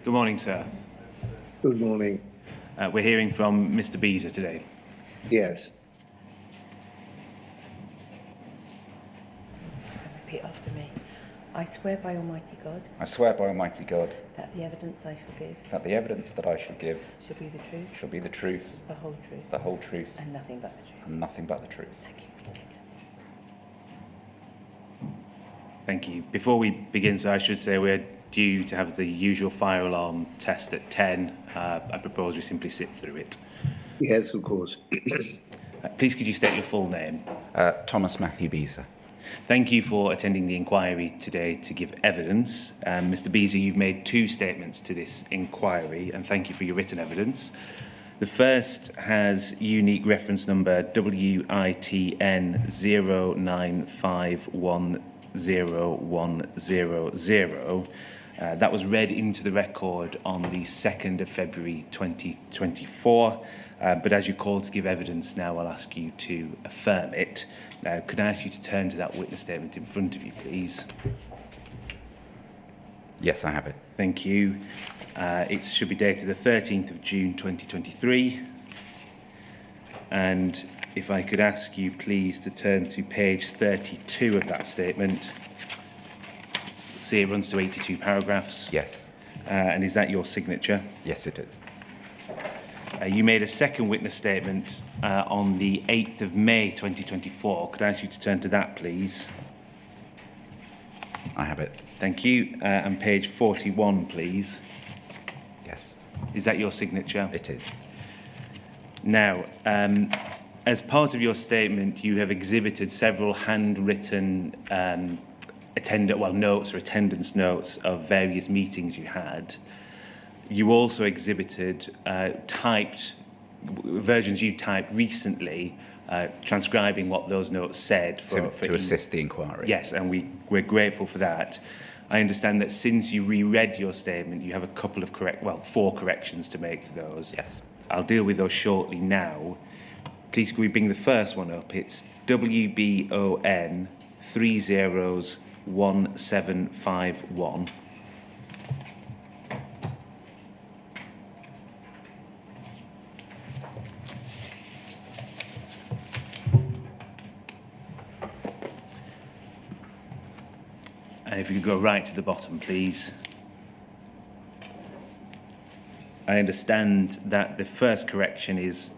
Good morning, sir. Good morning. We're hearing from Mr. Beezer today. Yes. Repeat after me. I swear by Almighty God I swear by Almighty God that the evidence I shall give that the evidence that I shall give shall be the truth, shall be the truth, the whole truth, the whole truth, and nothing but the truth. and nothing but the truth. Thank you. Take your seat. Thank you. Before we begin, sir, I should say we're due to have the usual fire alarm test at 10. I propose we simply sit through it. Yes, of course. Please could you state your full name? Thomas Matthew Beezer. Thank you for attending the inquiry today to give evidence. Mr. Beezer, you've made 2 statements to this inquiry, and thank you for your written evidence. The first has unique reference number WITN 095101000. That was read into the record on the 2nd of February 2024, but as you called to give evidence now, I'll ask you to affirm it. Could I ask you to turn to that witness statement in front of you, please? Yes, I have it. Thank you. It should be dated the 13th of June 2023. And if I could ask you, please, to turn to page 32 of that statement. See, it runs to 82 paragraphs. Yes. And is that your signature? Yes, it is. You made a second witness statement on the 8th of May 2024. Could I ask you to turn to that, please? I have it. Thank you. And page 41, please. Yes. Is that your signature? It is. Now, as part of your statement, you have exhibited several handwritten notes or attendance notes of various meetings you had. You also exhibited typed versions you typed recently, transcribing what those notes said To assist the inquiry. Yes, and we're grateful for that. I understand that since you reread your statement, you have a couple of 4 corrections to make to those. Yes. I'll deal with those shortly now. Please, can we bring the first one up? It's WBON 301751. And if you could go right to the bottom, please. I understand that the first correction is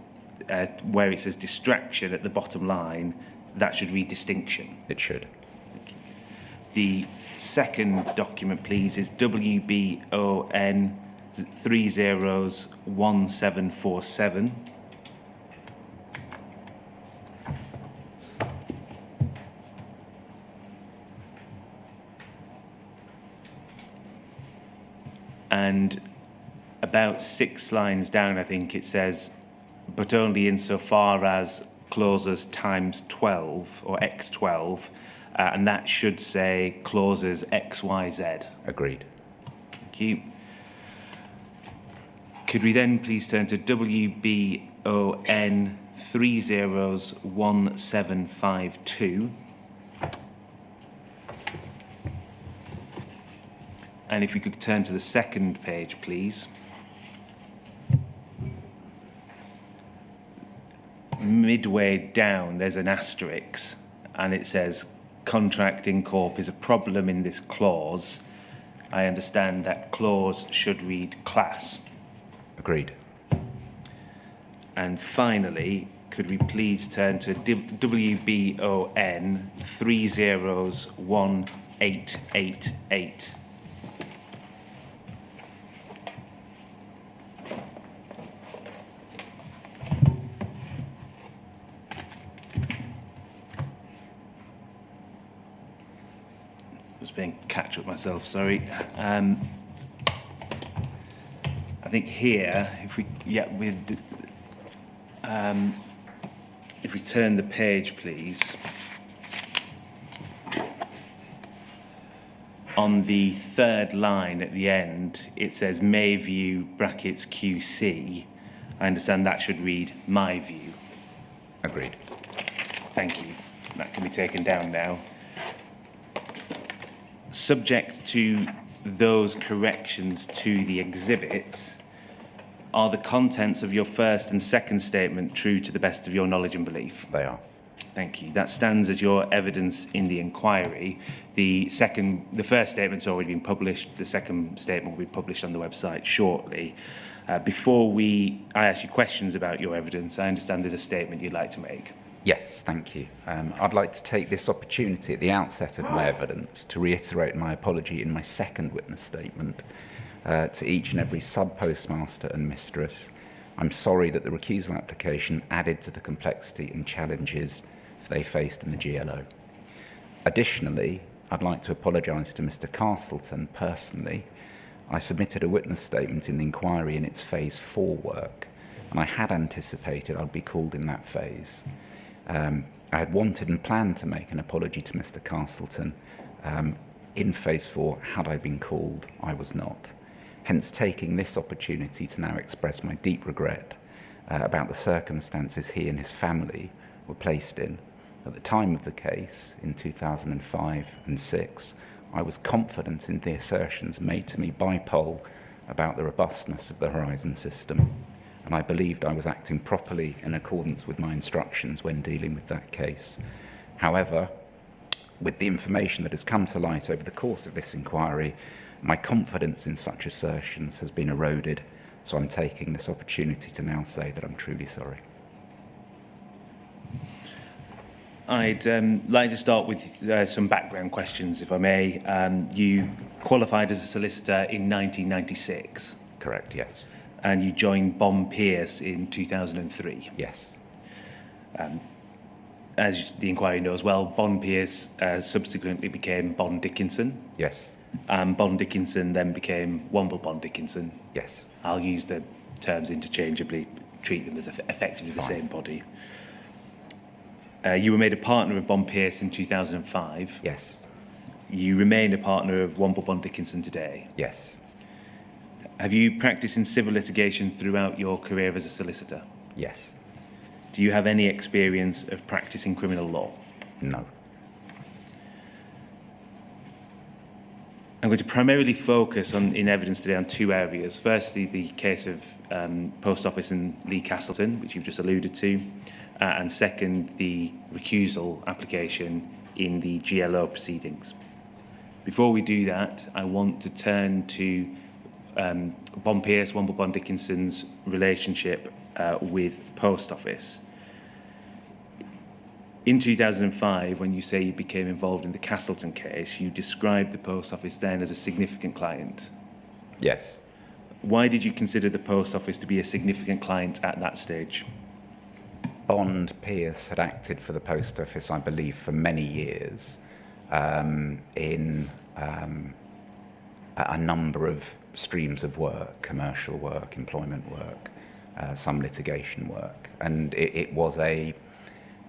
where it says distraction at the bottom line. That should read distinction. It should. The second document, please, is WBON 301747. And about 6 lines down, I think it says, but only insofar as clauses times 12 or x12, and that should say clauses XYZ. Agreed. Thank you. Could we then please turn to WBON 301752? And if you could turn to the second page, please. Midway down, there's an asterisk, and it says, contracting corp is a problem in this clause. I understand that clause should read class. Agreed. And finally, could we please turn to WBON 301888? Being catch up myself, sorry. I think here, if we turn the page, please. On the 3rd line at the end, it says may view brackets QC. I understand that should read my view. Agreed. Thank you. That can be taken down now. Subject to those corrections to the exhibit, are the contents of your first and second statement true to the best of your knowledge and belief? They are. Thank you. That stands as your evidence in the inquiry. The first statement's already been published. The second statement will be published on the website shortly. Before I ask you questions about your evidence, I understand there's a statement you'd like to make. Yes, thank you. I'd like to take this opportunity at the outset of my evidence to reiterate my apology in my second witness statement to each and every sub-postmaster and mistress. I'm sorry that the recusal application added to the complexity and challenges they faced in the GLO. Additionally, I'd like to apologise to Mr. Castleton personally. I submitted a witness statement in the inquiry in its phase 4 work, and I had anticipated I'd be called in that phase. I had wanted and planned to make an apology to Mr. Castleton. In phase 4, had I been called, I was not. Hence taking this opportunity to now express my deep regret about the circumstances he and his family were placed in. At the time of the case, in 2005 and 6, I was confident in the assertions made to me by Pol about the robustness of the Horizon system, and I believed I was acting properly in accordance with my instructions when dealing with that case. However, with the information that has come to light over the course of this inquiry, my confidence in such assertions has been eroded, so I'm taking this opportunity to now say that I'm truly sorry. I'd like to start with some background questions, if I may. You qualified as a solicitor in 1996. Correct, yes. And you joined Bond Pierce in 2003. Yes. As the inquiry knows well, Bond Pierce subsequently became Bond Dickinson. Yes. And Bond Dickinson then became Womble Bond Dickinson. Yes. I'll use the terms interchangeably, treat them as effectively the Fine. same body. You were made a partner of Bond Pierce in 2005. Yes. You remain a partner of Womble Bond Dickinson today. Yes. Have you practiced in civil litigation throughout your career as a solicitor? Yes. Do you have any experience of practicing criminal law? No. I'm going to primarily focus in evidence today on two areas. Firstly, the case of Post Office in Lee Castleton, which you've just alluded to, and second, the recusal application in the GLO proceedings. Before we do that, I want to turn to Bond Pierce, Womble Bond Dickinson's relationship with Post Office. In 2005, when you say you became involved in the Castleton case, you described the Post Office then as a significant client. Yes. Why did you consider the Post Office to be a significant client at that stage? Bond Pierce had acted for the Post Office, I believe, for many years in a number of streams of work, commercial work, employment work, some litigation work. And it was a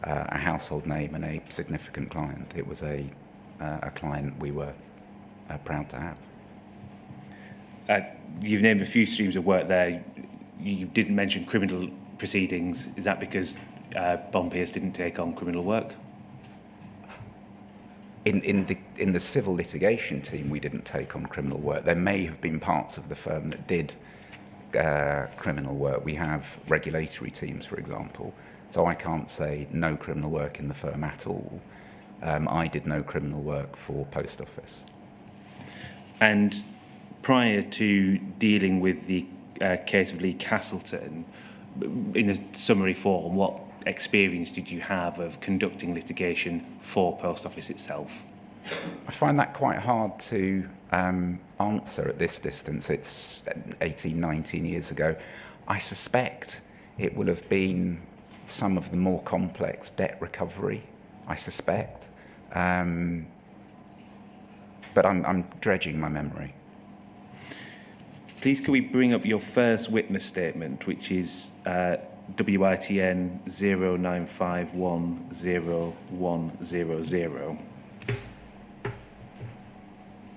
household name and a significant client. It was a client we were proud to have. You've named a few streams of work there. You didn't mention criminal proceedings. Is that because Bond Pierce didn't take on criminal work? In the civil litigation team, we didn't take on criminal work. There may have been parts of the firm that did criminal work. We have regulatory teams, for example. So I can't say no criminal work in the firm at all. I did no criminal work for Post Office. And prior to dealing with the case of Lee Castleton, in a summary form, what experience did you have of conducting litigation for Post Office itself? I find that quite hard to answer at this distance. It's 18, 19 years ago. I suspect it will have been some of the more complex debt recovery, I suspect. But I'm dredging my memory. Please could we bring up your first witness statement, which is WITN 095100100,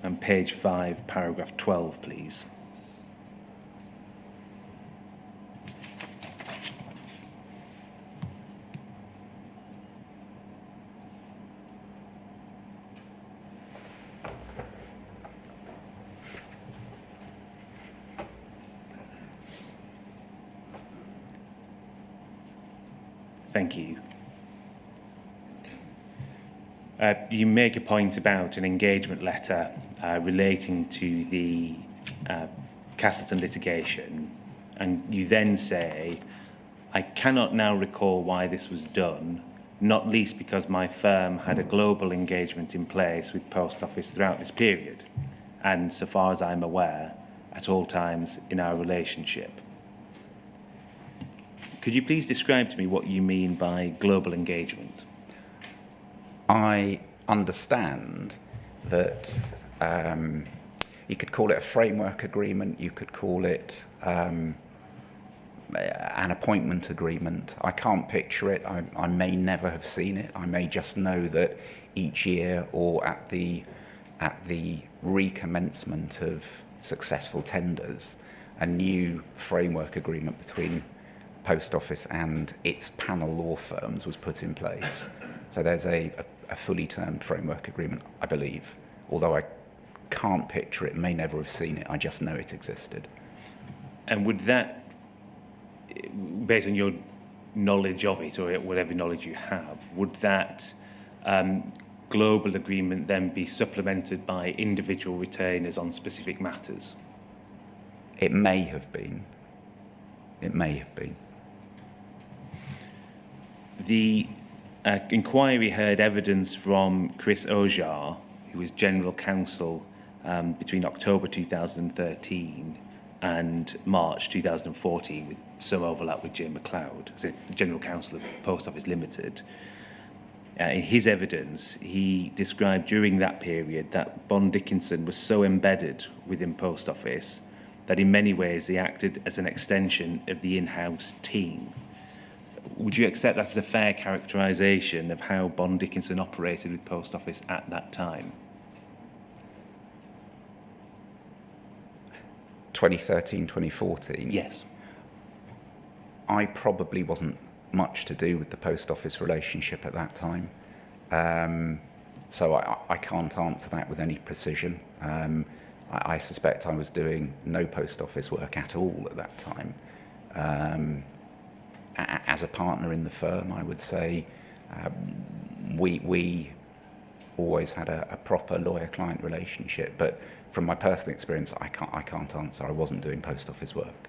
and page 5, paragraph 12, please. Thank you. You make a point about an engagement letter relating to the Castleton litigation, and you then say, I cannot now recall why this was done, not least because my firm had a global engagement in place with Post Office throughout this period, and so far as I'm aware, at all times in our relationship. Could you please describe to me what you mean by global engagement? I understand that you could call it a framework agreement, you could call it an appointment agreement. I can't picture it. I may never have seen it. I may just know that each year or at the recommencement of successful tenders, a new framework agreement between Post Office and its panel law firms was put in place. So there's a fully termed framework agreement, I believe, although I can't picture it, may never have seen it, I just know it existed. And would that, based on your knowledge of it, or whatever knowledge you have, would that global agreement then be supplemented by individual retainers on specific matters? It may have been. It may have been. The inquiry heard evidence from Chris Ojar, who was General Counsel between October 2013 and March 2014, with some overlap with Jay McLeod, as a General Counsel of Post Office Limited. In his evidence, he described during that period that Bond Dickinson was so embedded within Post Office that in many ways they acted as an extension of the in-house team. Would you accept that as a fair characterisation of how Bond Dickinson operated with Post Office at that time? 2013, 2014? Yes. I probably wasn't much to do with the Post Office relationship at that time. So I can't answer that with any precision. I suspect I was doing no Post Office work at all at that time. As a partner in the firm, I would say we always had a proper lawyer-client relationship, but from my personal experience, I can't answer. I wasn't doing Post Office work.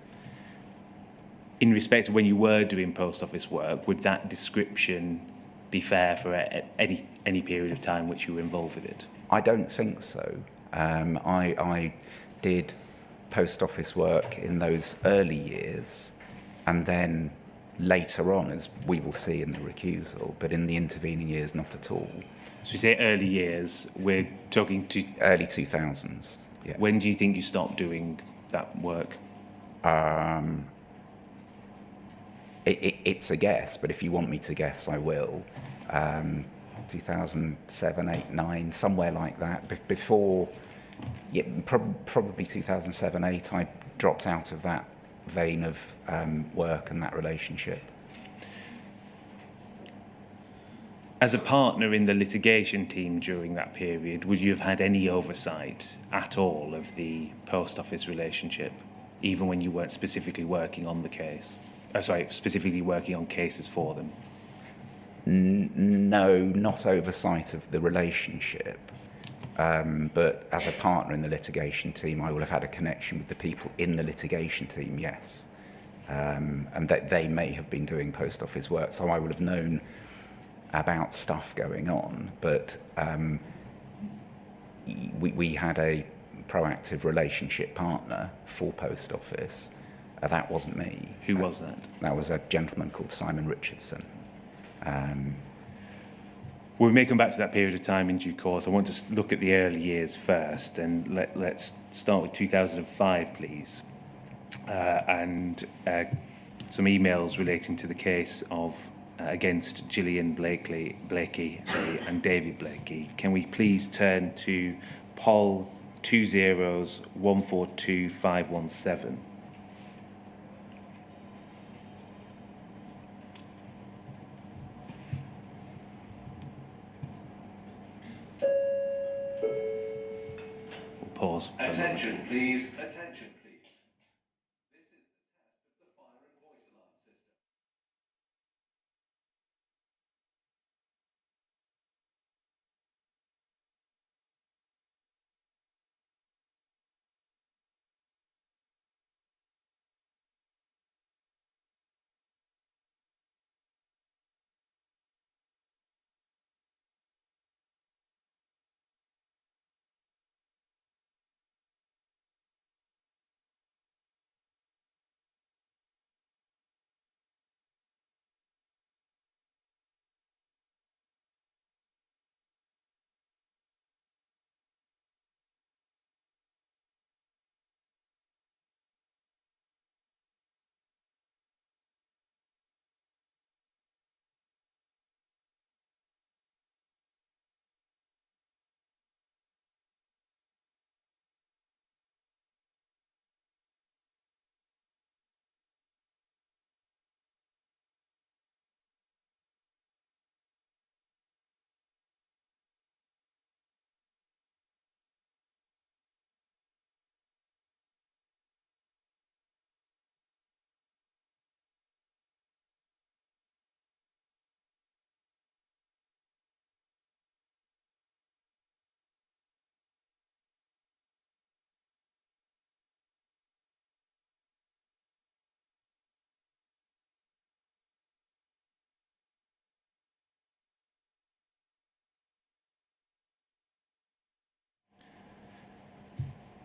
In respect to when you were doing Post Office work, would that description be fair for any period of time which you were involved with it? I don't think so. I did Post Office work in those early years, and then later on, as we will see in the recusal, but in the intervening years, not at all. So we say early years, we're talking to... Early 2000s, yeah. When do you think you stopped doing that work? It's a guess, but if you want me to guess, I will. 2007, 8, 9, somewhere like that. Before, yeah, probably 2007, 8, I dropped out of that vein of work and that relationship. As a partner in the litigation team during that period, would you have had any oversight at all of the Post Office relationship, even when you weren't specifically working on the case? Specifically working on cases for them? No, not oversight of the relationship. But as a partner in the litigation team, I will have had a connection with the people in the litigation team, yes. And that they may have been doing Post Office work, so I would have known about stuff going on. But we had a proactive relationship partner for Post Office. That wasn't me. Who was that? That was a gentleman called Simon Richardson. We may come back to that period of time in due course. I want to look at the early years first, and let's start with 2005, please. And some emails relating to the case of against Gillian Blakey and David Blakey. Can we please turn to Pol 20142517? Pause. Attention, please. Attention, please. This is the test of the fire and voice alarm system.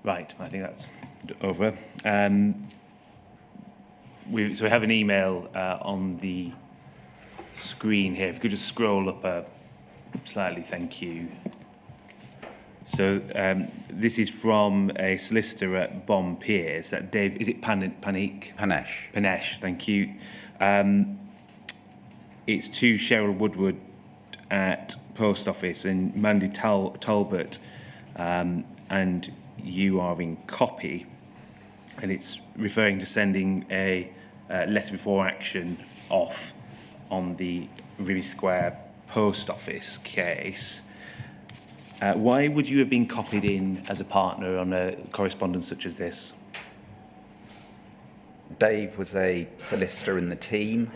Right, I think that's over. We have an email on the screen here. If you could just scroll up slightly, thank you. So this is from a solicitor at Bond Pierce. That Dave, is it Panesh? Panesh, thank you. It's to Cheryl Woodward at Post Office and Mandy Talbot, and you are in copy, and it's referring to sending a letter before action off on the Ruby Square Post Office case. Why would you have been copied in as a partner on a correspondence such as this? Dave was a solicitor in the team.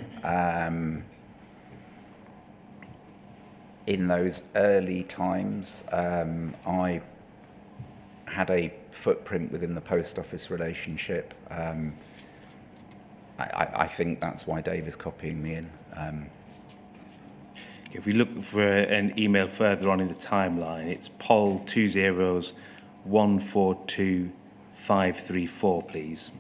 In those early times, I had a footprint within the post office relationship. I think that's why Dave is copying me in. If we look for an email further on in the timeline, it's Paul 20142 please.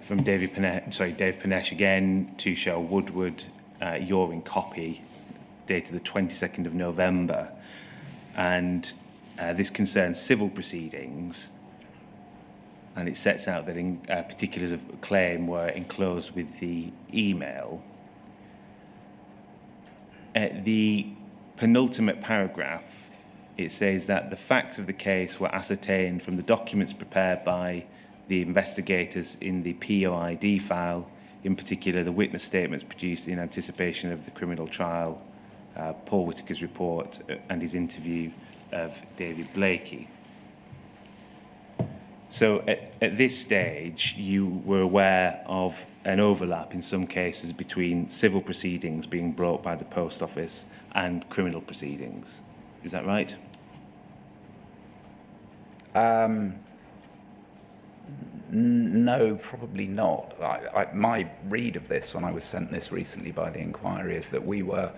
From Dave Panesh again to Cheryl Woodward, you're in copy, dated the 22nd of November, and this concerns civil proceedings, and it sets out that particulars of claim were enclosed with the email. At the penultimate paragraph, it says that the facts of the case were ascertained from the documents prepared by the investigators in the POID file, in particular the witness statements produced in anticipation of the criminal trial, Paul Whittaker's report and his interview of David Blakey. So at this stage, you were aware of an overlap in some cases between civil proceedings being brought by the post office and criminal proceedings. Is that right? No, probably not. My read of this, when I was sent this recently by the inquiry, is that we were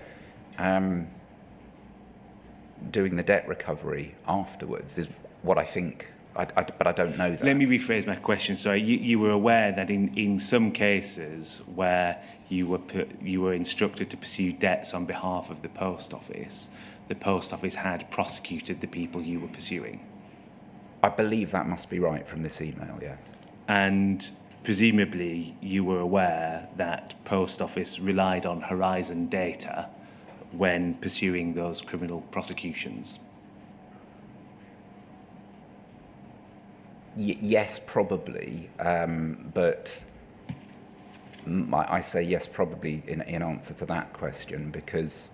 doing the debt recovery afterwards, is what I think, but I don't know that. Let me rephrase my question. So you were aware that in some cases where you were instructed to pursue debts on behalf of the post office had prosecuted the people you were pursuing? I believe that must be right from this email, yeah. And presumably you were aware that Post Office relied on Horizon data when pursuing those criminal prosecutions? Yes, probably, but I say yes, probably in answer to that question, because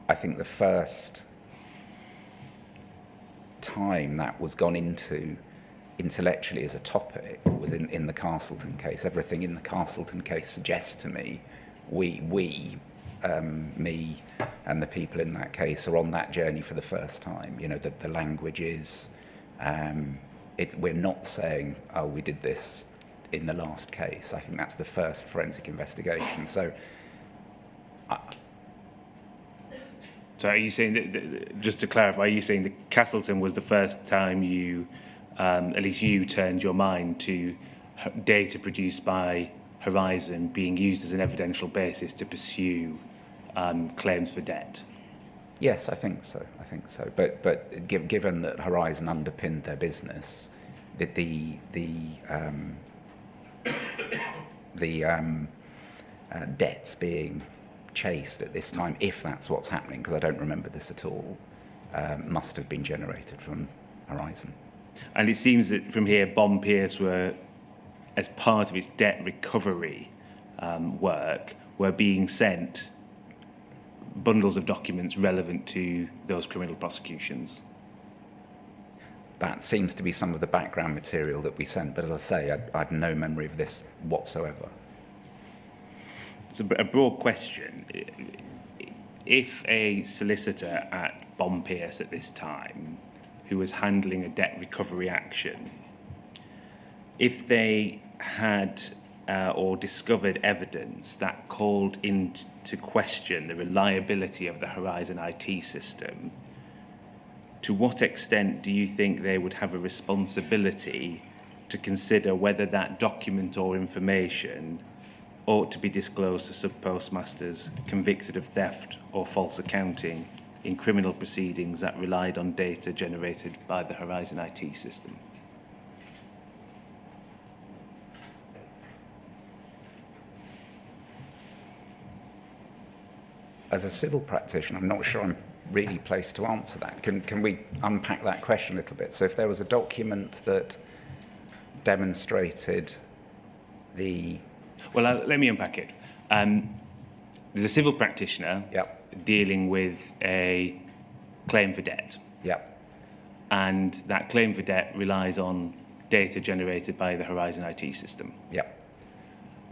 I think the first time that was gone into intellectually as a topic was in the Castleton case. Everything in the Castleton case suggests to me me and the people in that case are on that journey for the first time. You know, the language is, we're not saying, oh, we did this in the last case. I think that's the first forensic investigation. So are you saying that, just to clarify, are you saying that Castleton was the first time you, at least you, turned your mind to data produced by Horizon being used as an evidential basis to pursue claims for debt? Yes, I think so. But given that Horizon underpinned their business, that the debts being chased at this time, if that's what's happening, because I don't remember this at all, must have been generated from Horizon. And it seems that from here, Bond Pierce were, as part of its debt recovery work, were being sent bundles of documents relevant to those criminal prosecutions. That seems to be some of the background material that we sent, but as I say, I have no memory of this whatsoever. It's a broad question. If a solicitor at Bond Pierce at this time, who was handling a debt recovery action, if they had or discovered evidence that called into question the reliability of the Horizon IT system, to what extent do you think they would have a responsibility to consider whether that document or information ought to be disclosed to sub-postmasters convicted of theft or false accounting in criminal proceedings that relied on data generated by the Horizon IT system? As a civil practitioner, I'm not sure I'm really placed to answer that. Can we unpack that question a little bit? So if there was a document that demonstrated the... Well, let me unpack it. There's a civil practitioner dealing with a claim for debt. And that claim for debt relies on data generated by the Horizon IT system.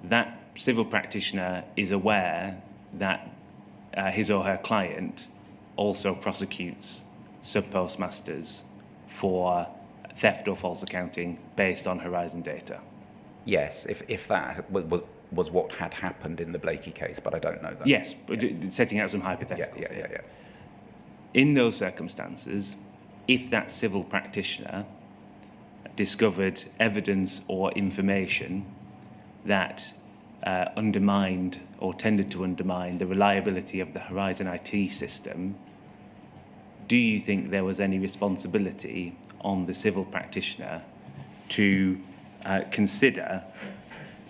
That civil practitioner is aware that his or her client also prosecutes sub-postmasters for theft or false accounting based on Horizon data. Yes, if that was what had happened in the Blakey case, but I don't know that. Yes, but setting out some hypotheticals. Yeah. In those circumstances, if that civil practitioner discovered evidence or information that undermined or tended to undermine the reliability of the Horizon IT system, do you think there was any responsibility on the civil practitioner to consider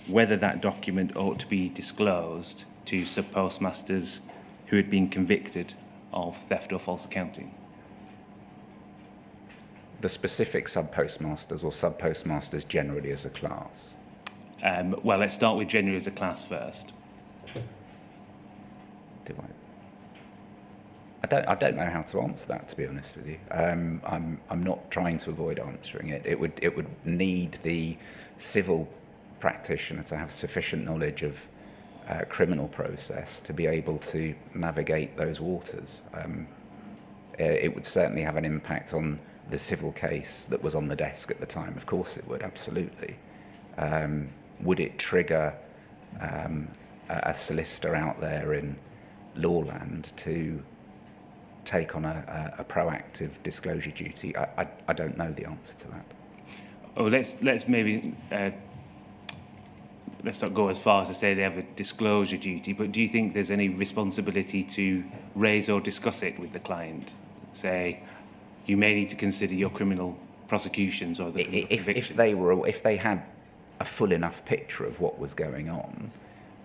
whether that document ought to be disclosed to sub-postmasters who had been convicted of theft or false accounting? The specific sub-postmasters or sub-postmasters generally as a class? Well, let's start with generally as a class first. I don't know how to answer that, to be honest with you. I'm not trying to avoid answering it. It would need the civil practitioner to have sufficient knowledge of criminal process to be able to navigate those waters. It would certainly have an impact on the civil case that was on the desk at the time. Of course it would, absolutely. Would it trigger a solicitor out there in lawland to take on a proactive disclosure duty? I don't know the answer to that. Oh, let's maybe let's not go as far as to say they have a disclosure duty, but do you think there's any responsibility to raise or discuss it with the client? Say, you may need to consider your criminal prosecutions or the convictions. If they had a full enough picture of what was going on,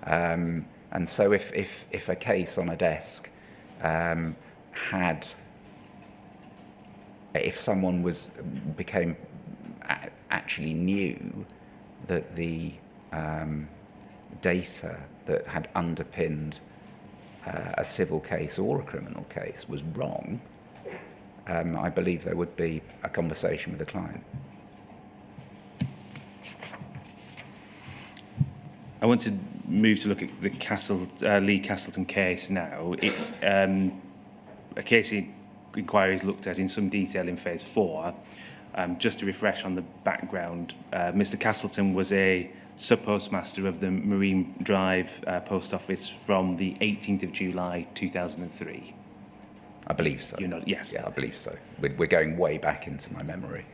and so if a case on a desk if someone actually knew that the data that had underpinned a civil case or a criminal case was wrong, I believe there would be a conversation with the client. I want to move to look at the Lee Castleton case now. It's a case inquiry is looked at in some detail in phase 4. Just to refresh on the background, Mr. Castleton was a sub-postmaster of the Marine Drive post office from the 18th of July 2003. I believe so. Yes. Yeah, I believe so. We're going way back into my memory.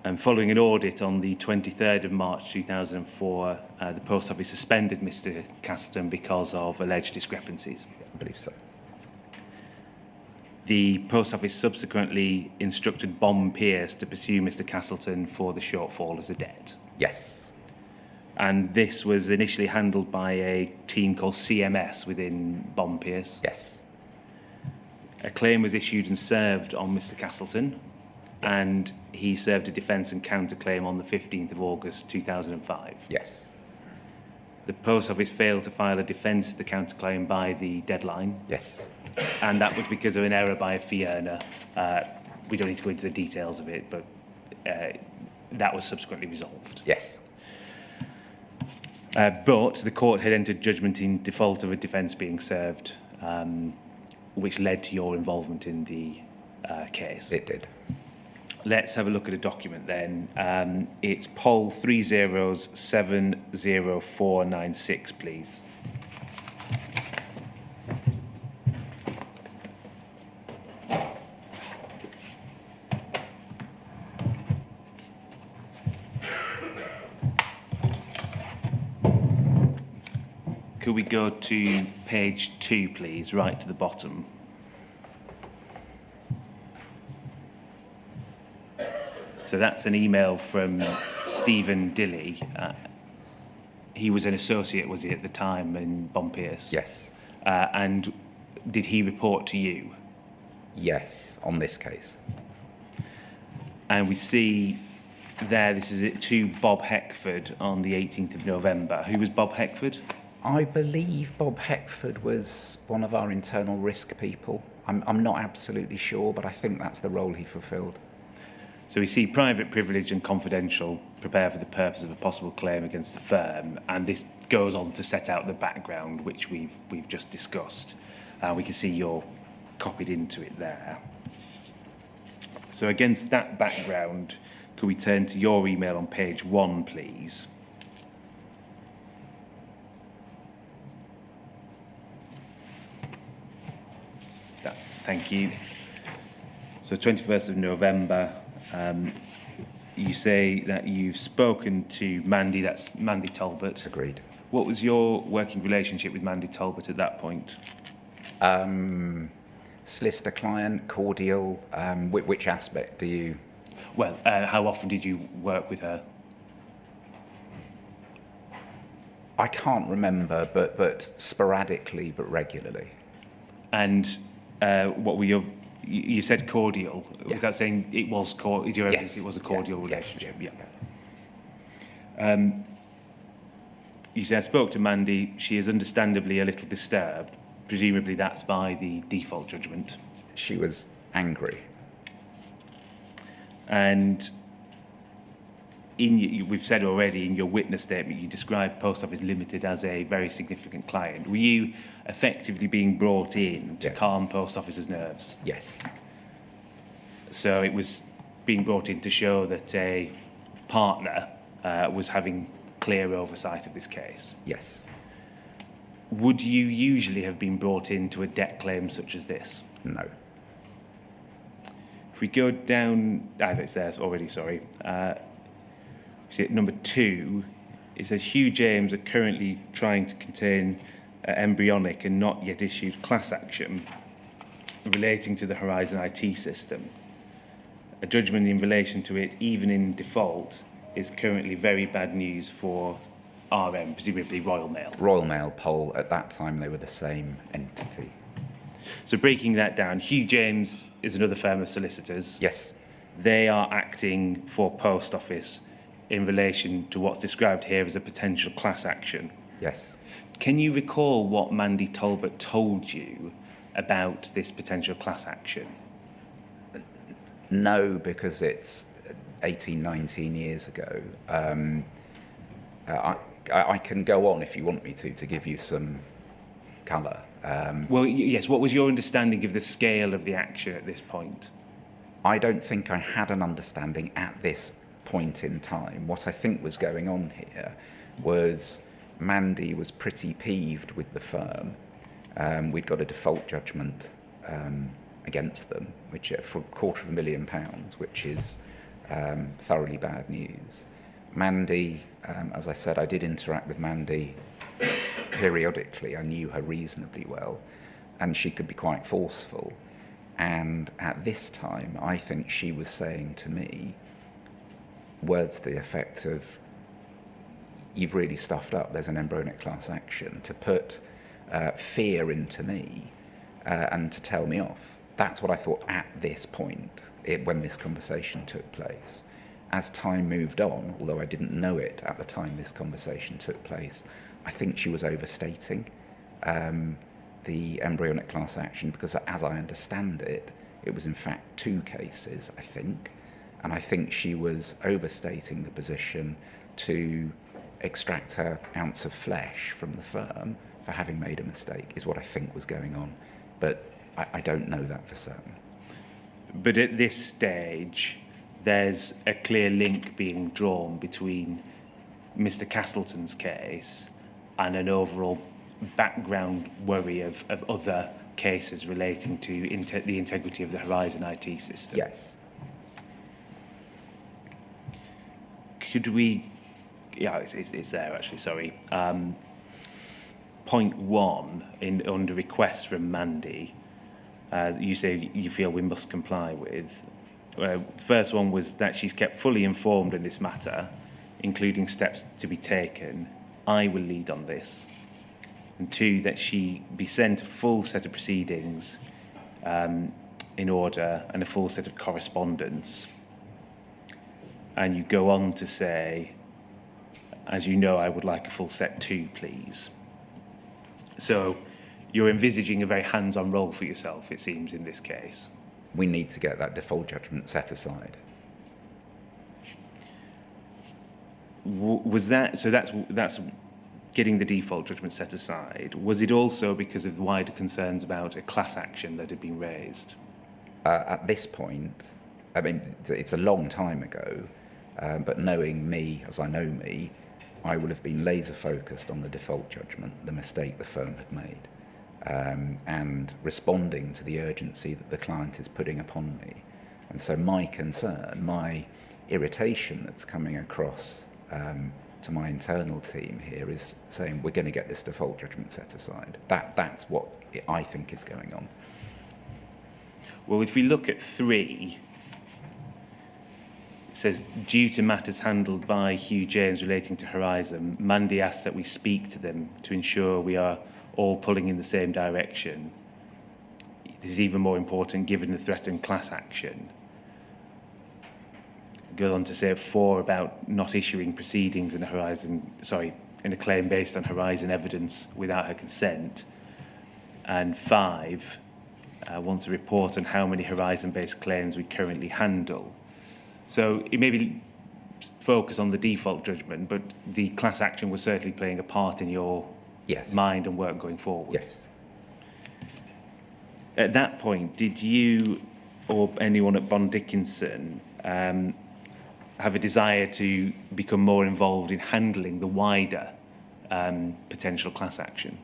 And following an audit on the 23rd of March 2004, the post office suspended Mr. Castleton because of alleged discrepancies. Yeah, I believe so. The post office subsequently instructed Bond Pierce to pursue Mr. Castleton for the shortfall as a debt. Yes. And this was initially handled by a team called CMS within Bond Pierce. Yes. A claim was issued and served on Mr. Castleton, and he served a defence and counterclaim on the 15th of August 2005. Yes. The post office failed to file a defence of the counterclaim by the deadline. Yes. And that was because of an error by a fee earner. We don't need to go into the details of it, but that was subsequently resolved. Yes. But the court had entered judgment in default of a defence being served, which led to your involvement in the case. It did. Let's have a look at a document then. It's poll 3070496, please. Could we go to page 2, please, right to the bottom? So that's an email from Stephen Dilly. He was an associate, was he, at the time in Bonpierce? Yes. And did he report to you? Yes, on this case. And we see there, this is it, to Bob Heckford on the 18th of November. Who was Bob Heckford? I believe Bob Heckford was one of our internal risk people. I'm not absolutely sure, but I think that's the role he fulfilled. So we see private, privileged and confidential, prepare for the purpose of a possible claim against the firm, and this goes on to set out the background which we've just discussed. We can see you're copied into it there. So against that background, could we turn to your email on page 1, please? Thank you. So 21st of November, you say that you've spoken to Mandy, that's Mandy Talbot. Agreed. What was your working relationship with Mandy Talbot at that point? Solicitor client, cordial, which aspect do you... Well, how often did you work with her? I can't remember, but sporadically, but regularly. And what were your... You said cordial. Yeah. Was that saying it was is your evidence Yes. it was a cordial Yeah. relationship? Yeah. You said I spoke to Mandy. She is understandably a little disturbed. Presumably that's by the default judgment. She was angry. And we've said already in your witness statement, you described Post Office Limited as a very significant client. Were you effectively being brought in to Yeah. calm Post Office's nerves? Yes. So it was being brought in to show that a partner was having clear oversight of this case. Yes. Would you usually have been brought into a debt claim such as this? No. If we go down, it's there already, sorry. See at number 2, it says Hugh James are currently trying to contain embryonic and not yet issued class action relating to the Horizon IT system. A judgment in relation to it, even in default, is currently very bad news for RM, presumably Royal Mail. Royal Mail, Poll, at that time they were the same entity. So breaking that down, Hugh James is another firm of solicitors. Yes. They are acting for Post Office in relation to what's described here as a potential class action. Yes. Can you recall what Mandy Talbot told you about this potential class action? No, because it's 18, 19 years ago. I can go on if you want me to give you some colour. Well, yes, what was your understanding of the scale of the action at this point? I don't think I had an understanding at this point in time. What I think was going on here was Mandy was pretty peeved with the firm. We'd got a default judgment against them, which for £250,000, which is thoroughly bad news. Mandy, as I said, I did interact with Mandy periodically. I knew her reasonably well, and she could be quite forceful. And at this time, I think she was saying to me words to the effect of, "You've really stuffed up, there's an embryonic class action," to put fear into me and to tell me off. That's what I thought at this point, when this conversation took place. As time moved on, although I didn't know it at the time this conversation took place, I think she was overstating the embryonic class action, because as I understand it, it was in fact 2 cases, I think. And I think she was overstating the position to extract her ounce of flesh from the firm for having made a mistake, is what I think was going on. But I don't know that for certain. But at this stage, there's a clear link being drawn between Mr. Castleton's case and an overall background worry of other cases relating to the integrity of the Horizon IT system. Yes. Could we... Yeah, it's there, actually, sorry. Point 1, under requests from Mandy, you say you feel we must comply with. The first one was that she's kept fully informed in this matter, including steps to be taken. I will lead on this. And 2, that she be sent a full set of proceedings in order and a full set of correspondence. And you go on to say, as you know, I would like a full set too, please. So you're envisaging a very hands-on role for yourself, it seems, in this case. We need to get that default judgment set aside. Was that... So that's getting the default judgment set aside. Was it also because of wider concerns about a class action that had been raised? At this point, I mean, it's a long time ago, but knowing me as I know me, I would have been laser focused on the default judgment, the mistake the firm had made, and responding to the urgency that the client is putting upon me. And so my concern, my irritation that's coming across to my internal team here is saying we're going to get this default judgment set aside. That's what I think is going on. Well, if we look at 3, it says, due to matters handled by Hugh James relating to Horizon, Mandy asks that we speak to them to ensure we are all pulling in the same direction. This is even more important given the threatened class action. It goes on to say 4 about not issuing proceedings in a claim based on Horizon evidence without her consent. And 5 wants a report on how many Horizon-based claims we currently handle. So it may be focus on the default judgment, but the class action was certainly playing a part in your mind and work going forward. Yes. At that point, did you or anyone at Bond Dickinson have a desire to become more involved in handling the wider potential class action?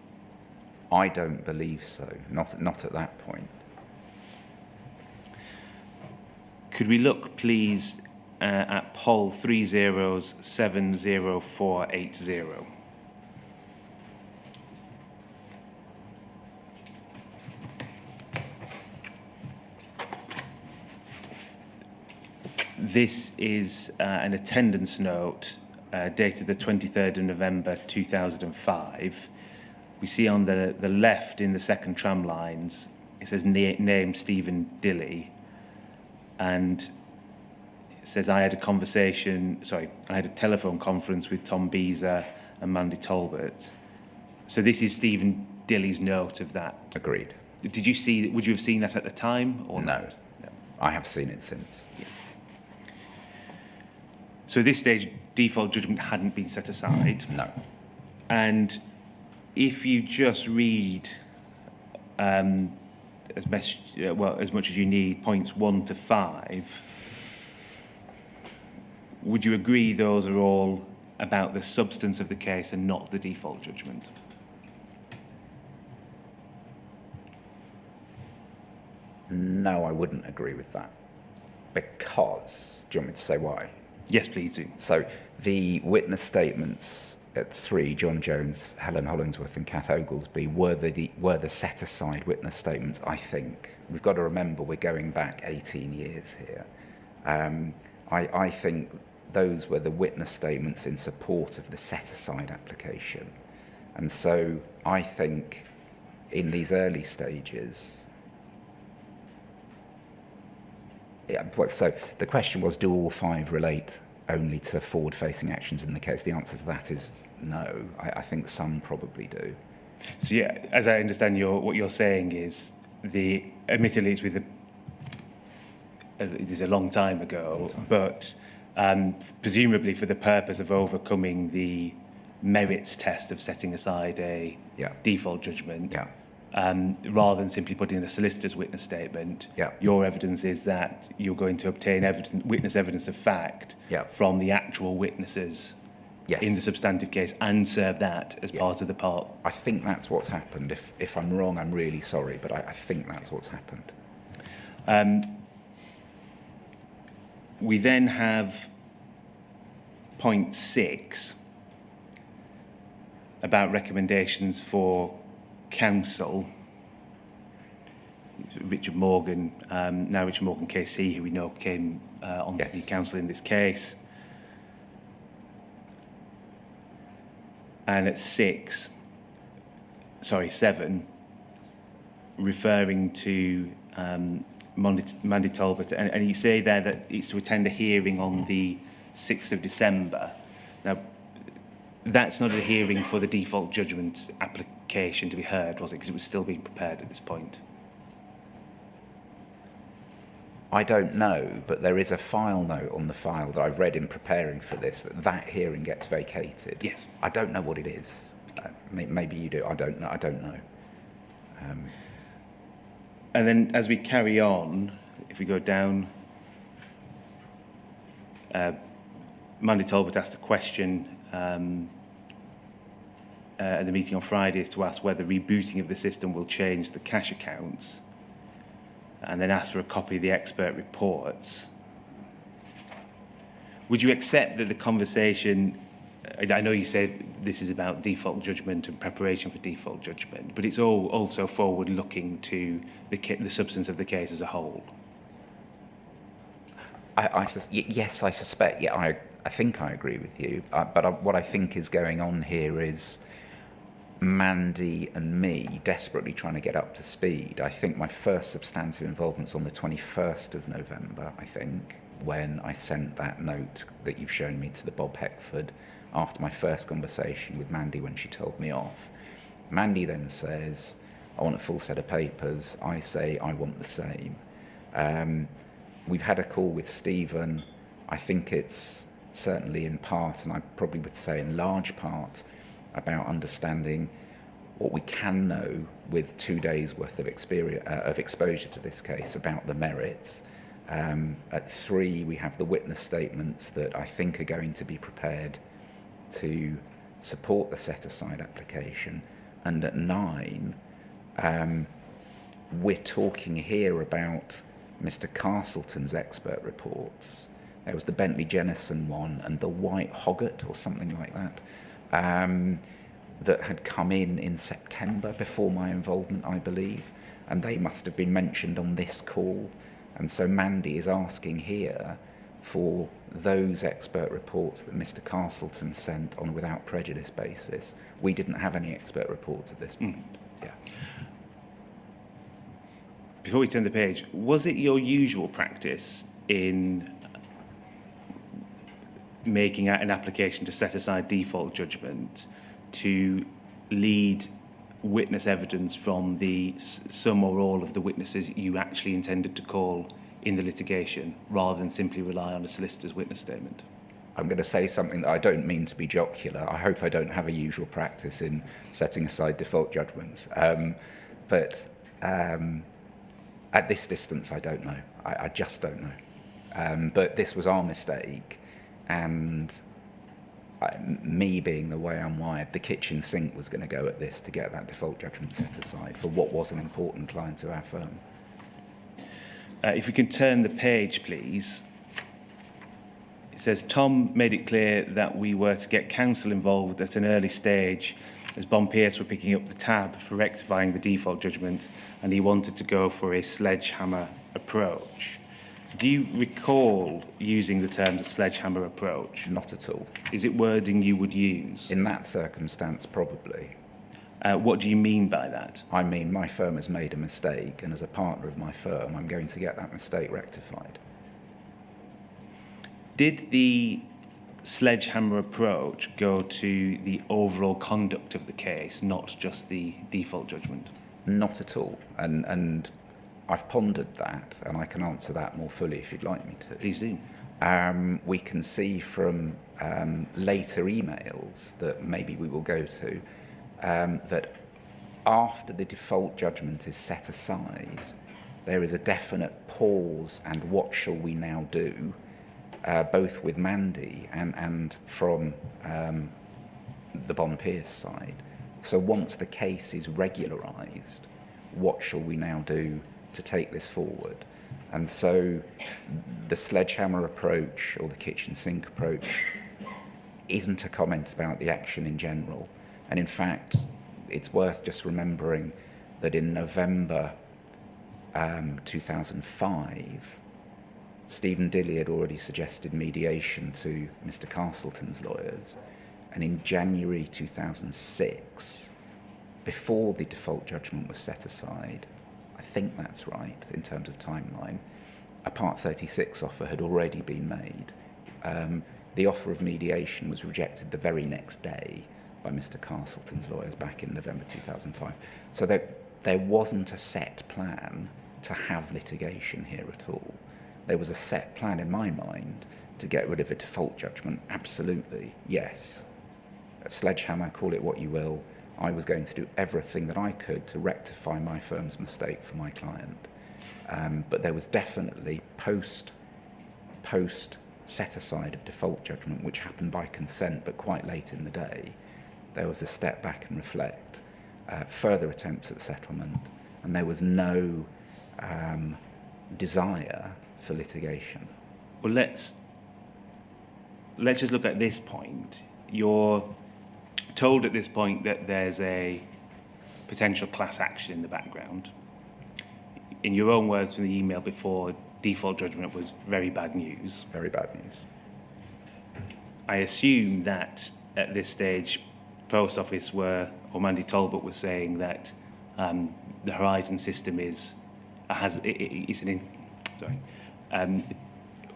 I don't believe so, not at that point. Could we look, please, at poll 30700480? This is an attendance note dated the 23rd of November 2005. We see on the left in the second tram lines, it says name Stephen Dilly. And it says, I had a telephone conference with Tom Beezer and Mandy Talbot. So this is Stephen Dilly's note of that. Agreed. Would you have seen that at the time or No. not? No. I have seen it since. Yeah. So at this stage, default judgment hadn't been set aside. No. And if you just read as much as you need, points 1 to 5, would you agree those are all about the substance of the case and not the default judgment? No, I wouldn't agree with that. Because, do you want me to say why? Yes, please do. So the witness statements at 3, John Jones, Helen Hollingsworth and Kath Oglesby, were the set-aside witness statements, I think. We've got to remember we're going back 18 years here. I think those were the witness statements in support of the set-aside application. And so I think in these early stages... So the question was, do all 5 relate only to forward-facing actions in the case? The answer to that is no. I think some probably do. So yeah, as I understand what you're saying is, admittedly it's it is a long time ago, but presumably for the purpose of overcoming the merits test of setting aside a default judgment, rather than simply putting in a solicitor's witness statement. Yeah. Your evidence is that you're going to obtain witness evidence of fact Yeah. from the actual witnesses Yes. in the substantive case and serve that as part of the part. I think that's what's happened. If I'm wrong, I'm really sorry, but I think that's what's happened. We then have point 6 about recommendations for counsel. Richard Morgan, now Richard Morgan KC, who we know came on Yes. to be counsel in this case. And at 7, referring to Mandy Talbot, and you say there that it's to attend a hearing on the 6th of December. Now, that's not a hearing for the default judgment application to be heard, was it? Because it was still being prepared at this point. I don't know, but there is a file note on the file that I've read in preparing for this, that hearing gets vacated. Yes. I don't know what it is. Maybe you do. I don't know. And then as we carry on, if we go down, Mandy Talbot asked a question at the meeting on Friday, is to ask whether rebooting of the system will change the cash accounts, and then asked for a copy of the expert reports. Would you accept that the conversation, I know you said this is about default judgment and preparation for default judgment, but it's also forward-looking to the substance of the case as a whole? Yes, I suspect. Yeah, I think I agree with you. But what I think is going on here is Mandy and me desperately trying to get up to speed. I think my first substantive involvement's on the 21st of November, I think, when I sent that note that you've shown me to the Bob Heckford after my first conversation with Mandy when she told me off. Mandy then says, I want a full set of papers. I say, I want the same. We've had a call with Stephen. I think it's certainly in part, and I probably would say in large part, about understanding what we can know with 2 days' worth of experience, of exposure to this case about the merits. At 3, we have the witness statements that I think are going to be prepared to support the set-aside application. And at 9, we're talking here about Mr. Castleton's expert reports. There was the Bentley Jennison one and the White Hoggart or something like that, that had come in September before my involvement, I believe, and they must have been mentioned on this call. And so Mandy is asking here for those expert reports that Mr. Castleton sent on a without prejudice basis. We didn't have any expert reports at this point. Yeah. Before we turn the page, was it your usual practice in making an application to set aside default judgment to lead witness evidence from the some or all of the witnesses you actually intended to call in the litigation, rather than simply rely on a solicitor's witness statement? I'm going to say something that I don't mean to be jocular. I hope I don't have a usual practice in setting aside default judgments. But at this distance, I don't know. I just don't know. But this was our mistake, and me being the way I'm wired, the kitchen sink was going to go at this to get that default judgment set aside for what was an important client to our firm. If we can turn the page, please. It says, Tom made it clear that we were to get counsel involved at an early stage as Bond Pierce were picking up the tab for rectifying the default judgment, and he wanted to go for a sledgehammer approach. Do you recall using the term a sledgehammer approach? Not at all. Is it wording you would use? In that circumstance, probably. What do you mean by that? I mean, my firm has made a mistake, and as a partner of my firm, I'm going to get that mistake rectified. Did the sledgehammer approach go to the overall conduct of the case, not just the default judgment? Not at all. And I've pondered that, and I can answer that more fully if you'd like me to. Please do. We can see from later emails that maybe we will go to that after the default judgment is set aside, there is a definite pause and what shall we now do, both with Mandy and from the Bond Pierce side. So once the case is regularised, what shall we now do to take this forward? And so the sledgehammer approach or the kitchen sink approach isn't a comment about the action in general. And in fact, it's worth just remembering that in November 2005, Stephen Dilly had already suggested mediation to Mr. Castleton's lawyers. And in January 2006, before the default judgment was set aside, I think that's right in terms of timeline, a Part 36 offer had already been made. The offer of mediation was rejected the very next day by Mr. Castleton's lawyers back in November 2005. So there wasn't a set plan to have litigation here at all. There was a set plan in my mind to get rid of a default judgment, absolutely, yes. A sledgehammer, call it what you will. I was going to do everything that I could to rectify my firm's mistake for my client. But there was definitely post set aside of default judgment, which happened by consent, but quite late in the day. There was a step back and reflect, further attempts at settlement, and there was no desire for litigation. Well, let's just look at this point. You're told at this point that there's a potential class action in the background. In your own words from the email before, default judgment was very bad news. Very bad news. I assume that at this stage, Post Office Mandy Talbot was saying that the Horizon system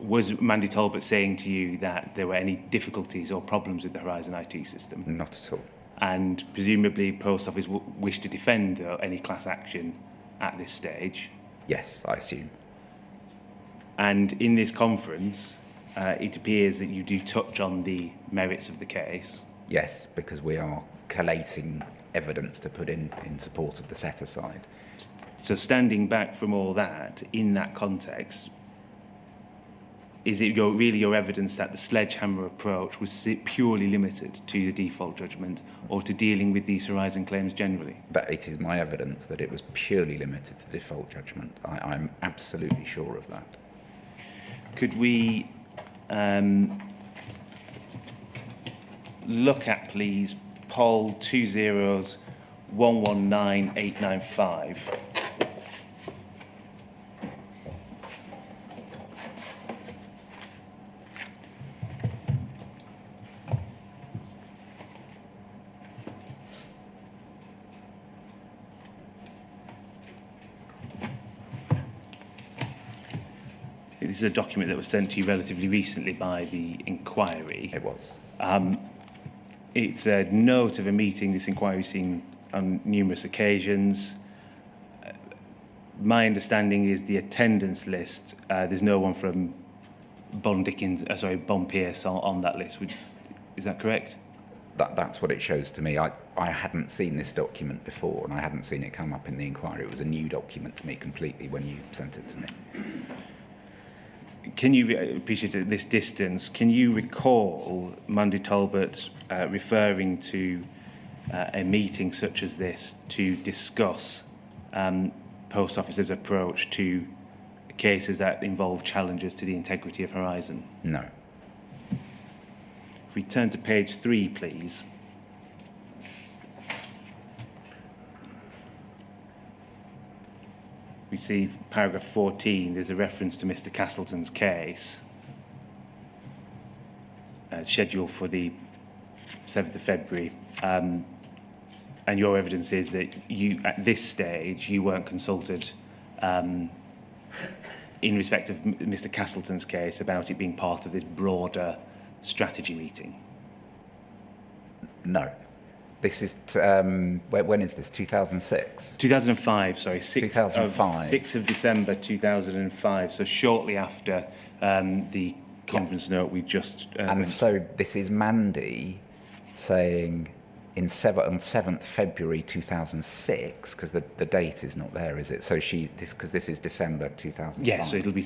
was Mandy Talbot saying to you that there were any difficulties or problems with the Horizon IT system? Not at all. And presumably Post Office wished to defend any class action at this stage? Yes, I assume. And in this conference, it appears that you do touch on the merits of the case. Yes, because we are collating evidence to put in support of the set-aside. So standing back from all that, in that context, is it really your evidence that the sledgehammer approach was purely limited to the default judgment or to dealing with these Horizon claims generally? But it is my evidence that it was purely limited to the default judgment. I'm absolutely sure of that. Could we look at, please, poll 20119895. This is a document that was sent to you relatively recently by the inquiry. It was. It's a note of a meeting this inquiry's seen on numerous occasions. My understanding is the attendance list, there's no one from Bond Pierce on that list. Is that correct? That's what it shows to me. I hadn't seen this document before, and I hadn't seen it come up in the inquiry. It was a new document to me completely when you sent it to me. Can you, appreciate at this distance, can you recall Mandy Talbot referring to a meeting such as this to discuss Post Office's approach to cases that involve challenges to the integrity of Horizon? No. If we turn to page 3, please. We see paragraph 14, there's a reference to Mr. Castleton's case, scheduled for the 7th of February. And your evidence is that you, at this stage, you weren't consulted in respect of Mr. Castleton's case about it being part of this broader strategy meeting. No. This is, when is this, 2006? 2005, sorry, 2005. 6th of December 2005, so shortly after the conference note we just... and so this is Mandy saying, on 7th February 2006, because the date is not there, is it? So because this is December 2005. Yes, so it'll be...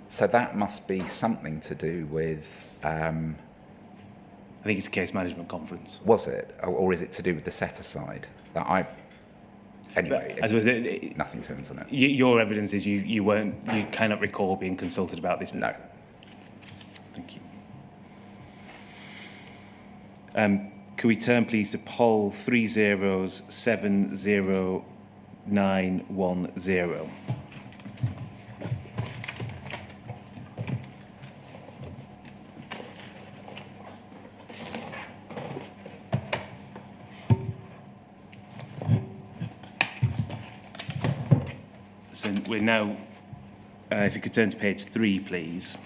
So that must be something to do with... I think it's a case management conference. Was it? Or is it to do with the set-aside? Anyway, I suppose nothing turns on it. your evidence is you cannot recall being consulted about this No. matter. Thank you. Could we turn, please, to poll 3070910? So we're now, if you could turn to page 3, please.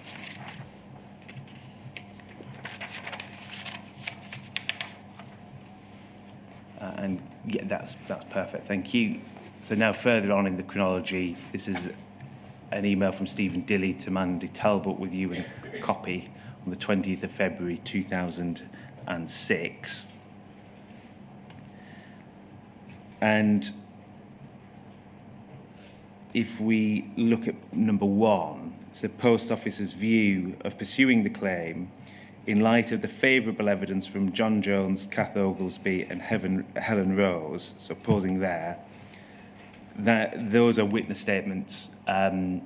And yeah, that's perfect. Thank you. So now further on in the chronology, this is an email from Stephen Dilly to Mandy Talbot with you in copy on the 20th of February 2006. And if we look at number 1, it's the Post Office's view of pursuing the claim in light of the favourable evidence from John Jones, Kath Oglesby and Helen Rose, so pausing there, that those are witness statements in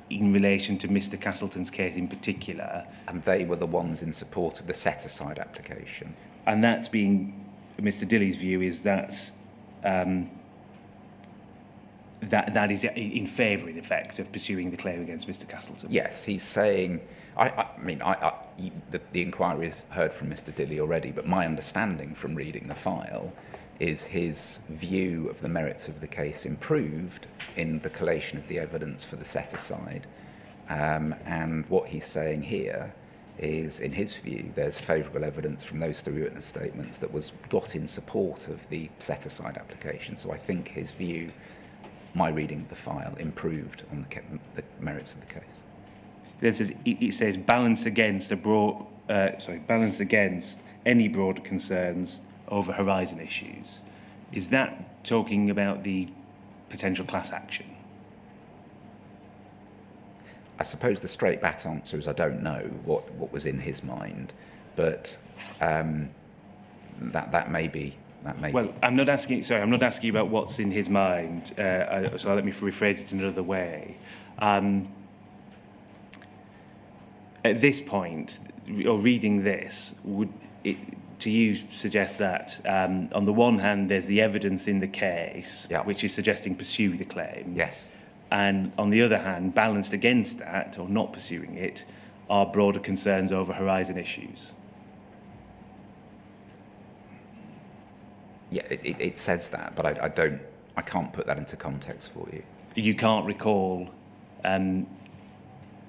relation to Mr. Castleton's case in particular. And they were the ones in support of the set-aside application. And that's being, Mr. Dilly's view is that is in favour, in effect, of pursuing the claim against Mr. Castleton. Yes, he's saying... the inquiry has heard from Mr. Dilly already, but my understanding from reading the file is his view of the merits of the case improved in the collation of the evidence for the set-aside. And what he's saying here is, in his view, there's favourable evidence from those 3 witness statements that was got in support of the set-aside application. So I think his view, my reading of the file, improved on the merits of the case. Then it says balanced against balanced against any broader concerns over horizon issues. Is that talking about the potential class action? I suppose the straight bat answer is I don't know what was in his mind, but that may be. Well, I'm not asking you about what's in his mind. So let me rephrase it another way. At this point, or reading this, would it, to you, suggest that on the one hand, there's the evidence in the case, which is suggesting pursue the claim. Yes. And on the other hand, balanced against that, or not pursuing it, are broader concerns over horizon issues. Yeah, it says that, but I can't put that into context for you. You can't recall,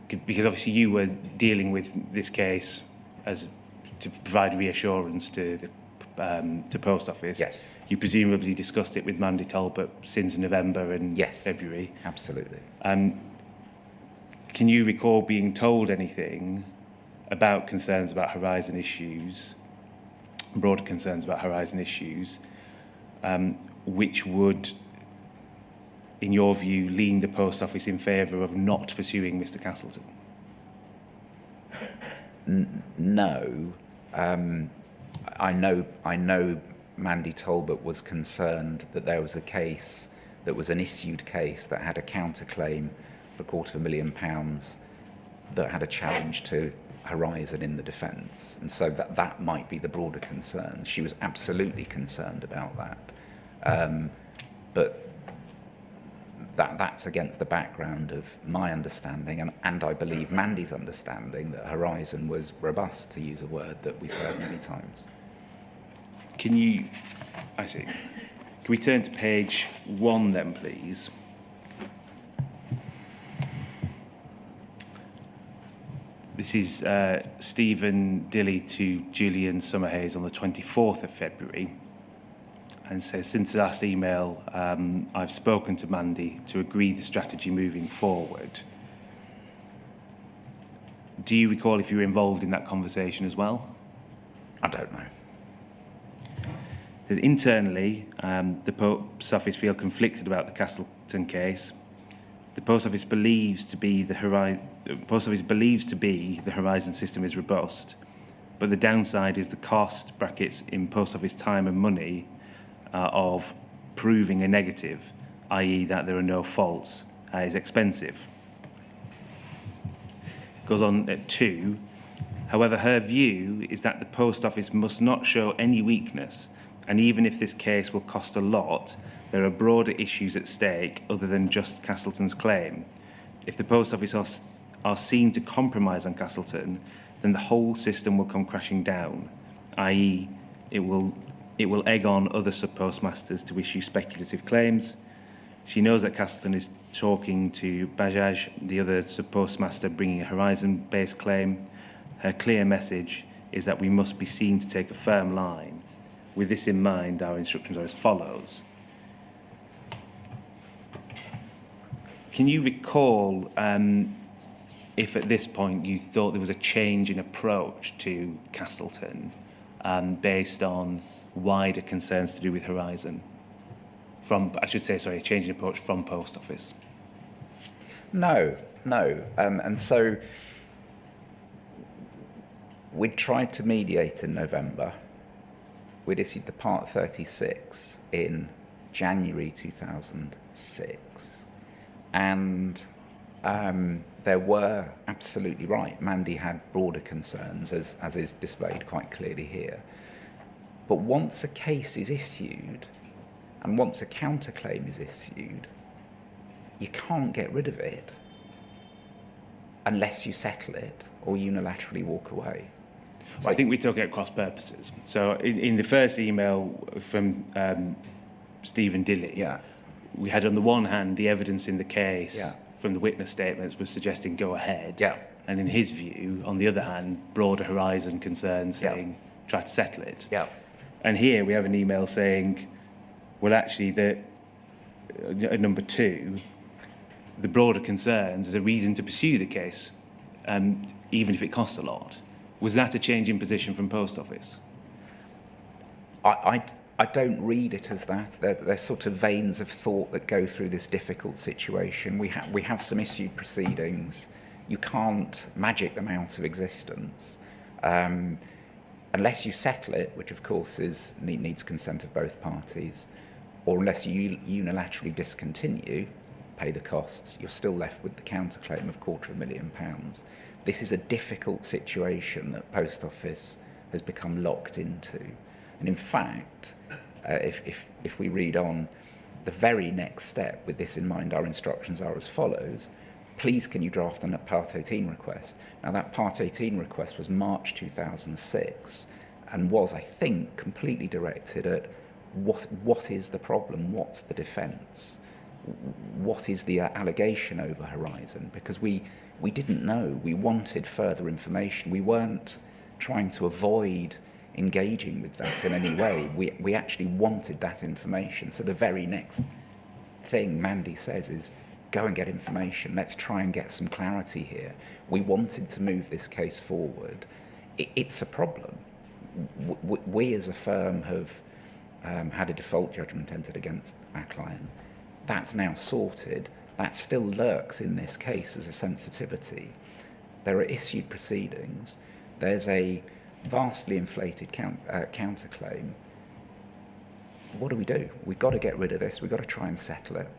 because obviously you were dealing with this case to provide reassurance to the Post Office. Yes. You presumably discussed it with Mandy Talbot since November and February. Absolutely. Can you recall being told anything about concerns about horizon issues, broader concerns about horizon issues, which would, in your view, lean the Post Office in favour of not pursuing Mr. Castleton? No. I know Mandy Talbot was concerned that there was a case that was an issued case that had a counterclaim for £250,000 that had a challenge to horizon in the defence, and so that might be the broader concern. She was absolutely concerned about that, but that's against the background of my understanding and I believe Mandy's understanding that horizon was robust, to use a word that we've heard many times. I see. Can we turn to page 1 then, please? This is Stephen Dilly to Julian Summerhays on the 24th of February. And says, since the last email, I've spoken to Mandy to agree the strategy moving forward. Do you recall if you were involved in that conversation as well? I don't know. Internally, the Post Office feel conflicted about the Castleton case. The Post Office believes to be the Horizon system is robust, but the downside is the cost (brackets in Post Office time and money) of proving a negative, i.e., that there are no faults, is expensive. Goes on at 2. However, her view is that the Post Office must not show any weakness, and even if this case will cost a lot, there are broader issues at stake other than just Castleton's claim. If the Post Office are seen to compromise on Castleton, then the whole system will come crashing down, i.e., it will egg on other sub-postmasters to issue speculative claims. She knows that Castleton is talking to Bajaj, the other sub-postmaster bringing a Horizon-based claim. Her clear message is that we must be seen to take a firm line. With this in mind, our instructions are as follows. Can you recall if at this point you thought there was a change in approach to Castleton based on wider concerns to do with Horizon? A change in approach from Post Office? No. And so we'd tried to mediate in November. We'd issued the Part 36 in January 2006. And there were, absolutely right, Mandy had broader concerns, as is displayed quite clearly here. But once a case is issued, and once a counterclaim is issued, you can't get rid of it unless you settle it or unilaterally walk away. So I think we're talking at cross purposes. So in the first email from Stephen Dilly, we had on the one hand the evidence in the case from the witness statements was suggesting go ahead. And in his view, on the other hand, broader Horizon concerns saying try to settle it. And here we have an email saying, well, actually, at number 2, the broader concerns is a reason to pursue the case, even if it costs a lot. Was that a change in position from Post Office? I don't read it as that. There's sort of veins of thought that go through this difficult situation. We have some issued proceedings. You can't magic them out of existence. Unless you settle it, which of course needs consent of both parties, or unless you unilaterally discontinue, pay the costs, you're still left with the counterclaim of £250,000. This is a difficult situation that Post Office has become locked into. And in fact, if we read on, the very next step, with this in mind, our instructions are as follows. Please can you draft a Part 18 request? Now that Part 18 request was March 2006 and was, I think, completely directed at what is the problem, what's the defence, what is the allegation over Horizon? Because we didn't know, we wanted further information. We weren't trying to avoid engaging with that in any way. We actually wanted that information. So the very next thing Mandy says is, go and get information. Let's try and get some clarity here. We wanted to move this case forward. It's a problem. We as a firm have had a default judgment entered against our client. That's now sorted. That still lurks in this case as a sensitivity. There are issued proceedings. There's a vastly inflated counterclaim. What do? We've got to get rid of this. We've got to try and settle it.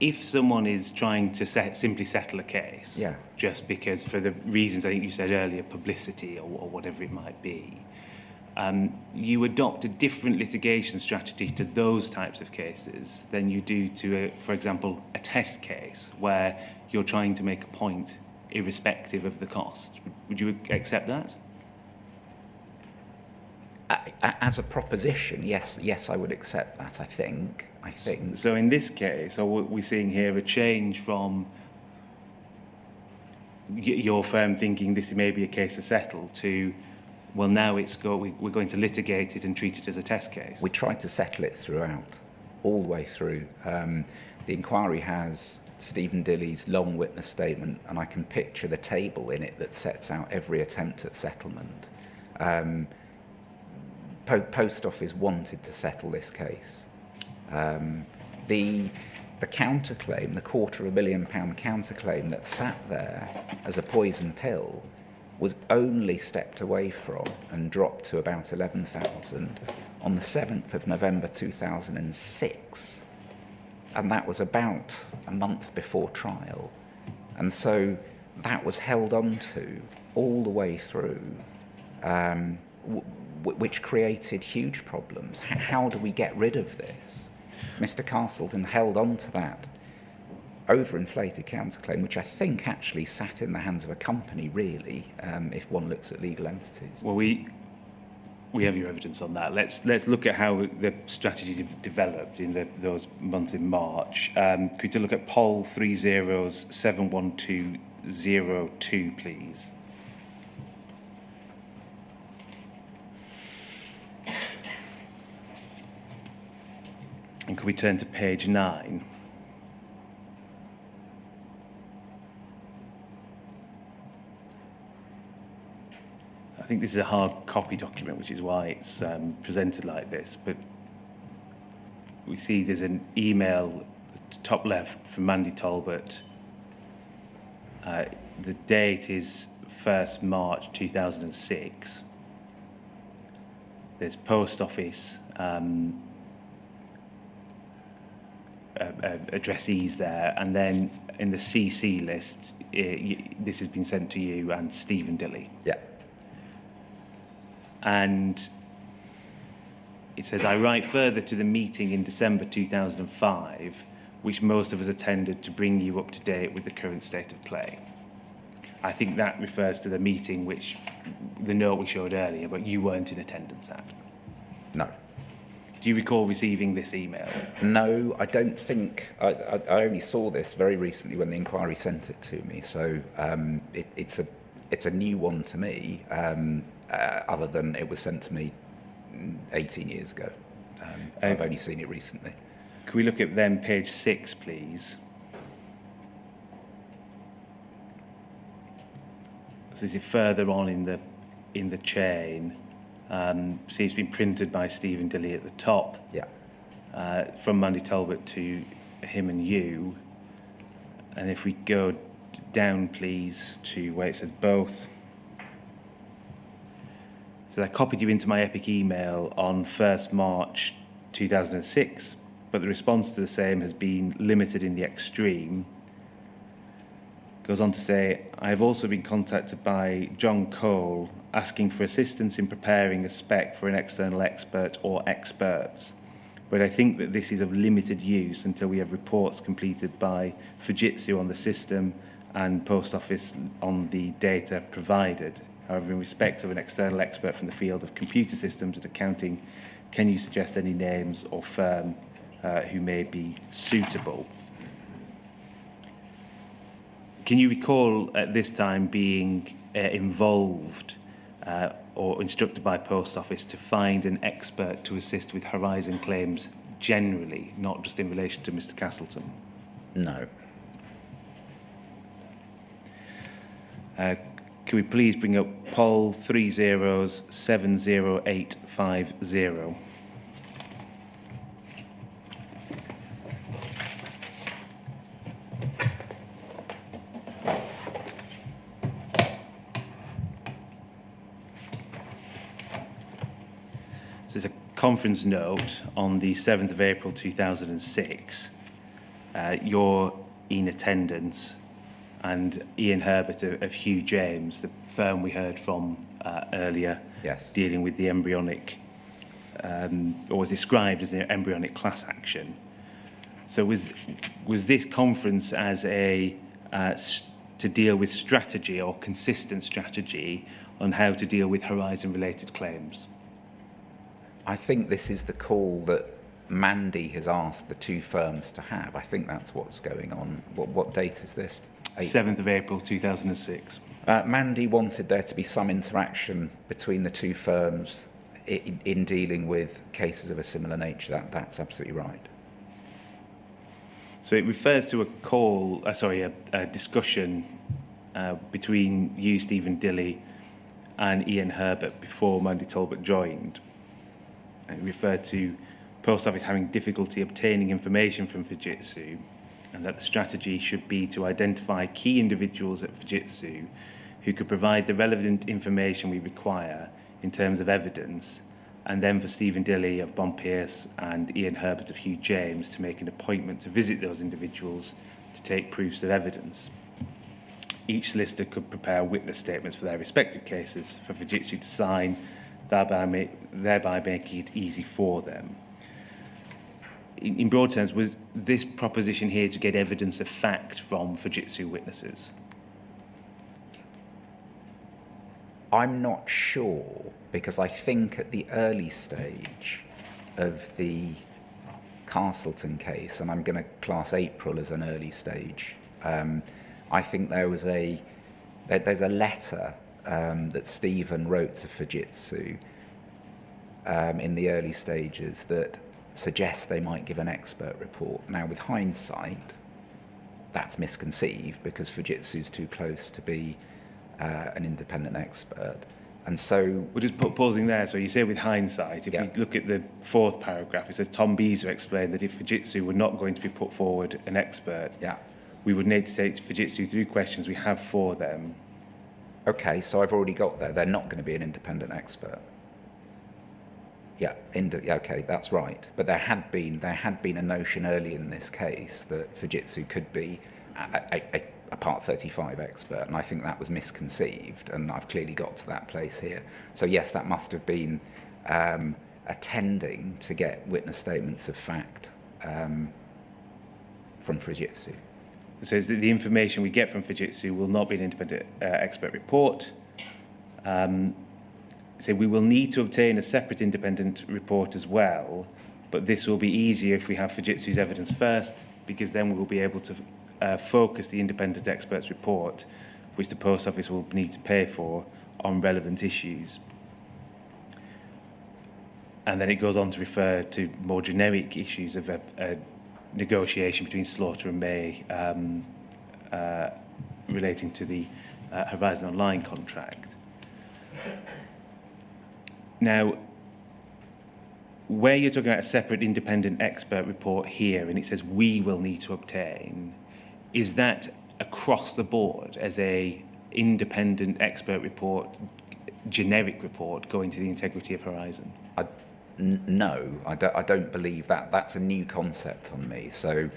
If someone is trying to simply settle a case, just because for the reasons I think you said earlier, publicity or whatever it might be, you adopt a different litigation strategy to those types of cases than you do to, for example, a test case where you're trying to make a point irrespective of the cost. Would you accept that? As a proposition, yes, I would accept that, I think. So in this case, are we seeing here a change from your firm thinking this may be a case to settle to, well, now we're going to litigate it and treat it as a test case? We tried to settle it throughout, all the way through. The inquiry has Stephen Dilly's long witness statement, and I can picture the table in it that sets out every attempt at settlement. Post Office wanted to settle this case. The counterclaim, the £250,000 counterclaim that sat there as a poison pill, was only stepped away from and dropped to about 11,000 on the 7th of November 2006. And that was about a month before trial. And so that was held on to all the way through, which created huge problems. How do we get rid of this? Mr. Castleton held on to that overinflated counterclaim, which I think actually sat in the hands of a company, really, if one looks at legal entities. Well, we have your evidence on that. Let's look at how the strategy developed in those months in March. Could you look at poll 3071202, please? And could we turn to page 9? I think this is a hard copy document, which is why it's presented like this. But we see there's an email at the top left from Mandy Talbot. The date is 1st March 2006. There's Post Office addressees there, and then in the CC list, this has been sent to you and Stephen Dilly. Yeah. And it says, I write further to the meeting in December 2005, which most of us attended to bring you up to date with the current state of play. I think that refers to the meeting which, the note we showed earlier, but you weren't in attendance at. No. Do you recall receiving this email? No, I don't think. I only saw this very recently when the inquiry sent it to me, so it's a new one to me, other than it was sent to me 18 years ago. I've only seen it recently. Can we look at then page 6, please? So this is further on in the chain. See, it's been printed by Stephen Dilly at the top. Yeah. From Mandy Talbot to him and you. And if we go down, please, to where it says both. So I copied you into my epic email on 1st March 2006, but the response to the same has been limited in the extreme. Goes on to say, I have also been contacted by John Cole asking for assistance in preparing a spec for an external expert or experts, but I think that this is of limited use until we have reports completed by Fujitsu on the system and Post Office on the data provided. However, in respect of an external expert from the field of computer systems and accounting, can you suggest any names or firm who may be suitable? Can you recall at this time being involved or instructed by Post Office to find an expert to assist with Horizon claims generally, not just in relation to Mr. Castleton? No. Can we please bring up poll 3070850? So there's a conference note on the 7th of April 2006. You're in attendance, and Ian Herbert of Hugh James, the firm we heard from earlier, Yes. dealing with the embryonic, or was described as an embryonic class action. So was this conference as a to deal with strategy or consistent strategy on how to deal with Horizon-related claims? I think this is the call that Mandy has asked the two firms to have. I think that's what's going on. What date is this? 7th of April 2006. Mandy wanted there to be some interaction between the two firms in dealing with cases of a similar nature. That's absolutely right. So it refers to a call, a discussion between you, Stephen Dilly, and Ian Herbert before Mandy Talbot joined. and it referred to Post Office having difficulty obtaining information from Fujitsu, and that the strategy should be to identify key individuals at Fujitsu who could provide the relevant information we require in terms of evidence, and then for Stephen Dilly of Bond Pierce and Ian Herbert of Hugh James to make an appointment to visit those individuals to take proofs of evidence. Each solicitor could prepare witness statements for their respective cases for Fujitsu to sign, thereby making it easy for them. In broad terms, was this proposition here to get evidence of fact from Fujitsu witnesses? I'm not sure, because I think at the early stage of the Castleton case, and I'm going to class April as an early stage, I think there's a letter that Stephen wrote to Fujitsu in the early stages that suggests they might give an expert report. Now, with hindsight, that's misconceived because Fujitsu's too close to be an independent expert. And so... We're just pausing there. So you say with hindsight, if we look at the fourth paragraph, it says Tom Beezer explained that if Fujitsu were not going to be put forward an expert, we would need to take Fujitsu through questions we have for them. Okay, so I've already got there. They're not going to be an independent expert. Okay, that's right. But there had been a notion early in this case that Fujitsu could be a Part 35 expert, and I think that was misconceived, and I've clearly got to that place here. So yes, that must have been attending to get witness statements of fact from Fujitsu. So is that the information we get from Fujitsu will not be an independent expert report. So we will need to obtain a separate independent report as well, but this will be easier if we have Fujitsu's evidence first, because then we will be able to focus the independent expert's report, which the Post Office will need to pay for, on relevant issues. And then it goes on to refer to more generic issues of a negotiation between Slaughter and May relating to the Horizon Online contract. Now, where you're talking about a separate independent expert report here, and it says we will need to obtain, is that across the board as a independent expert report, generic report going to the integrity of Horizon? No, I don't believe that. That's a new concept on me. So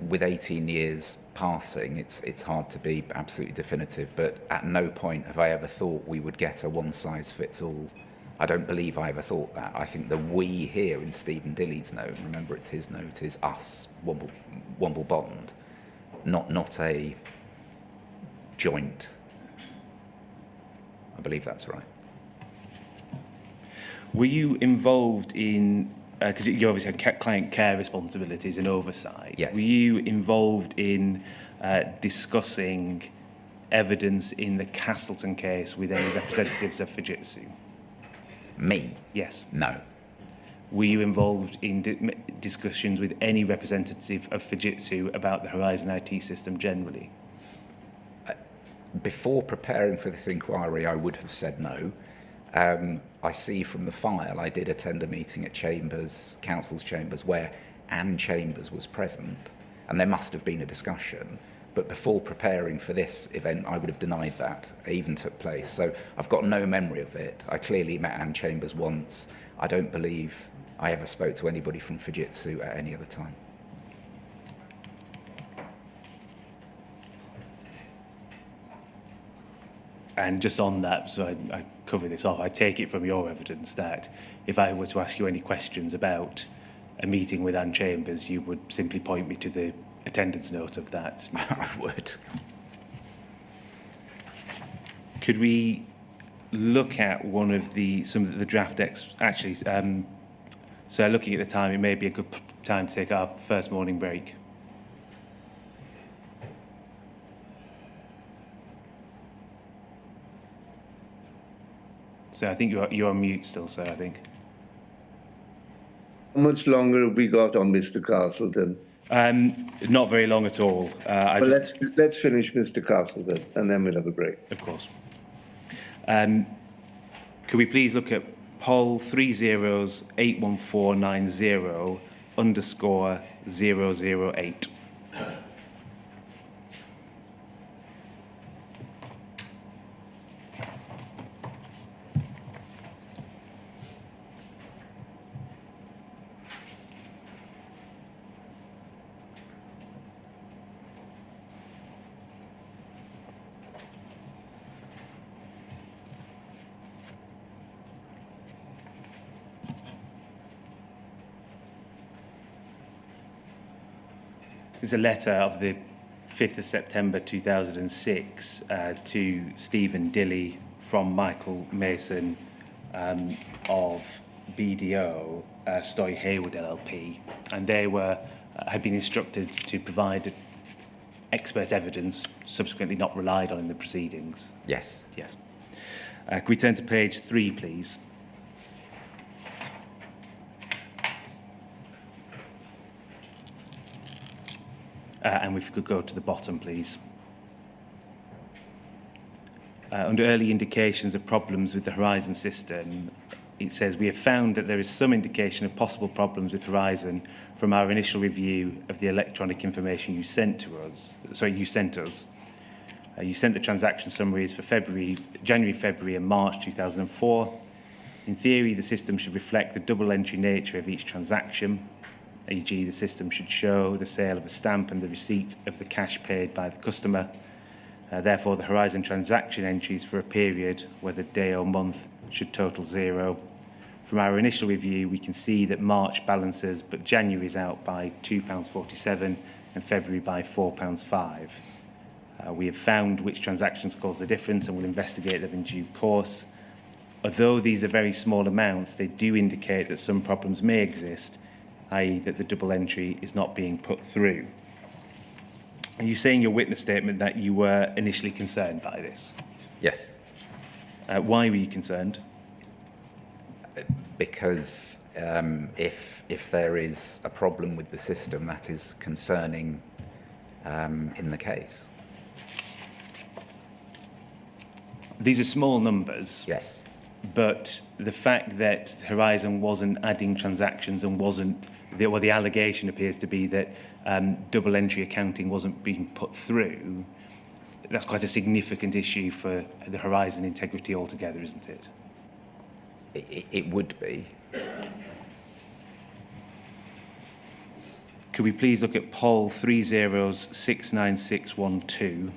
with 18 years passing, it's hard to be absolutely definitive, but at no point have I ever thought we would get a one-size-fits-all. I don't believe I ever thought that. I think the we here in Stephen Dilly's note, remember it's his note, is us, Womble Bond, not a joint. I believe that's right. Were you involved in, because you obviously had client care responsibilities and oversight. Yes. Were you involved in discussing evidence in the Castleton case with any representatives of Fujitsu? Me? Yes. No. Were you involved in discussions with any representative of Fujitsu about the Horizon IT system generally? Before preparing for this inquiry, I would have said no. I see from the file I did attend a meeting at Chambers, Counsel's Chambers, where Anne Chambers was present, and there must have been a discussion. But before preparing for this event, I would have denied that it even took place. So I've got no memory of it. I clearly met Anne Chambers once. I don't believe I ever spoke to anybody from Fujitsu at any other time. And just on that, so I cover this off, I take it from your evidence that if I were to ask you any questions about a meeting with Anne Chambers, you would simply point me to the attendance note of that meeting. I would. Could we look at some of the draft so looking at the time, it may be a good time to take our first morning break. So I think you're on mute still, sir, I think. How much longer have we got on Mr. Castleton? Not very long at all. Let's finish Mr. Castleton, and then we'll have a break. Of course. Could we please look at Poll 30 81490 _008. There's a letter of the 5th of September 2006 to Stephen Dilly from Michael Mason of BDO, Stoy Haywood LLP, and they had been instructed to provide expert evidence, subsequently not relied on in the proceedings. Yes. Yes. Can we turn to page 3, please? And if we could go to the bottom, please. Under early indications of problems with the Horizon system, it says, we have found that there is some indication of possible problems with Horizon from our initial review of the electronic information you sent us. You sent the transaction summaries for January, February and March 2004. In theory, the system should reflect the double entry nature of each transaction, e.g. the system should show the sale of a stamp and the receipt of the cash paid by the customer. Therefore, the Horizon transaction entries for a period, whether day or month, should total 0. From our initial review, we can see that March balances, but January is out by £2.47 and February by £4.5. We have found which transactions cause the difference and will investigate them in due course. Although these are very small amounts, they do indicate that some problems may exist, i.e. that the double entry is not being put through. Are you saying in your witness statement that you were initially concerned by this? Yes. Why were you concerned? Because if there is a problem with the system, that is concerning in the case. These are small numbers. Yes. But the fact that Horizon wasn't adding transactions and the allegation appears to be that double entry accounting wasn't being put through, that's quite a significant issue for the Horizon integrity altogether, isn't it? It would be. Could we please look at poll 30 69612?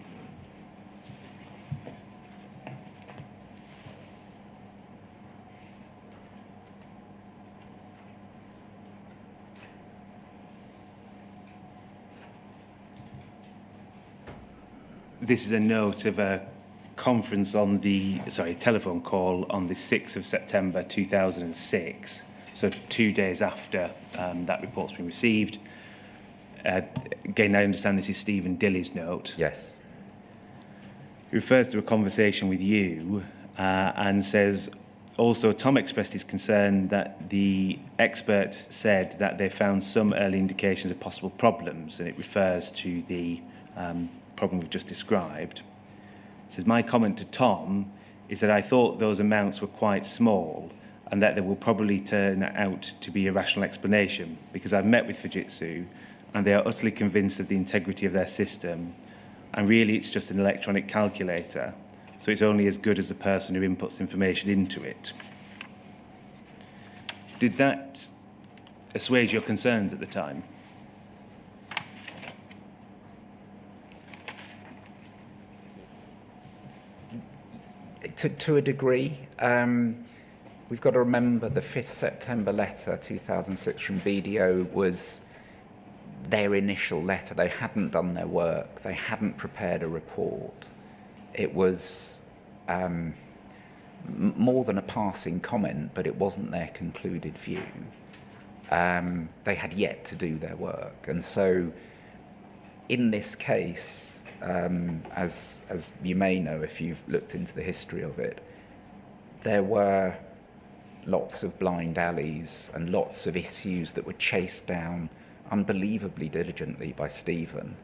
This is a note of a conference on telephone call on the 6th of September 2006, so 2 days after that report's been received. Again, I understand this is Stephen Dilly's note. Yes. He refers to a conversation with you and says, also, Tom expressed his concern that the expert said that they found some early indications of possible problems, and it refers to the problem we've just described. It says, my comment to Tom is that I thought those amounts were quite small and that they will probably turn out to be a rational explanation because I've met with Fujitsu and they are utterly convinced of the integrity of their system, and really it's just an electronic calculator, so it's only as good as the person who inputs information into it. Did that assuage your concerns at the time? To a degree. We've got to remember the 5th September letter 2006 from BDO was their initial letter. They hadn't done their work. They hadn't prepared a report. It was more than a passing comment, but it wasn't their concluded view. They had yet to do their work. And so in this case, as you may know if you've looked into the history of it, there were lots of blind alleys and lots of issues that were chased down unbelievably diligently by Stephen.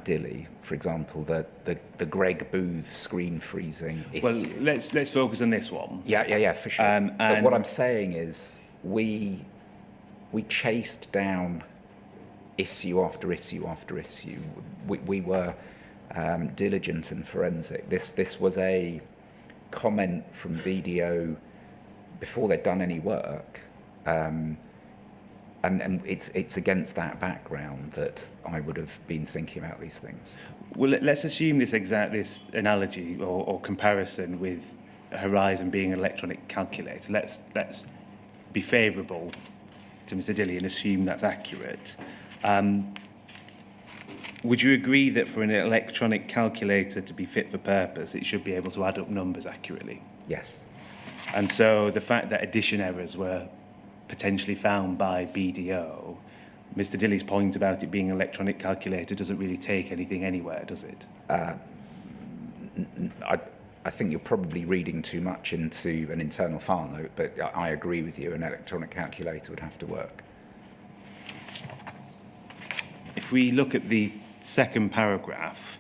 Dilly. For example, the Greg Booth screen freezing issue. Well, let's focus on this one. Yeah, for sure. But and- what I'm saying is we chased down issue after issue after issue. We were diligent and forensic. This was a comment from BDO before they'd done any work, and it's against that background that I would have been thinking about these things. Well, let's assume this analogy or comparison with Horizon being an electronic calculator. Let's be favourable to Mr. Dilly and assume that's accurate. Would you agree that for an electronic calculator to be fit for purpose, it should be able to add up numbers accurately? Yes. And so the fact that addition errors were potentially found by BDO, Mr. Dilly's point about it being an electronic calculator doesn't really take anything anywhere, does it? I think you're probably reading too much into an internal file note, but I agree with you, an electronic calculator would have to work. If we look at the second paragraph,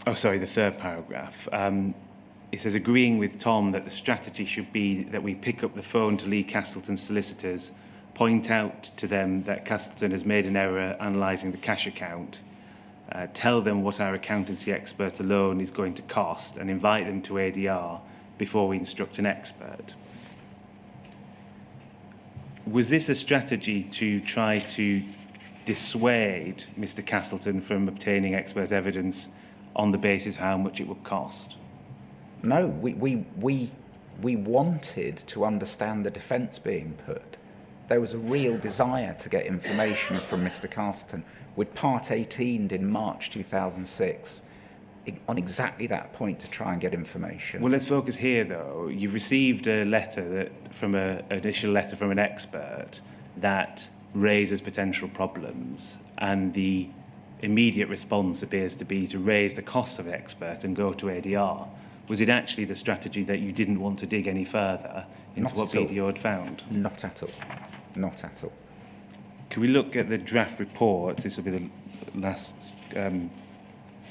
the third paragraph, it says, agreeing with Tom that the strategy should be that we pick up the phone to Lee Castleton solicitors, point out to them that Castleton has made an error analysing the cash account, tell them what our accountancy expert alone is going to cost, and invite them to ADR before we instruct an expert. Was this a strategy to try to dissuade Mr. Castleton from obtaining expert evidence on the basis of how much it would cost? No, we wanted to understand the defence being put. There was a real desire to get information from Mr. Castleton. We'd Part 18'd in March 2006 on exactly that point to try and get information. Well, let's focus here, though. You've received a letter an initial letter from an expert that raises potential problems, and the immediate response appears to be to raise the cost of an expert and go to ADR. Was it actually the strategy that you didn't want to dig any further into what BDO had found? Not at all. Not at all. Can we look at the draft report? This will be the last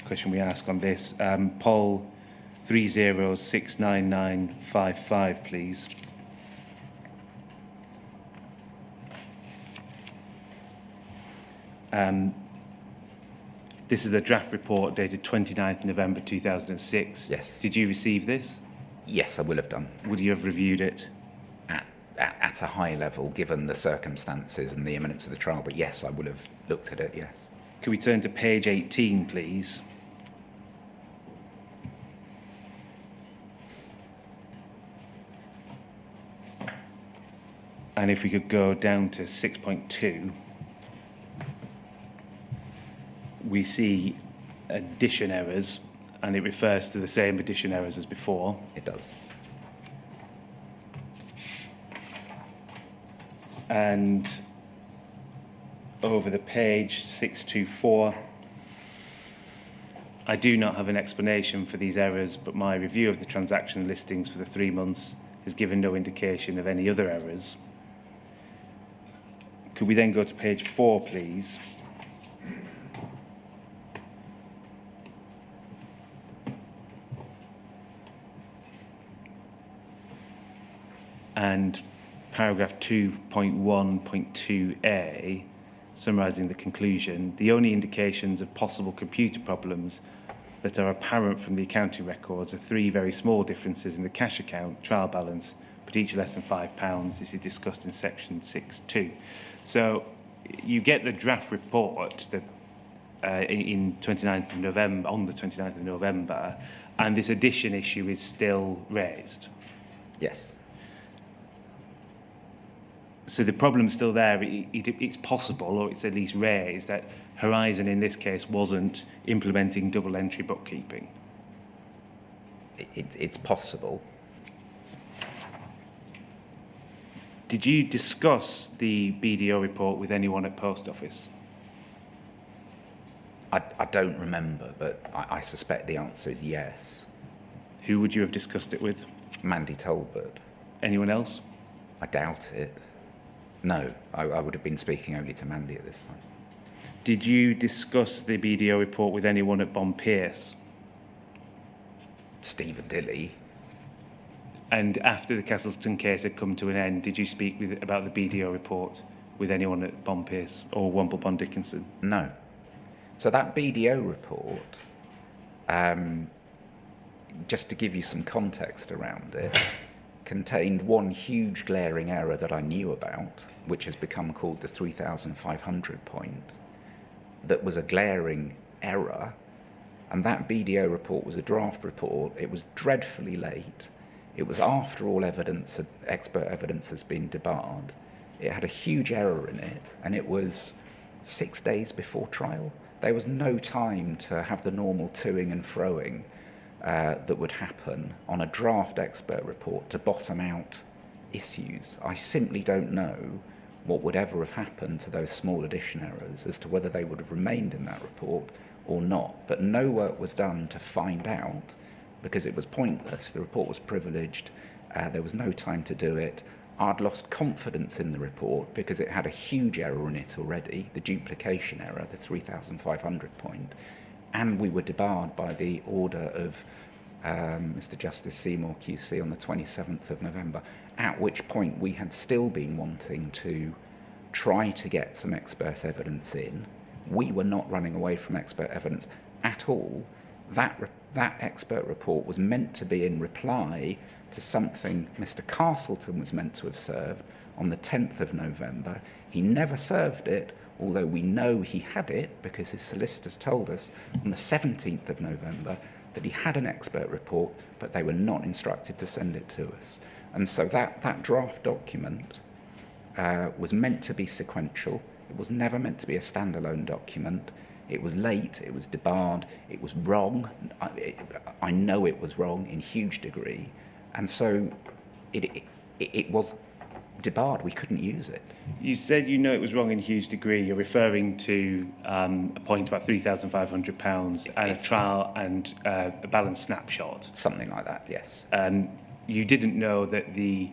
question we ask on this. Poll 3069955, please. This is a draft report dated 29th November 2006. Yes. Did you receive this? Yes, I will have done. Would you have reviewed it? At a high level, given the circumstances and the imminence of the trial, but yes, I would have looked at it, yes. Can we turn to page 18, please? And if we could go down to 6.2, we see addition errors, and it refers to the same addition errors as before. It does. And over the page 624, I do not have an explanation for these errors, but my review of the transaction listings for the 3 months has given no indication of any other errors. Could we then go to page 4, please? And paragraph 2.1.2a, summarising the conclusion, the only indications of possible computer problems that are apparent from the accounting records are 3 very small differences in the cash account trial balance, but each less than £5. This is discussed in section 6.2. So you get the draft report in 29th of November, on the 29th of November, and this addition issue is still raised. Yes. So the problem's still there. It's possible, or it's at least raised, that Horizon in this case wasn't implementing double entry bookkeeping. It's possible. Did you discuss the BDO report with anyone at Post Office? I don't remember, but I suspect the answer is yes. Who would you have discussed it with? Mandy Tolbert. Anyone else? I doubt it. No, I would have been speaking only to Mandy at this time. Did you discuss the BDO report with anyone at Bond Pierce? Stephen Dilly. And after the Castleton case had come to an end, did you speak about the BDO report with anyone at Bond Pierce or Womble Bond Dickinson? No. So that BDO report, just to give you some context around it, contained one huge glaring error that I knew about, which has become called the 3,500 point, that was a glaring error. And that BDO report was a draft report. It was dreadfully late. It was after all evidence, expert evidence has been debarred. It had a huge error in it, and it was 6 days before trial. There was no time to have the normal toing and froing that would happen on a draft expert report to bottom out issues. I simply don't know what would ever have happened to those small addition errors as to whether they would have remained in that report or not. But no work was done to find out because it was pointless. The report was privileged. There was no time to do it. I'd lost confidence in the report because it had a huge error in it already, the duplication error, the 3,500 point, and we were debarred by the order of Mr. Justice Seymour QC on the 27th of November, at which point we had still been wanting to try to get some expert evidence in. We were not running away from expert evidence at all. That expert report was meant to be in reply to something Mr. Castleton was meant to have served on the 10th of November. He never served it, although we know he had it because his solicitors told us on the 17th of November that he had an expert report, but they were not instructed to send it to us. And so that draft document was meant to be sequential. It was never meant to be a standalone document. It was late, it was debarred, it was wrong. I know it was wrong in huge degree. And so it was debarred. We couldn't use it. You said you know it was wrong in huge degree. You're referring to a point about £3,500 and a trial and a balance snapshot. Something like that, yes. You didn't know that the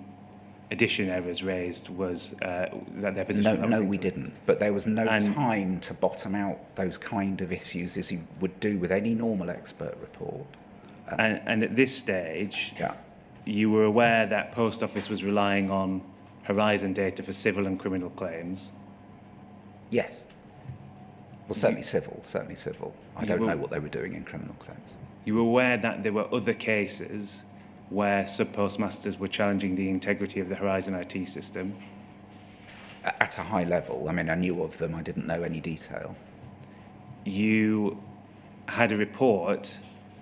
addition errors raised was that their position. No, we didn't. But there was no time to bottom out those kind of issues as you would do with any normal expert report. And at this stage, yeah. You were aware that Post Office was relying on Horizon data for civil and criminal claims? Yes. Well, certainly civil. I don't know what they were doing in criminal claims. You were aware that there were other cases where sub-postmasters were challenging the integrity of the Horizon IT system? At a high level. I mean, I knew of them. I didn't know any detail. You had a report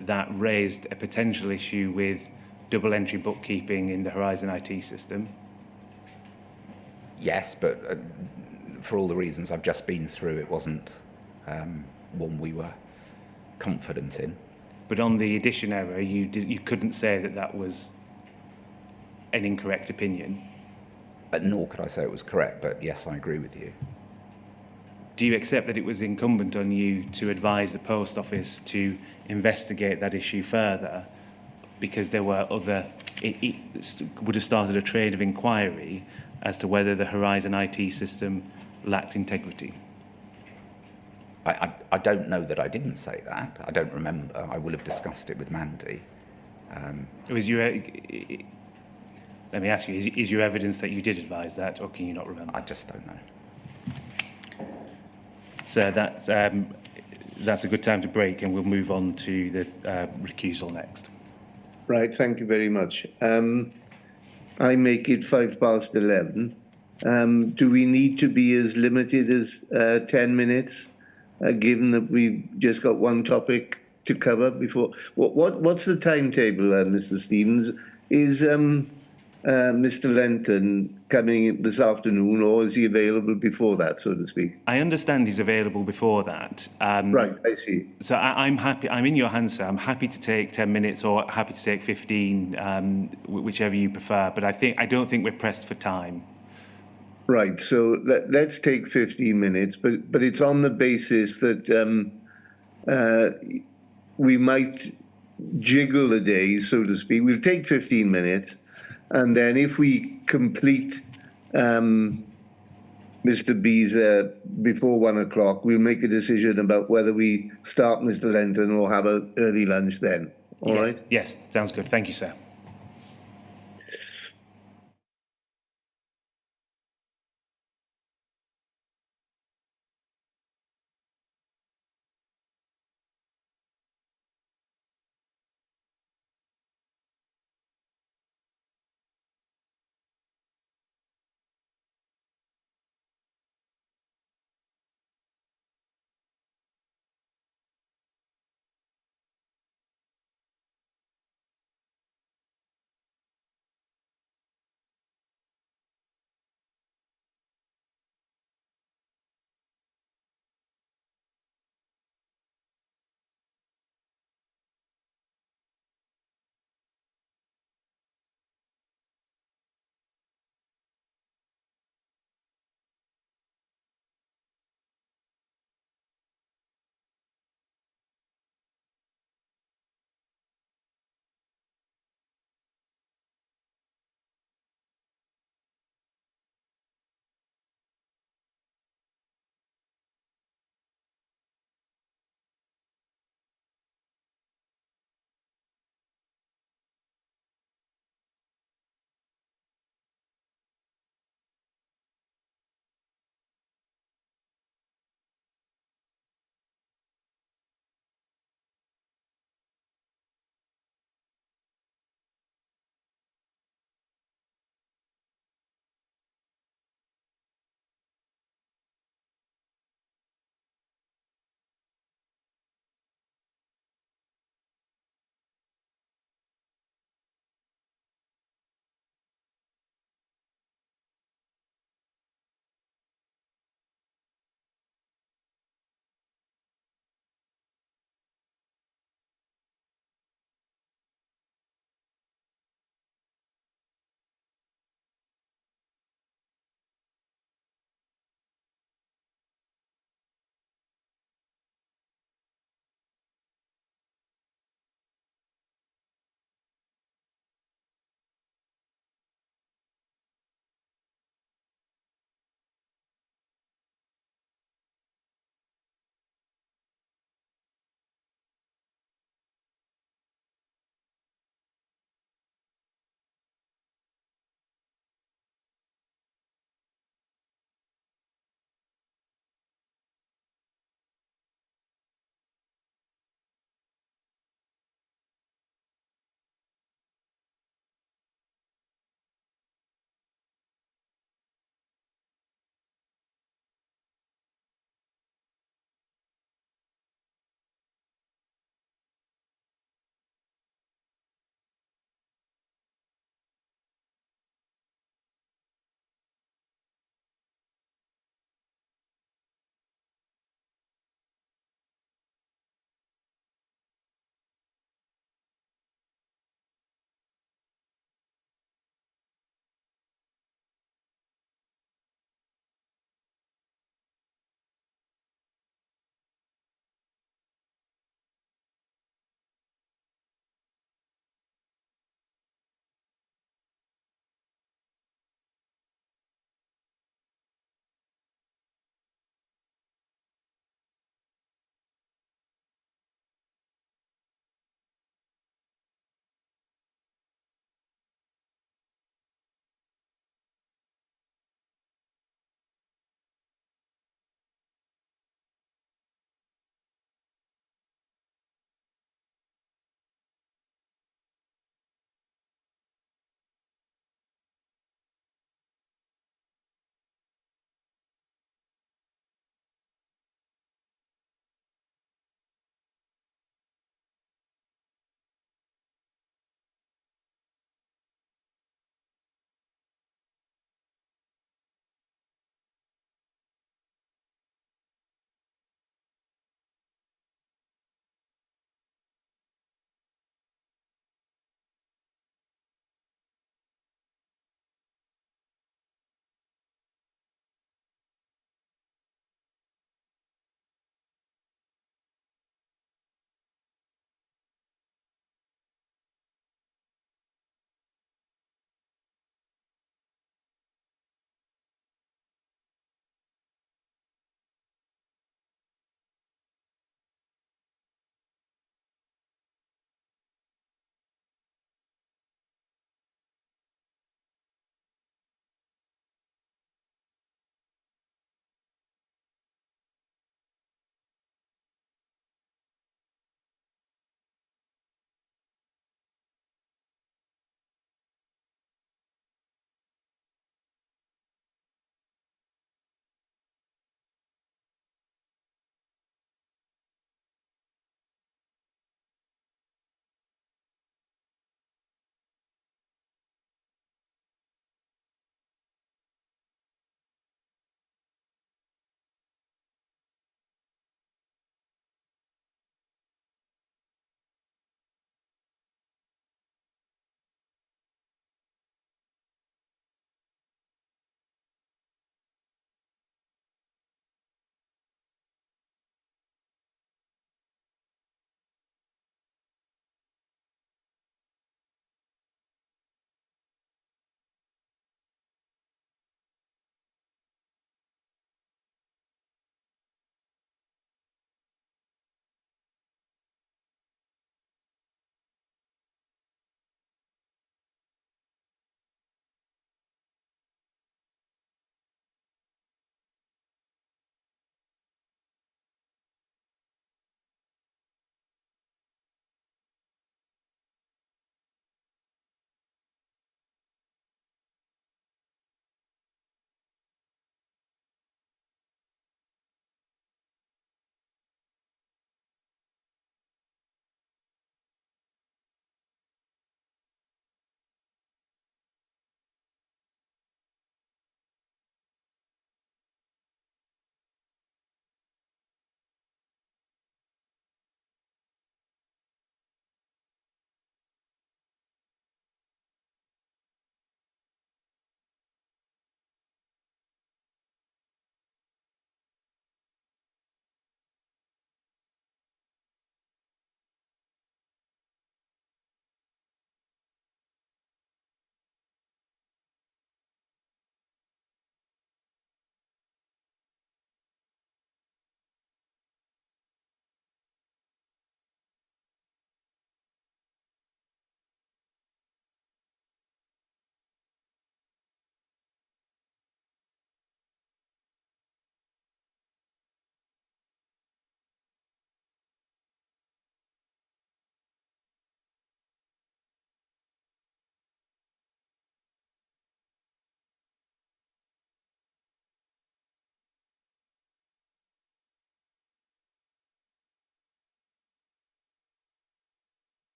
that raised a potential issue with double entry bookkeeping in the Horizon IT system? Yes, but for all the reasons I've just been through, it wasn't one we were confident in. But on the addition error, you couldn't say that was an incorrect opinion? Nor could I say it was correct, but yes, I agree with you. Do you accept that it was incumbent on you to advise the Post Office to investigate that issue further because there were it would have started a train of inquiry as to whether the Horizon IT system lacked integrity? I don't know that I didn't say that. I don't remember. I will have discussed it with Mandy. Let me ask you, is your evidence that you did advise that, or can you not remember? I just don't know. So that's a good time to break, and we'll move on to the recusal next. Right, thank you very much. I make it 11:05. Do we need to be as limited as 10 minutes, given that we've just got one topic to cover before? What's the timetable, Mr. Stevens? Is Mr. Lenton coming this afternoon, or is he available before that, so to speak? I understand he's available before that. Right, I see. So I'm happy. I'm in your hands, sir. I'm happy to take 10 minutes or happy to take 15, whichever you prefer. But I don't think we're pressed for time. Right. So let's take 15 minutes, but it's on the basis that we might jiggle the days, so to speak. We'll take 15 minutes. And then if we complete Mr. Beezer before 1 o'clock. We'll make a decision about whether we start Mr. Lenton or have an early lunch then. All Yeah. right? Yes, sounds good. Thank you, sir.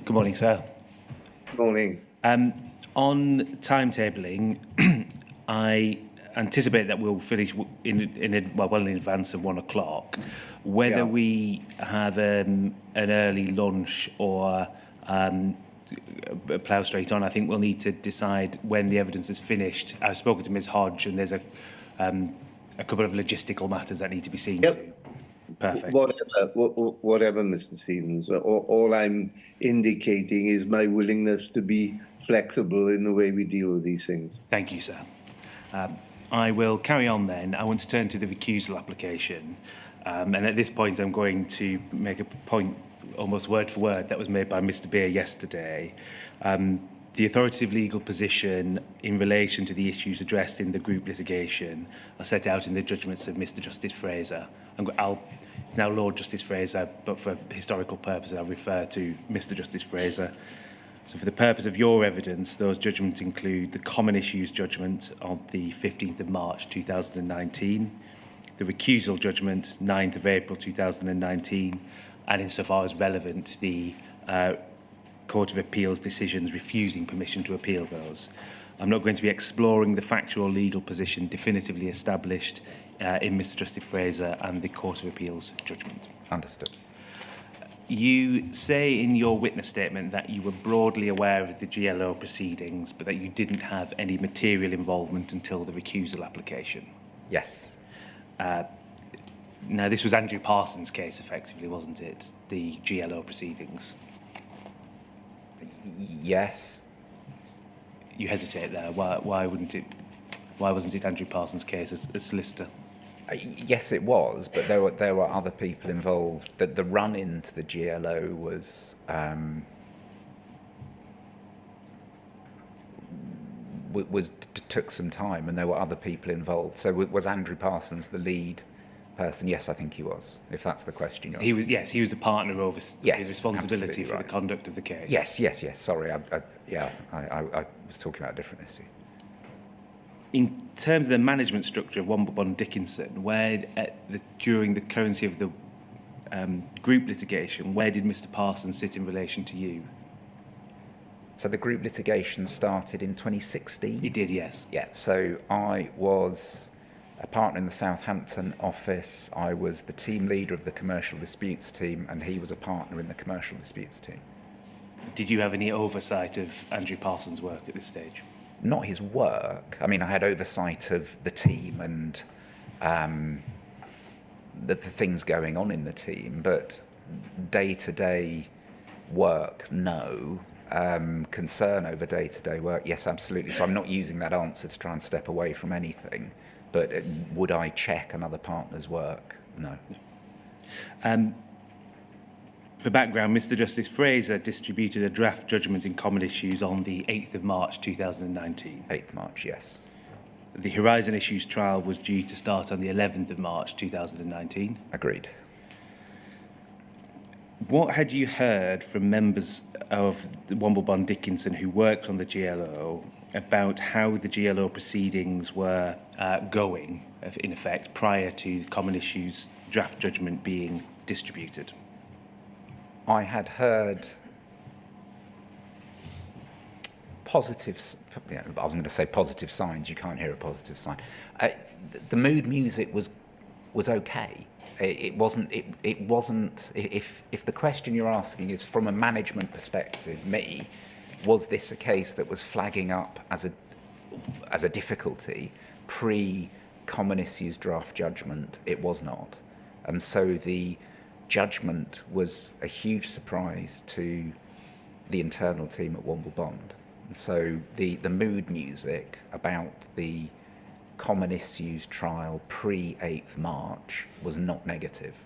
Good morning, sir. Morning. On timetabling, I anticipate that we'll finish well in advance of 1 o'clock. Whether Yeah. we have an early lunch or plough straight on, I think we'll need to decide when the evidence is finished. I've spoken to Ms Hodge, and there's a couple of logistical matters that need to be seen Yep. to. Perfect. Whatever, Mr. Stevens. All I'm indicating is my willingness to be flexible in the way we deal with these things. Thank you, sir. I will carry on then. I want to turn to the recusal application. And at this point, I'm going to make a point, almost word for word, that was made by Mr. Beer yesterday. The authoritative legal position in relation to the issues addressed in the group litigation are set out in the judgments of Mr. Justice Fraser. It's now Lord Justice Fraser, but for historical purposes, I'll refer to Mr. Justice Fraser. So for the purpose of your evidence, those judgments include the common issues judgment on the 15th of March 2019, the recusal judgment 9th of April 2019, and insofar as relevant, the Court of Appeal's decisions refusing permission to appeal those. I'm not going to be exploring the factual legal position definitively established in Mr. Justice Fraser and the Court of Appeal's judgment. Understood. You say in your witness statement that you were broadly aware of the GLO proceedings, but that you didn't have any material involvement until the recusal application. Yes. Now, this was Andrew Parsons' case, effectively, wasn't it? The GLO proceedings. Yes. You hesitate there. Why wasn't it Andrew Parsons' case as solicitor? Yes, it was, but there were other people involved. The run into the GLO was took some time, and there were other people involved. So was Andrew Parsons the lead person? Yes, I think he was. If that's the question. He was. Yes, he was the partner over his responsibility for right. the conduct of the case. Yes. Sorry, I was talking about a different issue. In terms of the management structure of Womble Bond Dickinson, during the currency of the group litigation, where did Mr. Parsons sit in relation to you? So the group litigation started in 2016? It did, yes. Yeah, so I was a partner in the Southampton office. I was the team leader of the commercial disputes team, and he was a partner in the commercial disputes team. Did you have any oversight of Andrew Parsons' work at this stage? Not his work. I mean, I had oversight of the team and the things going on in the team, but day-to-day work, no. Concern over day-to-day work, yes, absolutely. So I'm not using that answer to try and step away from anything, but would I check another partner's work? No. For background, Mr. Justice Fraser distributed a draft judgment in common issues on the 8th of March 2019. 8th March, yes. The Horizon Issues trial was due to start on the 11th of March 2019. Agreed. What had you heard from members of the Womble Bond Dickinson who worked on the GLO about how the GLO proceedings were going, in effect, prior to the common issues draft judgment being distributed? I had heard positive, I was going to say positive signs. You can't hear a positive sign. The mood music was okay. It wasn't. If the question you're asking is from a management perspective, was this a case that was flagging up as a difficulty pre-common issues draft judgment? It was not, and so the judgment was a huge surprise to the internal team at Womble Bond. And so the mood music about the common issues trial pre-8th March was not negative.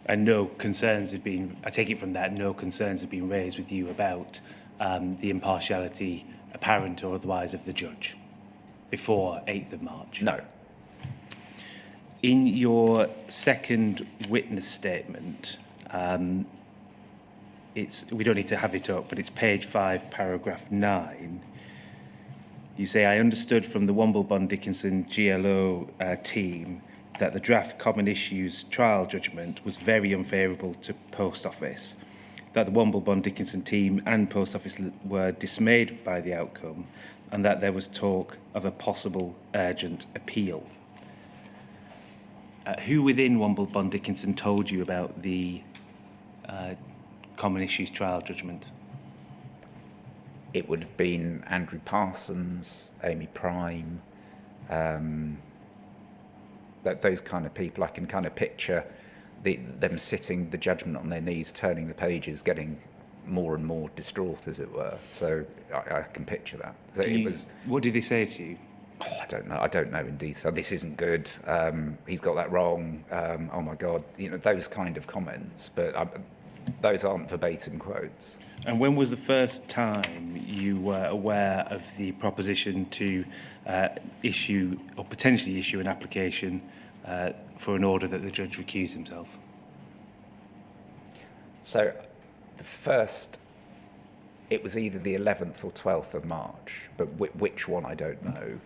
And no concerns have been, I take it from that, no concerns have been raised with you about the impartiality, apparent or otherwise, of the judge before 8th of March? No. In your second witness statement, we don't need to have it up, but it's page 5, paragraph 9. You say, I understood from the Womble Bond Dickinson GLO team that the draft common issues trial judgment was very unfavourable to Post Office. that the Womble Bond Dickinson team and Post Office were dismayed by the outcome and that there was talk of a possible urgent appeal. Who within Womble Bond Dickinson told you about the Common Issues trial judgment? It would have been Andrew Parsons, Amy Prime, those kind of people. I can kind of picture them sitting the judgment on their knees, turning the pages, getting more and more distraught, as it were. So I can picture that. So what did they say to you? Oh, I don't know. I don't know in detail. This isn't good. He's got that wrong. Oh my God. Those kind of comments. But those aren't verbatim quotes. And when was the first time you were aware of the proposition to issue or potentially issue an application for an order that the judge recused himself? So it was either the 11th or 12th of March, but which one I don't know.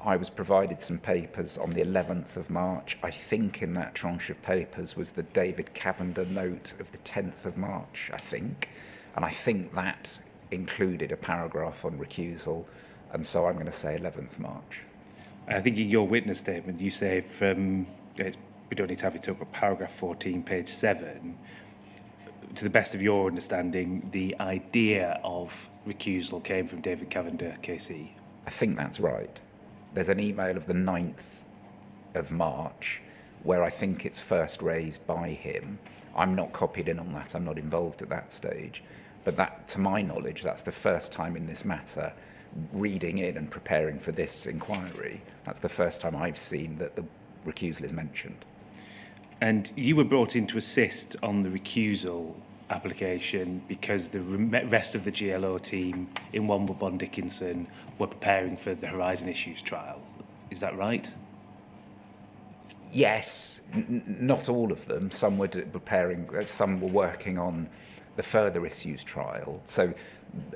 I was provided some papers on the 11th of March. I think in that tranche of papers was the David Cavender note of the 10th of March, I think. And I think that included a paragraph on recusal. And so I'm going to say 11th March. I think in your witness statement, you say we don't need to have it up, but paragraph 14, page 7, to the best of your understanding, the idea of recusal came from David Cavender, KC. I think that's right. There's an email of the 9th of March where I think it's first raised by him. I'm not copied in on that. I'm not involved at that stage. But that, to my knowledge, that's the first time in this matter, reading in and preparing for this inquiry, that's the first time I've seen that the recusal is mentioned. And you were brought in to assist on the recusal application because the rest of the GLO team in Womble Bond Dickinson were preparing for the Horizon Issues trial. Is that right? Yes, not all of them. Some were preparing, some were working on the further issues trial. So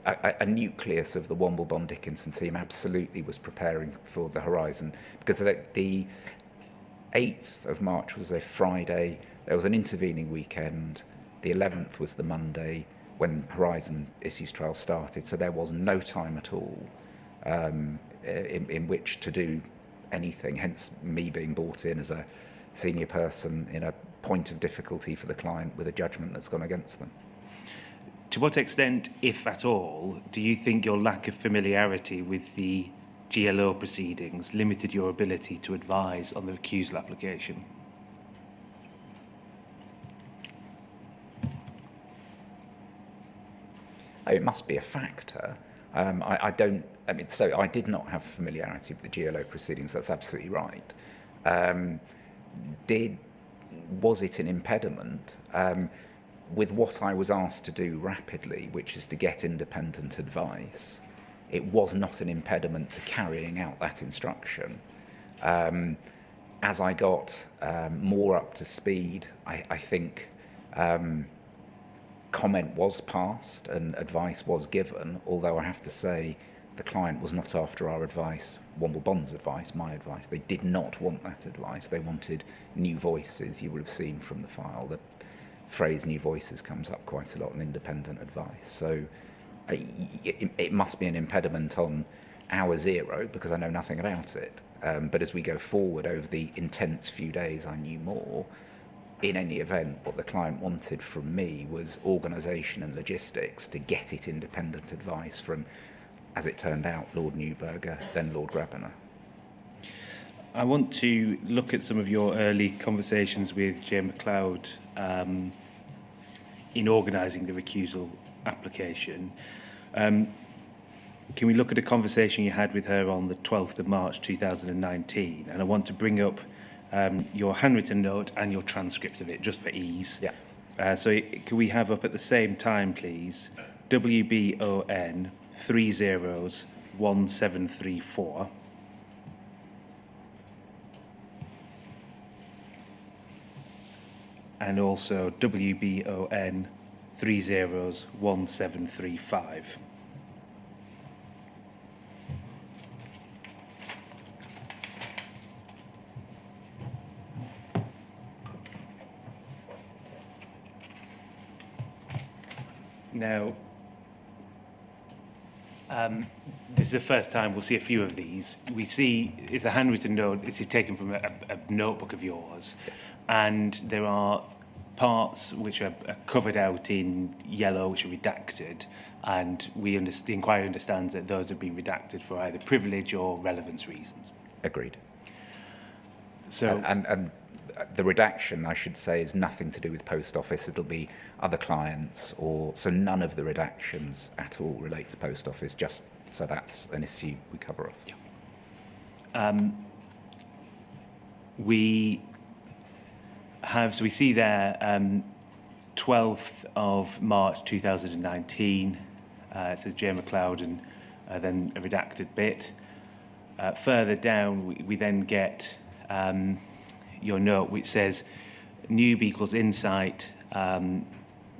a nucleus of the Womble Bond Dickinson team absolutely was preparing for the Horizon, because the 8th of March was a Friday. There was an intervening weekend. The 11th was the Monday when Horizon Issues trial started, so there was no time at all in which to do anything, hence me being brought in as a senior person in a point of difficulty for the client with a judgment that's gone against them. To what extent, if at all, do you think your lack of familiarity with the GLO proceedings limited your ability to advise on the recusal application? It must be a factor. I did not have familiarity with the GLO proceedings. That's absolutely right. Was it an impediment? With what I was asked to do rapidly, which is to get independent advice, it was not an impediment to carrying out that instruction. As I got more up to speed, I think comment was passed and advice was given, although I have to say the client was not after our advice, Womble Bond's advice, my advice. They did not want that advice. They wanted new voices. You would have seen from the file the phrase new voices comes up quite a lot in independent advice. So it must be an impediment on hour zero because I know nothing about it. But as we go forward over the intense few days, I knew more. In any event, what the client wanted from me was organisation and logistics to get it independent advice from, as it turned out, Lord Neuberger, then Lord Grabiner. I want to look at some of your early conversations with Jane McLeod in organising the recusal application. Can we look at a conversation you had with her on the 12th of March 2019? And I want to bring up your handwritten note and your transcript of it, just for ease. Yeah. So can we have up at the same time, please, WBON 301734. And also WBON 301735. Now, this is the first time we'll see a few of these. We see it's a handwritten note. This is taken from a notebook of yours, and there are parts which are covered out in yellow, which are redacted, and the inquiry understands that those have been redacted for either privilege or relevance reasons. Agreed. So, And the redaction, I should say, is nothing to do with Post Office. It'll be other clients, so none of the redactions at all relate to Post Office, just so that's an issue we cover off. Yeah. We see there 12th of March 2019, it says J. McLeod and then a redacted bit. Further down, we then get your note which says Newb equals insight,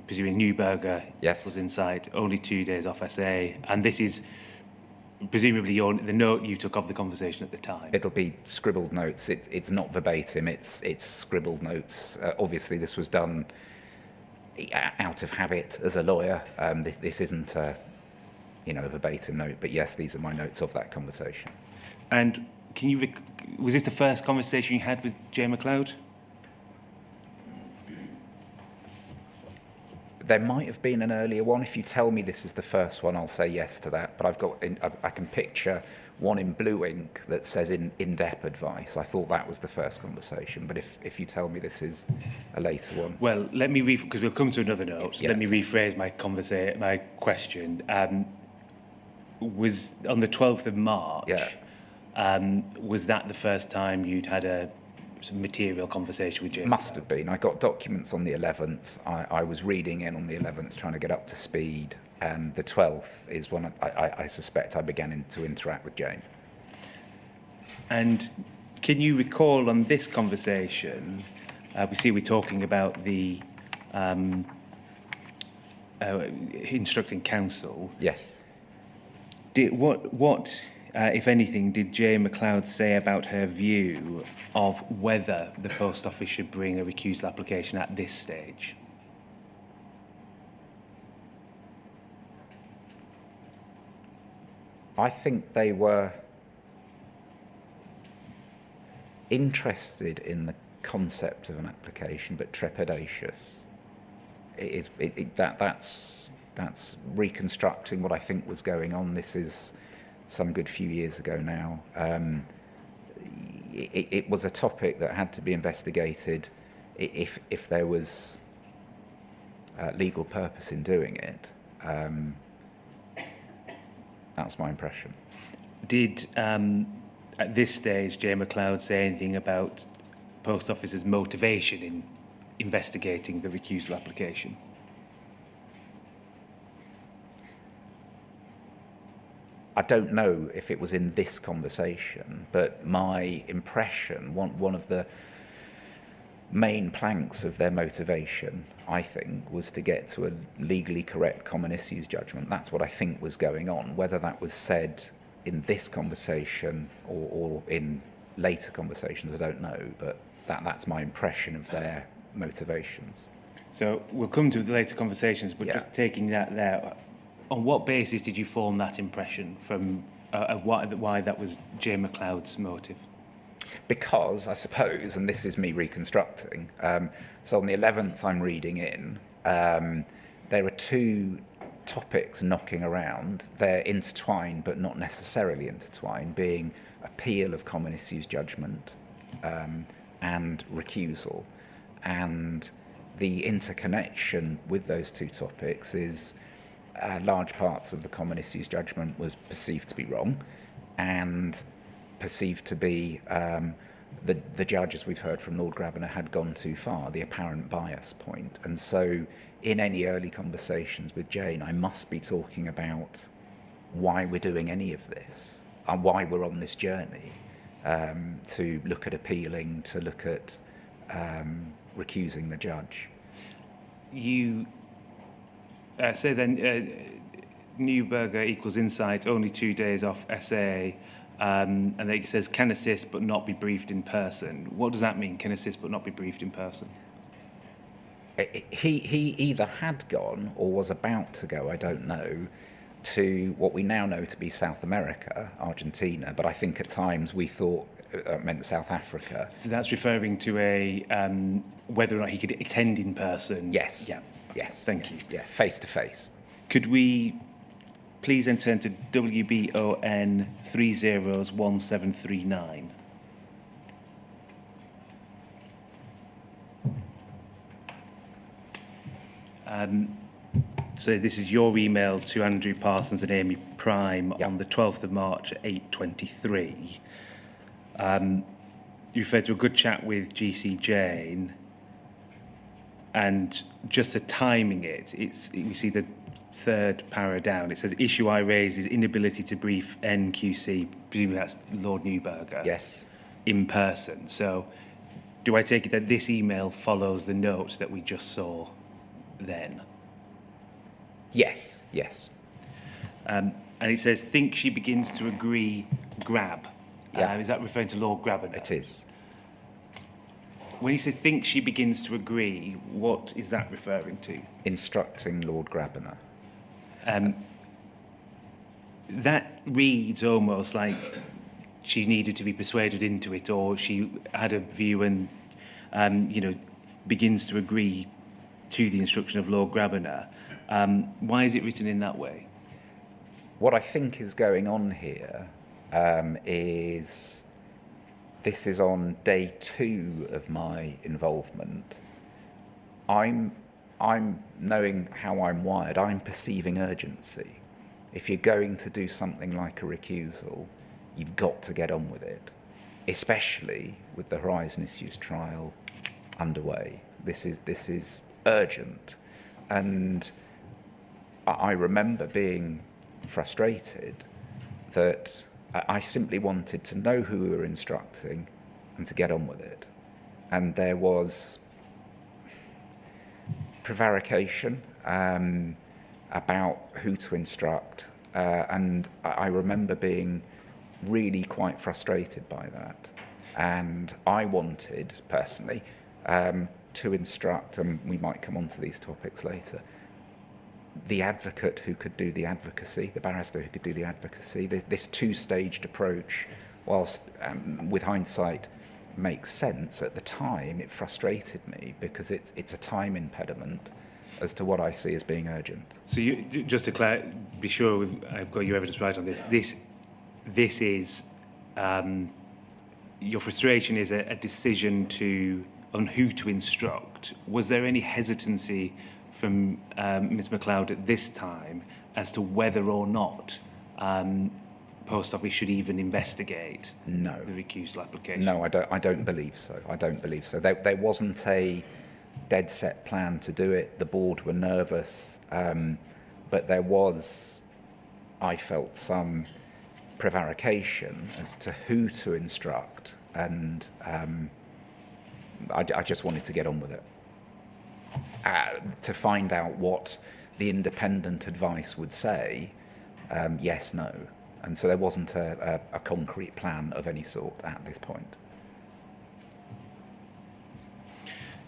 presuming Newberger equals insight, only 2 days off SA, and this is presumably the note you took of the conversation at the time. It'll be scribbled notes. It's not verbatim. It's scribbled notes. Obviously, this was done out of habit as a lawyer. This isn't a verbatim note, but yes, these are my notes of that conversation. And was this the first conversation you had with J. McLeod? There might have been an earlier one. If you tell me this is the first one, I'll say yes to that. But I can picture one in blue ink that says in-depth advice. I thought that was the first conversation. But if you tell me this is a later one. Well, let me because we'll come to another note. Yeah. Let me rephrase my question. Was on the 12th of March. Yeah. Was that the first time you'd had some material conversation with Jim? Must have been. I got documents on the 11th. I was reading in on the 11th, trying to get up to speed, and the 12th is when I suspect I began to interact with Jane. And can you recall on this conversation, we're talking about the instructing counsel. Yes. What if anything, did J. McLeod say about her view of whether the Post Office should bring a recusal application at this stage? I think they were interested in the concept of an application, but trepidatious. That's reconstructing what I think was going on. This is some good few years ago now. It was a topic that had to be investigated if there was legal purpose in doing it. That's my impression. Did, at this stage, J. McLeod say anything about Post Office's motivation in investigating the recusal application? I don't know if it was in this conversation, but my impression, one of the main planks of their motivation, I think, was to get to a legally correct common issues judgment. That's what I think was going on. Whether that was said in this conversation or in later conversations, I don't know, but that's my impression of their motivations. So we'll come to the later conversations, but Yeah. just taking that there, on what basis did you form that impression from why that was J. McLeod's motive? Because, I suppose, and this is me reconstructing, so on the 11th I'm reading in, there are two topics knocking around. They're intertwined but not necessarily intertwined, being appeal of common issues judgment and recusal. And the interconnection with those two topics is large parts of the common issues judgment was perceived to be wrong and perceived to be the judge, as we've heard from Lord Grabbanner, had gone too far, the apparent bias point. And so in any early conversations with Jane, I must be talking about why we're doing any of this and why we're on this journey to look at appealing, to look at recusing the judge. You say then Newberger equals insight, only 2 days off SA, and then it says can assist but not be briefed in person. What does that mean, can assist but not be briefed in person? he either had gone or was about to go, I don't know, to what we now know to be South America, Argentina, but I think at times we thought it meant South Africa. So that's referring to whether or not he could attend in person? Yes. Yeah. Yes. Thank you. Yeah, face to face. Could we please then turn to WBON 301739? So this is your email to Andrew Parsons and Amy Prime on the 12th of March at 8:23. You referred to a good chat with GC Jane, and just to timing it, we see the third para down. It says, issue I raise is inability to brief NQC, presumably that's Lord Neuberger. Yes. In person. So do I take it that this email follows the note that we just saw then? Yes, yes. And it says, think she begins to agree, grab. Yeah. Is that referring to Lord Grabbanner? It is. When you say think she begins to agree, what is that referring to? Instructing Lord Grabbanner. That reads almost like she needed to be persuaded into it, or she had a view and, begins to agree to the instruction of Lord Grabbanner. Why is it written in that way? What I think is going on here is this is on day 2 of my involvement. I'm knowing how I'm wired. I'm perceiving urgency. If you're going to do something like a recusal, you've got to get on with it, especially with the Horizon Issues trial underway. This is urgent, and I remember being frustrated that I simply wanted to know who we were instructing and to get on with it. And there was prevarication about who to instruct, and I remember being really quite frustrated by that. And I wanted, personally, to instruct, and we might come on to these topics later, the advocate who could do the advocacy, the barrister who could do the advocacy. This two-staged approach, whilst with hindsight makes sense, at the time it frustrated me because it's a time impediment as to what I see as being urgent. So you, just to be sure I've got your evidence right on this, this is, your frustration is a decision on who to instruct. Was there any hesitancy from Ms MacLeod at this time as to whether or not Post Office should even investigate the recusal application? No, I don't believe so. I don't believe so. There wasn't a dead set plan to do it. The board were nervous, but there was, I felt, some prevarication as to who to instruct, and I just wanted to get on with it. To find out what the independent advice would say, yes, no. And so there wasn't a concrete plan of any sort at this point.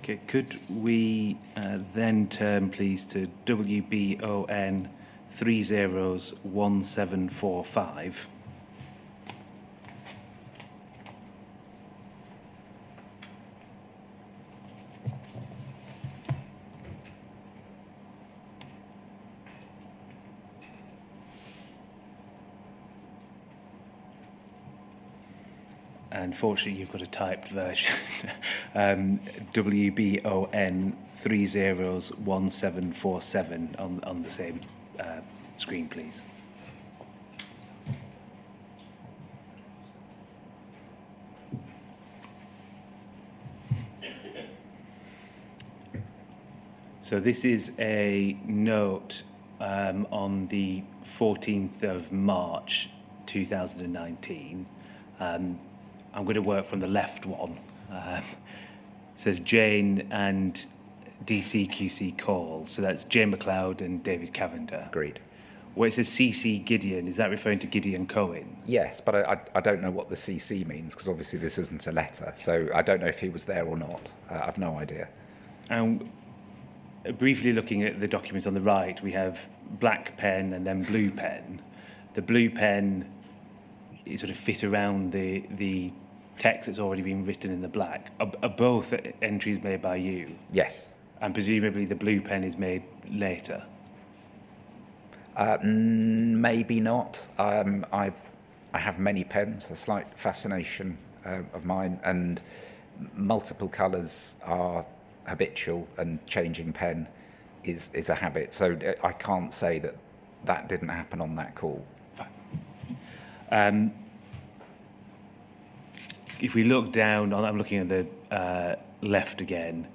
Okay, could we then turn, please, to WBON 301745? Unfortunately, you've got a typed version. WBON 301747 on the same screen, please. So this is a note on the 14th of March 2019. I'm going to work from the left one. It says Jane and DCQC call. So that's Jane MacLeod and David Cavender. Agreed. Where it says CC Gideon, is that referring to Gideon Cohen? Yes, but I don't know what the CC means, because obviously this isn't a letter. So I don't know if he was there or not. I've no idea. And briefly looking at the documents on the right, we have black pen and then blue pen. The blue pen is sort of fit around the text that's already been written in the black. Are both entries made by you? Yes. And presumably the blue pen is made later? Maybe not. I have many pens, a slight fascination of mine, and multiple colours are habitual, and changing pen is a habit. So I can't say that didn't happen on that call. If we look down, I'm looking at the left again,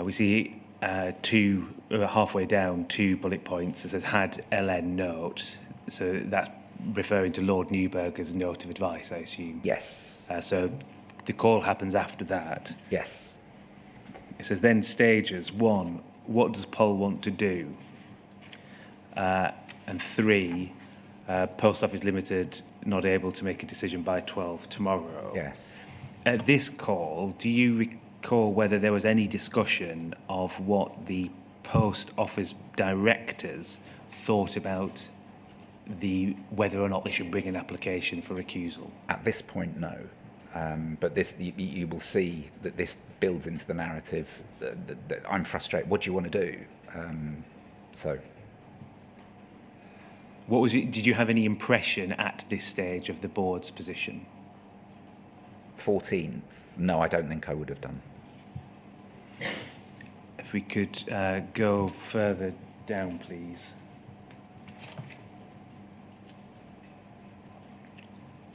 we see halfway down, 2 bullet points that says had LN note. So that's referring to Lord Newburger's note of advice, I assume. Yes. So the call happens after that. Yes. It says then stages. 1, what does Poll want to do? And 3, Post Office Limited not able to make a decision by 12 tomorrow. Yes. At this call, do you recall whether there was any discussion of what the Post Office directors thought about whether or not they should bring an application for recusal? At this point, no. But this, you will see that this builds into the narrative that I'm frustrated. What do you want to do? What was it? Did you have any impression at this stage of the board's position? 14th? No, I don't think I would have done. If we could go further down, please.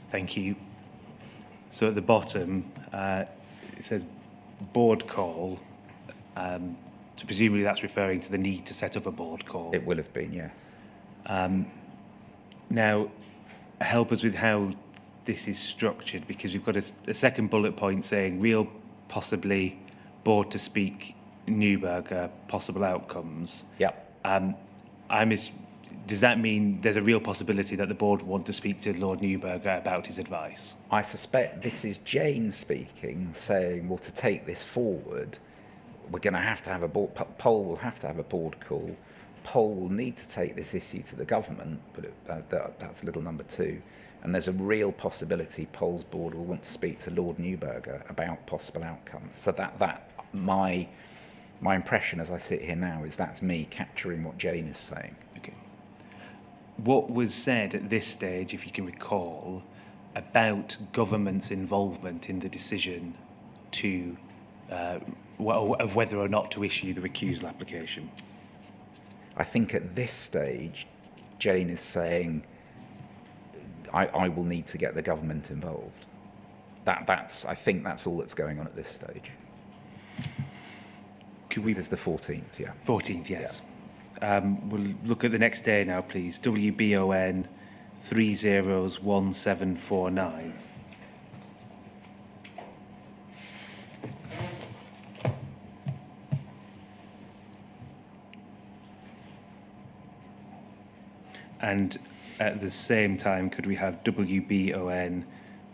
Thank you. So at the bottom, it says board call. So presumably that's referring to the need to set up a board call. It will have been, yes. Now, help us with how this is structured, because we've got a second bullet point saying real, possibly, board to speak, Newburger, possible outcomes. Yep. Does that mean there's a real possibility that the board want to speak to Lord Newburger about his advice? I suspect this is Jane speaking, saying, well, to take this forward, we're going to have a board, Poll will have to have a board call. Poll will need to take this issue to the government, but that's little number 2. And there's a real possibility Poll's board will want to speak to Lord Newburger about possible outcomes. So my impression as I sit here now is that's me capturing what Jane is saying. Okay. What was said at this stage, if you can recall, about government's involvement in the decision to of whether or not to issue the recusal application? I think at this stage, Jane is saying, I will need to get the government involved. I think that's all that's going on at this stage. This is the 14th, yeah. 14th, yes. Yeah. We'll look at the next day now, please. WBON 301749. And at the same time, could we have WBON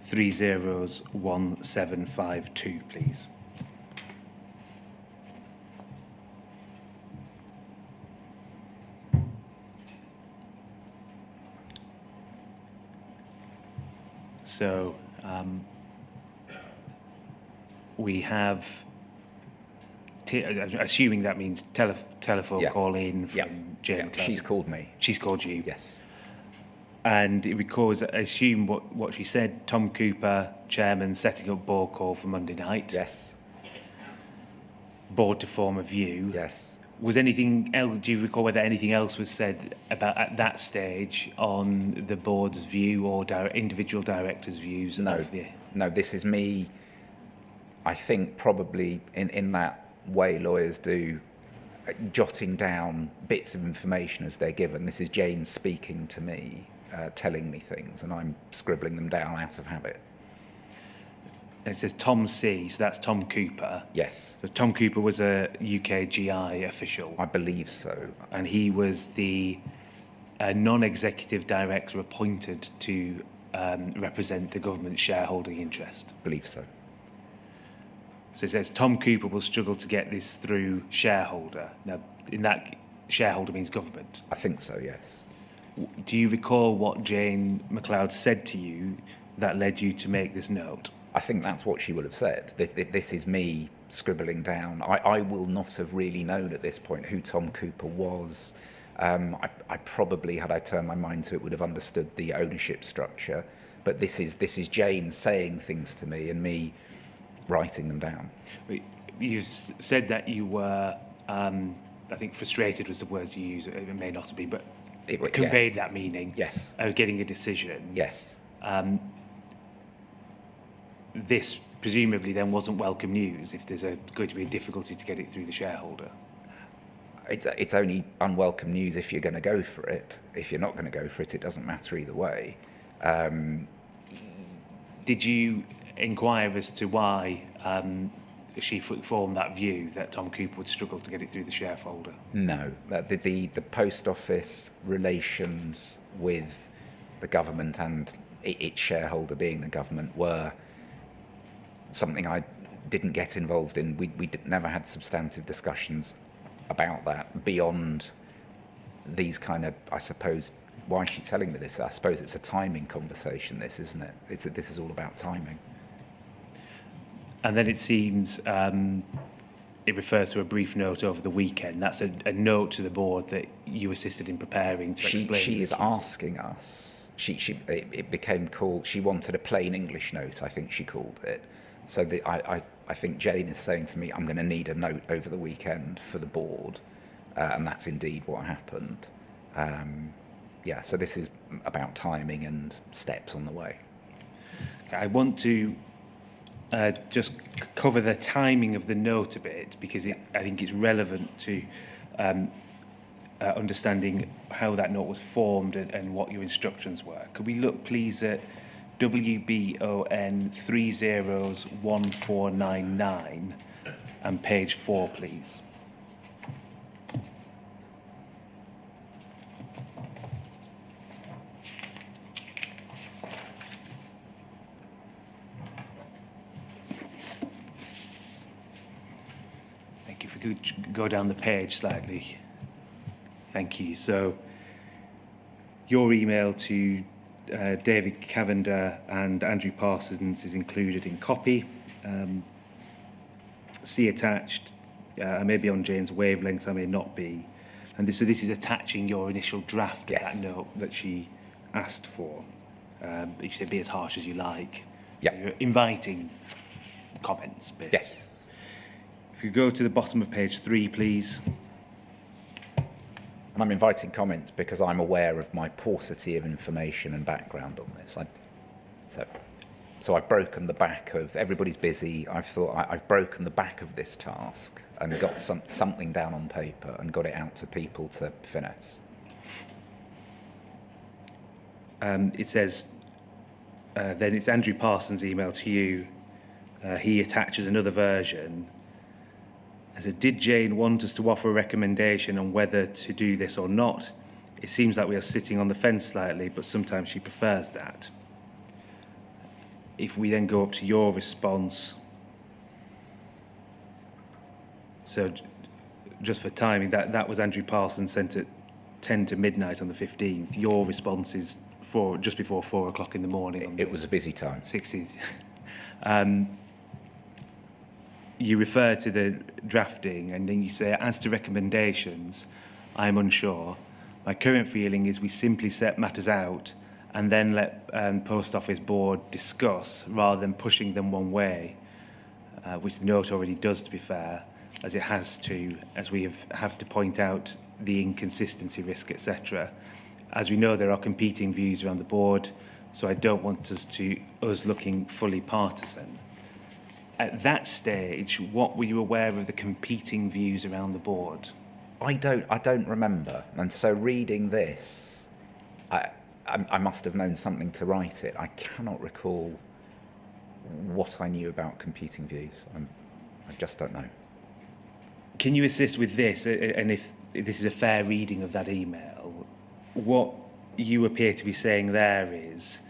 301752, please? So we have, assuming that means telephone call in from Jane. Yeah. She's called me. She's called you. Yes. And it records, I assume what she said, Tom Cooper, chairman, setting up board call for Monday night. Yes. Board to form a view. Yes. Was anything else, do you recall whether anything else was said about at that stage on the board's view or individual directors' views? No, this is me, I think probably in that way lawyers do, jotting down bits of information as they're given. This is Jane speaking to me, telling me things, and I'm scribbling them down out of habit. And it says Tom C, so that's Tom Cooper. Yes. So Tom Cooper was a UK GI official. I believe so. And he was the non-executive director appointed to represent the government's shareholding interest. I believe so. So it says Tom Cooper will struggle to get this through shareholder. Now, in that, shareholder means government. I think so, yes. Do you recall what Jane McLeod said to you that led you to make this note? I think that's what she would have said. This is me scribbling down. I will not have really known at this point who Tom Cooper was. I probably, had I turned my mind to it, would have understood the ownership structure. But this is Jane saying things to me and me writing them down. You said that you were, I think frustrated was the words you used. It may not have been, but it conveyed that meaning. Yes. Getting a decision. Yes. This presumably then wasn't welcome news if there's going to be a difficulty to get it through the shareholder. It's only unwelcome news if you're going to go for it. If you're not going to go for it, it doesn't matter either way. Did you inquire as to why she formed that view that Tom Cooper would struggle to get it through the shareholder? No. The post office relations with the government and its shareholder being the government were something I didn't get involved in. We never had substantive discussions about that beyond these kind of, I suppose, why is she telling me this? I suppose it's a timing conversation, this, isn't it? This is all about timing. And then it seems it refers to a brief note over the weekend. That's a note to the board that you assisted in preparing to explain. She is asking us. It became called, she wanted a plain English note, I think she called it. So I think Jane is saying to me, I'm going to need a note over the weekend for the board. And that's indeed what happened. So this is about timing and steps on the way. I want to just cover the timing of the note a bit, because I think it's relevant to understanding how that note was formed and what your instructions were. Could we look, please, at WBON 301499 and page 4, please? Thank you. If we could go down the page slightly. Thank you. So your email to David Cavender and Andrew Parsons is included in copy. See attached. I may be on Jane's wavelengths, I may not be. And this is attaching your initial draft of that note that she asked for. You said be as harsh as you like. Yeah. You're inviting comments, basically. Yes. If you go to the bottom of page 3, please. And I'm inviting comments because I'm aware of my paucity of information and background on this. So I've broken the back of, everybody's busy, I've broken the back of this task and got something down on paper and got it out to people to finesse. It says, then it's Andrew Parsons' email to you. He attaches another version. I said, did Jane want us to offer a recommendation on whether to do this or not? It seems like we are sitting on the fence slightly, but sometimes she prefers that. If we then go up to your response, so just for timing, that was Andrew Parsons sent at 10 to midnight on the 15th. Your response is just before 4 o'clock in the morning. It was a busy time. 16th. You refer to the drafting and then you say, as to recommendations, I'm unsure. My current feeling is we simply set matters out and then let Post Office Board discuss rather than pushing them one way, which the note already does, to be fair, as it has to, as we have to point out the inconsistency risk, etc. As we know, there are competing views around the board, so I don't want us looking fully partisan. At that stage, what were you aware of the competing views around the board? I don't remember, and so reading this, I must have known something to write it. I cannot recall what I knew about competing views. I just don't know. Can you assist with this? And if this is a fair reading of that email, what you appear to be saying there is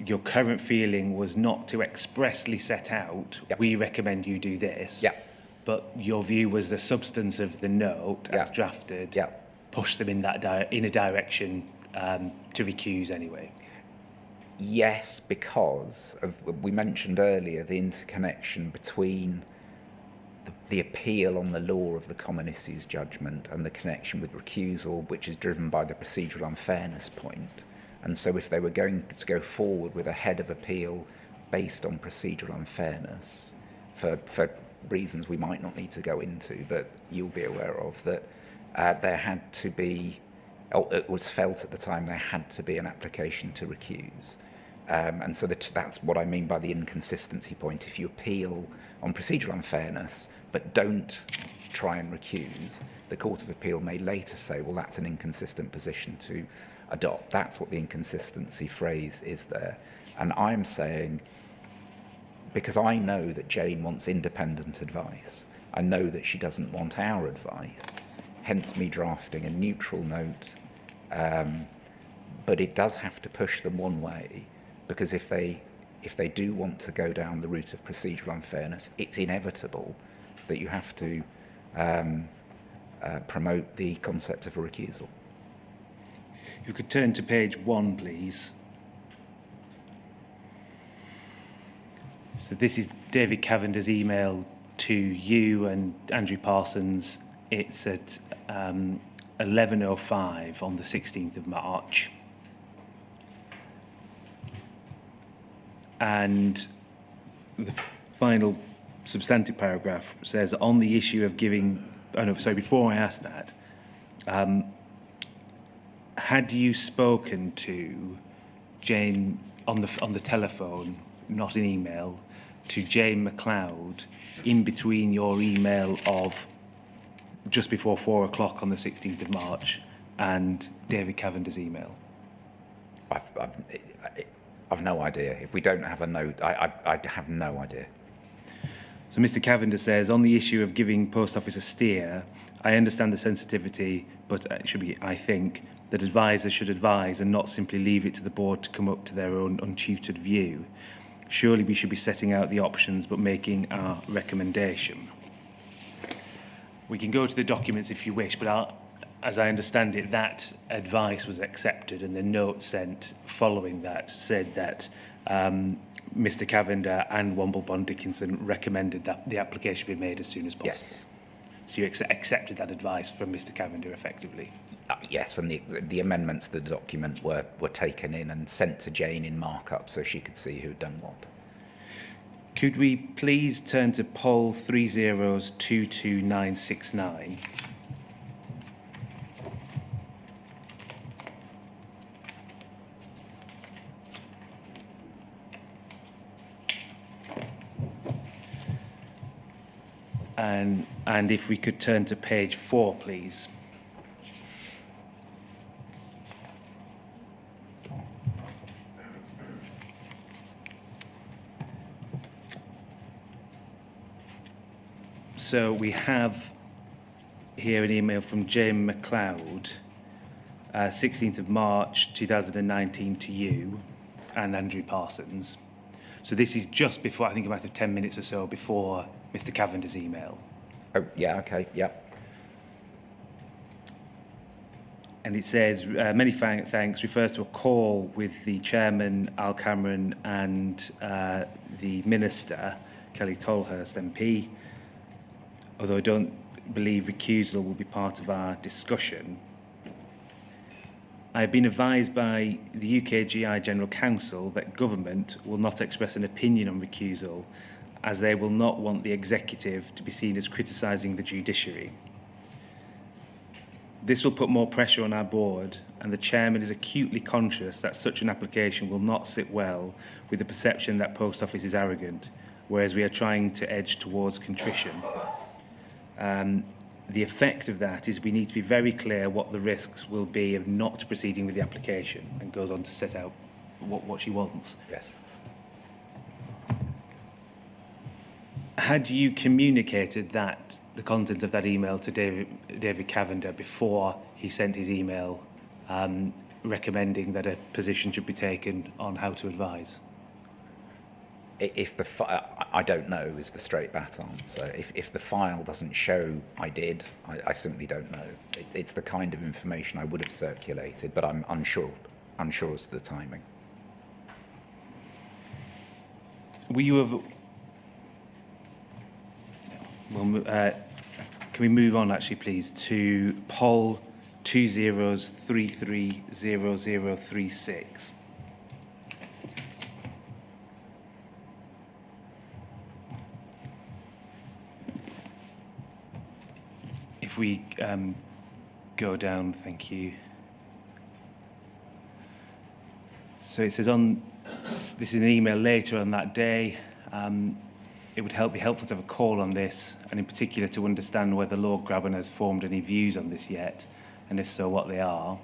your current feeling was not to expressly set out, Yep. we recommend you do this, Yep. but your view was the substance of the note as Yep. drafted Yep. pushed them in in a direction to recuse anyway. Yes, because we mentioned earlier the interconnection between the appeal on the law of the common issues judgment and the connection with recusal, which is driven by the procedural unfairness point. And so if they were going to go forward with a head of appeal based on procedural unfairness, for reasons we might not need to go into, but you'll be aware of, that there had to be, or it was felt at the time, there had to be an application to recuse. And so that's what I mean by the inconsistency point. If you appeal on procedural unfairness, but don't try and recuse, the Court of Appeal may later say, well, that's an inconsistent position to adopt. That's what the inconsistency phrase is there. And I'm saying, because I know that Jane wants independent advice, I know that she doesn't want our advice, hence me drafting a neutral note, but it does have to push them one way, because if they do want to go down the route of procedural unfairness, it's inevitable that you have to promote the concept of a recusal. If you could turn to page 1, please. So this is David Cavender's email to you and Andrew Parsons. It's at 11:05 on the 16th of March. And the final substantive paragraph says, on the issue of giving... Oh, no, sorry, before I ask that, had you spoken to Jane on the telephone, not in email, to Jane McLeod in between your email of just before 4 o'clock on the 16th of March and David Cavender's email? I've no idea. If we don't have a note, I have no idea. So Mr. Cavender says, on the issue of giving Post Office a steer, I understand the sensitivity, but it should be, I think, that advisors should advise and not simply leave it to the board to come up to their own untutored view. Surely we should be setting out the options but making our recommendation. We can go to the documents if you wish, but as I understand it, that advice was accepted, and the note sent following that said that Mr. Cavender and Womble Bond Dickinson recommended that the application be made as soon as possible. Yes. So you accepted that advice from Mr. Cavender effectively? Yes, and the amendments to the document were taken in and sent to Jane in markup so she could see who'd done what. Could we please turn to poll 3022969? And if we could turn to page 4, please. So we have here an email from Jane McLeod, 16th of March 2019 to you and Andrew Parsons. So this is just before, I think about 10 minutes or so before Mr. Cavender's email. Oh, yeah, okay, yeah. And it says, many thanks, refers to a call with the chairman, Al Cameron, and the minister, Kelly Tolhurst MP. Although I don't believe recusal will be part of our discussion. I have been advised by the UKGI General Counsel that government will not express an opinion on recusal, as they will not want the executive to be seen as criticising the judiciary. This will put more pressure on our board, and the chairman is acutely conscious that such an application will not sit well with the perception that Post Office is arrogant, whereas we are trying to edge towards contrition. The effect of that is we need to be very clear what the risks will be of not proceeding with the application, and goes on to set out what she wants. Yes. Had you communicated that, the content of that email to David Cavender before he sent his email recommending that a position should be taken on how to advise? If the I don't know is the straight bat answer. If the file doesn't show I did, I simply don't know. It's the kind of information I would have circulated, but I'm unsure as to the timing. Will you have? Well, can we move on, actually, please, to poll 20330036? If we go down, thank you. So it says this is an email later on that day. It would be helpful to have a call on this, and in particular to understand whether Lord Grabban has formed any views on this yet, and if so, what they are.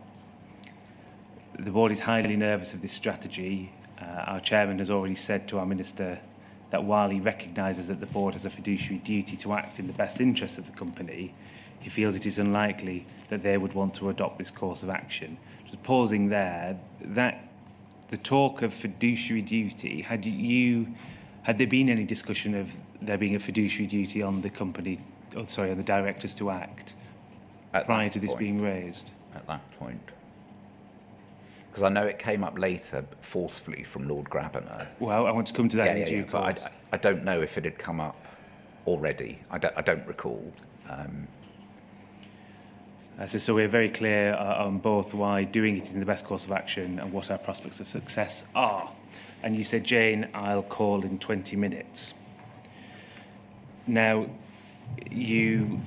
The board is highly nervous of this strategy. Our chairman has already said to our minister that while he recognises that the board has a fiduciary duty to act in the best interests of the company, he feels it is unlikely that they would want to adopt this course of action. Just pausing there, that the talk of fiduciary duty, had there been any discussion of there being a fiduciary duty on the company, on the directors to act prior to this being raised? At that point. Because I know it came up later, forcefully, from Lord Grabban. Well, I want to come to that in due course. I don't know if it had come up already. I don't recall. So we're very clear on both why doing it is in the best course of action and what our prospects of success are. And you said, Jane, I'll call in 20 minutes. Now, you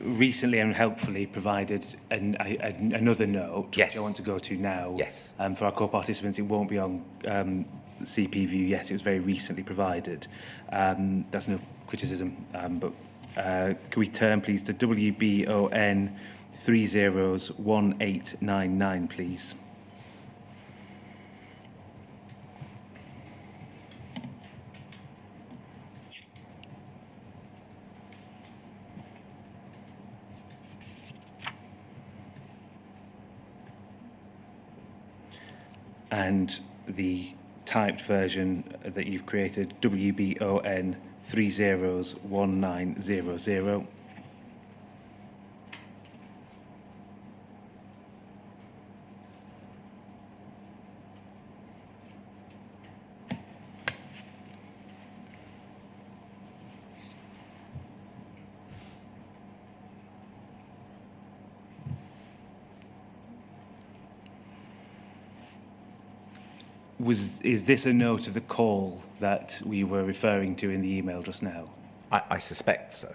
recently and helpfully provided another note, yes, which I want to go to now. Yes. For our co-participants, it won't be on CP View yet. It was very recently provided. That's no criticism, but can we turn, please, to WBON 301899, please? And the typed version that you've created, WBON 301900. Is this a note of the call that we were referring to in the email just now? I suspect so,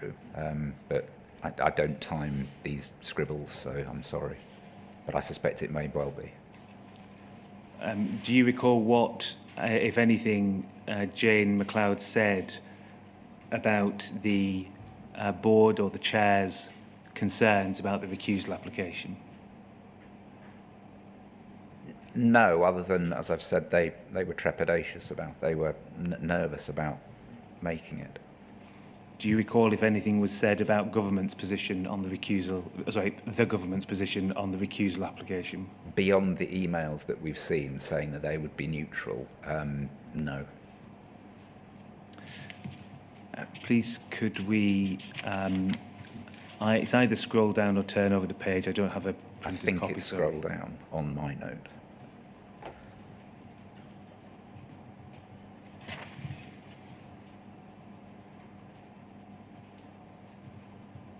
but I don't time these scribbles, so I'm sorry. But I suspect it may well be. Do you recall what, if anything, Jane McLeod said about the board or the chair's concerns about the recusal application? No, other than, as I've said, they were trepidatious about, they were nervous about making it. Do you recall if anything was said about government's position on the recusal, the government's position on the recusal application? Beyond the emails that we've seen saying that they would be neutral, no. Please, could we, it's either scroll down or turn over the page. I don't have a printed I think copy. it's scroll down on my note.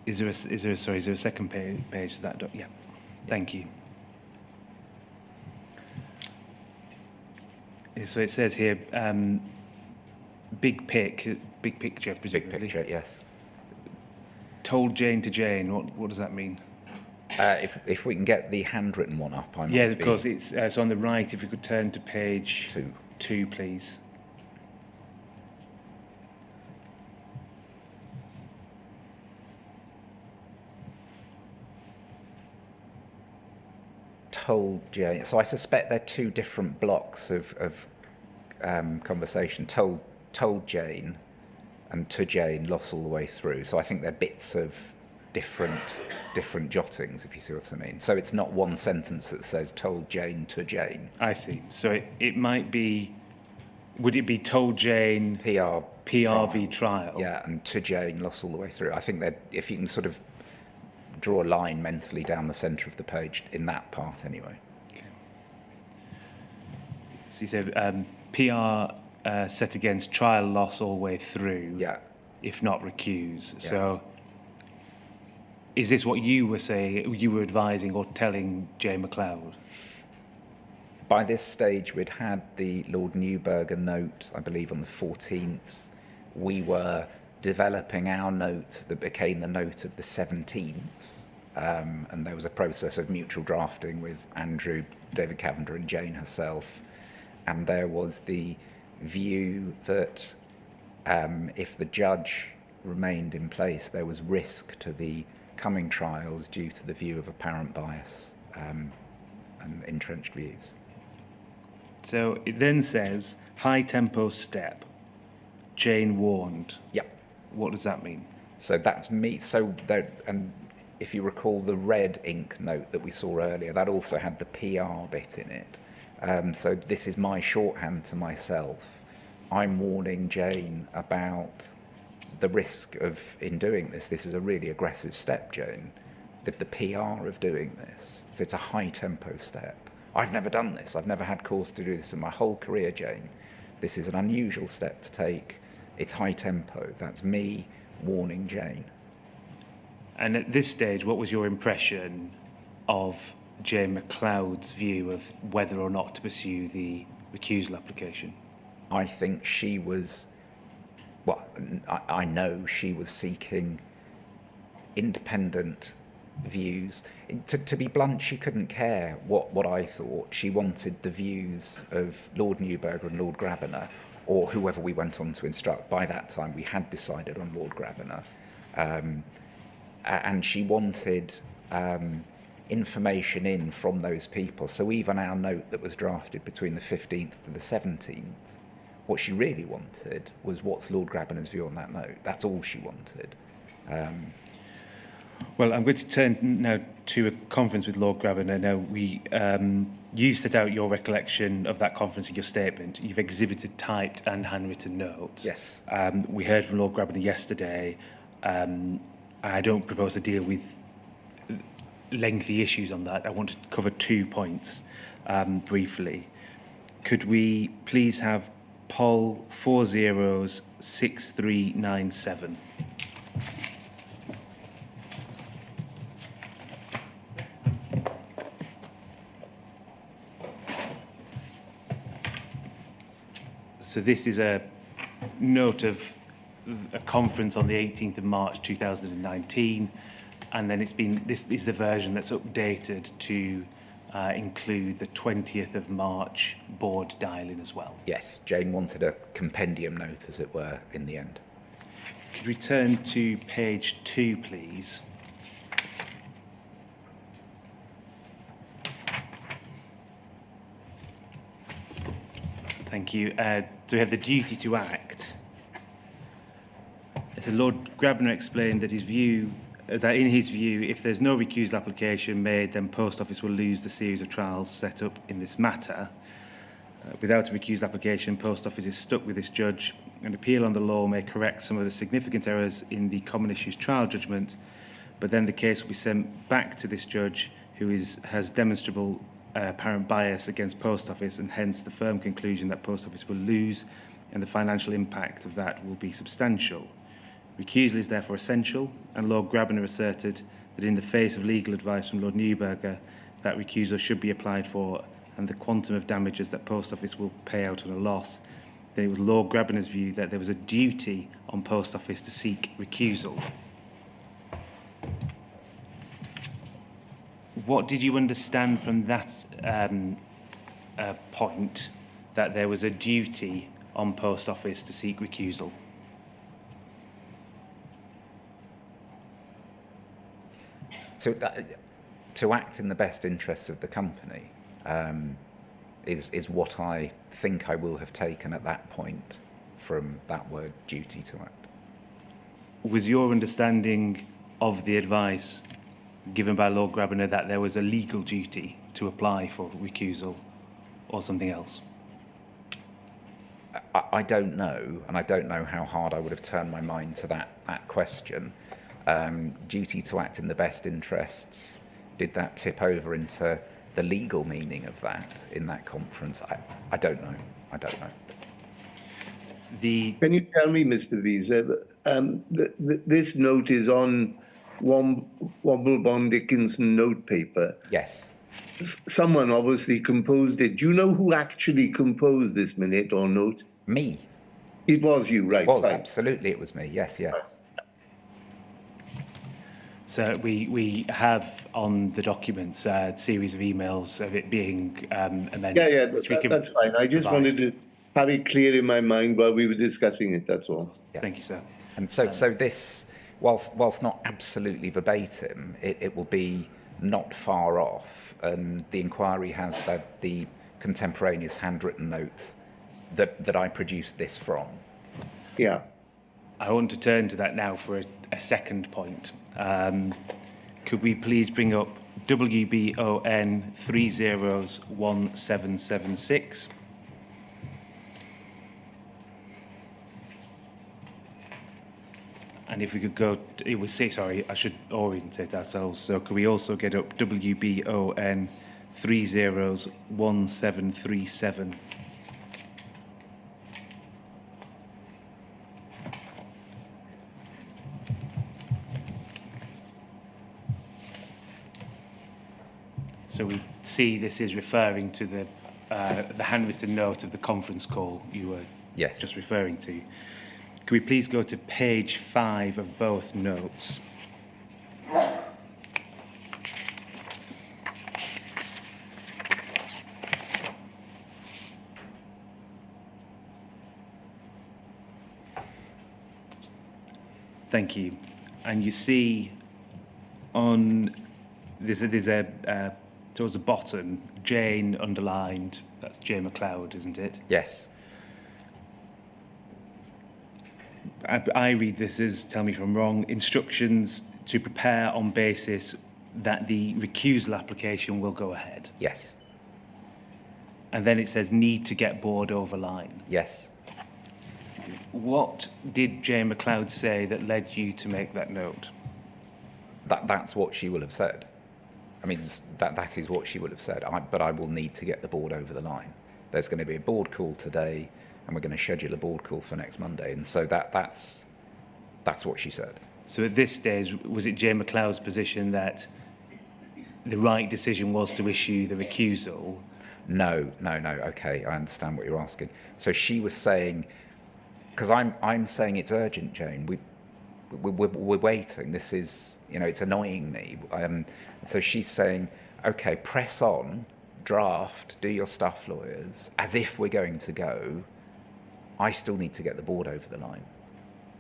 Is there a second page to that? Yeah, thank you. So it says here, big picture, presumably. Big picture, yes. Told Jane to Jane. What does that mean? If we can get the handwritten one up, I might. Yeah, of course. It's so on the right. If we could turn to page 2, please. Told Jane. So I suspect they're two different blocks of conversation. Told Jane and to Jane lost all the way through. So I think they're bits of different different jottings, if you see what I mean. So it's not one sentence that says told Jane to Jane. I see. So it might be, would it be told Jane PRV trial? Yeah, and to Jane, lost all the way through. I think that if you can sort of draw a line mentally down the centre of the page, in that part anyway. Okay. So you said PR set against trial, loss all the way through, Yeah. if not recuse. Yeah. So is this what you were saying, you were advising or telling Jane McLeod? By this stage, we'd had the Lord Newburger note, I believe, on the 14th. We were developing our note that became the note of the 17th. And there was a process of mutual drafting with Andrew, David Cavender and Jane herself. And there was the view that if the judge remained in place, there was risk to the coming trials due to the view of apparent bias and entrenched views. So it then says, high tempo step, Jane warned. Yep. What does that mean? So that's me. So there, and if you recall the red ink note that we saw earlier, that also had the PR bit in it. So this is my shorthand to myself. I'm warning Jane about the risk of, in doing this, this is a really aggressive step, Jane. The PR of doing this. So it's a high tempo step. I've never done this. I've never had cause to do this in my whole career, Jane. This is an unusual step to take. It's high tempo. That's me warning Jane. And at this stage, what was your impression of Jane McLeod's view of whether or not to pursue the recusal application? I think she was, well, I know she was seeking independent views. To be blunt, she couldn't care what I thought. She wanted the views of Lord Newburger and Lord Grabiner, or whoever we went on to instruct. By that time, we had decided on Lord Grabiner. And she wanted information in from those people. So even our note that was drafted between the 15th to the 17th, what she really wanted was what's Lord Grabiner's view on that note. That's all she wanted. Well, I'm going to turn now to a conference with Lord Grabiner. Now, you set out your recollection of that conference in your statement. You've exhibited typed and handwritten notes. Yes. We heard from Lord Grabiner yesterday. I don't propose to deal with lengthy issues on that. I want to cover 2 points briefly. Could we please have poll 406397? So this is a note of a conference on the 18th of March 2019, and then this is the version that's updated to include the 20th of March board dial-in as well. Yes, Jane wanted a compendium note, as it were, in the end. Could we turn to page 2, please? Thank you. So we have the duty to act. So Lord Grabiner explained that in his view, if there's no recusal application made, then Post Office will lose the series of trials set up in this matter. Without a recusal application, Post Office is stuck with this judge. An appeal on the law may correct some of the significant errors in the common issues trial judgment, but then the case will be sent back to this judge who has demonstrable apparent bias against Post Office, and hence the firm conclusion that Post Office will lose and the financial impact of that will be substantial. Recusal is therefore essential, and Lord Grabiner asserted that in the face of legal advice from Lord Newburger, that recusal should be applied for, and the quantum of damages that Post Office will pay out on a loss, then it was Lord Grabiner's view that there was a duty on Post Office to seek recusal. What did you understand from that point, that there was a duty on Post Office to seek recusal? So to act in the best interests of the company is what I think I will have taken at that point from that word, duty to act. Was your understanding of the advice given by Lord Grabiner that there was a legal duty to apply for recusal or something else? I don't know, and I don't know how hard I would have turned my mind to that question. Duty to act in the best interests, did that tip over into the legal meaning of that in that conference? I don't know. I don't know. Can you tell me, Mr. Beezer, this note is on Womble Bond Dickinson note paper. Yes. Someone obviously composed it. Do you know who actually composed this minute or note? Me. It was you, right? It was, fine. absolutely, it was me. Yes, yes. So we have on the documents a series of emails of it being amended. Yeah, which we can that's fine. I just provide. wanted to have it clear in my mind while we were discussing it, that's all. Yeah. Thank you, sir. And so this, whilst not absolutely verbatim, it will be not far off. And the inquiry has the contemporaneous handwritten note that I produced this from. Yeah. I want to turn to that now for a second point. Could we please bring up WBON 301776? And if we could go, it was say, sorry, I should orientate ourselves. So could we also get up WBON 301737? So we see this is referring to the handwritten note of the conference call you were Yes. just referring to. Could we please go to page 5 of both notes? Thank you. And you see on there's a towards the bottom, Jane underlined. That's Jane McLeod, isn't it? Yes. I read this as, tell me if I'm wrong, instructions to prepare on basis that the recusal application will go ahead. Yes. And then it says need to get board over line. Yes. What did Jane McLeod say that led you to make that note? That's what she will have said. I mean, that is what she would have said. But I will need to get the board over the line. There's going to be a board call today, and we're going to schedule a board call for next Monday. And so that's what she said. So at this stage, was it Jane McLeod's position that the right decision was to issue the recusal? No. Okay, I understand what you're asking. So she was saying, because I'm saying it's urgent, Jane. We're waiting. This is, it's annoying me. So she's saying, okay, press on, draft, do your stuff, lawyers, as if we're going to go. I still need to get the board over the line.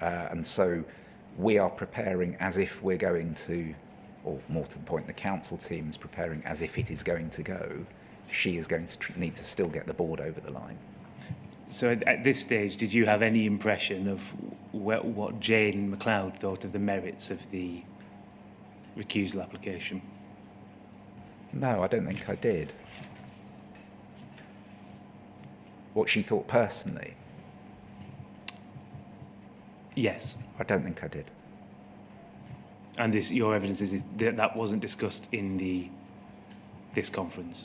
And so we are preparing as if we're going to, or more to the point, the counsel team is preparing as if it is going to go. She is going to need to still get the board over the line. So at this stage, did you have any impression of what Jane McLeod thought of the merits of the recusal application? No, I don't think I did. What she thought personally? Yes. I don't think I did. And your evidence is that wasn't discussed in this conference?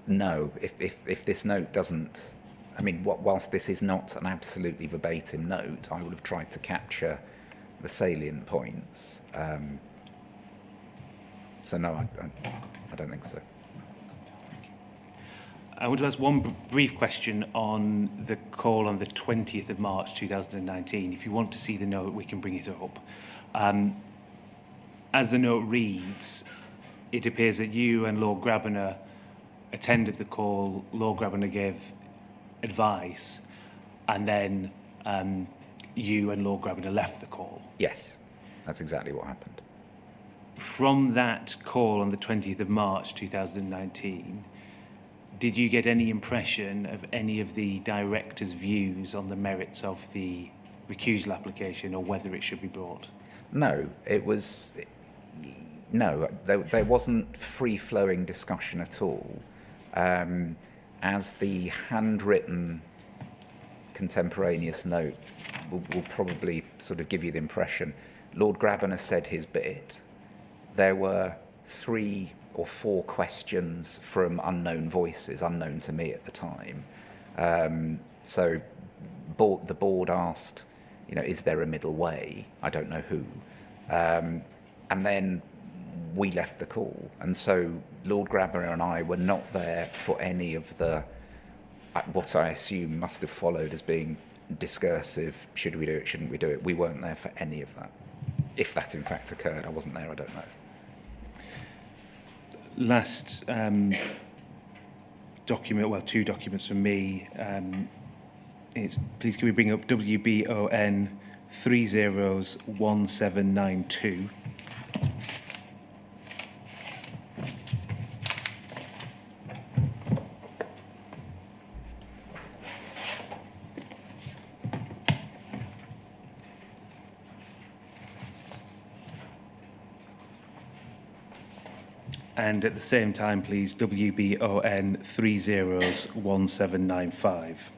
No, if this note doesn't... I mean, whilst this is not an absolutely verbatim note, I would have tried to capture the salient points. So no, I don't think so. I want to ask one brief question on the call on the 20th of March 2019. If you want to see the note, we can bring it up. As the note reads, it appears that you and Lord Grabiner attended the call. Lord Grabiner gave advice, and then you and Lord Grabiner left the call. Yes, that's exactly what happened. From that call on the 20th of March 2019, did you get any impression of any of the directors' views on the merits of the recusal application or whether it should be brought? No, it was... No, there wasn't free-flowing discussion at all. As the handwritten contemporaneous note will probably sort of give you the impression, Lord Grabbanner said his bit. There were 3 or 4 questions from unknown voices, unknown to me at the time. So the board asked, is there a middle way? I don't know who. And then we left the call. And so Lord Grabbanner and I were not there for any of the, what I assume must have followed as being discursive, should we do it, shouldn't we do it? We weren't there for any of that. If that in fact occurred, I wasn't there, I don't know. Last document, well, 2 documents from me. Please can we bring up WBON 301792. And at the same time, please, WBON 301795.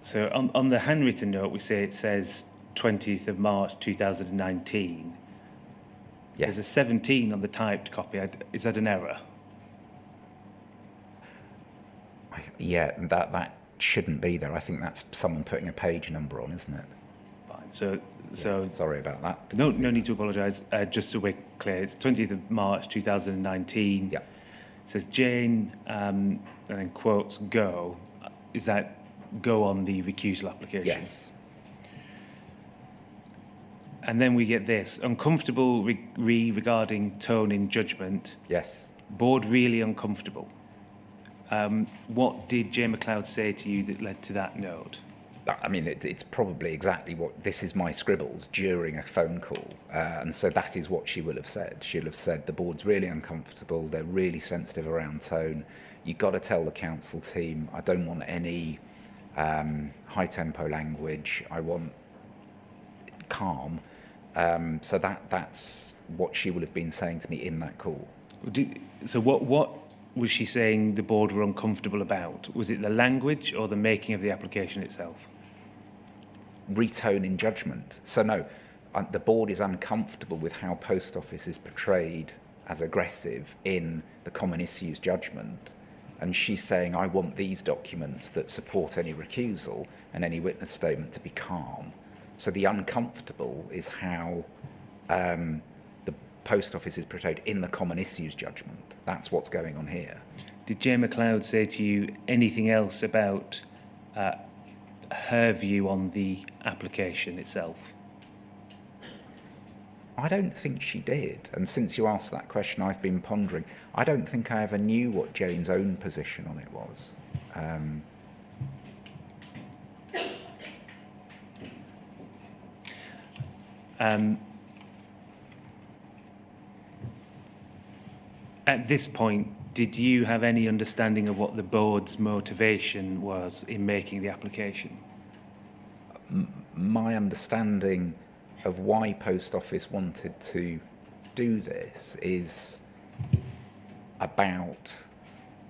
So on the handwritten note, we say it says 20th of March 2019. Yes. There's a 17 on the typed copy. Is that an error? Yeah, that shouldn't be there. I think that's someone putting a page number on, isn't it? Fine. So sorry about that. no need to apologise. Just so we're clear, it's 20th of March 2019. Yeah. It says Jane, and then quotes go. Is that go on the recusal application? Yes. And then we get this, uncomfortable regarding tone in judgment. Yes. Board really uncomfortable. What did Jay McLeod say to you that led to that note? I mean, it's probably exactly what, this is my scribbles during a phone call. And so that is what she will have said. She'll have said, the board's really uncomfortable, they're really sensitive around tone. You've got to tell the council team, I don't want any high-tempo language, I want calm. So that's what she will have been saying to me in that call. So what was she saying the board were uncomfortable about? Was it the language or the making of the application itself? Retone in judgment. So no, the board is uncomfortable with how Post Office is portrayed as aggressive in the common issues judgment. And she's saying, I want these documents that support any recusal and any witness statement to be calm. So the uncomfortable is how the Post Office is portrayed in the common issues judgment. That's what's going on here. Did Jay McLeod say to you anything else about her view on the application itself? I don't think she did. And since you asked that question, I've been pondering. I don't think I ever knew what Jane's own position on it was. At this point, did you have any understanding of what the board's motivation was in making the application? My understanding of why Post Office wanted to do this is about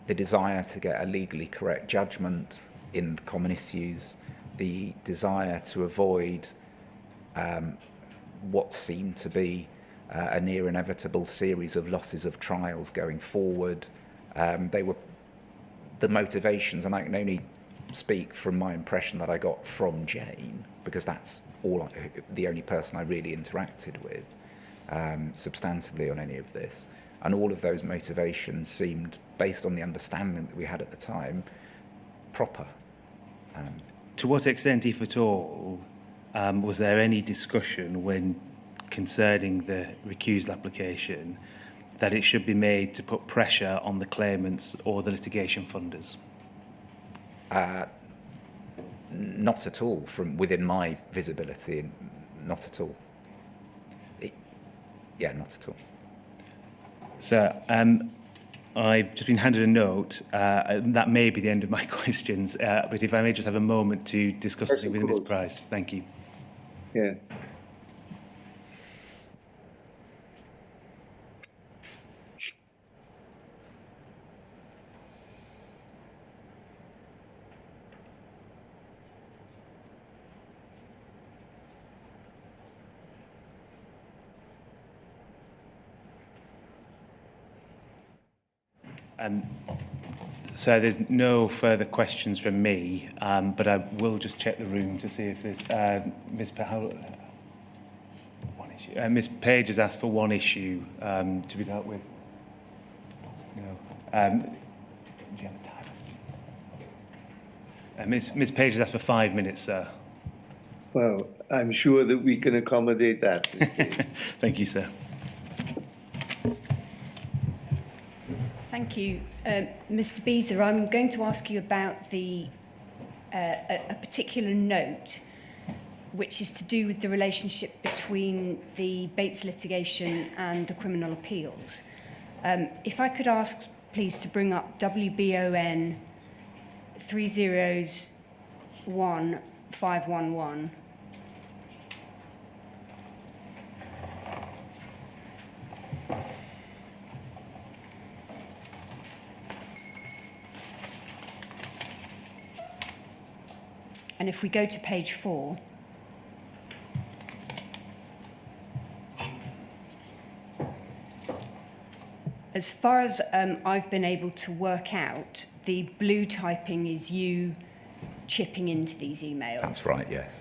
the desire to get a legally correct judgment in common issues, the desire to avoid what seemed to be a near inevitable series of losses of trials going forward. They were the motivations, and I can only speak from my impression that I got from Jane, because that's the only person I really interacted with substantively on any of this. And all of those motivations seemed, based on the understanding that we had at the time, proper. To what extent, if at all, was there any discussion when concerning the recusal application that it should be made to put pressure on the claimants or the litigation funders? Not at all, from within my visibility, not at all. Not at all. So, I've just been handed a note. That may be the end of my questions, but if I may just have a moment to discuss Yes, something of with Ms. course. Price. Thank you. Yeah. So there's no further questions from me, but I will just check the room to see if there's one issue. Ms. Page has asked for one issue to be dealt with. No. Do you have a time? Ms. Page has asked for 5 minutes, sir. Well, I'm sure that we can accommodate that. Thank you, sir. Thank you. Mr. Beezer, I'm going to ask you about a particular note which is to do with the relationship between the Bates litigation and the criminal appeals. If I could ask, please, to bring up WBON 301511. And if we go to page 4, as far as I've been able to work out, the blue typing is you chipping into these emails. That's right, yes.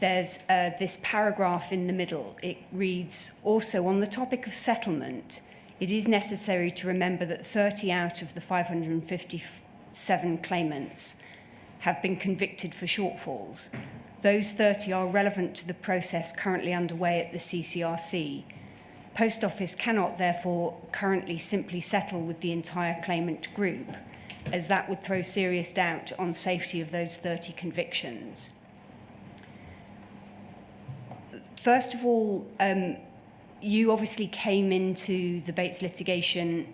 There's this paragraph in the middle. It reads, also on the topic of settlement, it is necessary to remember that 30 out of the 557 claimants have been convicted for shortfalls. Those 30 are relevant to the process currently underway at the CCRC. Post Office cannot therefore currently simply settle with the entire claimant group, as that would throw serious doubt on safety of those 30 convictions. First of all, you obviously came into the Bates litigation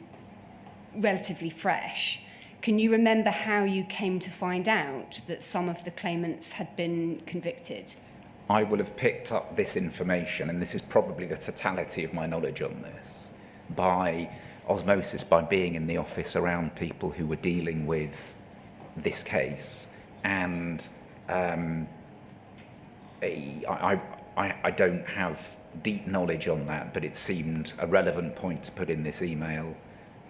relatively fresh. Can you remember how you came to find out that some of the claimants had been convicted? I will have picked up this information, and this is probably the totality of my knowledge on this, by osmosis, by being in the office around people who were dealing with this case. And I don't have deep knowledge on that, but it seemed a relevant point to put in this email,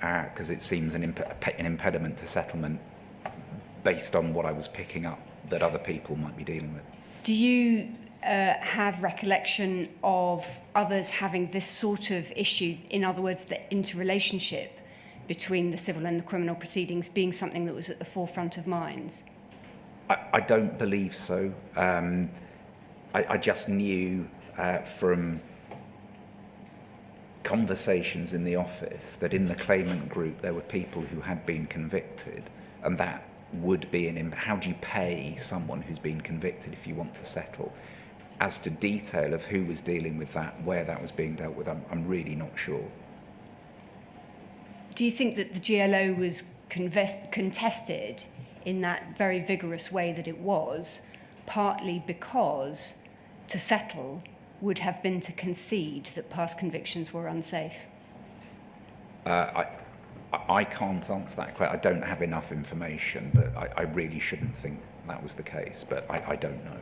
because it seems an impediment to settlement based on what I was picking up that other people might be dealing with. Do you have recollection of others having this sort of issue? In other words, the interrelationship between the civil and the criminal proceedings being something that was at the forefront of minds? I don't believe so. I just knew from conversations in the office that in the claimant group there were people who had been convicted, and that would be how do you pay someone who's been convicted if you want to settle? As to detail of who was dealing with that, where that was being dealt with, I'm really not sure. Do you think that the GLO was contested in that very vigorous way that it was, partly because to settle would have been to concede that past convictions were unsafe? I can't answer that question. I don't have enough information, but I really shouldn't think that was the case, but I don't know.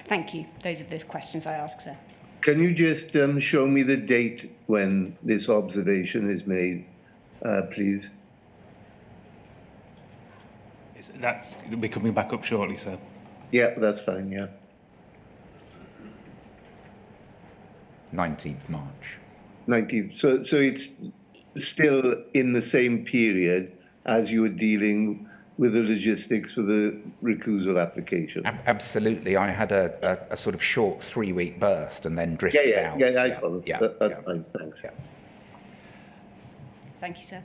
Thank you. Those are the questions I ask, sir. Can you just show me the date when this observation is made, please? We'll be coming back up shortly, sir. Yeah, that's fine, yeah. 19th March. 19th. So it's still in the same period as you were dealing with the logistics for the recusal application? Absolutely. I had a sort of short 3-week burst and then drifted out. Yeah, I follow. That's fine, thanks. Yeah. Thank you, sir.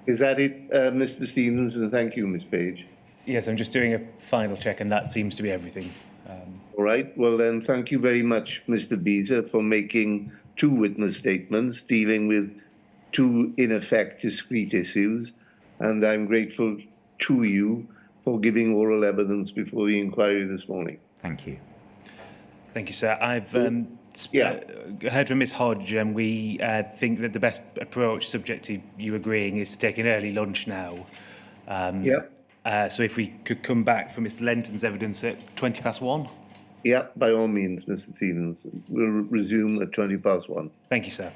Is that it, Mr. Stevens? And thank you, Ms. Page. Yes, I'm just doing a final check, and that seems to be everything. All right. Well, then, thank you very much, Mr. Beezer, for making two witness statements dealing with two, in effect, discrete issues. And I'm grateful to you for giving oral evidence before the inquiry this morning. Thank you. Thank you, sir. I've Yeah. heard from Ms Hodge, and we think that the best approach, subject to you agreeing, is to take an early lunch now. So if we could come back for Mr Lenton's evidence at 1:20. Yeah, by all means, Mr. Stevens. We'll resume at 1:20. Thank you, sir.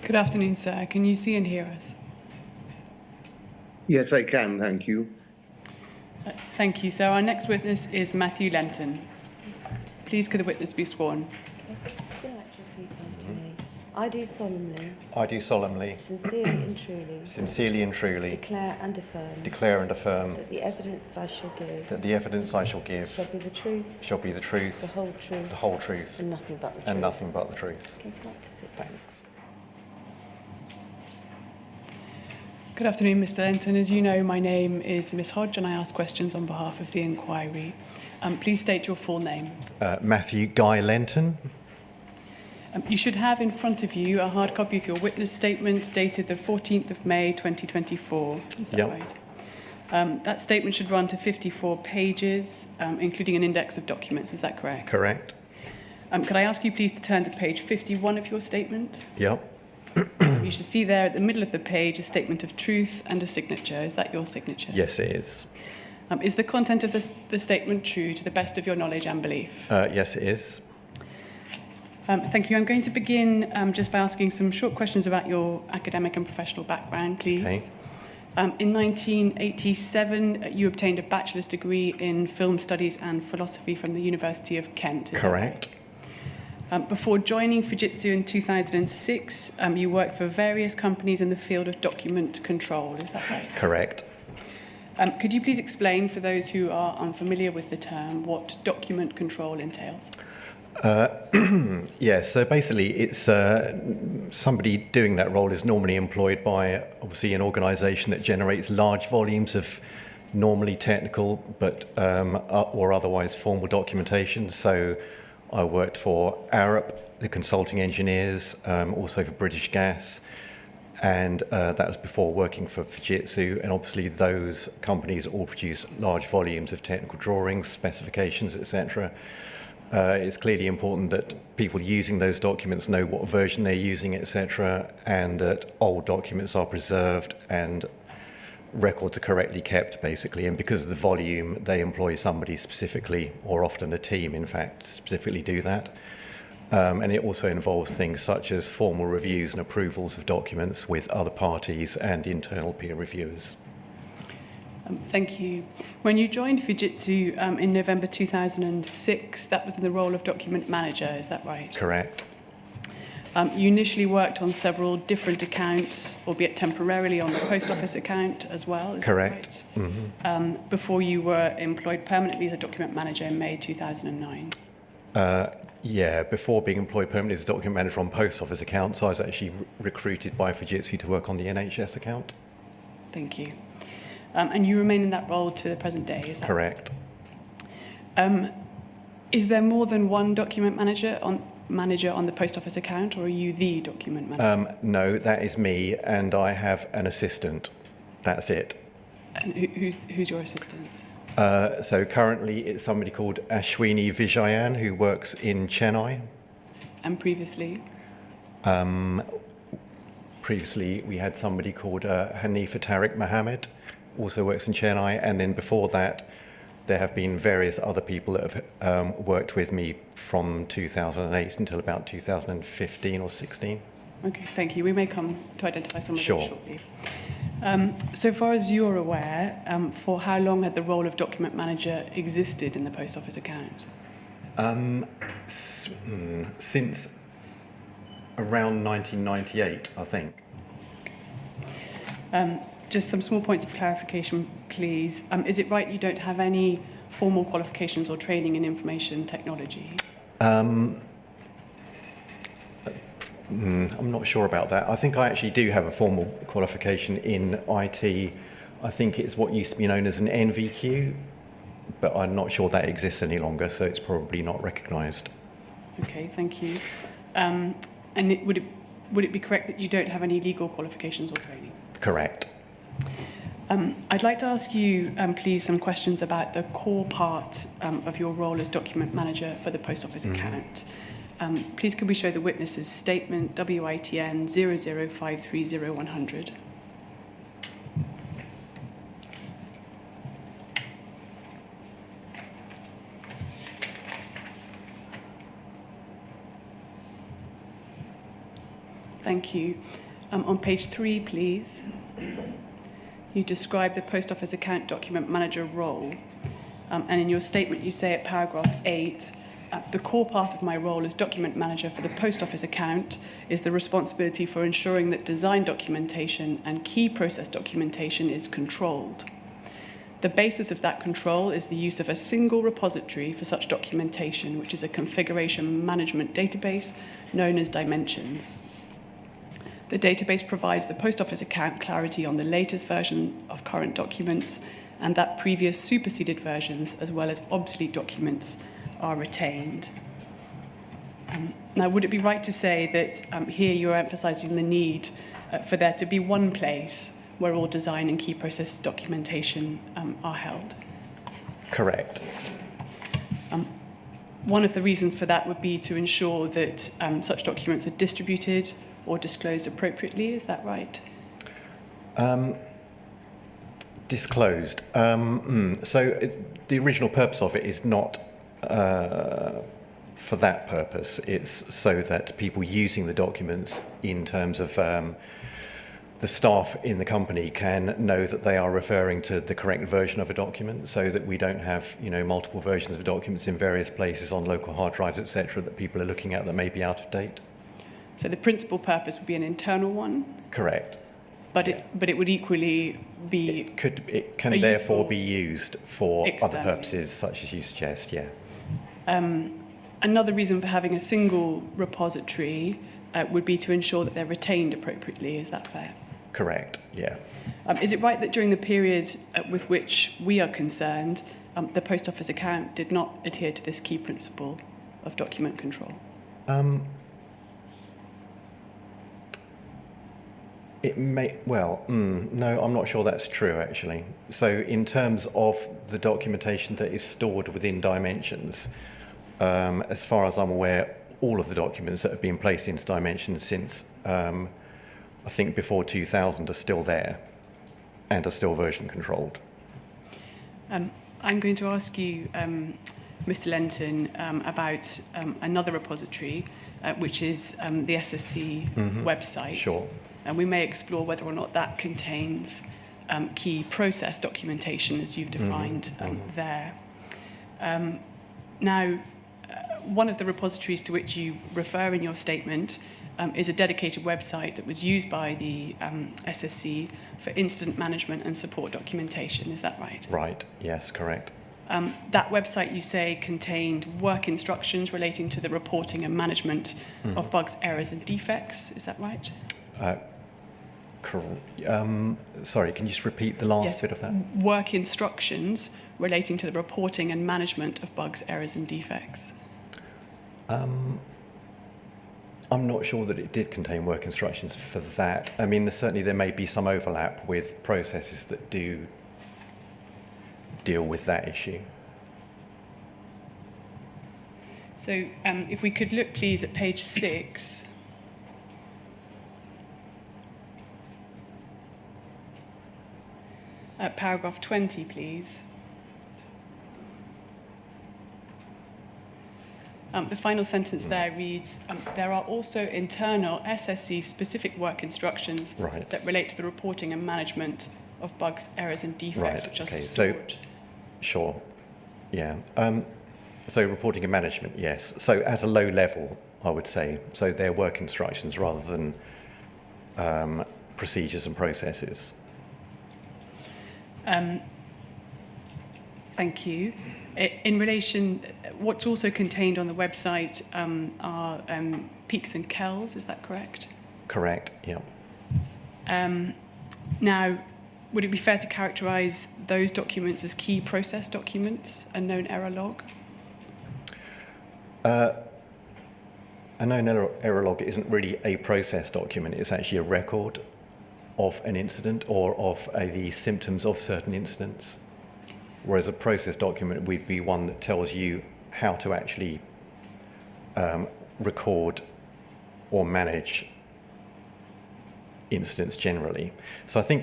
Good afternoon, sir. Can you see and hear us? Yes, I can, thank you. Thank you. So our next witness is Matthew Lenton. Please could the witness be sworn? Would you like to repeat after me? I do solemnly, I do solemnly, sincerely and truly declare and affirm that the evidence I shall give that the evidence I shall give shall be the truth, shall be the truth, the whole truth, the whole truth, and nothing but the truth. and nothing but the truth. Okay, if you'd like to sit down. Thanks. Good afternoon, Mr. Lenton. As you know, my name is Miss Hodge and I ask questions on behalf of the inquiry. Please state your full name. Matthew Guy Lenton. You should have in front of you a hard copy of your witness statement dated the 14th of May 2024. Is that Yep. right? That statement should run to 54 pages, including an index of documents. Is that correct? Correct. Could I ask you please to turn to page 51 of your statement? Yep. You should see there at the middle of the page a statement of truth and a signature. Is that your signature? Yes, it is. Is the content of the statement true to the best of your knowledge and belief? Yes, it is. Thank you. I'm going to begin just by asking some short questions about your academic and professional background, please. Okay. In 1987, you obtained a bachelor's degree in film studies and philosophy from the University of Kent. Is that Correct. right? Before joining Fujitsu in 2006, you worked for various companies in the field of document control. Is that right? Correct. Could you please explain, for those who are unfamiliar with the term, what document control entails? Yeah, so basically it's somebody doing that role is normally employed by obviously an organisation that generates large volumes of normally technical but or otherwise formal documentation. So I worked for Arup, the consulting engineers, also for British Gas, and that was before working for Fujitsu, and obviously those companies all produce large volumes of technical drawings, specifications, etc. It's clearly important that people using those documents know what version they're using, etc., and that old documents are preserved and records are correctly kept, basically. And because of the volume, they employ somebody specifically, or often a team, in fact, specifically do that. And it also involves things such as formal reviews and approvals of documents with other parties and internal peer reviewers. Thank you. When you joined Fujitsu in November 2006, that was in the role of document manager, is that right? Correct. You initially worked on several different accounts, albeit temporarily on the post office account as well, is Correct. that right? Mm-hmm. Before you were employed permanently as a document manager in May 2009. Yeah, before being employed permanently as a document manager on post office accounts, I was actually recruited by Fujitsu to work on the NHS account. Thank you. And you remain in that role to the present day, is that Correct. right? Is there more than one document manager on the post office account, or are you the document manager? No, that is me, and I have an assistant. That's it. And who's your assistant? So currently it's somebody called Ashwini Vijayan who works in Chennai. And previously? Previously we had somebody called Hanifa Tariq Mohammed, also works in Chennai, and then before that there have been various other people that have worked with me from 2008 until about 2015 or 16. Okay, thank you. We may come to identify some of Sure. them shortly. So far as you're aware, for how long had the role of document manager existed in the post office account? Since around 1998, I think. Just some small points of clarification, please. Is it right you don't have any formal qualifications or training in information technology? I'm not sure about that. I think I actually do have a formal qualification in IT. I think it's what used to be known as an NVQ, but I'm not sure that exists any longer, so it's probably not recognised. Okay, thank you. And would it be correct that you don't have any legal qualifications or training? Correct. I'd like to ask you, please, some questions about the core part of your role as document manager for the post office account. Please could we show the witness's statement, WITN 00530-100. Thank you. On page 3, please, you describe the Post Office Account Document Manager role. And in your statement, you say at paragraph 8, the core part of my role as document manager for the Post Office account is the responsibility for ensuring that design documentation and key process documentation is controlled. The basis of that control is the use of a single repository for such documentation, which is a configuration management database known as Dimensions. The database provides the Post Office account clarity on the latest version of current documents and that previous superseded versions, as well as obsolete documents, are retained. Now, would it be right to say that here you're emphasising the need for there to be one place where all design and key process documentation are held? Correct. One of the reasons for that would be to ensure that such documents are distributed or disclosed appropriately, is that right? Disclosed. So the original purpose of it is not for that purpose. It's so that people using the documents in terms of the staff in the company can know that they are referring to the correct version of a document, so that we don't have, multiple versions of documents in various places on local hard drives, etc., that people are looking at that may be out of date. So the principal purpose would be an internal one? Correct. But it would equally be... It can therefore be used for externally. other purposes, such as you suggest, yeah. Another reason for having a single repository would be to ensure that they're retained appropriately. Is that fair? Correct, yeah. Is it right that during the period with which we are concerned, the Post Office account did not adhere to this key principle of document control? It may, no, I'm not sure that's true, actually. So in terms of the documentation that is stored within Dimensions, as far as I'm aware, all of the documents that have been placed into Dimensions since, I think, before 2000 are still there and are still version controlled. I'm going to ask you, Mr. Lenton, about another repository, which is the SSC website. Sure. And we may explore whether or not that contains key process documentation, as you've defined there. Now, one of the repositories to which you refer in your statement is a dedicated website that was used by the SSC for incident management and support documentation. Is that right? Right, yes, correct. That website, you say, contained work instructions relating to the reporting and management of bugs, errors, and defects. Is that right? Sorry, can you just repeat the last bit of that? Work instructions relating to the reporting and management of bugs, errors, and defects. I'm not sure that it did contain work instructions for that. I mean, certainly there may be some overlap with processes that do deal with that issue. So if we could look, please, at page 6. At paragraph 20, please. The final sentence there reads, there are also internal SSC-specific work instructions that relate to the reporting and management of bugs, errors, and defects, which are stored. Sure, yeah. So reporting and management, yes. So at a low level, I would say. So they're work instructions rather than procedures and processes. Thank you. In relation, what's also contained on the website are peaks and kells, is that correct? Correct, yeah. Now, would it be fair to characterise those documents as key process documents, a known error log? A known error log isn't really a process document, it's actually a record of an incident or of the symptoms of certain incidents. Whereas a process document would be one that tells you how to actually record or manage incidents generally. So I see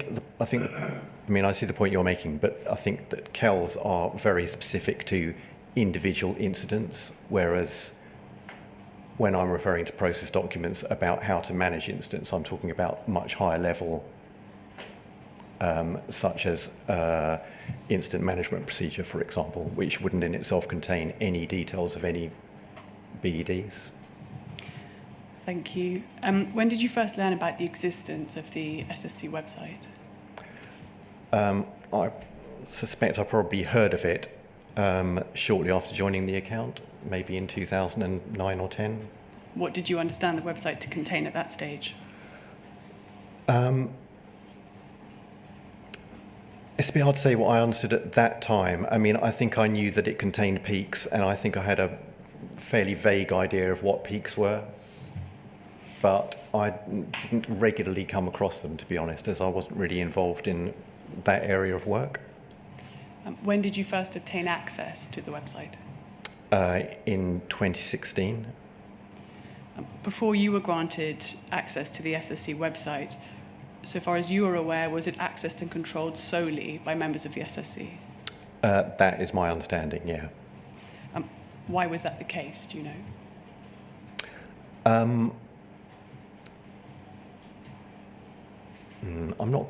the point you're making, but I think that kells are very specific to individual incidents, whereas when I'm referring to process documents about how to manage incidents, I'm talking about much higher level, such as incident management procedure, for example, which wouldn't in itself contain any details of any BEDs. Thank you. When did you first learn about the existence of the SSC website? I suspect I probably heard of it shortly after joining the account, maybe in 2009 or 10. What did you understand the website to contain at that stage? It's a bit hard to say what I understood at that time. I mean, I think I knew that it contained peaks, and I think I had a fairly vague idea of what peaks were. But I didn't regularly come across them, to be honest, as I wasn't really involved in that area of work. When did you first obtain access to the website? In 2016. Before you were granted access to the SSC website, so far as you are aware, was it accessed and controlled solely by members of the SSC? That is my understanding, yeah. Why was that the case, do you know? I'm not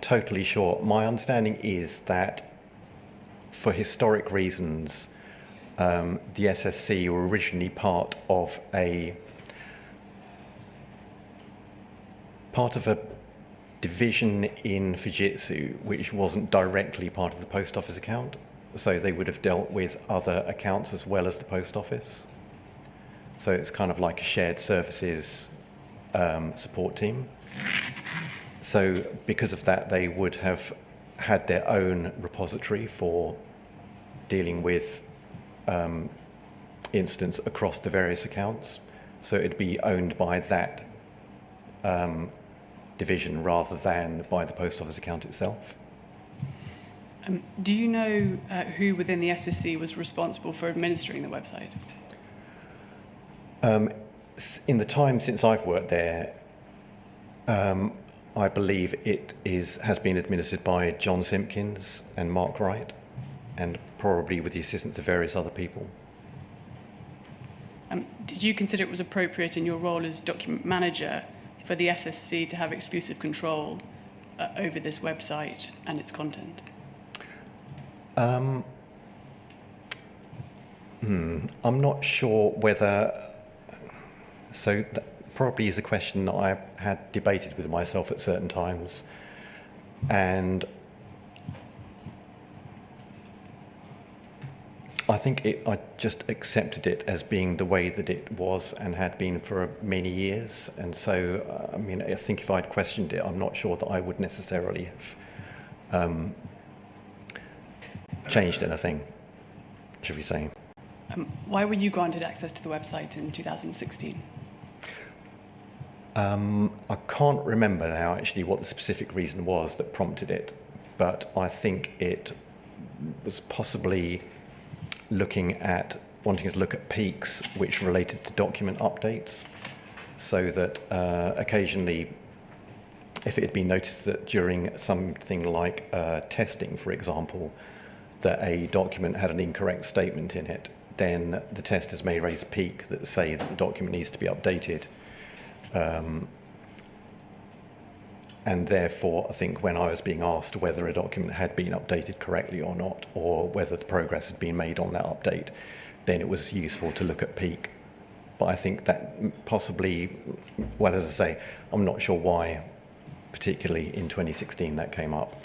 totally sure. My understanding is that for historic reasons, the SSC were originally part of a division in Fujitsu, which wasn't directly part of the post office account. So they would have dealt with other accounts as well as the post office. So it's kind of like a shared services support team. So because of that, they would have had their own repository for dealing with incidents across the various accounts. So it'd be owned by that division rather than by the post office account itself. Do you know who within the SSC was responsible for administering the website? In the time since I've worked there, I believe it has been administered by John Simpkins and Mark Wright, and probably with the assistance of various other people. Did you consider it was appropriate in your role as document manager for the SSC to have exclusive control over this website and its content? I'm not sure whether... So that probably is a question that I had debated with myself at certain times. And I think I just accepted it as being the way that it was and had been for many years. And so, I mean, I think if I'd questioned it, I'm not sure that I would necessarily have changed anything, should we say. Why were you granted access to the website in 2016? I can't remember now actually what the specific reason was that prompted it, but I think it was possibly wanting to look at peaks which related to document updates, so that occasionally, if it had been noticed that during something like testing, for example, that a document had an incorrect statement in it, then the testers may raise a peak that say that the document needs to be updated. And therefore, I think when I was being asked whether a document had been updated correctly or not, or whether the progress had been made on that update, then it was useful to look at peak. But I think that possibly, well, as I say, I'm not sure why, particularly in 2016, that came up.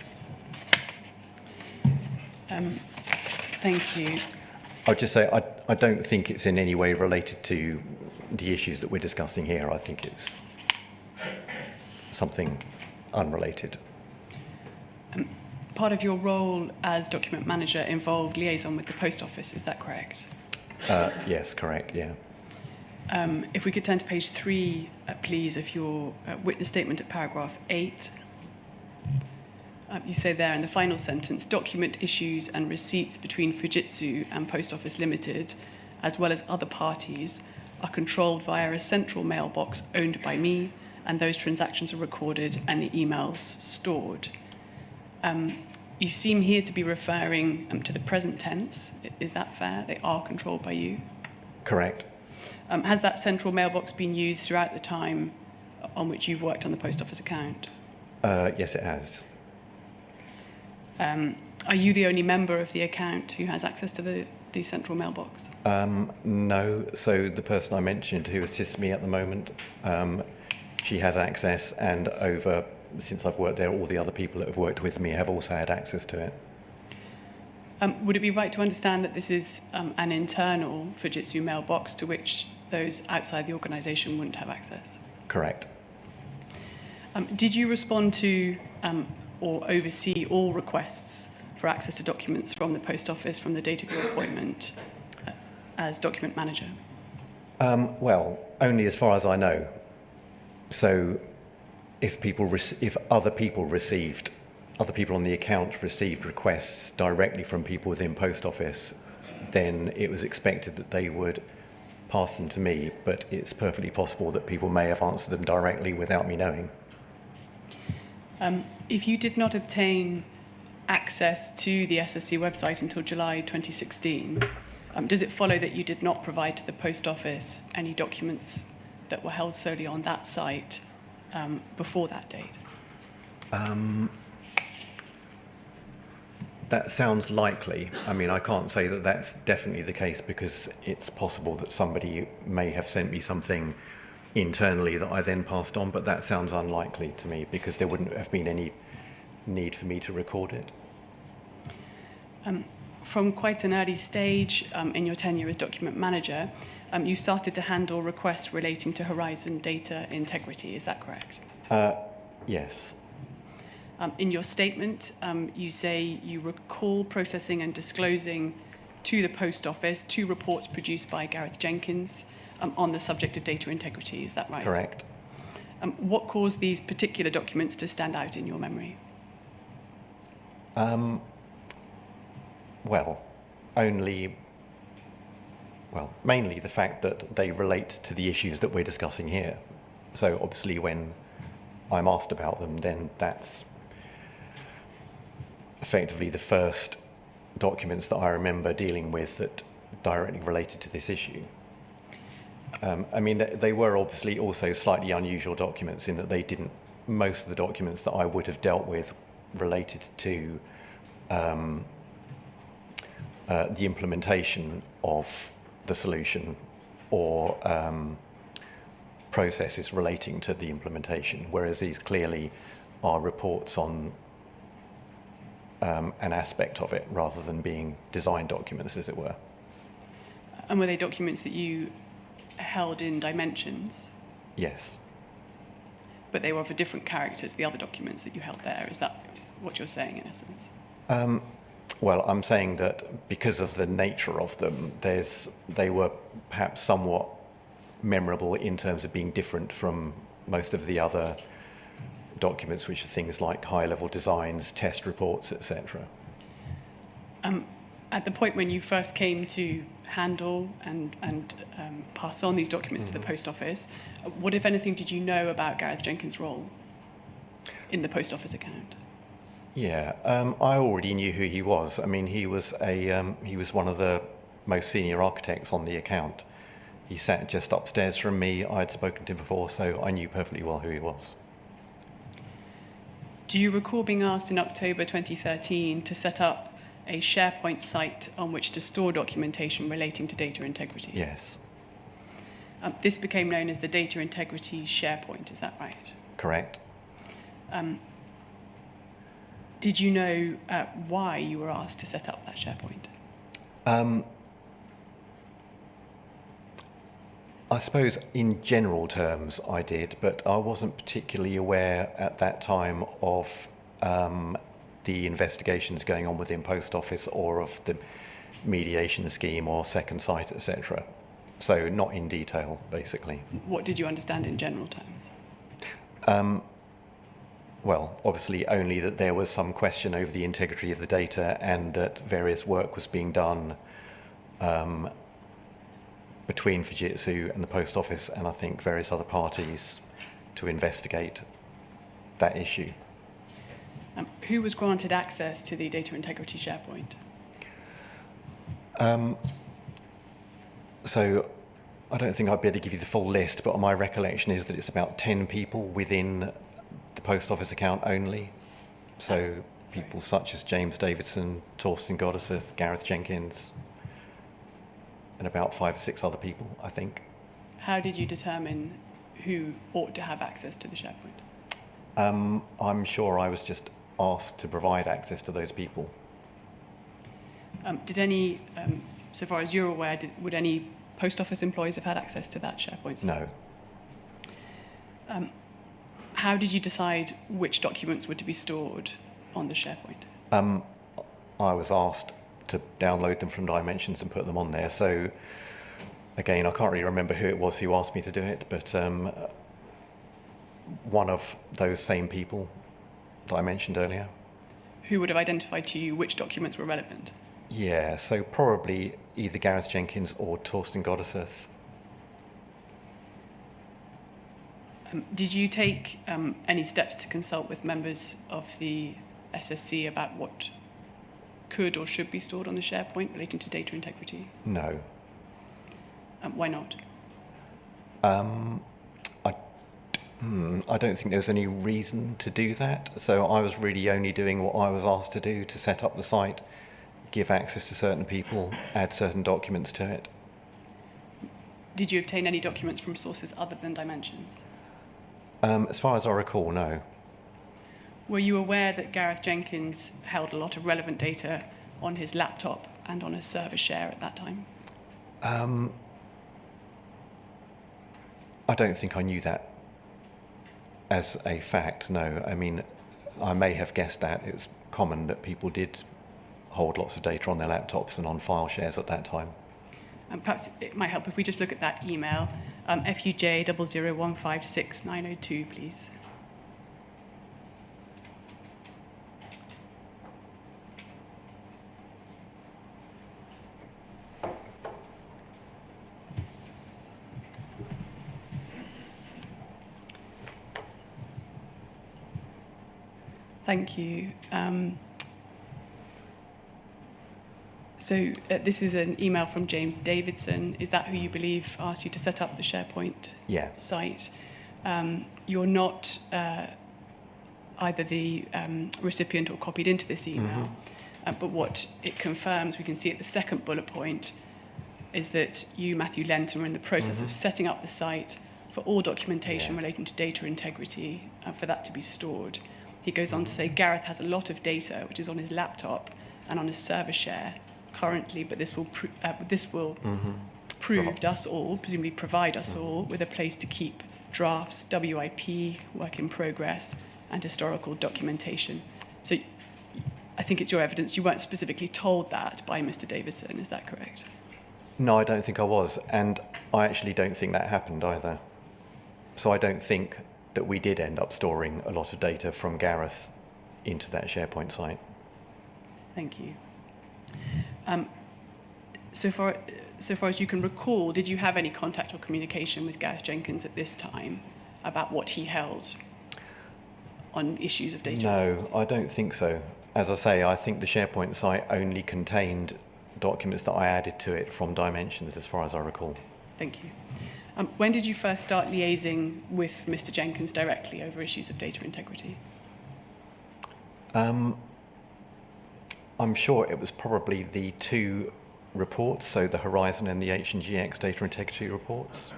Thank you. I'll just say I don't think it's in any way related to the issues that we're discussing here. I think it's something unrelated. Part of your role as document manager involved liaison with the post office, is that correct? Yes, correct, yeah. If we could turn to page 3, please, of your witness statement at paragraph 8. You say there in the final sentence, document issues and receipts between Fujitsu and Post Office Limited, as well as other parties, are controlled via a central mailbox owned by me, and those transactions are recorded and the emails stored. You seem here to be referring to the present tense. Is that fair? They are controlled by you? Correct. Has that central mailbox been used throughout the time on which you've worked on the post office account? Yes, it has. Are you the only member of the account who has access to the central mailbox? No. So the person I mentioned who assists me at the moment, she has access, and since I've worked there, all the other people that have worked with me have also had access to it. Would it be right to understand that this is an internal Fujitsu mailbox to which those outside the organisation wouldn't have access? Correct. Did you respond to or oversee all requests for access to documents from the post office from the date of your appointment as document manager? Well, only as far as I know. So if other people on the account received requests directly from people within post office, then it was expected that they would pass them to me, but it's perfectly possible that people may have answered them directly without me knowing. If you did not obtain access to the SSC website until July 2016, does it follow that you did not provide to the post office any documents that were held solely on that site before that date? That sounds likely. I mean, I can't say that that's definitely the case, because it's possible that somebody may have sent me something internally that I then passed on, but that sounds unlikely to me, because there wouldn't have been any need for me to record it. From quite an early stage in your tenure as document manager, you started to handle requests relating to Horizon data integrity. Is that correct? Yes. In your statement, you say you recall processing and disclosing to the post office 2 reports produced by Gareth Jenkins on the subject of data integrity. Is that right? Correct. What caused these particular documents to stand out in your memory? Mainly the fact that they relate to the issues that we're discussing here. So obviously when I'm asked about them, then that's effectively the first documents that I remember dealing with that directly related to this issue. I mean, they were obviously also slightly unusual documents in that most of the documents that I would have dealt with related to the implementation of the solution or processes relating to the implementation, whereas these clearly are reports on an aspect of it rather than being design documents, as it were. And were they documents that you held in dimensions? Yes. But they were of a different character to the other documents that you held there. Is that what you're saying in essence? Well, I'm saying that because of the nature of them, they were perhaps somewhat memorable in terms of being different from most of the other documents, which are things like high-level designs, test reports, etc. At the point when you first came to handle and pass on these documents to the post office, what, if anything, did you know about Gareth Jenkins' role in the post office account? Yeah, I already knew who he was. I mean, he was one of the most senior architects on the account. He sat just upstairs from me. I'd spoken to him before, so I knew perfectly well who he was. Do you recall being asked in October 2013 to set up a SharePoint site on which to store documentation relating to data integrity? Yes. This became known as the Data Integrity SharePoint, is that right? Correct. Did you know why you were asked to set up that SharePoint? I suppose in general terms I did, but I wasn't particularly aware at that time of the investigations going on within Post Office or of the mediation scheme or second sight, etc. So not in detail, basically. What did you understand in general terms? Well, obviously only that there was some question over the integrity of the data and that various work was being done between Fujitsu and the Post Office and I think various other parties to investigate that issue. Who was granted access to the Data Integrity SharePoint? So I don't think I'd be able to give you the full list, but my recollection is that it's about 10 people within the post office account only. So people such as James Davidson, Torsten Goddeseth, Gareth Jenkins, and about 5 or 6 other people, I think. How did you determine who ought to have access to the SharePoint? I'm sure I was just asked to provide access to those people. Did any, so far as you're aware, would any post office employees have had access to that SharePoint? No. How did you decide which documents were to be stored on the SharePoint? I was asked to download them from Dimensions and put them on there. So, again, I can't really remember who it was who asked me to do it, but one of those same people that I mentioned earlier. Who would have identified to you which documents were relevant? Yeah, so probably either Gareth Jenkins or Torsten Goddeseth. Did you take any steps to consult with members of the SSC about what could or should be stored on the SharePoint relating to data integrity? No. Why not? I don't think there's any reason to do that. So I was really only doing what I was asked to do, to set up the site, give access to certain people, add certain documents to it. Did you obtain any documents from sources other than Dimensions? As far as I recall, no. Were you aware that Gareth Jenkins held a lot of relevant data on his laptop and on a server share at that time? I don't think I knew that as a fact, no. I mean, I may have guessed that. It was common that people did hold lots of data on their laptops and on file shares at that time. Perhaps it might help if we just look at that email, FUJ00156902, please. Thank you. So this is an email from James Davidson. Is that who you believe asked you to set up the SharePoint site? You're not either the recipient or copied into this email, but what it confirms, we can see at the second bullet point, is that you, Matthew Lenton, were in the process of setting up the site for all documentation relating to data integrity for that to be stored. He goes on to say Gareth has a lot of data which is on his laptop and on his server share currently, but this will prove us all, presumably provide us all, with a place to keep drafts, WIP, work in progress, and historical documentation. So I think it's your evidence you weren't specifically told that by Mr. Davidson, is that correct? No, I don't think I was, and I actually don't think that happened either. So I don't think that we did end up storing a lot of data from Gareth into that SharePoint site. Thank you. So far as you can recall, did you have any contact or communication with Gareth Jenkins at this time about what he held on issues of data? No, I don't think so. As I say, I think the SharePoint site only contained documents that I added to it from Dimensions, as far as I recall. Thank you. When did you first start liaising with Mr. Jenkins directly over issues of data integrity? I'm sure it was probably the 2 reports, so the Horizon and the H&GX data integrity reports.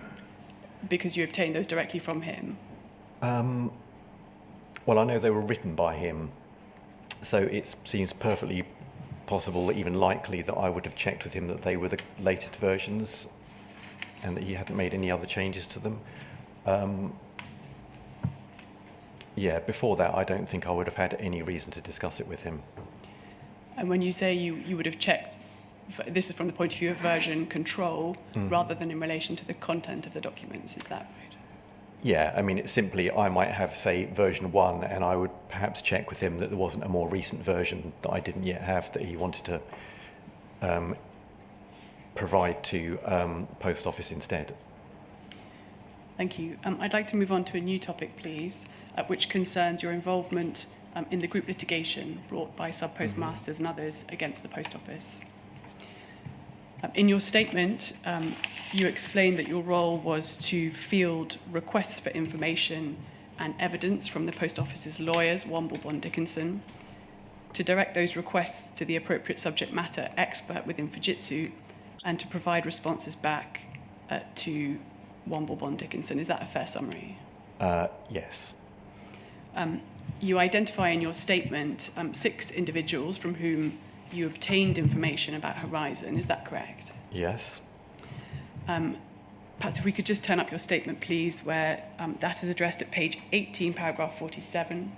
Because you obtained those directly from him? Well, I know they were written by him, so it seems perfectly possible, even likely, that I would have checked with him that they were the latest versions and that he hadn't made any other changes to them. Yeah, before that, I don't think I would have had any reason to discuss it with him. And when you say you would have checked, this is from the point of view of version control, rather than in relation to the content of the documents, is that right? Yeah, I mean, it's simply, I might have, say, version 1, and I would perhaps check with him that there wasn't a more recent version that I didn't yet have that he wanted to provide to Post Office instead. Thank you. I'd like to move on to a new topic, please, which concerns your involvement in the group litigation brought by sub-postmasters and others against the Post Office. In your statement, you explained that your role was to field requests for information and evidence from the Post Office's lawyers, Womble Bond Dickinson, to direct those requests to the appropriate subject matter expert within Fujitsu, and to provide responses back to Womble Bond Dickinson. Is that a fair summary? Yes. You identify in your statement 6 individuals from whom you obtained information about Horizon. Is that correct? Yes. Perhaps if we could just turn up your statement, please, where that is addressed at page 18, paragraph 47.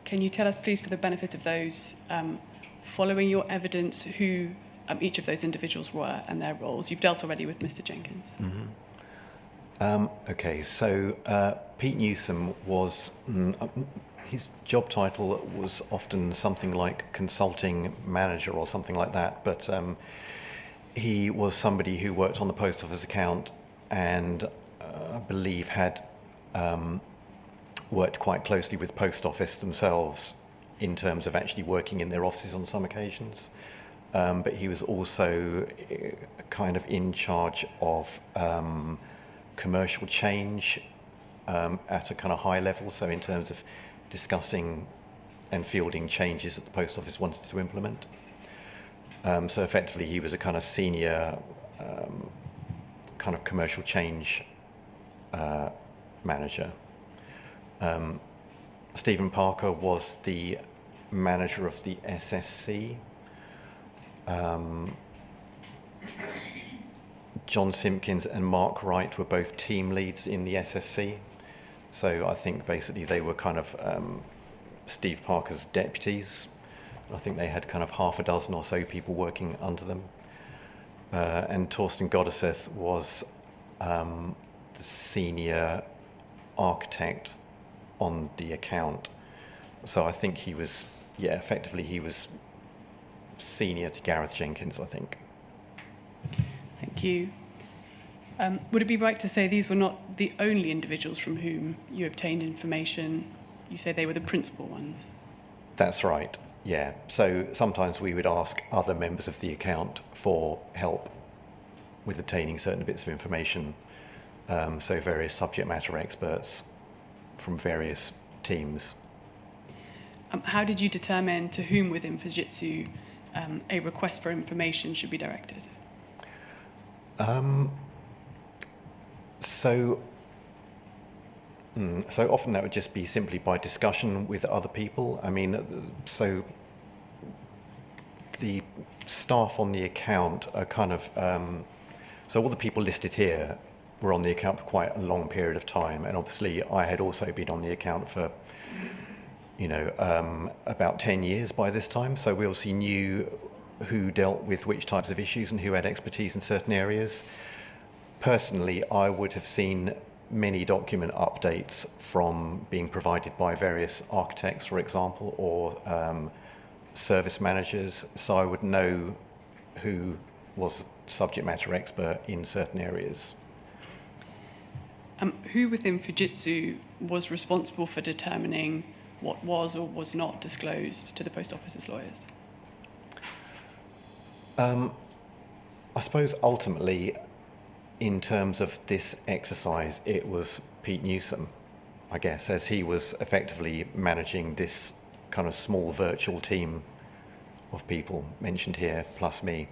Can you tell us, please, for the benefit of those following your evidence, who each of those individuals were and their roles? You've dealt already with Mr. Jenkins. Mm-hmm. Okay, so Pete Newsom was, his job title was often something like consulting manager or something like that, but he was somebody who worked on the post office account and I believe had worked quite closely with Post Office themselves in terms of actually working in their offices on some occasions. But he was also kind of in charge of commercial change at a kind of high level, so in terms of discussing and fielding changes that the Post Office wanted to implement. So effectively he was a kind of senior kind of commercial change manager. Stephen Parker was the manager of the SSC. John Simpkins and Mark Wright were both team leads in the SSC. So I think basically they were kind of Steve Parker's deputies. I think they had kind of half a dozen or so people working under them. And Torsten Goddeseth was the senior architect on the account. So I think he was, effectively he was senior to Gareth Jenkins, I think. Thank you. Would it be right to say these were not the only individuals from whom you obtained information? You say they were the principal ones. That's right, yeah. So sometimes we would ask other members of the account for help with obtaining certain bits of information. So various subject matter experts from various teams. How did you determine to whom within Fujitsu a request for information should be directed? So often that would just be simply by discussion with other people. I mean, so the staff on the account are kind of, so all the people listed here were on the account for quite a long period of time, and obviously I had also been on the account for, about 10 years by this time, so we obviously knew who dealt with which types of issues and who had expertise in certain areas. Personally, I would have seen many document updates from being provided by various architects, for example, or service managers, so I would know who was subject matter expert in certain areas. Who within Fujitsu was responsible for determining what was or was not disclosed to the Post Office's lawyers? I suppose ultimately, in terms of this exercise, it was Pete Newsom, I guess, as he was effectively managing this kind of small virtual team of people mentioned here, plus me.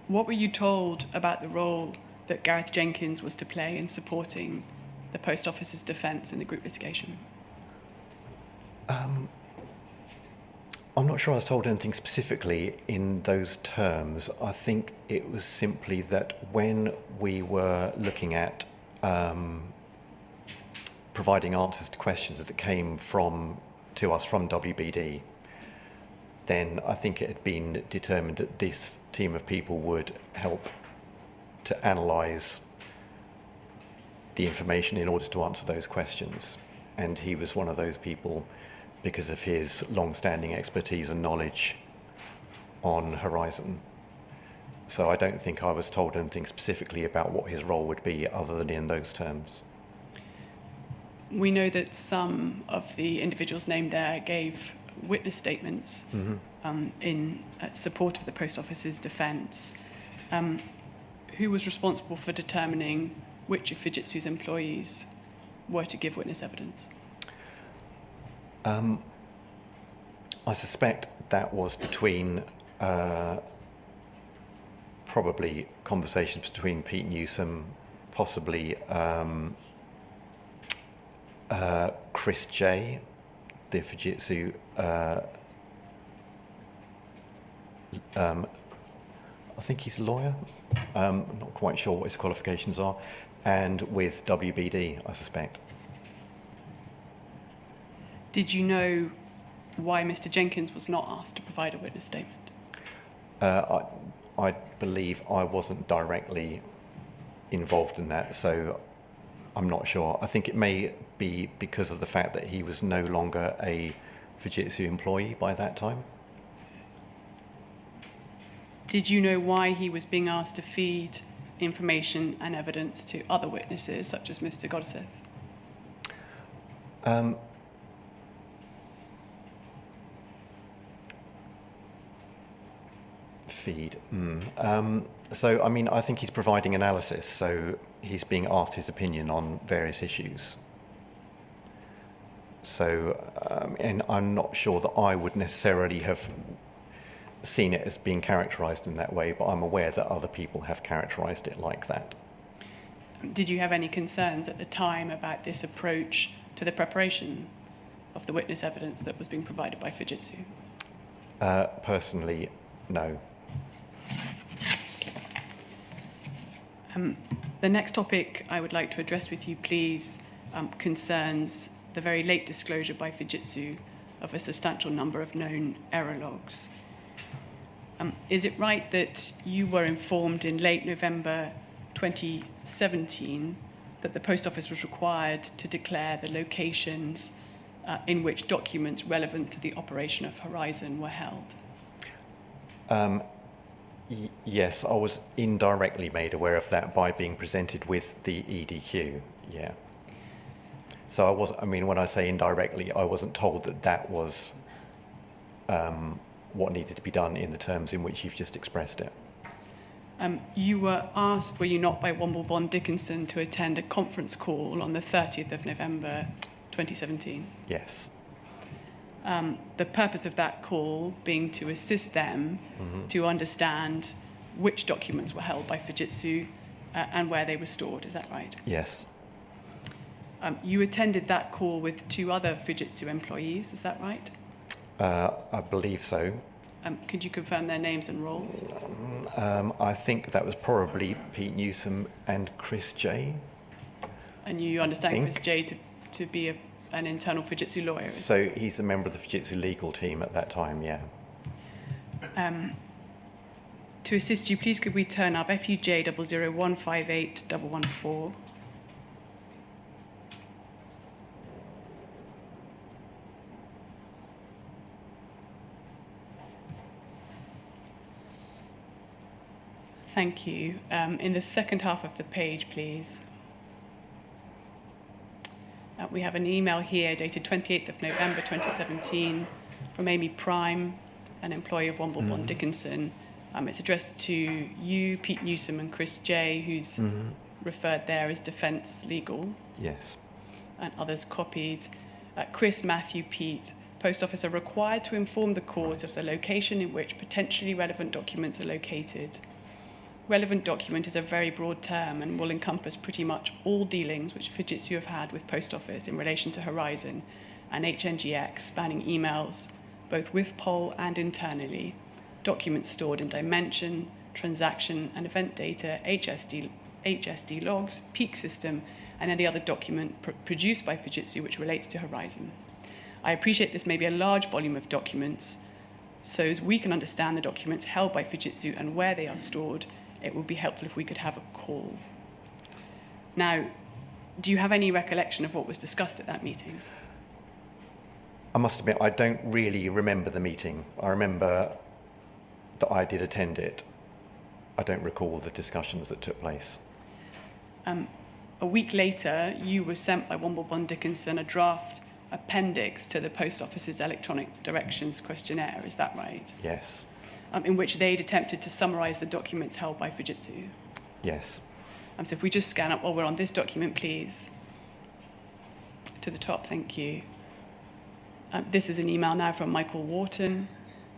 What were you told about the role that Gareth Jenkins was to play in supporting the Post Office's defence in the group litigation? I'm not sure I was told anything specifically in those terms. I think it was simply that when we were looking at providing answers to questions that came to us from WBD, then I think it had been determined that this team of people would help to analyse the information in order to answer those questions. and he was one of those people because of his long-standing expertise and knowledge on Horizon. So I don't think I was told anything specifically about what his role would be other than in those terms. We know that some of the individuals named there gave witness statements in support of the Post Office's defence. Who was responsible for determining which of Fujitsu's employees were to give witness evidence? I suspect that was between probably conversations between Pete Newsom, possibly Chris J, the Fujitsu, I think he's a lawyer. I'm not quite sure what his qualifications are, and with WBD, I suspect. Did you know why Mr. Jenkins was not asked to provide a witness statement? I believe I wasn't directly involved in that, so I'm not sure. I think it may be because of the fact that he was no longer a Fujitsu employee by that time. Did you know why he was being asked to feed information and evidence to other witnesses, such as Mr. Godsev? Feed. So, I mean, I think he's providing analysis, so he's being asked his opinion on various issues. So, and I'm not sure that I would necessarily have seen it as being characterised in that way, but I'm aware that other people have characterised it like that. Did you have any concerns at the time about this approach to the preparation of the witness evidence that was being provided by Fujitsu? Personally, no. The next topic I would like to address with you, please, concerns the very late disclosure by Fujitsu of a substantial number of known error logs. Is it right that you were informed in late November 2017 that the Post Office was required to declare the locations in which documents relevant to the operation of Horizon were held? Yes, I was indirectly made aware of that by being presented with the EDQ, yeah. So I mean, when I say indirectly, I wasn't told that that was what needed to be done in the terms in which you've just expressed it. You were asked, were you not, by Womble Bond Dickinson to attend a conference call on the 30th of November 2017? Yes. The purpose of that call being to assist them to understand which documents were held by Fujitsu and where they were stored, is that right? Yes. You attended that call with 2 other Fujitsu employees, is that right? I believe so. Could you confirm their names and roles? I think that was probably Pete Newsom and Chris J. And you understand Chris J to be an internal Fujitsu lawyer? So he's a member of the Fujitsu legal team at that time, yeah. To assist you, please could we turn up FUJ 00158-114. Thank you. In the second half of the page, please. We have an email here dated 28th of November 2017 from Amy Prime, an employee of Womble Bond Dickinson. It's addressed to you, Pete Newsom, and Chris J, who's referred there as Defence Legal. Yes. And others copied. Chris, Matthew, Pete, Post Office are required to inform the court of the location in which potentially relevant documents are located. Relevant document is a very broad term and will encompass pretty much all dealings which Fujitsu have had with Post Office in relation to Horizon and HNGX, spanning emails, both with POL and internally, documents stored in dimension, transaction and event data, HSD logs, peak system, and any other document produced by Fujitsu which relates to Horizon. I appreciate this may be a large volume of documents, so as we can understand the documents held by Fujitsu and where they are stored, it would be helpful if we could have a call. Now, Do you have any recollection of what was discussed at that meeting? I must admit, I don't really remember the meeting. I remember that I did attend it. I don't recall the discussions that took place. A week later, you were sent by Womble Bond Dickinson a draft appendix to the Post Office's electronic directions questionnaire, is that right? Yes. In which they'd attempted to summarise the documents held by Fujitsu. Yes. So if we just scan up while we're on this document, please. To the top, thank you. This is an email now from Michael Wharton,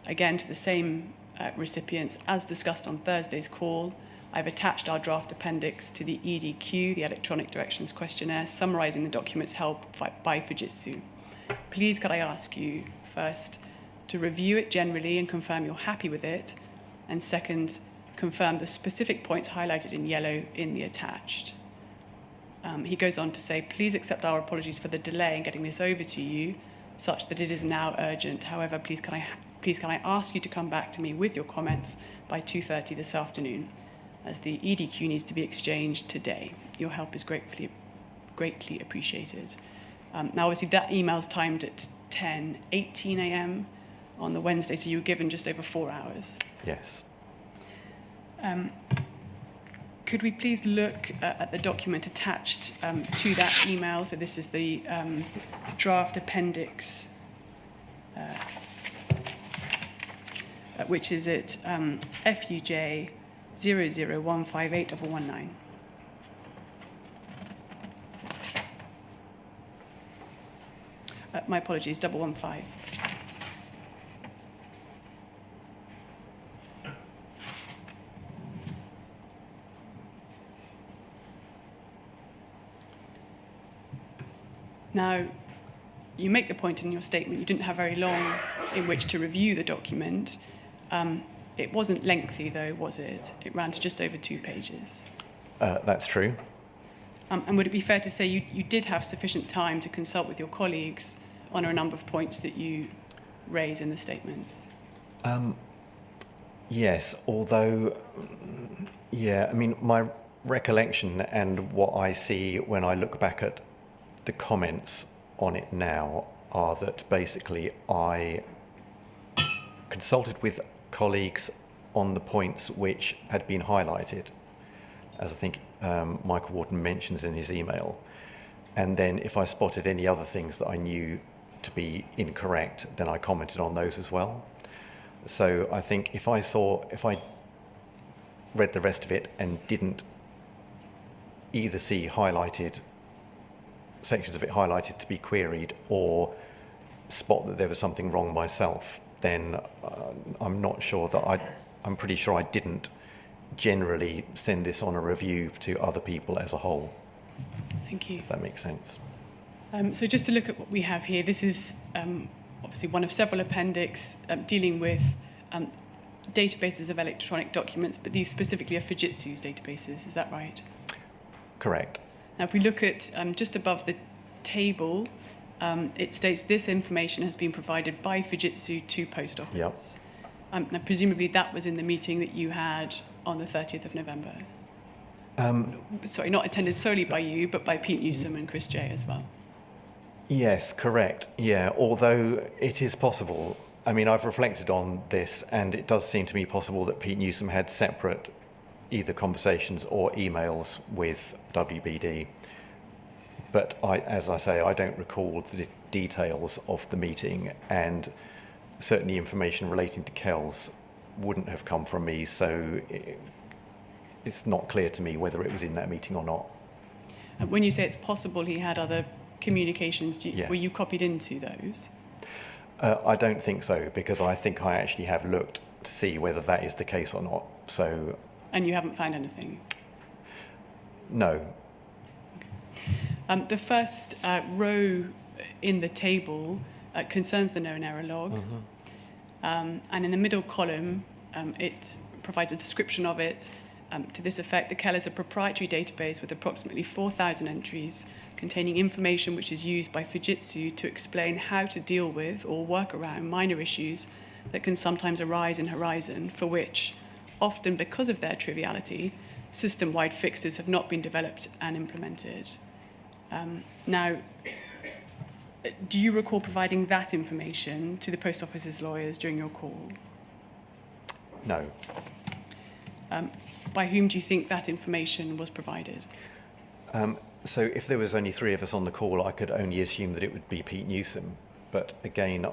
again to the same recipients as discussed on Thursday's call. I've attached our draft appendix to the EDQ, the Electronic Directions Questionnaire, summarising the documents held by Fujitsu. Please could I ask you, first, to review it generally and confirm you're happy with it, and second, confirm the specific points highlighted in yellow in the attached. He goes on to say, please accept our apologies for the delay in getting this over to you, such that it is now urgent. However, please can I ask you to come back to me with your comments by 2:30 this afternoon, as the EDQ needs to be exchanged today. Your help is greatly appreciated. Now, obviously, that email's timed at 10:18 a.m. on the Wednesday, so you were given just over 4 hours. Yes. Could we please look at the document attached to that email? So this is the draft appendix, which is at FUJ 0015819. My apologies, 115. Now, you make the point in your statement you didn't have very long in which to review the document. It wasn't lengthy, though, was it? It ran to just over 2 pages. That's true. And would it be fair to say you did have sufficient time to consult with your colleagues on a number of points that you raise in the statement? Yes, although, yeah, I mean, my recollection and what I see when I look back at the comments on it now are that basically I consulted with colleagues on the points which had been highlighted, as I think Michael Wharton mentions in his email. And then if I spotted any other things that I knew to be incorrect, then I commented on those as well. So I think if I read the rest of it and didn't either see highlighted sections of it highlighted to be queried or spot that there was something wrong myself, then I'm not sure that I'm pretty sure I didn't generally send this on a review to other people as a whole. Thank you. If that makes sense. So just to look at what we have here, this is obviously one of several appendix dealing with databases of electronic documents, but these specifically are Fujitsu's databases, is that right? Correct. Now, if we look at just above the table, it states this information has been provided by Fujitsu to Post Office. Yep. Now, presumably that was in the meeting that you had on the 30th of November. Sorry, not attended solely by you, but by Pete Newsom and Chris Jay as well. Yes, correct. Yeah, although it is possible. I mean, I've reflected on this, and it does seem to me possible that Pete Newsom had separate either conversations or emails with WBD. But as I say, I don't recall the details of the meeting, and certainly information relating to Kells wouldn't have come from me, so it's not clear to me whether it was in that meeting or not. When you say it's possible he had other communications, were you copied into those? I don't think so, because I think I actually have looked to see whether that is the case or not. So. And you haven't found anything? No. The first row in the table concerns the known error log. Mm-hmm. And in the middle column, it provides a description of it. To this effect, the KEL is a proprietary database with approximately 4,000 entries containing information which is used by Fujitsu to explain how to deal with or work around minor issues that can sometimes arise in Horizon, for which, often because of their triviality, system-wide fixes have not been developed and implemented. Now, do you recall providing that information to the Post Office's lawyers during your call? No. By whom do you think that information was provided? So if there was only three of us on the call, I could only assume that it would be Pete Newsom. But again,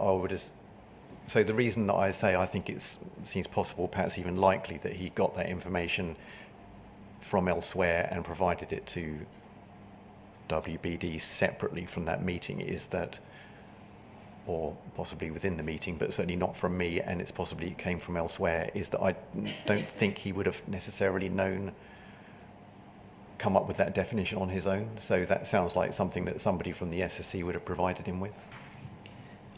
so the reason that I say I think it seems possible, perhaps even likely, that he got that information from elsewhere and provided it to WBD separately from that meeting is that, or possibly within the meeting, but certainly not from me, and it's possibly it came from elsewhere, is that I don't think he would have necessarily come up with that definition on his own. So that sounds like something that somebody from the SSC would have provided him with.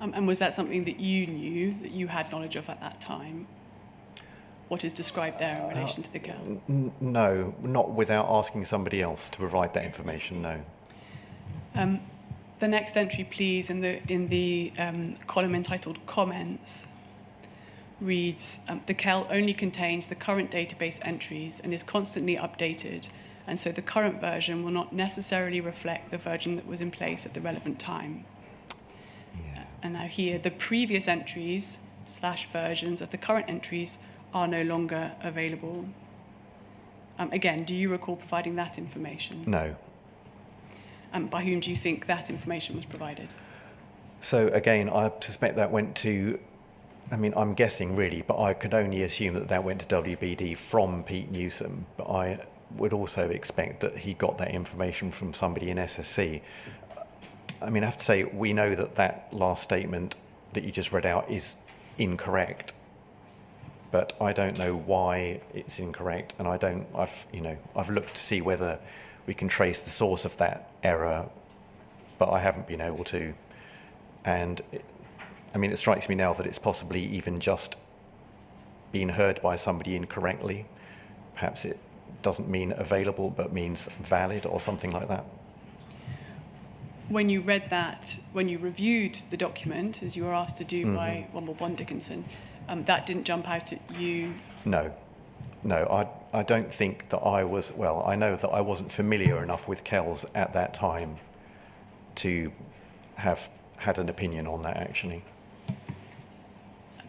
And was that something that you knew, that you had knowledge of at that time? What is described there in relation to the girl? No, not without asking somebody else to provide that information, no. The next entry, please, in the column entitled Comments, reads, the CEL only contains the current database entries and is constantly updated, and so the current version will not necessarily reflect the version that was in place at the relevant time. Yeah. And now here, the previous entries / versions of the current entries are no longer available. Again, do you recall providing that information? No. By whom do you think that information was provided? So again, I suspect that went to, I'm guessing really, but I could only assume that went to WBD from Pete Newsom, but I would also expect that he got that information from somebody in SSC. I have to say, we know that last statement that you just read out is incorrect, but I don't know why it's incorrect, and I've looked to see whether we can trace the source of that error, but I haven't been able to. And it strikes me now that it's possibly even just been heard by somebody incorrectly. Perhaps it doesn't mean available, but means valid or something like that. When you read that, when you reviewed the document, as you were asked to do by Womble Bond Dickinson, that didn't jump out at you? No, I don't think that I was, I know that I wasn't familiar enough with CELs at that time to have had an opinion on that, actually.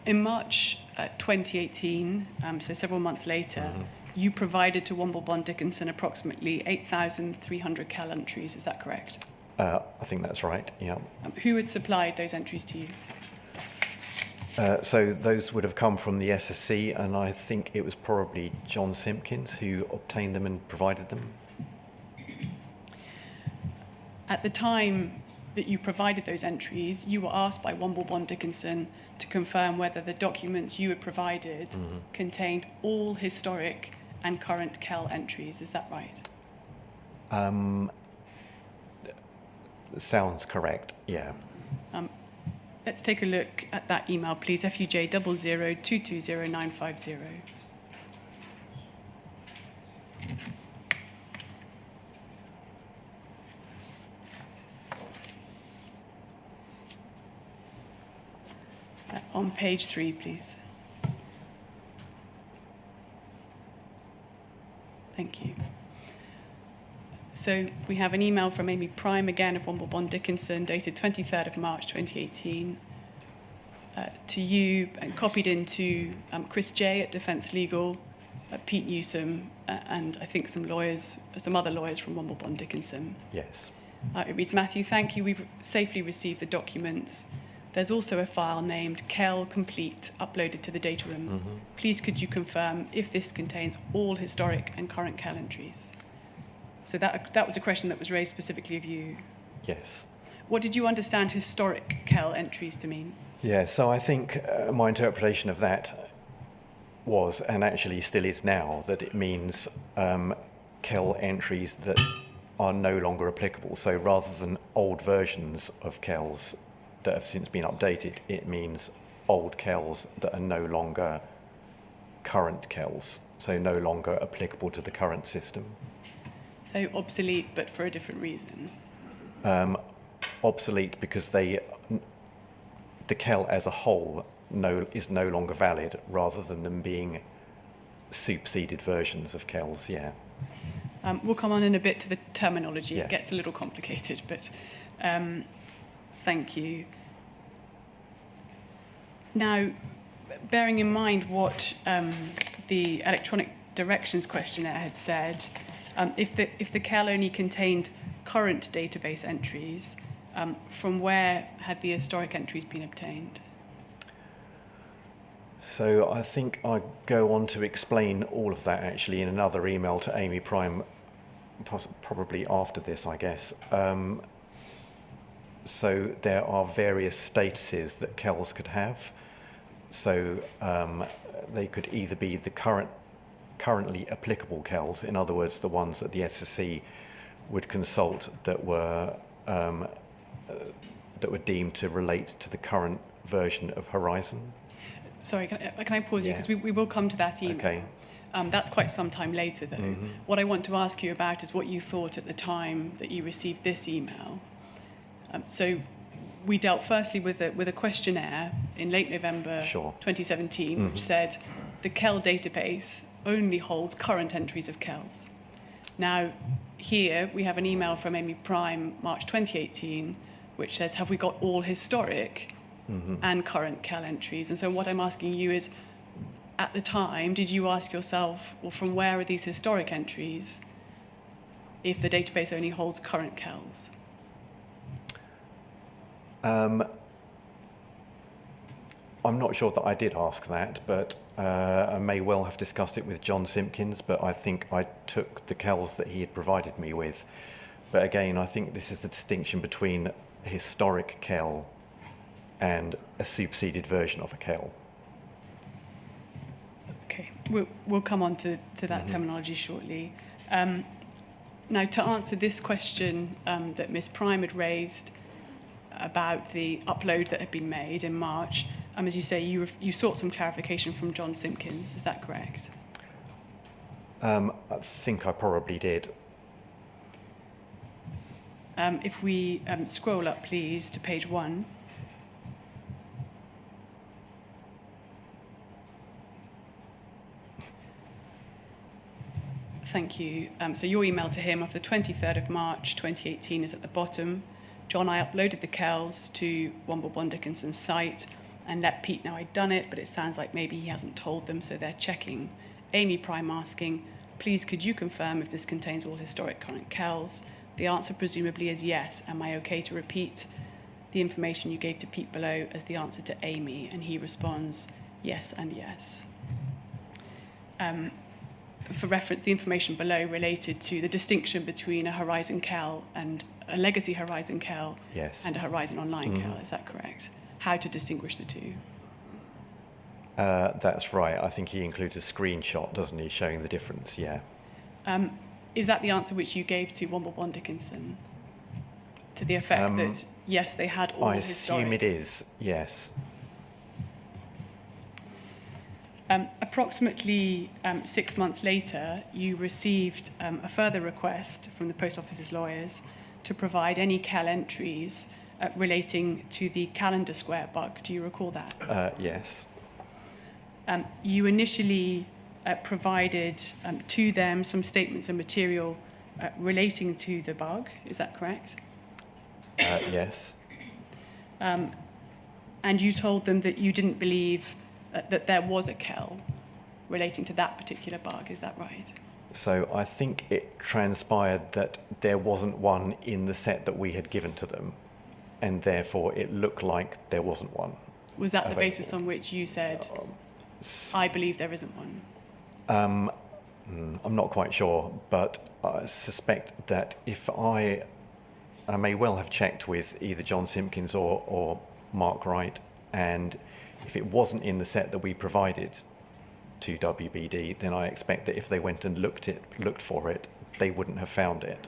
In March 2018, so several months later, you provided to Womble Bond Dickinson approximately 8,300 CEL entries, is that correct? I think that's right, yeah. Who had supplied those entries to you? So those would have come from the SSC, and I think it was probably John Simpkins who obtained them and provided them. At the time that you provided those entries, you were asked by Womble Bond Dickinson to confirm whether the documents you had provided contained all historic and current CEL entries. Is that right? Sounds correct, yeah. Let's take a look at that email, please. FUJ 00220950. On page 3, please. Thank you. So we have an email from Amy Prime, again of Womble Bond Dickinson, dated 23rd of March 2018, to you, and copied into Chris J at Defence Legal, Pete Newsom, and I think some other lawyers from Womble Bond Dickinson. Yes. It reads, Matthew, thank you. We've safely received the documents. There's also a file named CEL Complete uploaded to the data room. Please could you confirm if this contains all historic and current CEL entries? So that was a question that was raised specifically of you. Yes. What did you understand historic CEL entries to mean? Yeah, so I think my interpretation of that was, and actually still is now, that it means CEL entries that are no longer applicable. So rather than old versions of CELs that have since been updated, it means old CELs that are no longer current CELs, so no longer applicable to the current system. So obsolete, but for a different reason? Obsolete because the CEL as a whole is no longer valid, rather than them being superseded versions of CELs, yeah. We'll come on in a bit to the terminology. Yeah. It gets a little complicated, but thank you. Now, bearing in mind what the electronic directions questionnaire had said, if the KEL only contained current database entries, from where had the historic entries been obtained? So I think I go on to explain all of that actually in another email to Amy Prime, probably after this, I guess. So there are various statuses that KELs could have. So they could either be the currently applicable KELs, in other words, the ones that the SSC would consult that were deemed to relate to the current version of Horizon. Sorry, can I pause you? Because we will come to that email. Okay. That's quite some time later, though. Mm-hmm. What I want to ask you about is what you thought at the time that you received this email. So we dealt firstly with a questionnaire in late November Sure. 2017, which said the KEL database only holds current entries of KELs. Now, here we have an email from Amy Prime, March 2018, which says, have we got all historic and current KEL entries? And so what I'm asking you is, at the time, did you ask yourself, well, from where are these historic entries if the database only holds current KELs? I'm not sure that I did ask that, but I may well have discussed it with John Simpkins, but I think I took the KELs that he had provided me with. But again, I think this is the distinction between a historic KEL and a superseded version of a KEL. Okay, we'll come on to that terminology shortly. Now, to answer this question that Ms. Prime had raised about the upload that had been made in March, as you say, you sought some clarification from John Simpkins. Is that correct? I think I probably did. If we scroll up, please, to page 1. Thank you. So your email to him of the 23rd of March 2018 is at the bottom. John, I uploaded the KELs to Womble Bond Dickinson's site and let Pete know I'd done it, but it sounds like maybe he hasn't told them, so they're checking. Amy Prime asking, please could you confirm if this contains all historic current KELs? The answer presumably is yes. Am I okay to repeat the information you gave to Pete below as the answer to Amy? And he responds, yes and yes. For reference, the information below related to the distinction between a Horizon KEL and a legacy Horizon KEL Yes. and a Horizon Online KEL, is that correct? How to distinguish the two? That's right. I think he includes a screenshot, doesn't he, showing the difference, yeah. Is that the answer which you gave to Womble Bond Dickinson? To the effect that, yes, they had all I historic... assume it is, yes. Approximately 6 months later, you received a further request from the Post Office's lawyers to provide any KEL entries relating to the calendar square bug. Do you recall that? Yes. You initially provided to them some statements and material relating to the bug. Is that correct? Yes. And you told them that you didn't believe that there was a KEL relating to that particular bug. Is that right? So I think it transpired that there wasn't one in the set that we had given to them, and therefore it looked like there wasn't one. Was that the basis on which you said, I believe there isn't one? I'm not quite sure, but I suspect that if I may well have checked with either John Simpkins or Mark Wright, and if it wasn't in the set that we provided to WBD, then I expect that if they went and looked for it, they wouldn't have found it.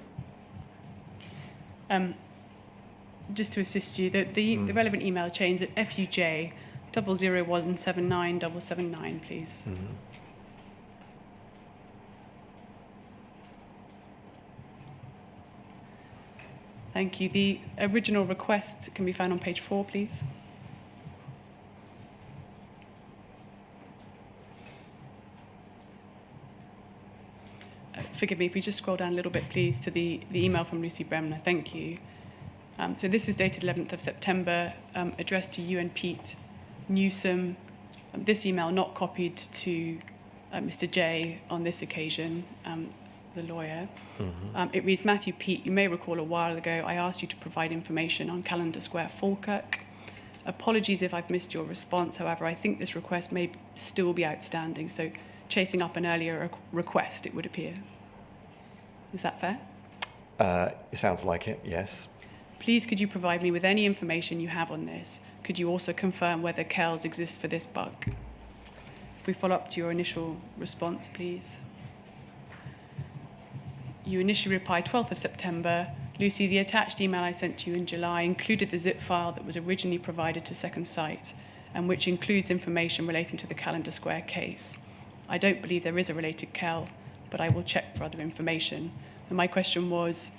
Just to assist you, the relevant email chain's at FUJ 00179 please. Thank you. The original request can be found on page 4, please. forgive me, if we just scroll down a little bit, please, to the email from Lucy Bremner. Thank you. So this is dated 11th of September, addressed to you and Pete Newsome. This email not copied to Mr. J on this occasion, the lawyer. It reads, Matthew, Pete, you may recall a while ago I asked you to provide information on Calendar Square, Falkirk. Apologies if I've missed your response. However, I think this request may still be outstanding, so chasing up an earlier request, it would appear. Is that fair? It sounds like it, yes. Please, could you provide me with any information you have on this? Could you also confirm whether KELS exists for this bug? If we follow up to your initial response, please. You initially replied 12th of September. Lucy, the attached email I sent to you in July included the zip file that was originally provided to Second Sight and which includes information relating to the Calendar Square case. I don't believe there is a related KEL, but I will check for other information. And my question was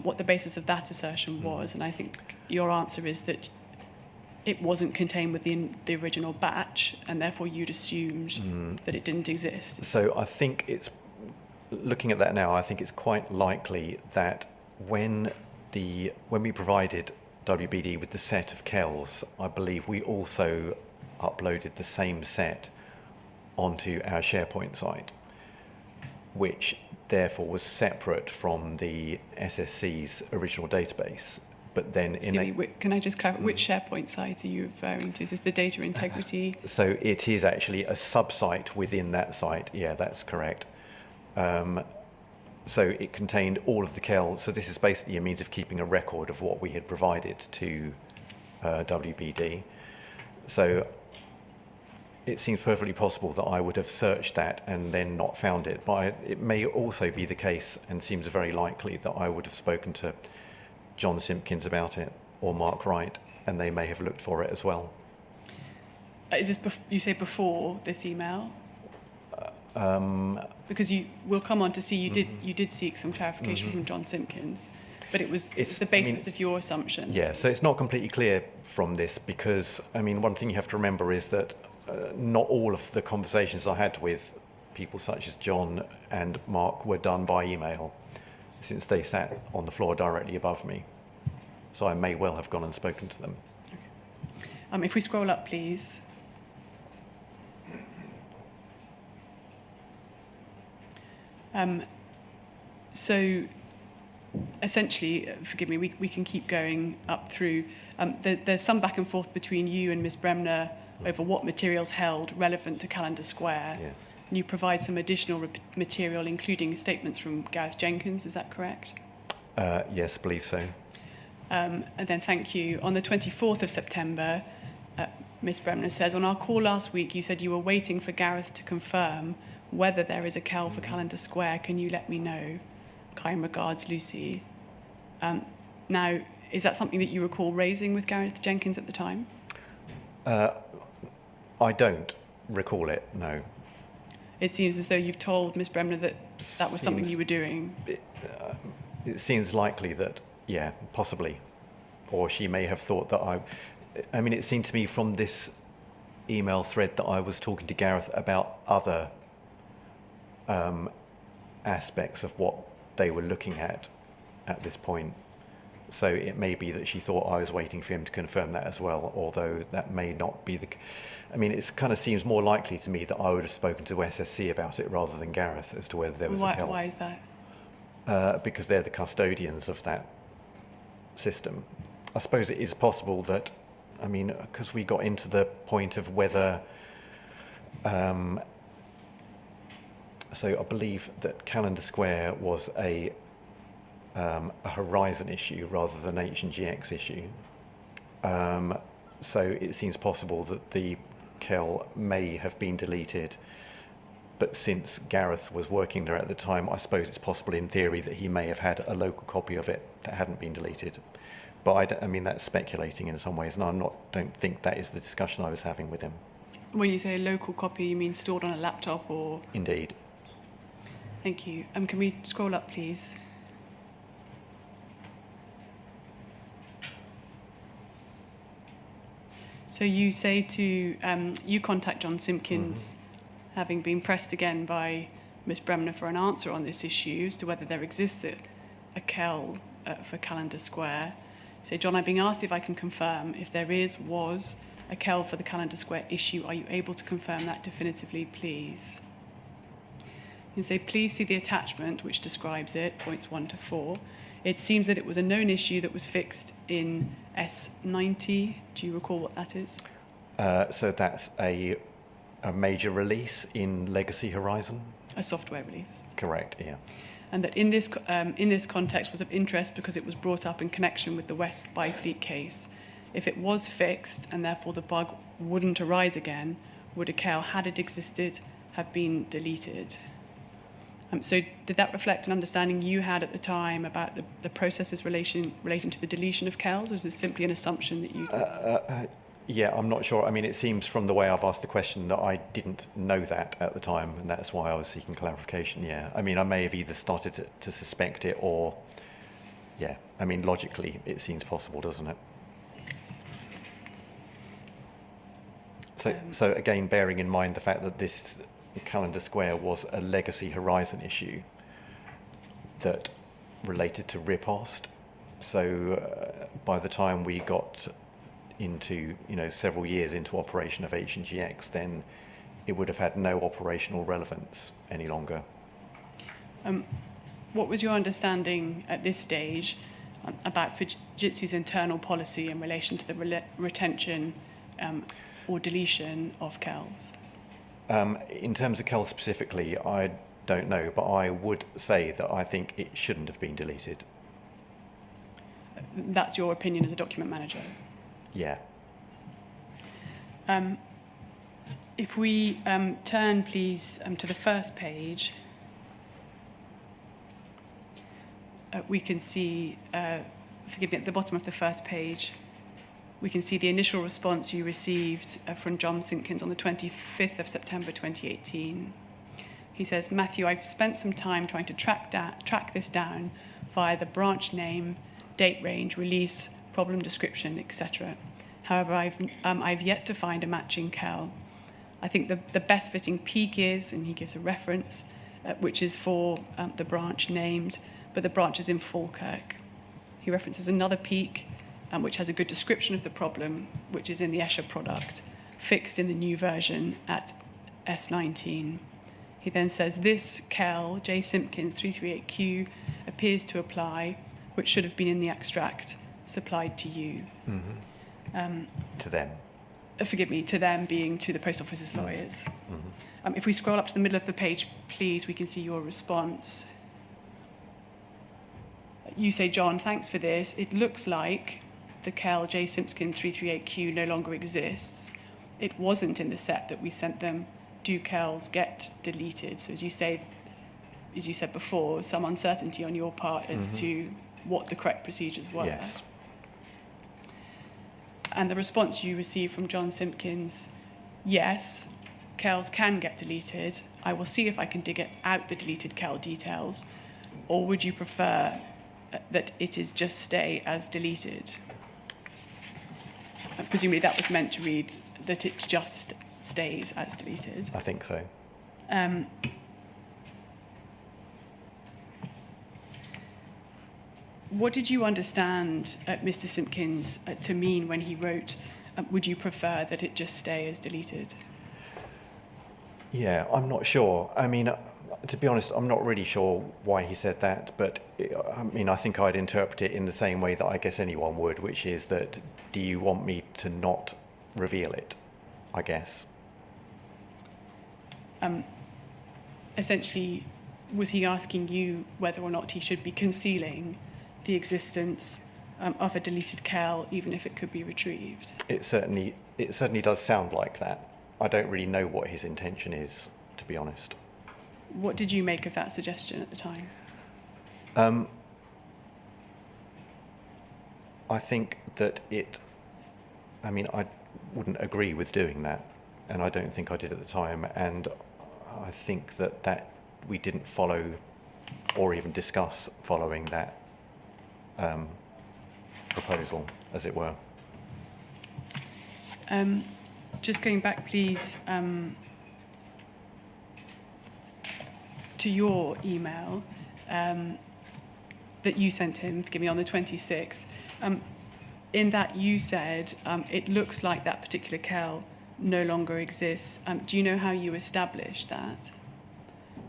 what the basis of that assertion was, and I think your answer is that it wasn't contained within the original batch, and therefore you'd assumed that it didn't exist. So I think it's, looking at that now, I think it's quite likely that when we provided WBD with the set of KELs, I believe we also uploaded the same set onto our SharePoint site, which therefore was separate from the SSC's original database. But then can I just clarify, which SharePoint site are you referring to? Is this the data integrity? So it is actually a sub-site within that site. Yeah, that's correct. So it contained all of the KELs. So this is basically a means of keeping a record of what we had provided to WBD. So it seems perfectly possible that I would have searched that and then not found it. But it may also be the case, and seems very likely, that I would have spoken to John Simpkins about it, or Mark Wright, and they may have looked for it as well. Is this you say before this email? Because we'll come on to see you did seek some clarification from John Simpkins, but it's the basis of your assumption. Yeah, so it's not completely clear from this because, I mean, one thing you have to remember is that not all of the conversations I had with people such as John and Mark were done by email, since they sat on the floor directly above me. So I may well have gone and spoken to them. Okay. If we scroll up, please. So essentially, forgive me, we can keep going up through. There's some back and forth between you and Ms. Bremner over what materials held relevant to Calendar Square. Yes. And you provide some additional material, including statements from Gareth Jenkins, is that correct? Yes, I believe so. And then thank you. On the 24th of September, Ms. Bremner says, on our call last week, you said you were waiting for Gareth to confirm whether there is a KEL for Calendar Square. Can you let me know? Kind regards, Lucy. Now, is that something that you recall raising with Gareth Jenkins at the time? I don't recall it, no. It seems as though you've told Ms. Bremner that that was something you were doing. It seems likely that, yeah, possibly. Or she may have thought that I mean, it seemed to me from this email thread that I was talking to Gareth about other aspects of what they were looking at this point. So it may be that she thought I was waiting for him to confirm that as well, although that may not be the... I mean, it kind of seems more likely to me that I would have spoken to SSC about it rather than Gareth as to whether there was a KEL. Why is that? Because they're the custodians of that system. I suppose it is possible that, I mean, because we got into the point of whether... so I believe that Calendar Square was a Horizon issue rather than H&GX issue. So it seems possible that the KEL may have been deleted, but since Gareth was working there at the time, I suppose it's possible in theory that he may have had a local copy of it that hadn't been deleted. But I mean, that's speculating in some ways, and I don't think that is the discussion I was having with him. When you say a local copy, you mean stored on a laptop or...? Indeed. Thank you. Can we scroll up, please? So you say you contact John Simpkins, having been pressed again by Ms Bremner for an answer on this issue as to whether there exists a KEL for Calendar Square. So, John, I'm being asked if I can confirm if there was a KEL for the Calendar Square issue. Are you able to confirm that definitively, please? You say, please see the attachment which describes it, points 1 to 4. It seems that it was a known issue that was fixed in S90. Do you recall what that is? So that's a major release in Legacy Horizon? A software release. Correct, yeah. And that in this context was of interest because it was brought up in connection with the West Byfleet case. If it was fixed and therefore the bug wouldn't arise again, would a KEL, had it existed, have been deleted? So did that reflect an understanding you had at the time about the processes relating to the deletion of KELs, or is this simply an assumption that you... Yeah, I'm not sure. I mean, it seems from the way I've asked the question that I didn't know that at the time, and that's why I was seeking clarification, yeah. I mean, I may have either started to suspect it or, yeah. I mean, logically, it seems possible, doesn't it? So again, bearing in mind the fact that this Calendar Square was a Legacy Horizon issue that related to riposte. So by the time we got into, several years into operation of H&GX, then it would have had no operational relevance any longer. What was your understanding at this stage about Fujitsu's internal policy in relation to the retention or deletion of KELs? In terms of KEL specifically, I don't know, but I would say that I think it shouldn't have been deleted. That's your opinion as a document manager? Yeah. If we turn, please, to the first page, we can see, forgive me, at the bottom of the first page, we can see the initial response you received from John Simpkins on the 25th of September 2018. He says, Matthew, I've spent some time trying to track this down via the branch name, date range, release, problem description, etc. However, I've yet to find a matching KEL. I think the best fitting peak is, and he gives a reference, which is for the branch named, but the branch is in Falkirk. He references another peak, which has a good description of the problem, which is in the Escher product, fixed in the new version at S19. He then says, this KEL, J. Simpkins 338Q, appears to apply, which should have been in the extract supplied to you. Mm-hmm. To them. Forgive me, to them being to the Post Office's lawyers. Mm-hmm. If we scroll up to the middle of the page, please, we can see your response. You say, John, thanks for this. It looks like the KEL J. Simpkins 338Q no longer exists. It wasn't in the set that we sent them. Do KELs get deleted? So as you said before, some uncertainty on your part as to what the correct procedures were. Yes. And the response you received from John Simpkins, yes, KELs can get deleted. I will see if I can dig out the deleted KEL details. Or would you prefer that it is just stay as deleted? Presumably that was meant to read that it just stays as deleted. I think so. What did you understand Mr. Simpkins to mean when he wrote, would you prefer that it just stay as deleted? Yeah, I'm not sure. I mean, to be honest, I'm not really sure why he said that, but I think I'd interpret it in the same way that I guess anyone would, which is that, do you want me to not reveal it, I guess? Essentially, was he asking you whether or not he should be concealing the existence of a deleted KEL, even if it could be retrieved? It certainly does sound like that. I don't really know what his intention is, to be honest. What did you make of that suggestion at the time? I think that I wouldn't agree with doing that, and I don't think I did at the time, and I think that we didn't follow or even discuss following that proposal, as it were. Just going back, please, to your email that you sent him, forgive me, on the 26th. In that you said, it looks like that particular KEL no longer exists. Do you know how you established that?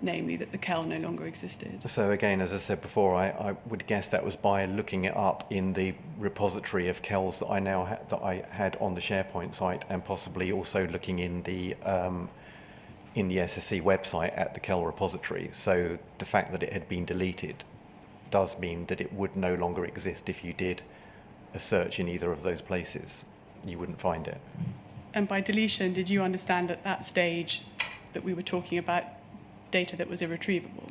Namely, that the KEL no longer existed? So again, as I said before, I would guess that was by looking it up in the repository of KELs that I now that I had on the SharePoint site, and possibly also looking in the SSC website at the KEL repository. So the fact that it had been deleted does mean that it would no longer exist. If you did a search in either of those places, you wouldn't find it. And by deletion, did you understand at that stage that we were talking about data that was irretrievable?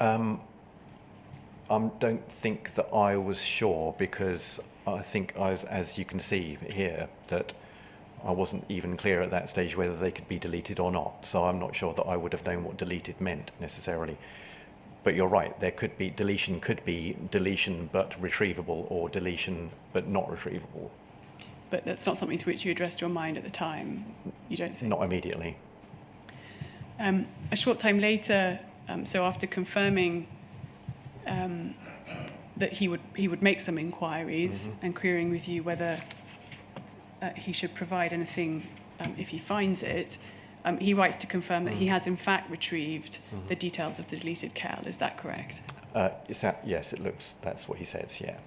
I don't think that I was sure, because I think, as you can see here, that I wasn't even clear at that stage whether they could be deleted or not. So I'm not sure that I would have known what deleted meant necessarily. But you're right, there could be deletion but retrievable, or deletion but not retrievable. But that's not something to which you addressed your mind at the time, you don't think? Not immediately. A short time later, so after confirming that he would make some inquiries and querying with you whether he should provide anything if he finds it, he writes to confirm that he has in fact retrieved the details of the deleted KEL. Is that correct? Yes, it looks, that's what he says, yeah.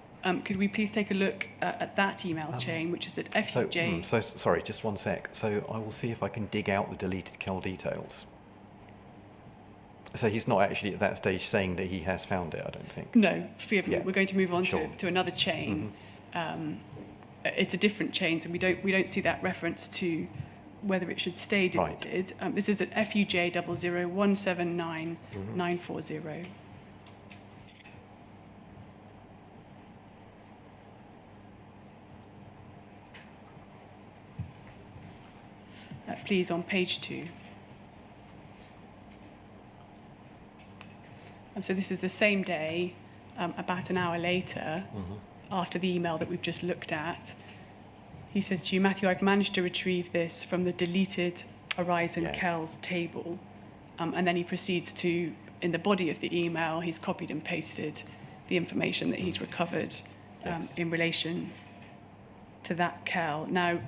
Could we please take a look at that email chain, which is at FUJ? So sorry, just one sec. So I will see if I can dig out the deleted KEL details. So he's not actually at that stage saying that he has found it, I don't think. No, forgive me. Yeah. We're going to move on Sure. to another chain. It's a different chain, so we don't see that reference to whether it should stay deleted. Right. This is at FUJ 00179 please, on page 2. So this is the same day, about an hour later, after the email that we've just looked at. He says to you, Matthew, I've managed to retrieve this from the deleted Horizon KELs table. And then he proceeds to, in the body of the email, he's copied and pasted the information that he's recovered in relation to that KEL. Now,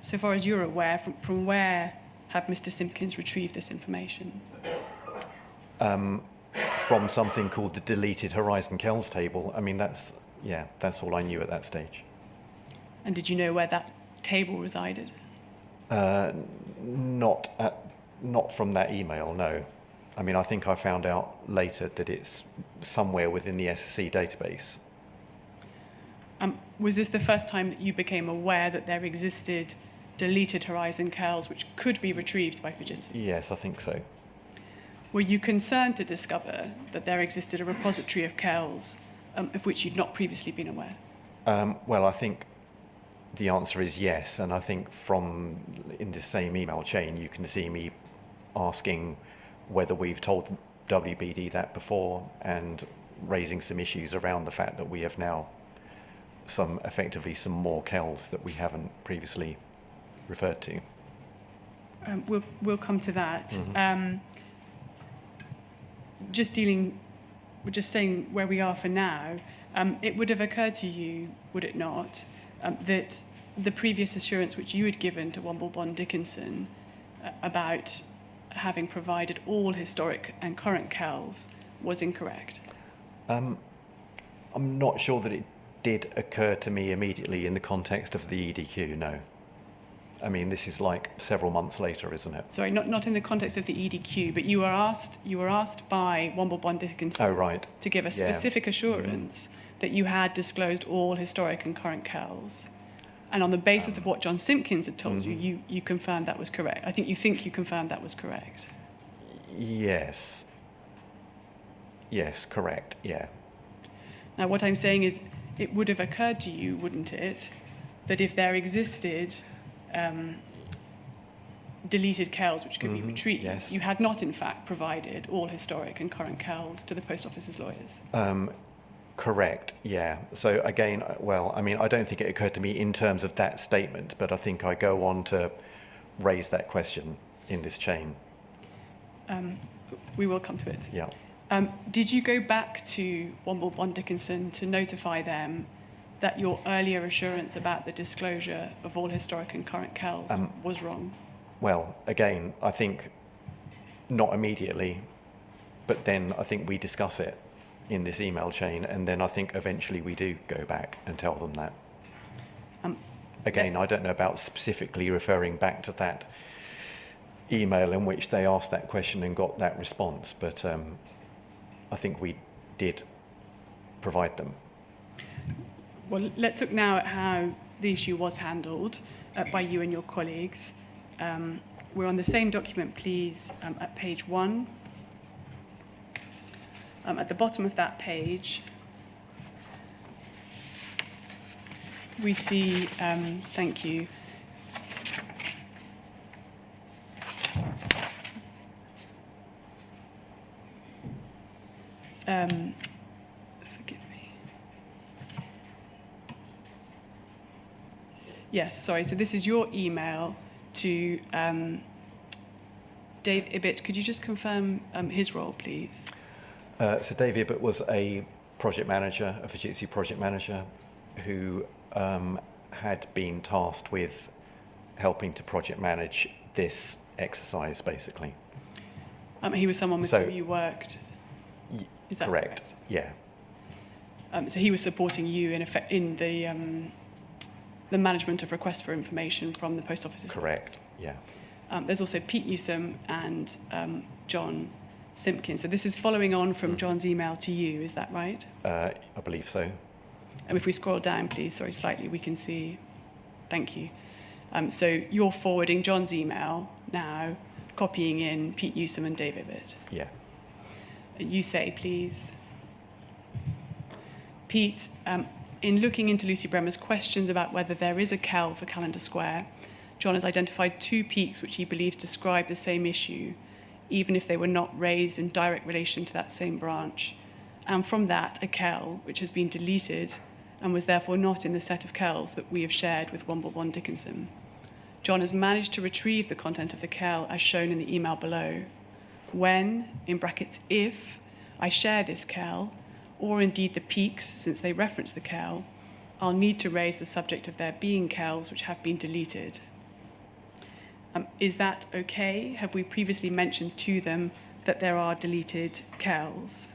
so far as you're aware, from where have Mr. Simpkins retrieved this information? From something called the deleted Horizon KELs table. I mean, that's all I knew at that stage. And did you know where that table resided? Not from that email, no. I mean, I think I found out later that it's somewhere within the SSC database. Was this the first time that you became aware that there existed deleted Horizon KELs which could be retrieved by Fujitsu? Yes, I think so. Were you concerned to discover that there existed a repository of KELs of which you'd not previously been aware? Well, I think the answer is yes, and I think from in the same email chain you can see me asking whether we've told WBD that before, and raising some issues around the fact that we have now effectively some more KELs that we haven't previously referred to. We'll come to that. We're just saying where we are for now. It would have occurred to you, would it not, that the previous assurance which you had given to Womble Bond Dickinson about having provided all historic and current KELs was incorrect? I'm not sure that it did occur to me immediately in the context of the EDQ, no. I mean, this is like several months later, isn't it? Sorry, not in the context of the EDQ, but you were asked by Womble Bond Dickinson to give a specific assurance that you had disclosed all historic and current KELs. And on the basis of what John Simpkins had told you, you confirmed that was correct. I think you confirmed that was correct. Yes. Yes, correct, yeah. Now, what I'm saying is, it would have occurred to you, wouldn't it, that if there existed deleted KELs which could be retrieved, you had not in fact provided all historic and current KELs to the Post Office's lawyers? Correct, yeah. So again, well, I mean, I don't think it occurred to me in terms of that statement, but I think I go on to raise that question in this chain. We will come to it. Yeah. Did you go back to Womble Bond Dickinson to notify them that your earlier assurance about the disclosure of all historic and current CALs was wrong? Well, again, I think not immediately, but then I think we discuss it in this email chain, and then I think eventually we do go back and tell them that. Again, I don't know about specifically referring back to that email in which they asked that question and got that response, but I think we did provide them. Well, let's look now at how the issue was handled by you and your colleagues. We're on the same document, please, at page 1. At the bottom of that page, we see, thank you, forgive me. Yes, sorry, so this is your email to Dave Ibbott. Could you just confirm his role, please? So Dave Ibbott was a project manager, a Fujitsu project manager, who had been tasked with helping to project manage this exercise, basically. He was someone with whom you worked. Is that correct? Yeah. So he was supporting you in effect in the management of requests for information from the post office's correct. Office. Yeah. There's also Pete Newsom and John Simpkins. So this is following on from John's email to you. Is that right? I believe so. And if we scroll down, please, sorry, slightly, we can see. Thank you. So you're forwarding John's email now, copying in Pete Newsom and Dave Ibbott. Yeah. You say, please. Pete, in looking into Lucy Bremer's questions about whether there is a CAL for Calendar Square, John has identified 2 peaks which he believes describe the same issue, even if they were not raised in direct relation to that same branch. And from that, a CAL, which has been deleted and was therefore not in the set of CALs that we have shared with Womble Bond Dickinson. John has managed to retrieve the content of the CAL as shown in the email below. When, in brackets, if, I share this CAL, or indeed the peaks, since they reference the CAL, I'll need to raise the subject of there being CALs which have been deleted. Is that okay? Have we previously mentioned to them that there are deleted CALs?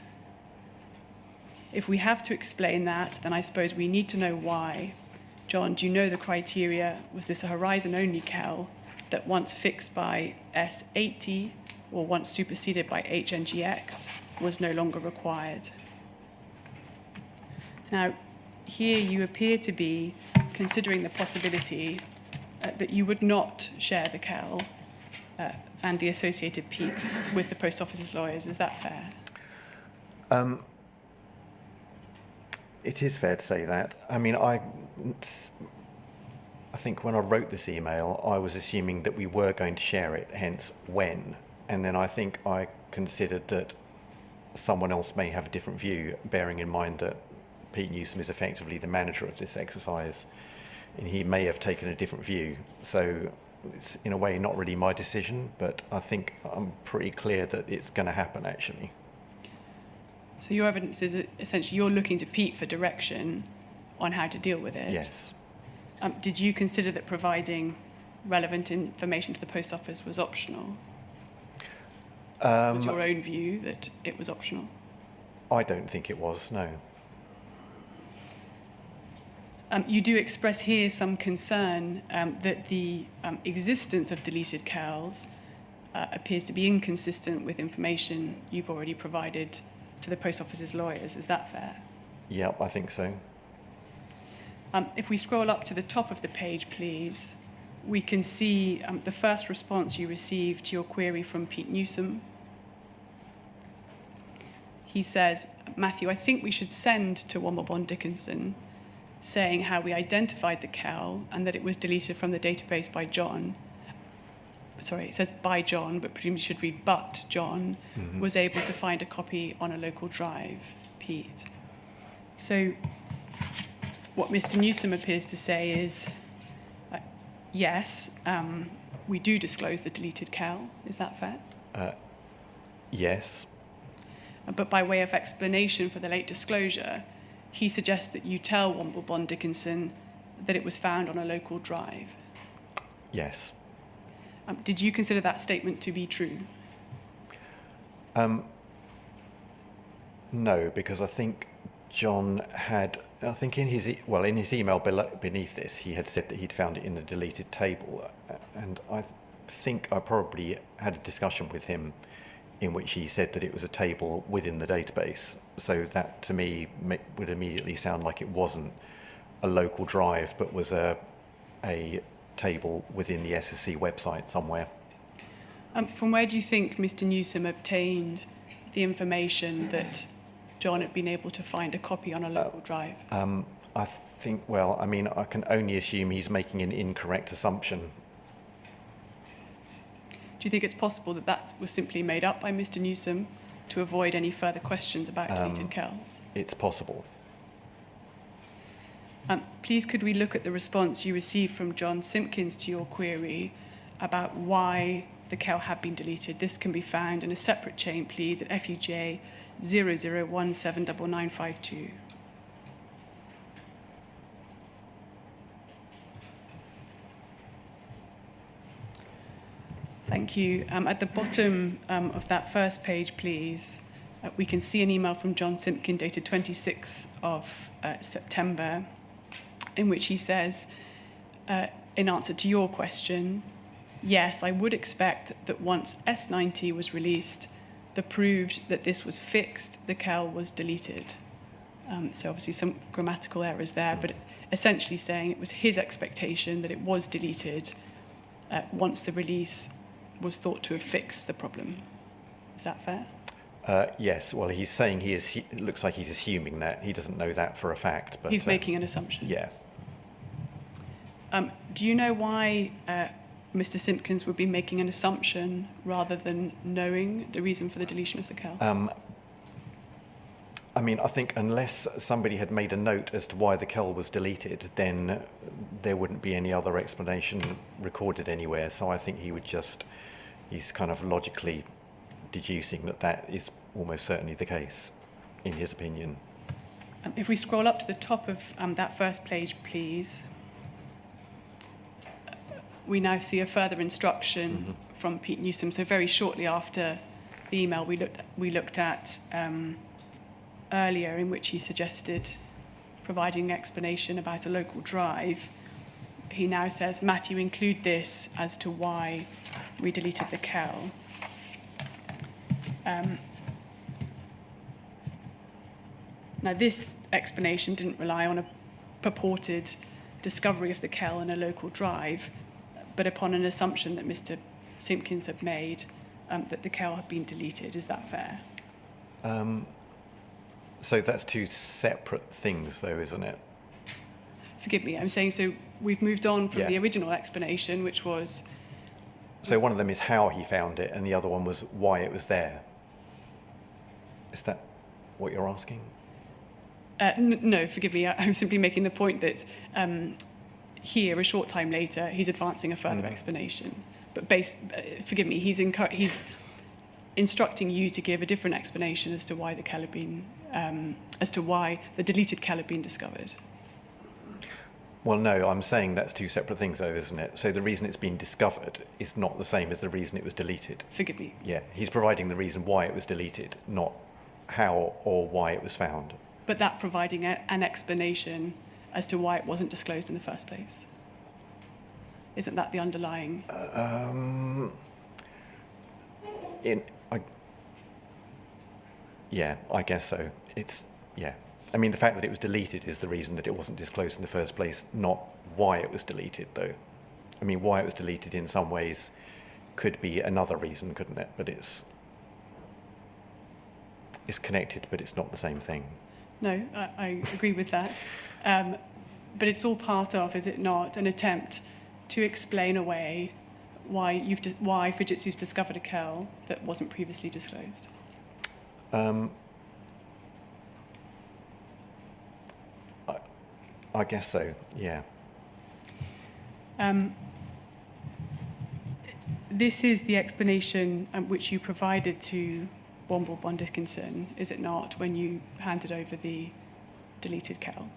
If we have to explain that, then I suppose we need to know why. John, do you know the criteria? Was this a horizon-only CAL that once fixed by S80 or once superseded by HNGX was no longer required? Now, here you appear to be considering the possibility that you would not share the CAL and the associated peaks with the Post Office's lawyers. Is that fair? It is fair to say that. I mean, I think when I wrote this email, I was assuming that we were going to share it, hence when. And then I think I considered that someone else may have a different view, bearing in mind that Pete Newsom is effectively the manager of this exercise, and he may have taken a different view. So it's, in a way, not really my decision, but I think I'm pretty clear that it's going to happen, actually. So your evidence is essentially you're looking to Pete for direction on how to deal with it. Yes. Did you consider that providing relevant information to the Post Office was optional? Was your own view that it was optional? I don't think it was, no. You do express here some concern that the existence of deleted CALs appears to be inconsistent with information you've already provided to the Post Office's lawyers. Is that fair? Yeah, I think so. If we scroll up to the top of the page, please, we can see the first response you received to your query from Pete Newsom. He says, Matthew, I think we should send to Womble Bond Dickinson saying how we identified the CAL and that it was deleted from the database by John. Sorry, it says by John, but presumably should read but John was able to find a copy on a local drive, Pete. So what Mr. Newsom appears to say is, yes, we do disclose the deleted CAL. Is that fair? Yes. But by way of explanation for the late disclosure, he suggests that you tell Womble Bond Dickinson that it was found on a local drive. Yes. Did you consider that statement to be true? No, because I think John had, I think in his email beneath this, he had said that he'd found it in the deleted table. And I think I probably had a discussion with him in which he said that it was a table within the database. So that to me would immediately sound like it wasn't a local drive, but was a table within the SSC website somewhere. From where do you think Mr. Newsom obtained the information that John had been able to find a copy on a local drive? I think, well, I mean, I can only assume he's making an incorrect assumption. Do you think it's possible that that was simply made up by Mr. Newsom to avoid any further questions about deleted Kells? It's possible. Please could we look at the response you received from John Simpkins to your query about why the Kell had been deleted? This can be found in a separate chain, please, at FUJ 00179952. Thank you. At the bottom of that first page, please, we can see an email from John Simpkin dated 26th of September, in which he says, in answer to your question, yes, I would expect that once S90 was released, that proved that this was fixed, the Kell was deleted. So obviously some grammatical errors there, but essentially saying it was his expectation that it was deleted once the release was thought to have fixed the problem. Is that fair? Yes, well, he's saying it looks like he's assuming that. He doesn't know that for a fact. But he's making an assumption. Yeah. Do you know why Mr. Simpkins would be making an assumption rather than knowing the reason for the deletion of the Kell? I mean, I think unless somebody had made a note as to why the Kell was deleted, then there wouldn't be any other explanation recorded anywhere. So I think he's kind of logically deducing that is almost certainly the case, in his opinion. If we scroll up to the top of that first page, please, we now see a further instruction from Pete Newsom. So very shortly after the email we looked at earlier, in which he suggested providing an explanation about a local drive, he now says, Matthew, include this as to why we deleted the Kell. Now, this explanation didn't rely on a purported discovery of the Kell in a local drive, but upon an assumption that Mr. Simpkins had made that the Kell had been deleted. Is that fair? So that's two separate things, though, isn't it? Forgive me, I'm saying, so we've moved on from the original explanation, which was... So one of them is how he found it, and the other one was why it was there. Is that what you're asking? No, forgive me, I'm simply making the point that here, a short time later, he's advancing a further explanation. But forgive me, he's instructing you to give a different explanation as to why the Kell had been, as to why the deleted Kell had been discovered. Well, no, I'm saying that's two separate things, though, isn't it? So the reason it's been discovered is not the same as the reason it was deleted. Forgive me. Yeah, he's providing the reason why it was deleted, not how or why it was found. But that providing an explanation as to why it wasn't disclosed in the first place. Isn't that the underlying... Yeah, I guess so. I mean, the fact that it was deleted is the reason that it wasn't disclosed in the first place, not why it was deleted, though. I mean, why it was deleted in some ways could be another reason, couldn't it? But it's connected, but it's not the same thing. No, I agree with that. But it's all part of, is it not, an attempt to explain away why Fujitsu's discovered a Kell that wasn't previously disclosed? I guess so, yeah. This is the explanation which you provided to Womble Bond Dickinson, is it not, when you handed over the deleted KEL?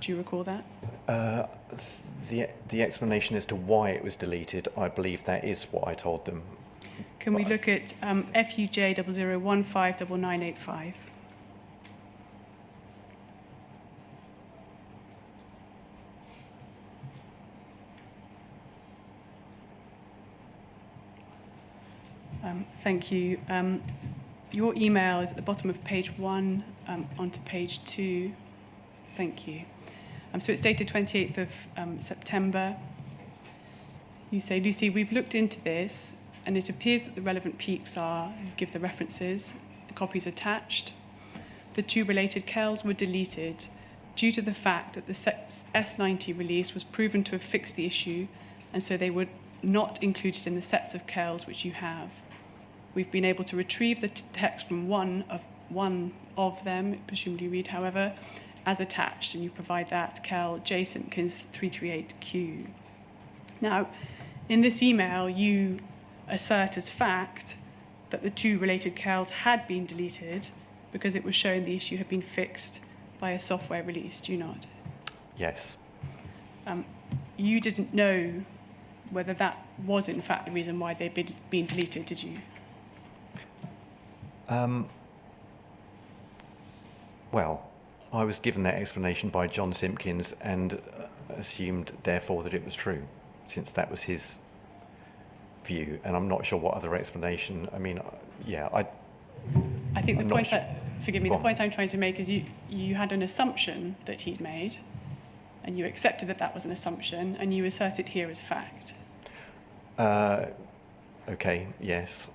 Do you recall that? The explanation as to why it was deleted, I believe that is what I told them. Can we look at FUJ 00159985? Thank you. Your email is at the bottom of page 1 onto page 2. Thank you. So it's dated 28th of September. You say, Lucy, we've looked into this, and it appears that the relevant peaks are, give the references, copies attached. The 2 related KELs were deleted due to the fact that the S90 release was proven to have fixed the issue, and so they were not included in the sets of KELs which you have. We've been able to retrieve the text from one of them, presumably read, however, as attached, and you provide that KEL J. Simpkins 338Q. Now, in this email, you assert as fact that the 2 related KELs had been deleted because it was shown the issue had been fixed by a software release, do you not? Yes. You didn't know whether that was in fact the reason why they'd been deleted, did you? Well, I was given that explanation by John Simpkins and assumed, therefore, that it was true, since that was his view. And I'm not sure what other explanation. I mean, yeah, I think I'm the point, sure. forgive me, the point I'm trying to make is you had an assumption that he'd made, and you accepted that that was an assumption, and you assert it here as fact. Okay, yes.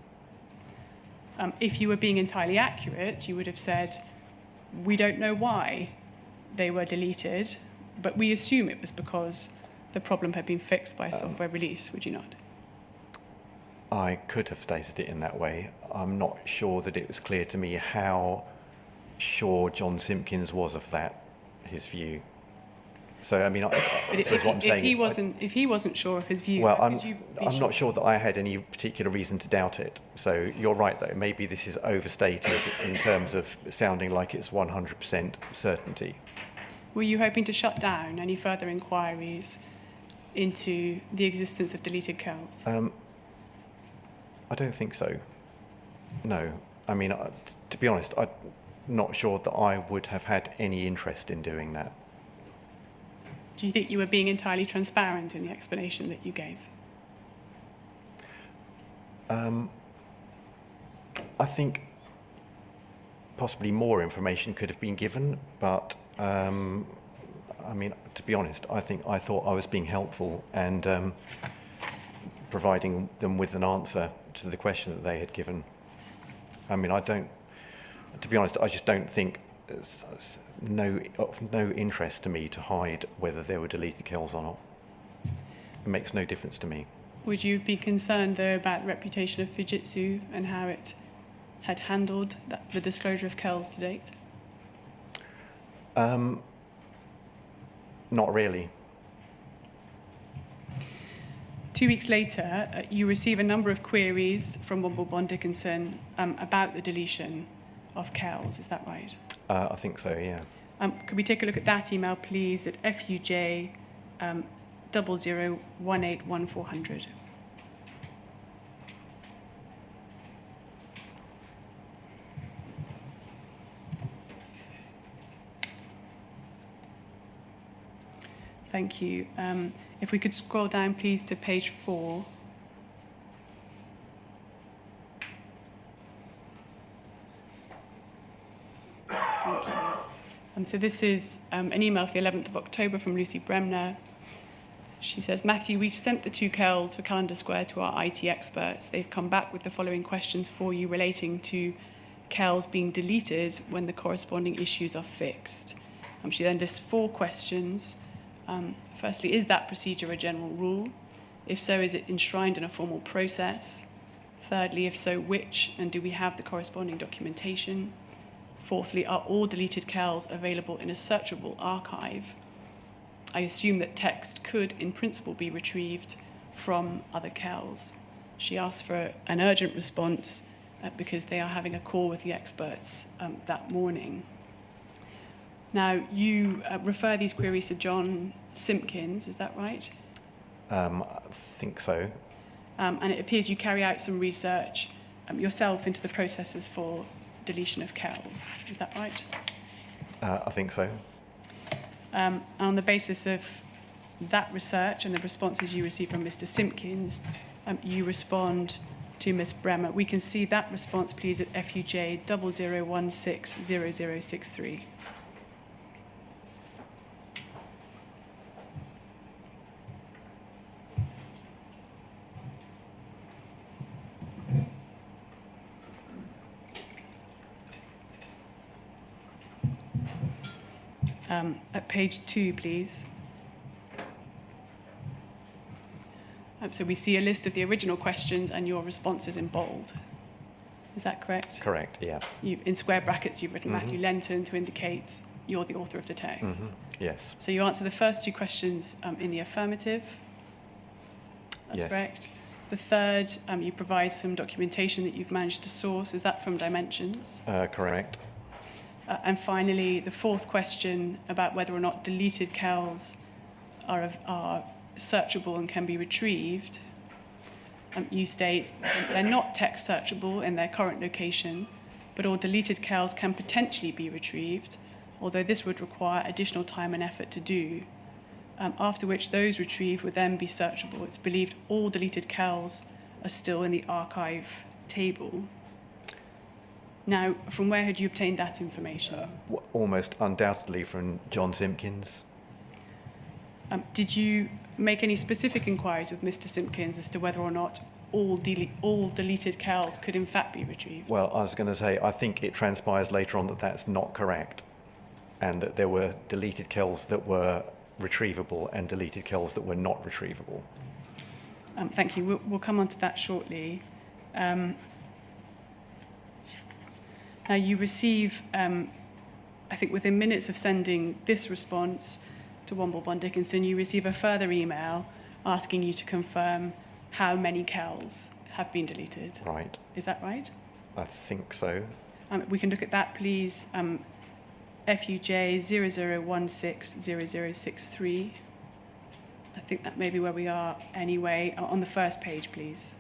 If you were being entirely accurate, you would have said, we don't know why they were deleted, but we assume it was because the problem had been fixed by a software release, would you not? I could have stated it in that way. I'm not sure that it was clear to me how sure John Simpkins was of that, his view. So, I mean, if he wasn't sure of his view, well, how I'm could you be not sure? sure that I had any particular reason to doubt it. So you're right, though. Maybe this is overstated in terms of sounding like it's 100% certainty. Were you hoping to shut down any further inquiries into the existence of deleted KELs? I don't think so. No. I mean, to be honest, I'm not sure that I would have had any interest in doing that. Do you think you were being entirely transparent in the explanation that you gave? I think possibly more information could have been given, but I mean, to be honest, I thought I was being helpful and providing them with an answer to the question that they had given. I mean, to be honest, I just don't think it's of no interest to me to hide whether there were deleted KELs or not. It makes no difference to me. Would you be concerned, though, about the reputation of Fujitsu and how it had handled the disclosure of KELs to date? Not really. 2 weeks later, you receive a number of queries from Womble Bond Dickinson about the deletion of KELs. Is that right? I think so, yeah. Could we take a look at that email, please, at FUJ 00181400? Thank you. If we could scroll down, please, to page 4. Thank you. So this is an email for the 11th of October from Lucy Bremner. She says, Matthew, we've sent the 2 KELs for Calendar Square to our IT experts. They've come back with the following questions for you relating to KELs being deleted when the corresponding issues are fixed. She then lists 4 questions. Firstly, is that procedure a general rule? If so, is it enshrined in a formal process? Thirdly, if so, which, and do we have the corresponding documentation? Fourthly, are all deleted KELs available in a searchable archive? I assume that text could, in principle, be retrieved from other KELs. She asks for an urgent response because they are having a call with the experts that morning. Now, you refer these queries to John Simpkins, is that right? I think so. And it appears you carry out some research yourself into the processes for deletion of CELs, is that right? I think so. On the basis of that research and the responses you receive from Mr. Simpkins, you respond to Ms. Bremer. We can see that response, please, at FUJ 00160063. At page 2, please. So we see a list of the original questions and your responses in bold. Is that correct? Correct, yeah. In square brackets, you've written Matthew Lenton to indicate you're the author of the text. Yes. So you answer the first 2 questions in the affirmative. That's Yes. correct. The third, you provide some documentation that you've managed to source. Is that from Dimensions? Correct. And finally, the fourth question about whether or not deleted CELs are searchable and can be retrieved. You state that they're not text searchable in their current location, but all deleted CELs can potentially be retrieved, although this would require additional time and effort to do, after which those retrieved would then be searchable. It's believed all deleted CELs are still in the archive table. Now, from where had you obtained that information? Almost undoubtedly from John Simpkins. Did you make any specific inquiries with Mr. Simpkins as to whether or not all deleted CELs could in fact be retrieved? Well, I was going to say, I think it transpires later on that that's not correct, and that there were deleted CELs that were retrievable and deleted CELs that were not retrievable. Thank you. We'll come on to that shortly. Now, you receive, I think within minutes of sending this response to Womble Bond Dickinson, you receive a further email asking you to confirm how many CELs have been deleted. Right. Is that right? I think so. We can look at that, please. FUJ 00160063. I think that may be where we are anyway. On the first page, please.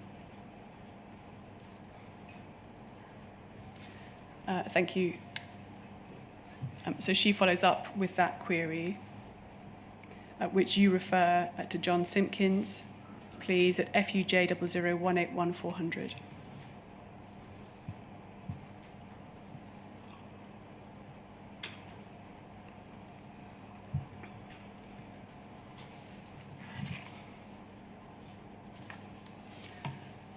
Thank you. So she follows up with that query, which you refer to John Simpkins, please, at FUJ 00181400.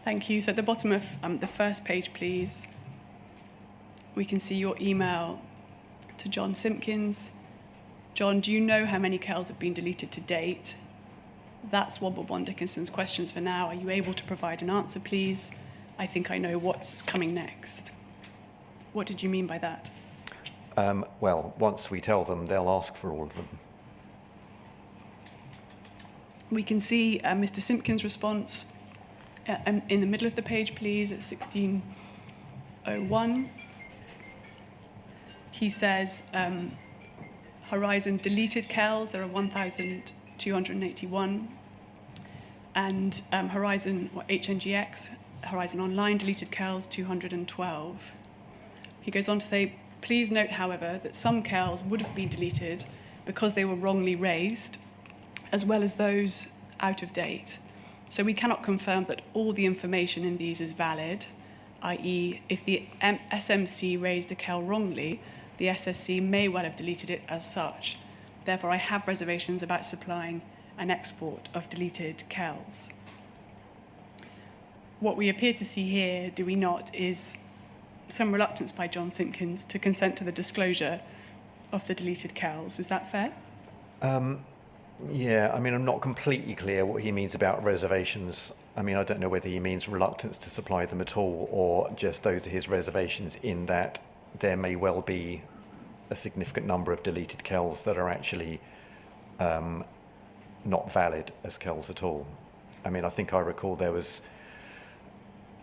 Thank you. So at the bottom of the first page, please, we can see your email to John Simpkins. John, do you know how many CELs have been deleted to date? That's Womble Bond Dickinson's questions for now. Are you able to provide an answer, please? I think I know what's coming next. What did you mean by that? Well, once we tell them, they'll ask for all of them. We can see Mr. Simpkins' response in the middle of the page, please, at 1601. He says, Horizon deleted CELs, there are 1,281. And Horizon, or HNGX, Horizon Online deleted CELs, 212. He goes on to say, please note, however, that some CELs would have been deleted because they were wrongly raised, as well as those out of date. So we cannot confirm that all the information in these is valid, i.e., if the SMC raised a CEL wrongly, the SSC may well have deleted it as such. Therefore, I have reservations about supplying an export of deleted CELs. What we appear to see here, do we not, is some reluctance by John Simpkins to consent to the disclosure of the deleted CELs. Is that fair? Yeah, I mean, I'm not completely clear what he means about reservations. I mean, I don't know whether he means reluctance to supply them at all, or just those are his reservations in that there may well be a significant number of deleted CELs that are actually not valid as CELs at all. I mean, I think I recall there was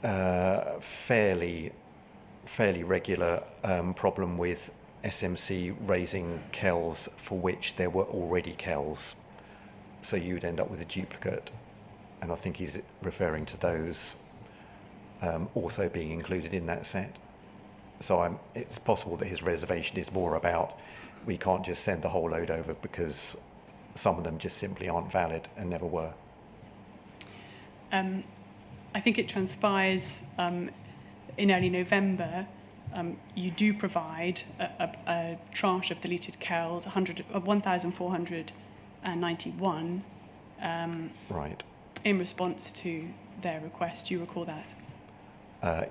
fairly regular problem with SMC raising KELs for which there were already KELs. So you would end up with a duplicate. And I think he's referring to those also being included in that set. So it's possible that his reservation is more about we can't just send the whole load over because some of them just simply aren't valid and never were. I think it transpires in early November, you do provide a tranche of deleted KELs, 1,491, right. in response to their request. Do you recall that? I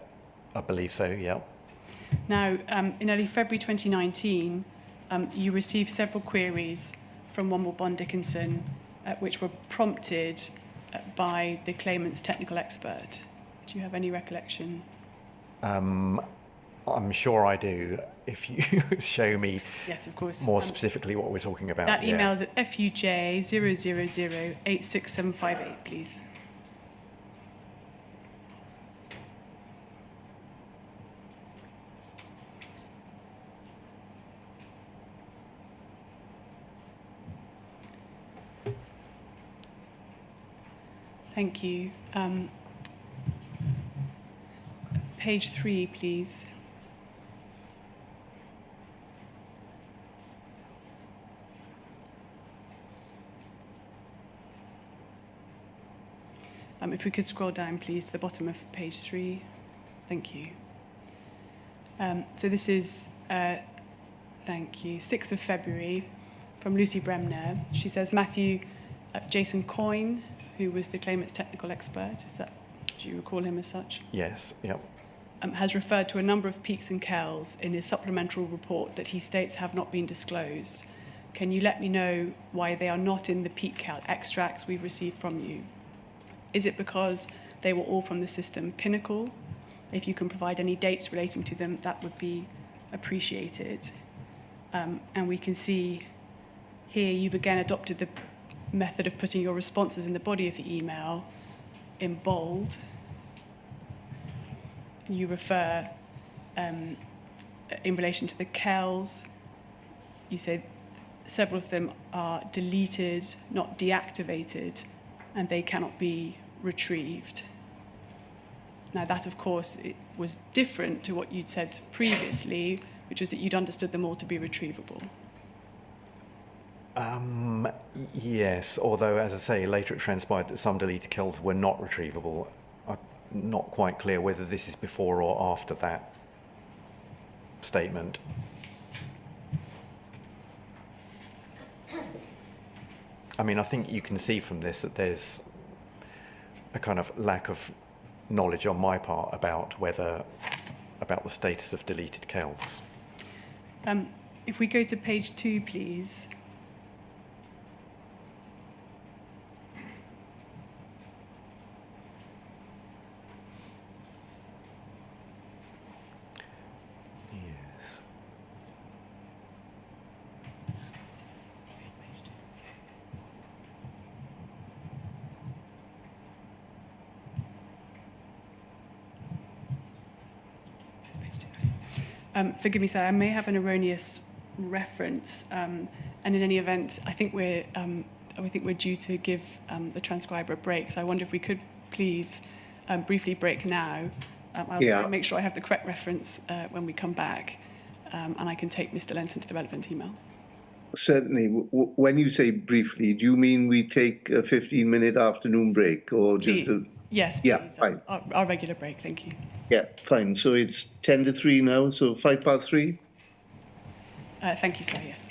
believe so, yeah. Now, in early February 2019, you received several queries from Womble Bond Dickinson, which were prompted by the claimant's technical expert. Do you have any recollection? I'm sure I do, if you show me yes, of course. more specifically what we're talking about. That email is at FUJ0008678, please. Thank you. Page 3, please. If we could scroll down, please, to the bottom of page 3. Thank you. So this is, thank you, 6th of February from Lucy Bremner. She says, Matthew, Jason Coyne, who was the claimant's technical expert, do you recall him as such? Yes, yep. Has referred to a number of peaks and KELs in his supplemental report that he states have not been disclosed. Can you let me know why they are not in the peak KEL extracts we've received from you? Is it because they were all from the system Pinnacle? If you can provide any dates relating to them, that would be appreciated. And we can see here you've again adopted the method of putting your responses in the body of the email in bold. You refer, in relation to the KELs, you say several of them are deleted, not deactivated, and they cannot be retrieved. Now that, of course, it was different to what you'd said previously, which was that you'd understood them all to be retrievable. Yes, although, as I say, later it transpired that some deleted KELs were not retrievable. I'm not quite clear whether this is before or after that statement. I mean, I think you can see from this that there's a kind of lack of knowledge on my part about the status of deleted KELs. If we go to page 2, please. Forgive me, sir, I may have an erroneous reference, and in any event, I think we're due to give the transcriber a break. So I wonder if we could please briefly break now. I'll make sure I have the correct reference when we come back, and I can take Mr. Lenton to the relevant email. Certainly. When you say briefly, do you mean we take a 15-minute afternoon break or just a... Yes, yeah, please. fine. Our regular break, thank you. Yeah, fine. So it's 10 to 3 now, so 3:05. Thank you, sir, yes.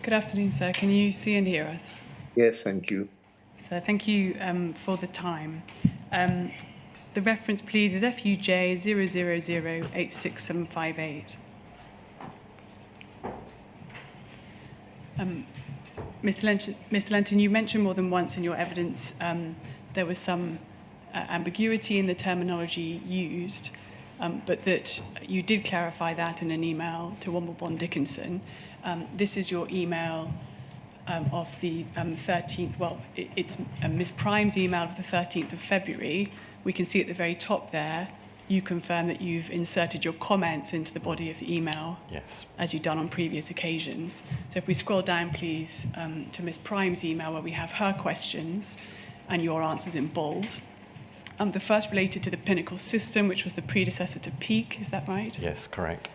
Good afternoon, sir. Can you see and hear us? Yes, thank you. So thank you for the time. The reference, please, is FUJ 0008678. Mr. Lenton, you mentioned more than once in your evidence there was some ambiguity in the terminology used, but that you did clarify that in an email to Womble Bond Dickinson. This is your email of the 13th, well, it's Ms. Prime's email of the 13th of February. We can see at the very top there, you confirm that you've inserted your comments into the body of the email, Yes. as you've done on previous occasions. So if we scroll down, please, to Ms. Prime's email, where we have her questions and your answers in bold. The first related to the Pinnacle system, which was the predecessor to Peak, is that right? Yes, correct.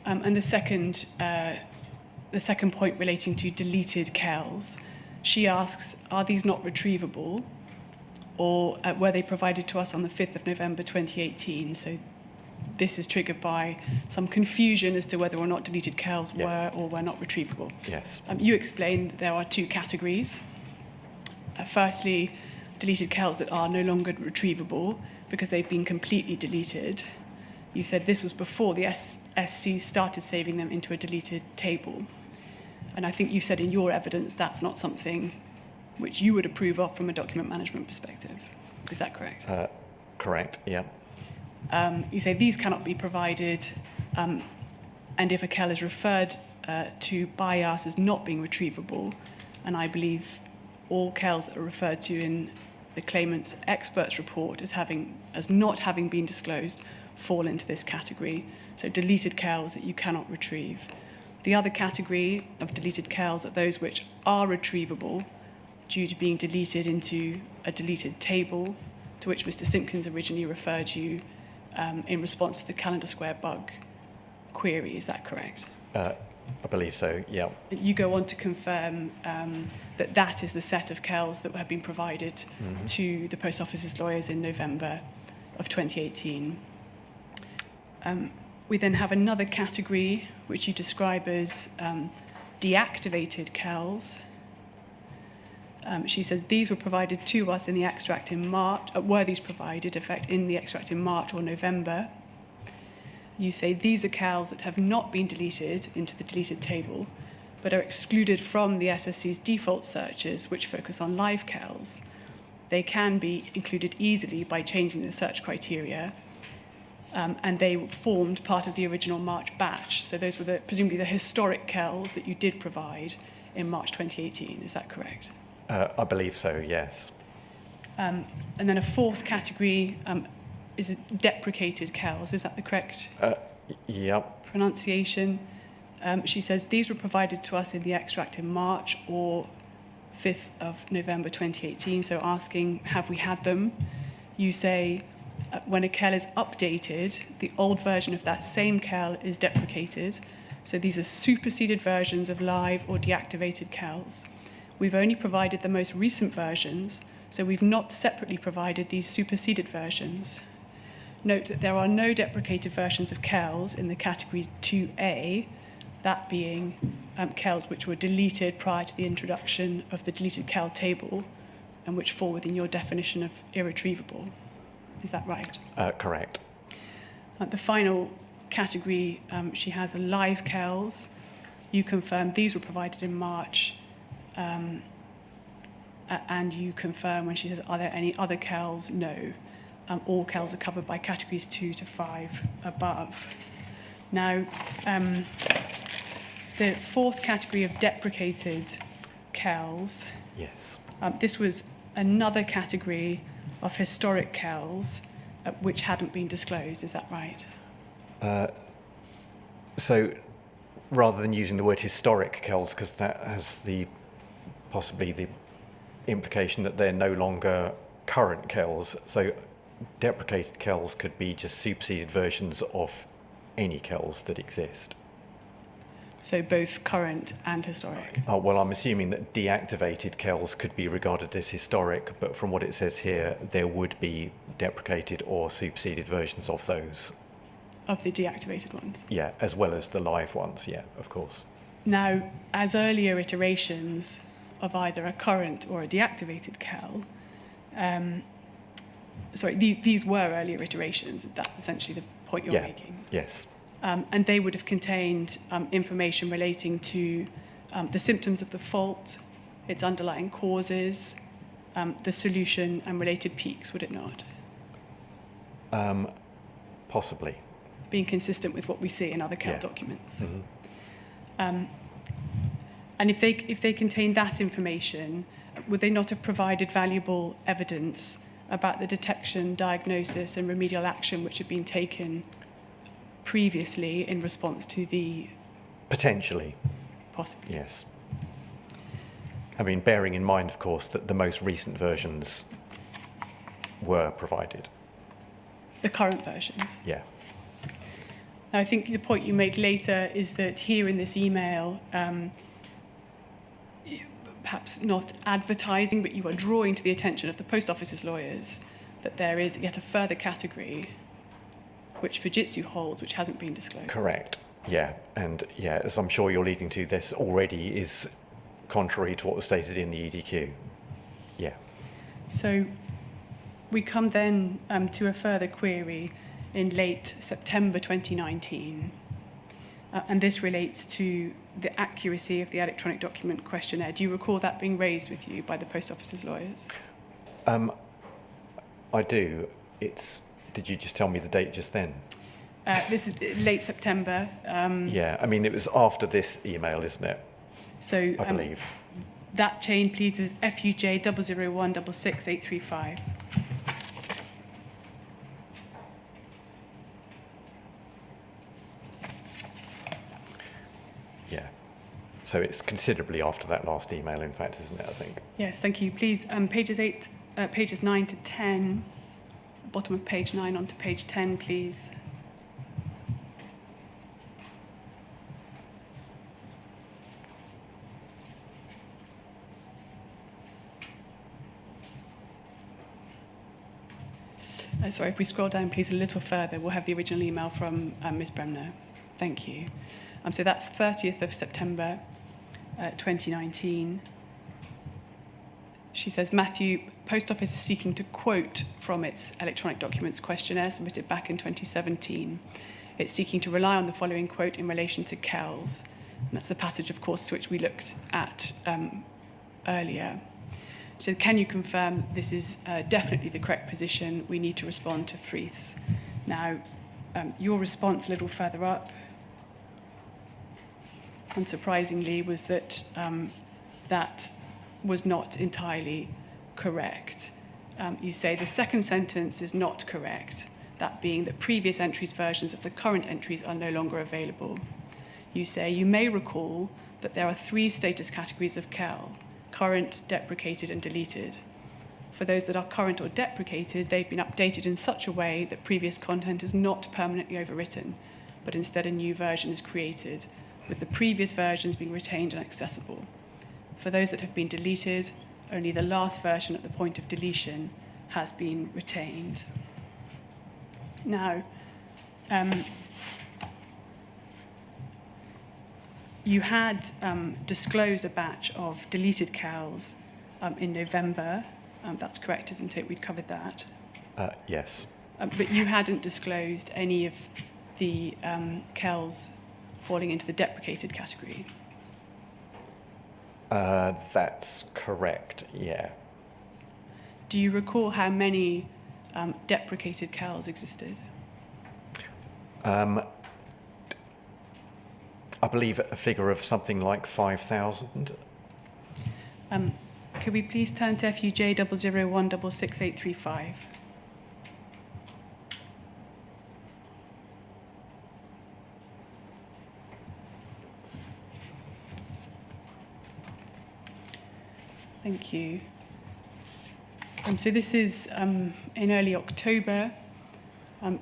And the second point relating to deleted CALs, she asks, are these not retrievable? Or were they provided to us on the 5th of November 2018? So this is triggered by some confusion as to whether or not deleted CALs were or were not retrievable. Yes. You explained that there are two categories. Firstly, deleted CALs that are no longer retrievable because they've been completely deleted. You said this was before the SC started saving them into a deleted table. And I think you said in your evidence that's not something which you would approve of from a document management perspective. Is that correct? Correct, yeah. You say these cannot be provided, and if a CAL is referred to by us as not being retrievable, and I believe all CALs that are referred to in the claimant's expert's report as not having been disclosed fall into this category. So deleted CALs that you cannot retrieve. The other category of deleted CALs are those which are retrievable due to being deleted into a deleted table, to which Mr. Simpkins originally referred you in response to the Calendar Square bug query. Is that correct? I believe so, yeah. You go on to confirm that that is the set of CALs that have been provided to the Post Office's lawyers in November of 2018. We then have another category which you describe as deactivated CALs. She says these were provided to us in the extract in March. Were these provided, in fact, in the extract in March or November? You say these are CALs that have not been deleted into the deleted table, but are excluded from the SSC's default searches, which focus on live CALs. They can be included easily by changing the search criteria, and they formed part of the original March batch. So those were presumably the historic CALs that you did provide in March 2018. Is that correct? I believe so, yes. And then a fourth category is deprecated CALs. Is that the correct Yep. pronunciation? She says these were provided to us in the extract in March or 5th of November 2018, so asking, have we had them? You say, when a CAL is updated, the old version of that same CAL is deprecated. So these are superseded versions of live or deactivated CALs. We've only provided the most recent versions, so we've not separately provided these superseded versions. Note that there are no deprecated versions of CALs in the category 2A, that being CALs which were deleted prior to the introduction of the deleted CAL table and which fall within your definition of irretrievable. Is that right? Correct. The final category, she has live CALs. You confirm these were provided in March, and you confirm when she says, are there any other CALs? No. All CALs are covered by categories 2 to 5 above. Now, the fourth category of deprecated CALs, Yes. this was another category of historic CALs which hadn't been disclosed. Is that right? So rather than using the word historic CALs, because that has possibly the implication that they're no longer current CALs, so deprecated CALs could be just superseded versions of any CALs that exist. So both current and historic. Well, I'm assuming that deactivated CALs could be regarded as historic, but from what it says here, there would be deprecated or superseded versions of those. Of the deactivated ones. Yeah, as well as the live ones, yeah, of course. Now, as earlier iterations of either a current or a deactivated CAL, these were earlier iterations. That's essentially the point you're making. Yes. And they would have contained information relating to the symptoms of the fault, its underlying causes, the solution, and related peaks, would it not? Possibly. Being consistent with what we see in other CAL documents. And if they contained that information, would they not have provided valuable evidence about the detection, diagnosis, and remedial action which had been taken previously in response to the... Potentially. Possibly. Yes. I mean, bearing in mind, of course, that the most recent versions were provided. The current versions? Yeah. Now, I think the point you made later is that here in this email, perhaps not advertising, but you are drawing to the attention of the Post Office's lawyers that there is yet a further category which Fujitsu holds, which hasn't been disclosed. Correct. Yeah. And yeah, as I'm sure you're leading to, this already is contrary to what was stated in the EDQ. Yeah. So we come then to a further query in late September 2019. And this relates to the accuracy of the electronic document questionnaire. Do you recall that being raised with you by the Post Office's lawyers? I do. Did you just tell me the date just then? This is late September. Yeah, I mean, it was after this email, isn't it? So I believe. That chain, please, is FUJ 001666835. Yeah. So it's considerably after that last email, in fact, isn't it, I think? Yes, thank you. Please, pages 9 to 10, bottom of page 9 onto page 10, please. Sorry, if we scroll down, please, a little further, we'll have the original email from Ms. Bremner. Thank you. So that's 30th of September 2019. She says, Matthew, Post Office is seeking to quote from its electronic documents questionnaire submitted back in 2017. It's seeking to rely on the following quote in relation to CALs. And that's the passage, of course, to which we looked at earlier. So can you confirm this is definitely the correct position? We need to respond to Freeth's. Now, your response a little further up, unsurprisingly, was that that was not entirely correct. You say the second sentence is not correct, that being that previous entries versions of the current entries are no longer available. You say you may recall that there are 3 status categories of CAL: current, deprecated, and deleted. For those that are current or deprecated, they've been updated in such a way that previous content is not permanently overwritten, but instead a new version is created, with the previous versions being retained and accessible. For those that have been deleted, only the last version at the point of deletion has been retained. Now, you had disclosed a batch of deleted CALs in November. That's correct, isn't it? We'd covered that. Yes. But you hadn't disclosed any of the CALs falling into the deprecated category. That's correct, yeah. Do you recall how many deprecated CALs existed? I believe a figure of something like 5,000. Could we please turn to FUJ 001666835? Thank you. So this is in early October.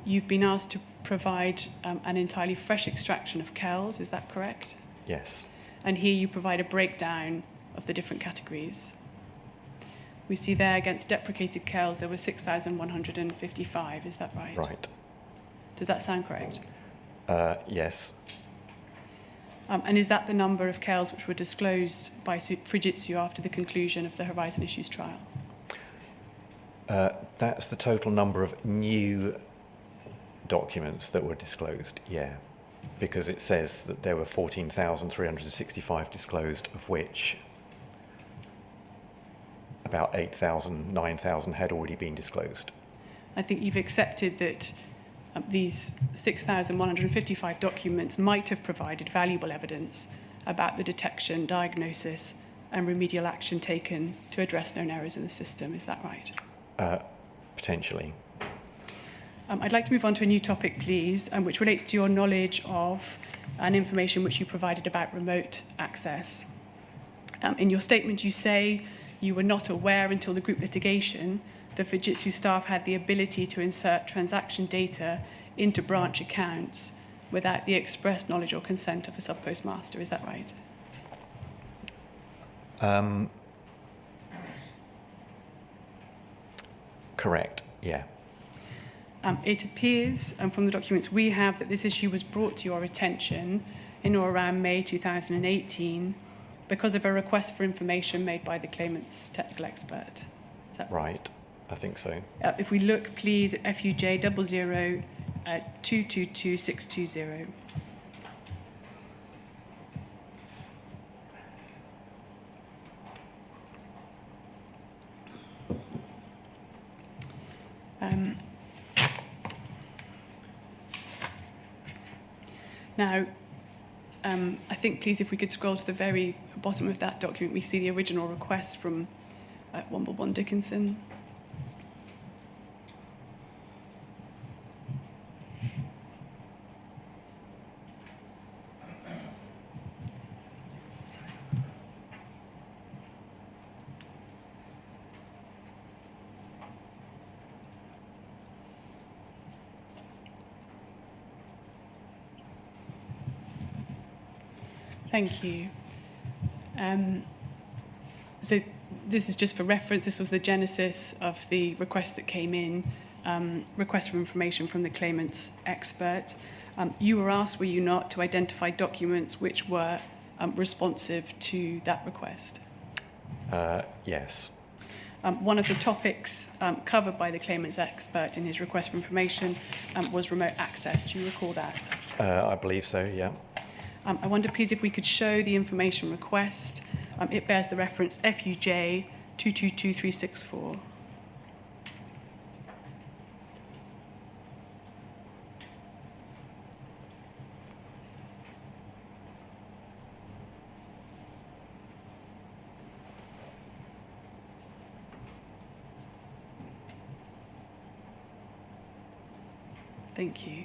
You've been asked to provide an entirely fresh extraction of CALs, is that correct? Yes. And here you provide a breakdown of the different categories. We see there against deprecated CALs there were 6,155, is that right? Right. Does that sound correct? Yes. And is that the number of KELs which were disclosed by Fujitsu after the conclusion of the Horizon Issues trial? That's the total number of new documents that were disclosed, yeah. Because it says that there were 14,365 disclosed, of which about 8,000, 9,000 had already been disclosed. I think you've accepted that these 6,155 documents might have provided valuable evidence about the detection, diagnosis, and remedial action taken to address known errors in the system. Is that right? Potentially. I'd like to move on to a new topic, please, which relates to your knowledge of and information which you provided about remote access. In your statement, you say you were not aware until the group litigation that Fujitsu staff had the ability to insert transaction data into branch accounts without the express knowledge or consent of a sub-postmaster. Is that right? Correct, yeah. It appears from the documents we have that this issue was brought to your attention in or around May 2018 because of a request for information made by the claimant's technical expert. Is that right? I think so. If we look, please, at FUJ 00 222620. Now, I think, please, if we could scroll to the very bottom of that document, we see the original request from Womble Bond Dickinson. Thank you. So this is just for reference. This was the genesis of the request that came in, request for information from the claimant's expert. You were asked, were you not, to identify documents which were responsive to that request? Yes. One of the topics covered by the claimant's expert in his request for information was remote access. Do you recall that? I believe so, yeah. I wonder, please, if we could show the information request. It bears the reference FUJ 222364. Thank you.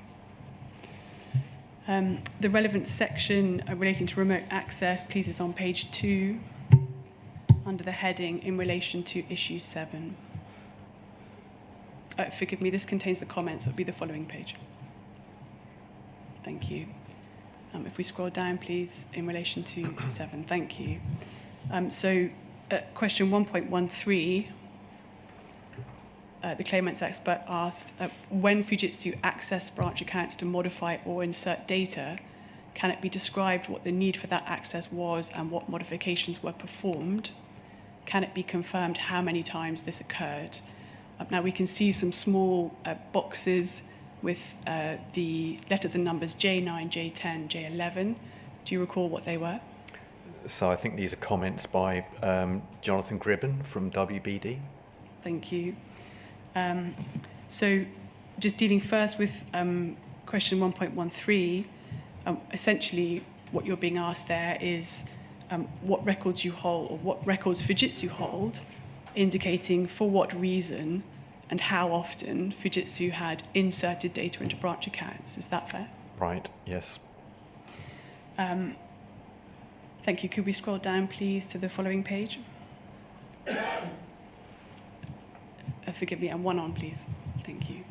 The relevant section relating to remote access, please, is on page 2 under the heading in relation to issue 7. Forgive me, this contains the comments. It'll be the following page. Thank you. If we scroll down, please, in relation to 7. Thank you. So question 1.13, the claimant's expert asked, when Fujitsu accessed branch accounts to modify or insert data, can it be described what the need for that access was and what modifications were performed? Can it be confirmed how many times this occurred? Now we can see some small boxes with the letters and numbers J9, J10, J11. Do you recall what they were? So I think these are comments by Jonathan Gribben from WBD. Thank you. So just dealing first with question 1.13, essentially what you're being asked there is what records you hold, or what records Fujitsu hold, indicating for what reason and how often Fujitsu had inserted data into branch accounts. Is that fair? Right, yes. Thank you. Could we scroll down, please, to the following page? Forgive me, and one on, please. Thank you.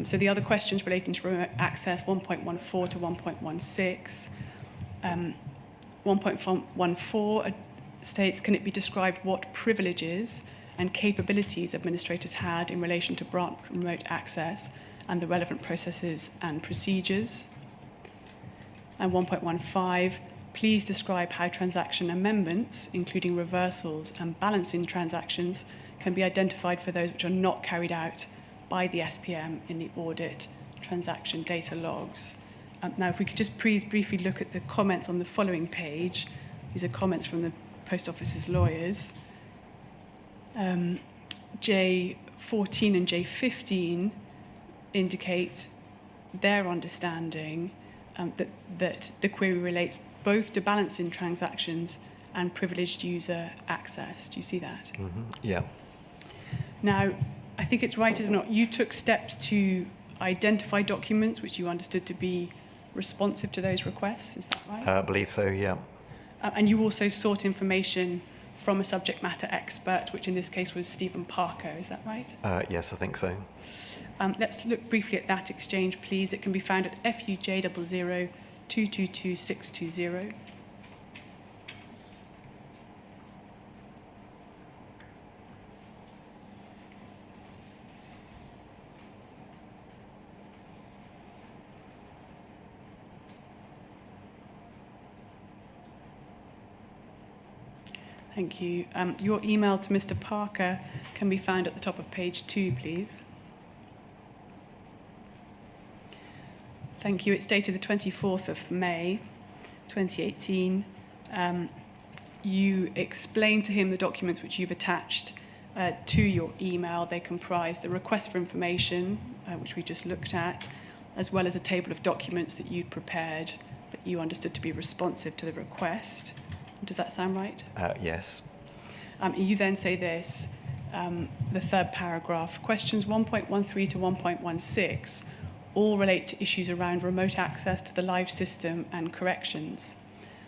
So the other questions relating to remote access, 1.14 to 1.16. 1.14 states, can it be described what privileges and capabilities administrators had in relation to branch remote access and the relevant processes and procedures? And 1.15, please describe how transaction amendments, including reversals and balancing transactions, can be identified for those which are not carried out by the SPM in the audit transaction data logs. Now, if we could just please briefly look at the comments on the following page. These are comments from the Post Office's lawyers. J14 and J15 indicate their understanding that the query relates both to balancing transactions and privileged user access. Do you see that? Mm-hmm. Yeah. Now, I think it's right, is it not? You took steps to identify documents which you understood to be responsive to those requests. Is that right? I believe so, yeah. And you also sought information from a subject matter expert, which in this case was Stephen Parker. Is that right? Yes, I think so. Let's look briefly at that exchange, please. It can be found at FUJ00 222620. Thank you. Your email to Mr. Parker can be found at the top of page 2, please. Thank you. It's dated the 24th of May, 2018. You explained to him the documents which you've attached to your email. They comprise the request for information, which we just looked at, as well as a table of documents that you'd prepared that you understood to be responsive to the request. Does that sound right? Yes. You then say this, the third paragraph, questions 1.13 to 1.16 all relate to issues around remote access to the live system and corrections.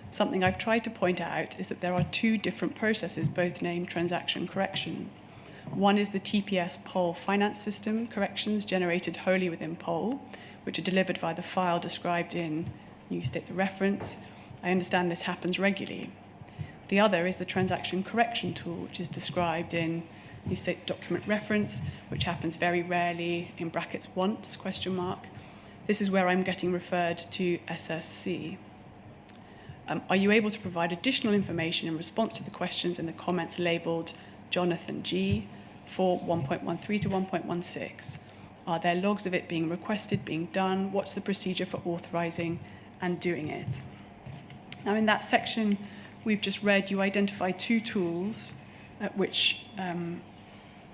Something I've tried to point out is that there are two different processes, both named transaction correction. One is the TPS POL finance system corrections generated wholly within POL, which are delivered via the file described in, you state the reference. I understand this happens regularly. The other is the transaction correction tool, which is described in, you state document reference, which happens very rarely, in brackets once, question mark. This is where I'm getting referred to SSC. Are you able to provide additional information in response to the questions in the comments labelled Jonathan G for 1.13 to 1.16? Are there logs of it being requested, being done? What's the procedure for authorising and doing it? Now, in that section we've just read, you identify two tools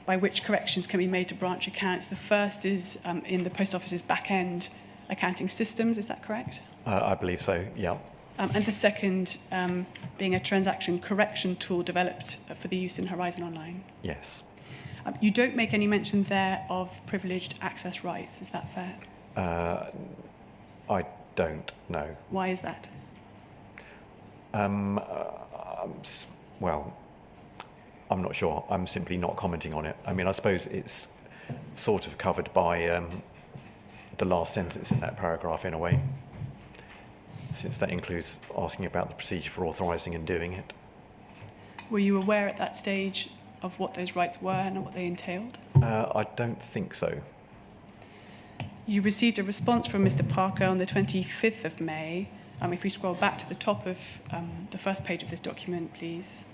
by which corrections can be made to branch accounts. The first is in the Post Office's back-end accounting systems. Is that correct? I believe so, yeah. And the second being a transaction correction tool developed for the use in Horizon Online. Yes. You don't make any mention there of privileged access rights. Is that fair? I don't know. Why is that? Well, I'm not sure. I'm simply not commenting on it. I mean, I suppose it's sort of covered by the last sentence in that paragraph in a way, since that includes asking about the procedure for authorising and doing it. Were you aware at that stage of what those rights were and what they entailed? I don't think so. You received a response from Mr. Parker on the 25th of May. If we scroll back to the top of the first page of this document, please.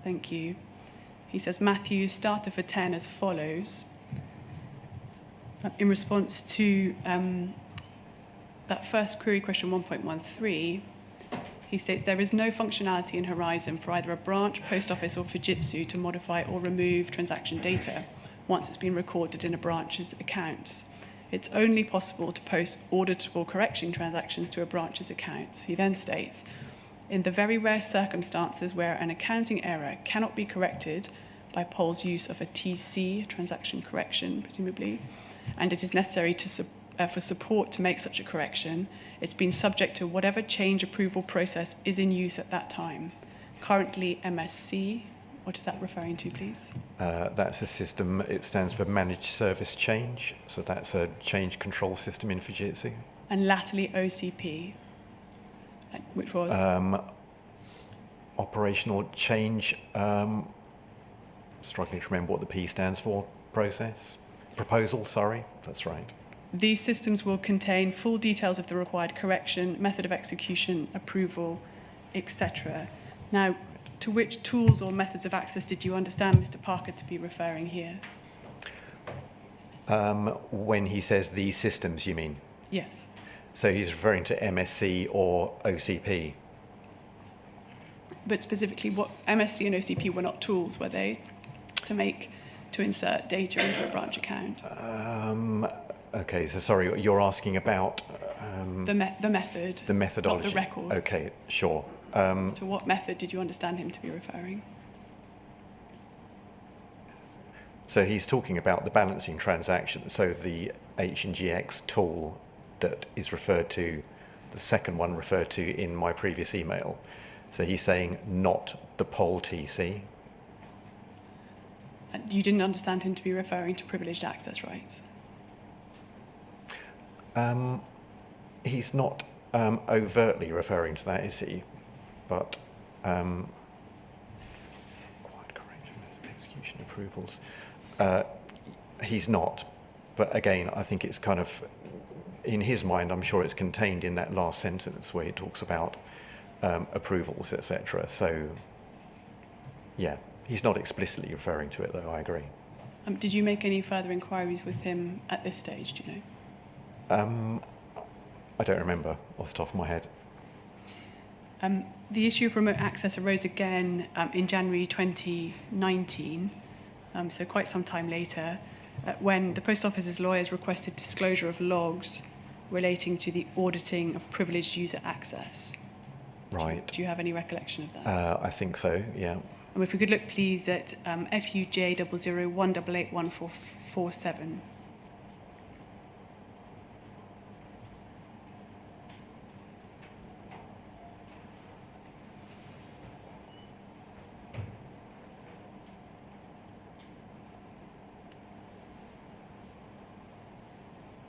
Thank you. He says, Matthew, starter for 10 as follows. In response to that first query, question 1.13, he states there is no functionality in Horizon for either a branch, post office, or Fujitsu to modify or remove transaction data once it's been recorded in a branch's accounts. It's only possible to post audit or correction transactions to a branch's accounts. He then states, in the very rare circumstances where an accounting error cannot be corrected by POL's use of a TC, transaction correction, presumably, and it is necessary for support to make such a correction, it's been subject to whatever change approval process is in use at that time. Currently MSC, what is that referring to, please? That's a system, it stands for Managed Service Change, so that's a change control system in Fujitsu. And latterly OCP, which was? Operational Change, struggling to remember what the P stands for, proposal, sorry, that's right. These systems will contain full details of the required correction, method of execution, approval, etc. Now, to which tools or methods of access did you understand Mr. Parker to be referring here? When he says these systems, you mean? Yes. So he's referring to MSC or OCP? But specifically, what MSC and OCP were not tools, were they, to insert data into a branch account? Okay, so sorry, you're asking about The method. the methodology. Of the record. Okay, sure. To what method did you understand him to be referring? So he's talking about the balancing transaction. So the H&GX tool that is referred to, the second one referred to in my previous email. So he's saying not the poll TC. And you didn't understand him to be referring to privileged access rights? He's not overtly referring to that, is he? But required correction, execution approvals. He's not. But again, I think it's kind of, in his mind, I'm sure it's contained in that last sentence where he talks about approvals, etc. So, yeah, he's not explicitly referring to it, though, I agree. Did you make any further inquiries with him at this stage, do you know? I don't remember off the top of my head. The issue of remote access arose again in January 2019, so quite some time later, when the Post Office's lawyers requested disclosure of logs relating to the auditing of privileged user access. Right. Do you have any recollection of that? I think so, yeah. And if we could look, please, at FUJ 0001881447.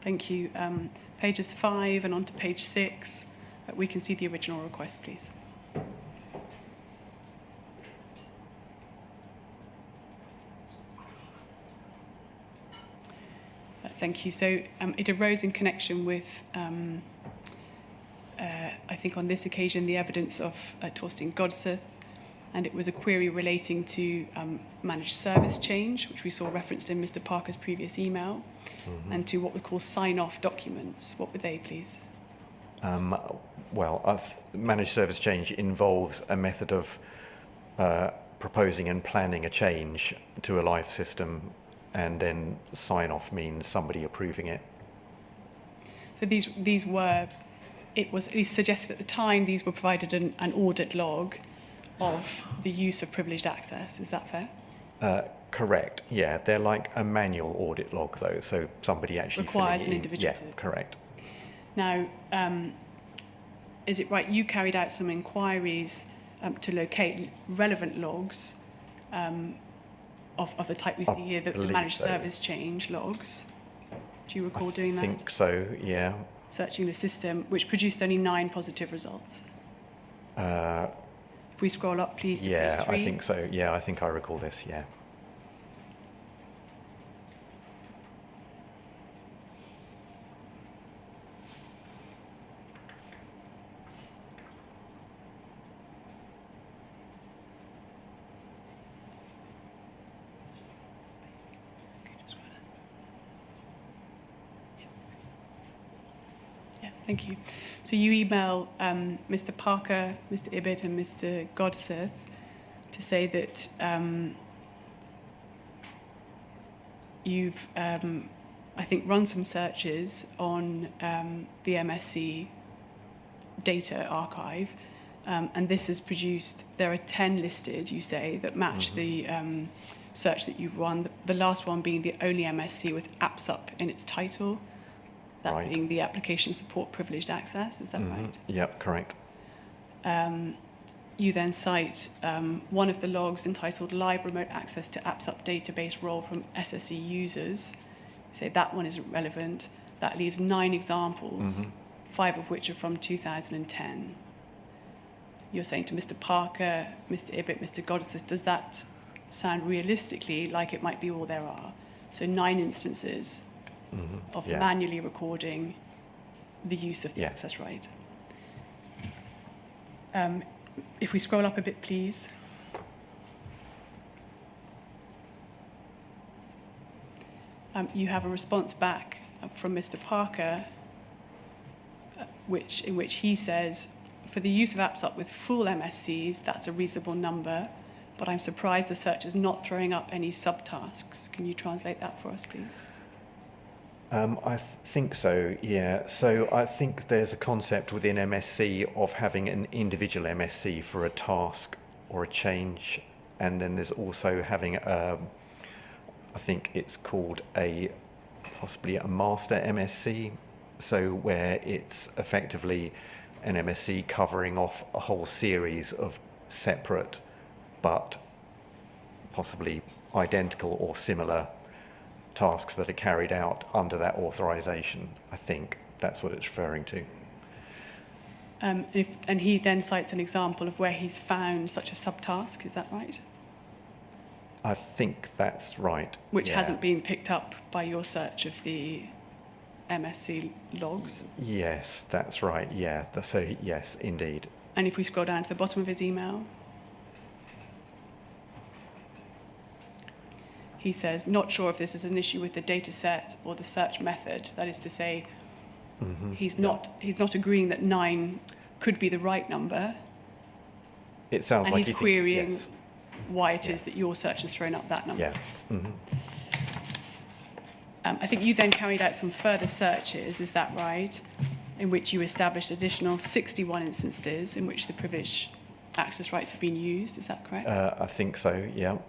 Thank you. Pages 5 and on to page 6, we can see the original request, please. Thank you. So it arose in connection with, I think on this occasion, the evidence of Torsten Godseth, and it was a query relating to managed service change, which we saw referenced in Mr. Parker's previous email, and to what we call sign-off documents. What were they, please? Well, managed service change involves a method of proposing and planning a change to a live system, and then sign-off means somebody approving it. So these were, it was at least suggested at the time, these were provided an audit log of the use of privileged access. Is that fair? Correct, yeah. They're like a manual audit log, though, so somebody actually requires filling an individual Yeah, to... correct. Now, is it right, you carried out some inquiries to locate relevant logs of the type we see here, the managed service change logs? Do you recall doing that? I think so, yeah. Searching the system, which produced only 9 positive results. If we scroll up, please, to page 3. I think so. Yeah, I think I recall this, yeah. Thank you. So you email Mr. Parker, Mr. Ibbett and Mr. Godseth to say that you've, I think, run some searches on the MSC data archive, and this has produced, there are 10 listed, you say, that match the search that you've run, the last one being the only MSC with AppSup in its title. That right. being the application support privileged access, is that right? Yep, correct. You then cite one of the logs entitled Live Remote Access to AppSup Database Role from SSE Users. You say that one isn't relevant. That leaves 9 examples, 5 of which are from 2010. You're saying to Mr. Parker, Mr. Ibbett, Mr. Godseth, does that sound realistically like it might be all there are? So 9 instances of Yeah. manually recording the use of the Yeah. access right. If we scroll up a bit, please. You have a response back from Mr. Parker, in which he says, for the use of apps up with full MSCs, that's a reasonable number, but I'm surprised the search is not throwing up any subtasks. Can you translate that for us, please? I think so, yeah. So I think there's a concept within MSC of having an individual MSC for a task or a change, and then there's also having I think it's called possibly a master MSC, so where it's effectively an MSC covering off a whole series of separate but possibly identical or similar tasks that are carried out under that authorization. I think that's what it's referring to. And he then cites an example of where he's found such a subtask, is that right? I think that's right. Which yeah. hasn't been picked up by your search of the MSC logs? Yes, that's right, yeah. So, yes, indeed. And if we scroll down to the bottom of his email, he says, not sure if this is an issue with the data set or the search method. That is to say, he's not agreeing that 9 could be the right number. It sounds and like he's querying yes. why it is that your search has thrown up that number. Yeah. I think you then carried out some further searches, is that right? In which you established additional 61 instances in which the privilege access rights have been used, is that correct? I think so, yeah.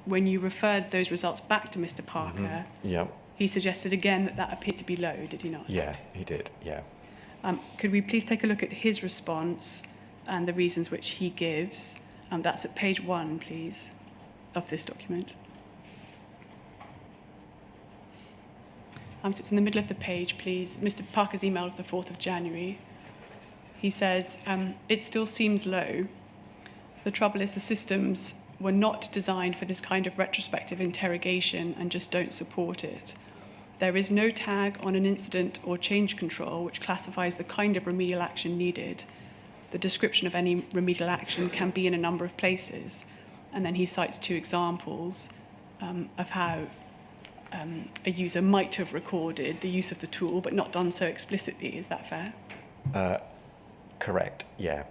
When you referred those results back to Mr. Parker, Yeah. he suggested again that that appeared to be low, did he not? Yeah, he did, yeah. Could we please take a look at his response and the reasons which he gives? That's at page 1, please, of this document. So it's in the middle of the page, please. Mr. Parker's email of the 4th of January. He says, it still seems low. The trouble is the systems were not designed for this kind of retrospective interrogation and just don't support it. There is no tag on an incident or change control which classifies the kind of remedial action needed. The description of any remedial action can be in a number of places. And then he cites 2 examples of how a user might have recorded the use of the tool but not done so explicitly. Is that fair? Correct, yeah.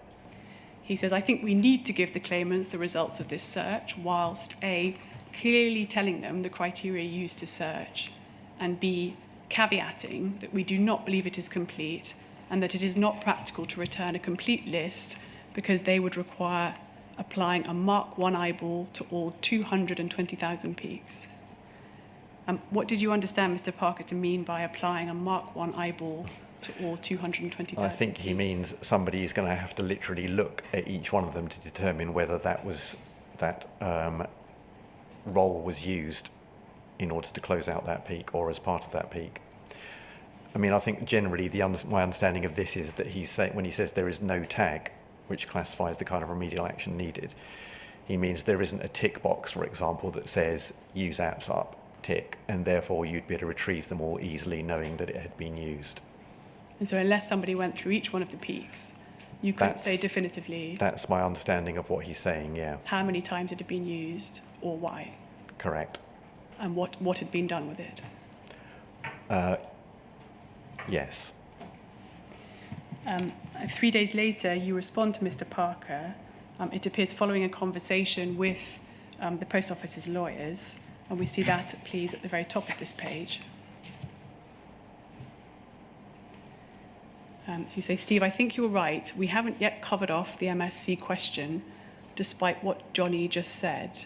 He says, I think we need to give the claimants the results of this search whilst A, clearly telling them the criteria used to search, and B, caveating that we do not believe it is complete and that it is not practical to return a complete list because they would require applying a Mark 1 eyeball to all 220,000 peaks. What did you understand, Mr. Parker, to mean by applying a Mark 1 eyeball to all 220,000? I think he means somebody is going to have to literally look at each one of them to determine whether that role was used in order to close out that peak or as part of that peak. I mean, I think generally my understanding of this is that when he says there is no tag which classifies the kind of remedial action needed, he means there isn't a tick box, for example, that says use apps up, tick, and therefore you'd be able to retrieve them all easily knowing that it had been used. And so unless somebody went through each one of the peaks, you couldn't say definitively... That's my understanding of what he's saying, yeah. How many times it had been used or why? Correct. And what had been done with it? Yes. 3 days later, you respond to Mr. Parker. It appears following a conversation with the Post Office's lawyers, and we see that, please, at the very top of this page. So you say, Steve, I think you're right. We haven't yet covered off the MSC question, despite what Johnny just said.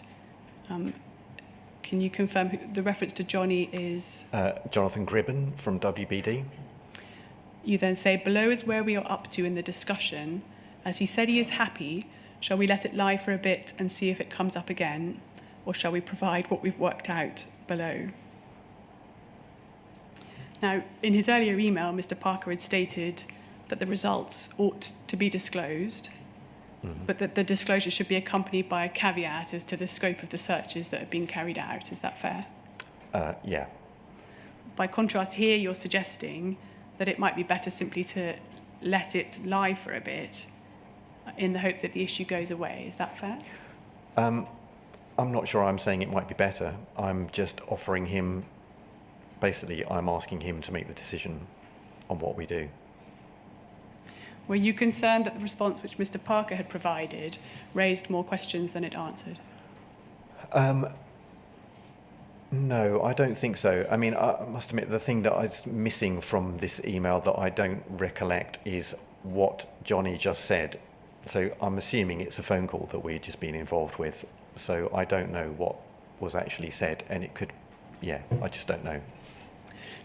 Can you confirm who the reference to Johnny is? Jonathan Gribben from WBD. You then say, below is where we are up to in the discussion. As he said he is happy, shall we let it lie for a bit and see if it comes up again? Or shall we provide what we've worked out below? Now, in his earlier email, Mr. Parker had stated that the results ought to be disclosed, but that the disclosure should be accompanied by a caveat as to the scope of the searches that have been carried out. Is that fair? Yeah. By contrast, here you're suggesting that it might be better simply to let it lie for a bit in the hope that the issue goes away. Is that fair? I'm not sure I'm saying it might be better. I'm just offering him, basically, I'm asking him to make the decision on what we do. Were you concerned that the response which Mr. Parker had provided raised more questions than it answered? No, I don't think so. I mean, I must admit, the thing that is missing from this email that I don't recollect is what Johnny just said. So I'm assuming it's a phone call that we've just been involved with. So I don't know what was actually said, and it could, yeah, I just don't know.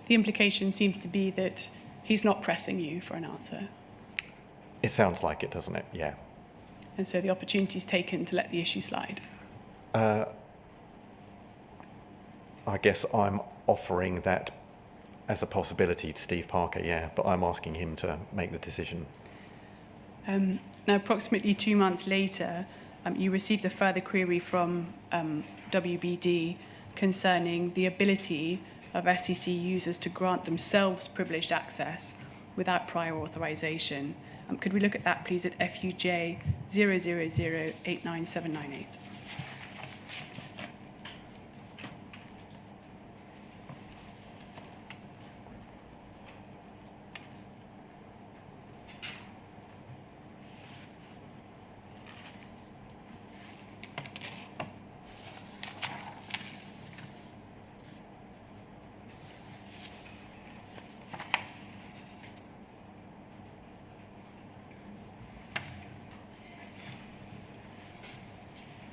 The implication seems to be that he's not pressing you for an answer. It sounds like it, doesn't it? Yeah. And so the opportunity is taken to let the issue slide. I guess I'm offering that as a possibility to Steve Parker, yeah, but I'm asking him to make the decision. Now, approximately 2 months later, you received a further query from WBD concerning the ability of SEC users to grant themselves privileged access without prior authorization. Could we look at that, please, at FUJ 000897898?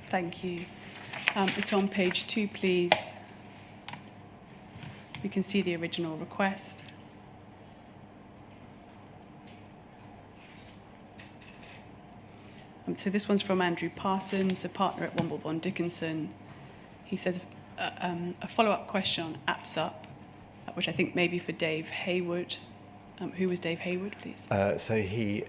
Thank you. It's on page 2, please. We can see the original request. So this one's from Andrew Parsons, a partner at Womble Bond Dickinson. He says a follow-up question on AppSup, which I think may be for Dave Haywood. Who was Dave Haywood, please? So he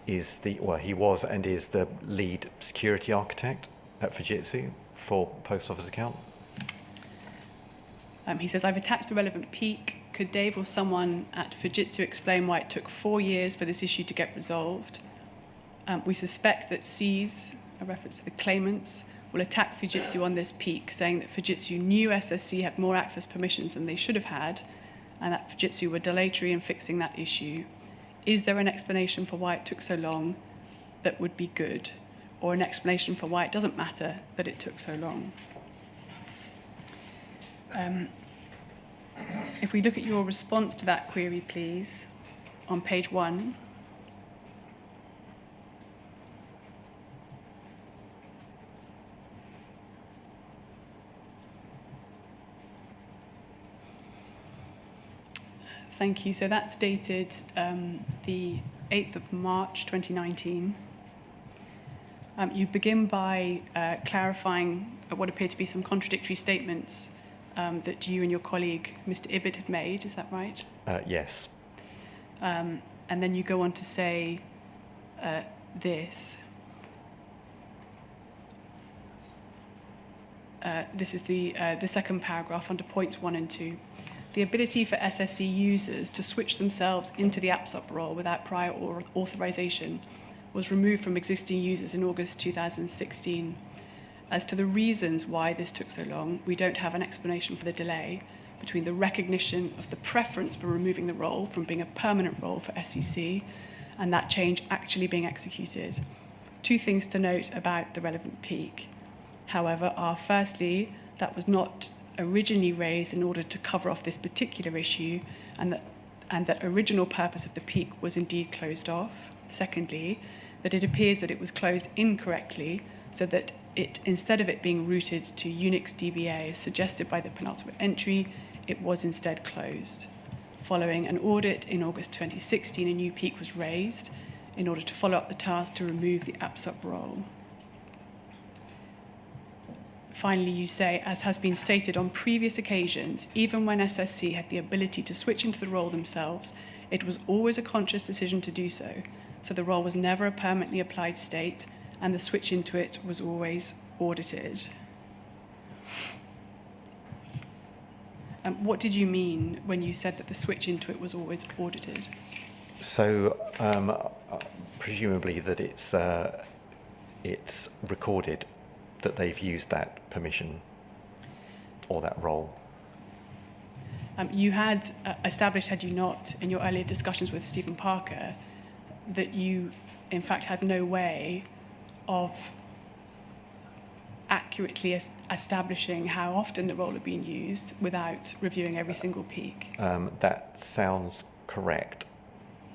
is he was and is the lead security architect at Fujitsu for Post Office account. He says, I've attacked the relevant peak. Could Dave or someone at Fujitsu explain why it took 4 years for this issue to get resolved? We suspect that C's, a reference to the claimants, will attack Fujitsu on this peak, saying that Fujitsu knew SSC had more access permissions than they should have had, and that Fujitsu were dilatory in fixing that issue. Is there an explanation for why it took so long that would be good, or an explanation for why it doesn't matter that it took so long? If we look at your response to that query, please, on page 1. Thank you. So that's dated the 8th of March 2019. You begin by clarifying what appear to be some contradictory statements that you and your colleague, Mr. Ibbott, had made. Is that right? Yes. And then you go on to say this. This is the second paragraph under points 1 and 2. The ability for SSC users to switch themselves into the AppSup role without prior authorization was removed from existing users in August 2016. As to the reasons why this took so long, we don't have an explanation for the delay between the recognition of the preference for removing the role from being a permanent role for SEC and that change actually being executed. 2 things to note about the relevant peak, however, are firstly, that was not originally raised in order to cover off this particular issue, and that original purpose of the peak was indeed closed off. Secondly, that it appears that it was closed incorrectly, so that it, instead of it being routed to Unix DBA as suggested by the penultimate entry, it was instead closed. Following an audit in August 2016, a new peak was raised in order to follow up the task to remove the AppSup role. Finally, you say, as has been stated on previous occasions, even when SSC had the ability to switch into the role themselves, it was always a conscious decision to do so. So the role was never a permanently applied state, and the switch into it was always audited. What did you mean when you said that the switch into it was always audited? So presumably that it's recorded that they've used that permission or that role. You had established, had you not, in your earlier discussions with Stephen Parker, that you, in fact, had no way of accurately establishing how often the role had been used without reviewing every single peak. That sounds correct.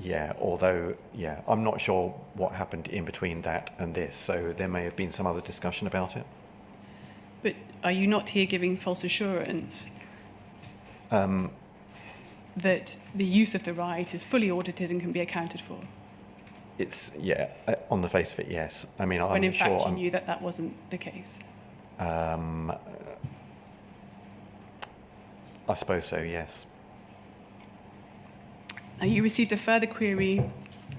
Yeah, although, yeah, I'm not sure what happened in between that and this, so there may have been some other discussion about it. But are you not here giving false assurance that the use of the right is fully audited and can be accounted for? It's, yeah, on the face of it, yes. I mean, when in I'm sure fact you knew that that wasn't the case? I suppose so, yes. Now, you received a further query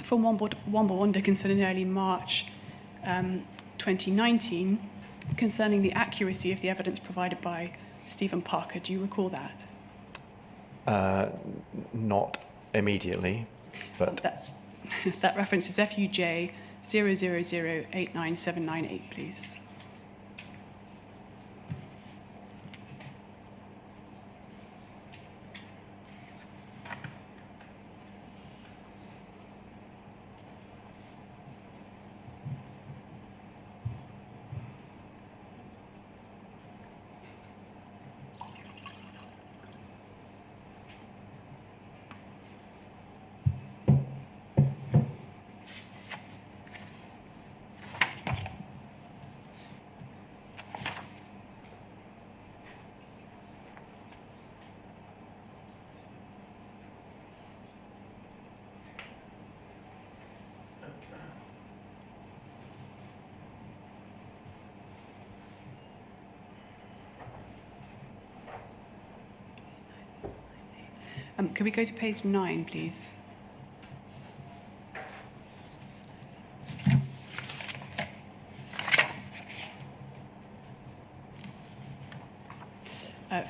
from Womble Bond Dickinson in early March 2019 concerning the accuracy of the evidence provided by Stephen Parker. Do you recall that? Not immediately, but... That reference is FUJ 0008978, please. Could we go to page 9, please?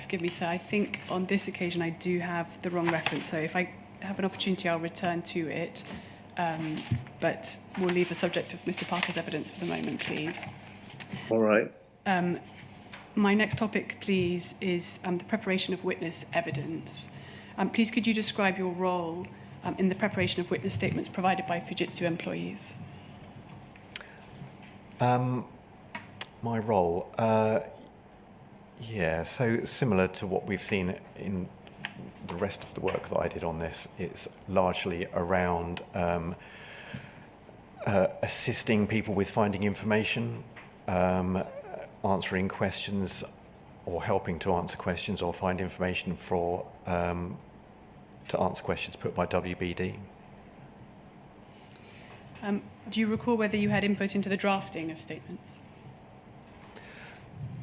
Forgive me, sir. I think on this occasion I do have the wrong reference. So if I have an opportunity, I'll return to it. But we'll leave the subject of Mr. Parker's evidence for the moment, please. All right. My next topic, please, is the preparation of witness evidence. Please, could you describe your role in the preparation of witness statements provided by Fujitsu employees? My role, yeah, so similar to what we've seen in the rest of the work that I did on this, it's largely around assisting people with finding information, answering questions, or helping to answer questions or find information for to answer questions put by WBD. Do you recall whether you had input into the drafting of statements?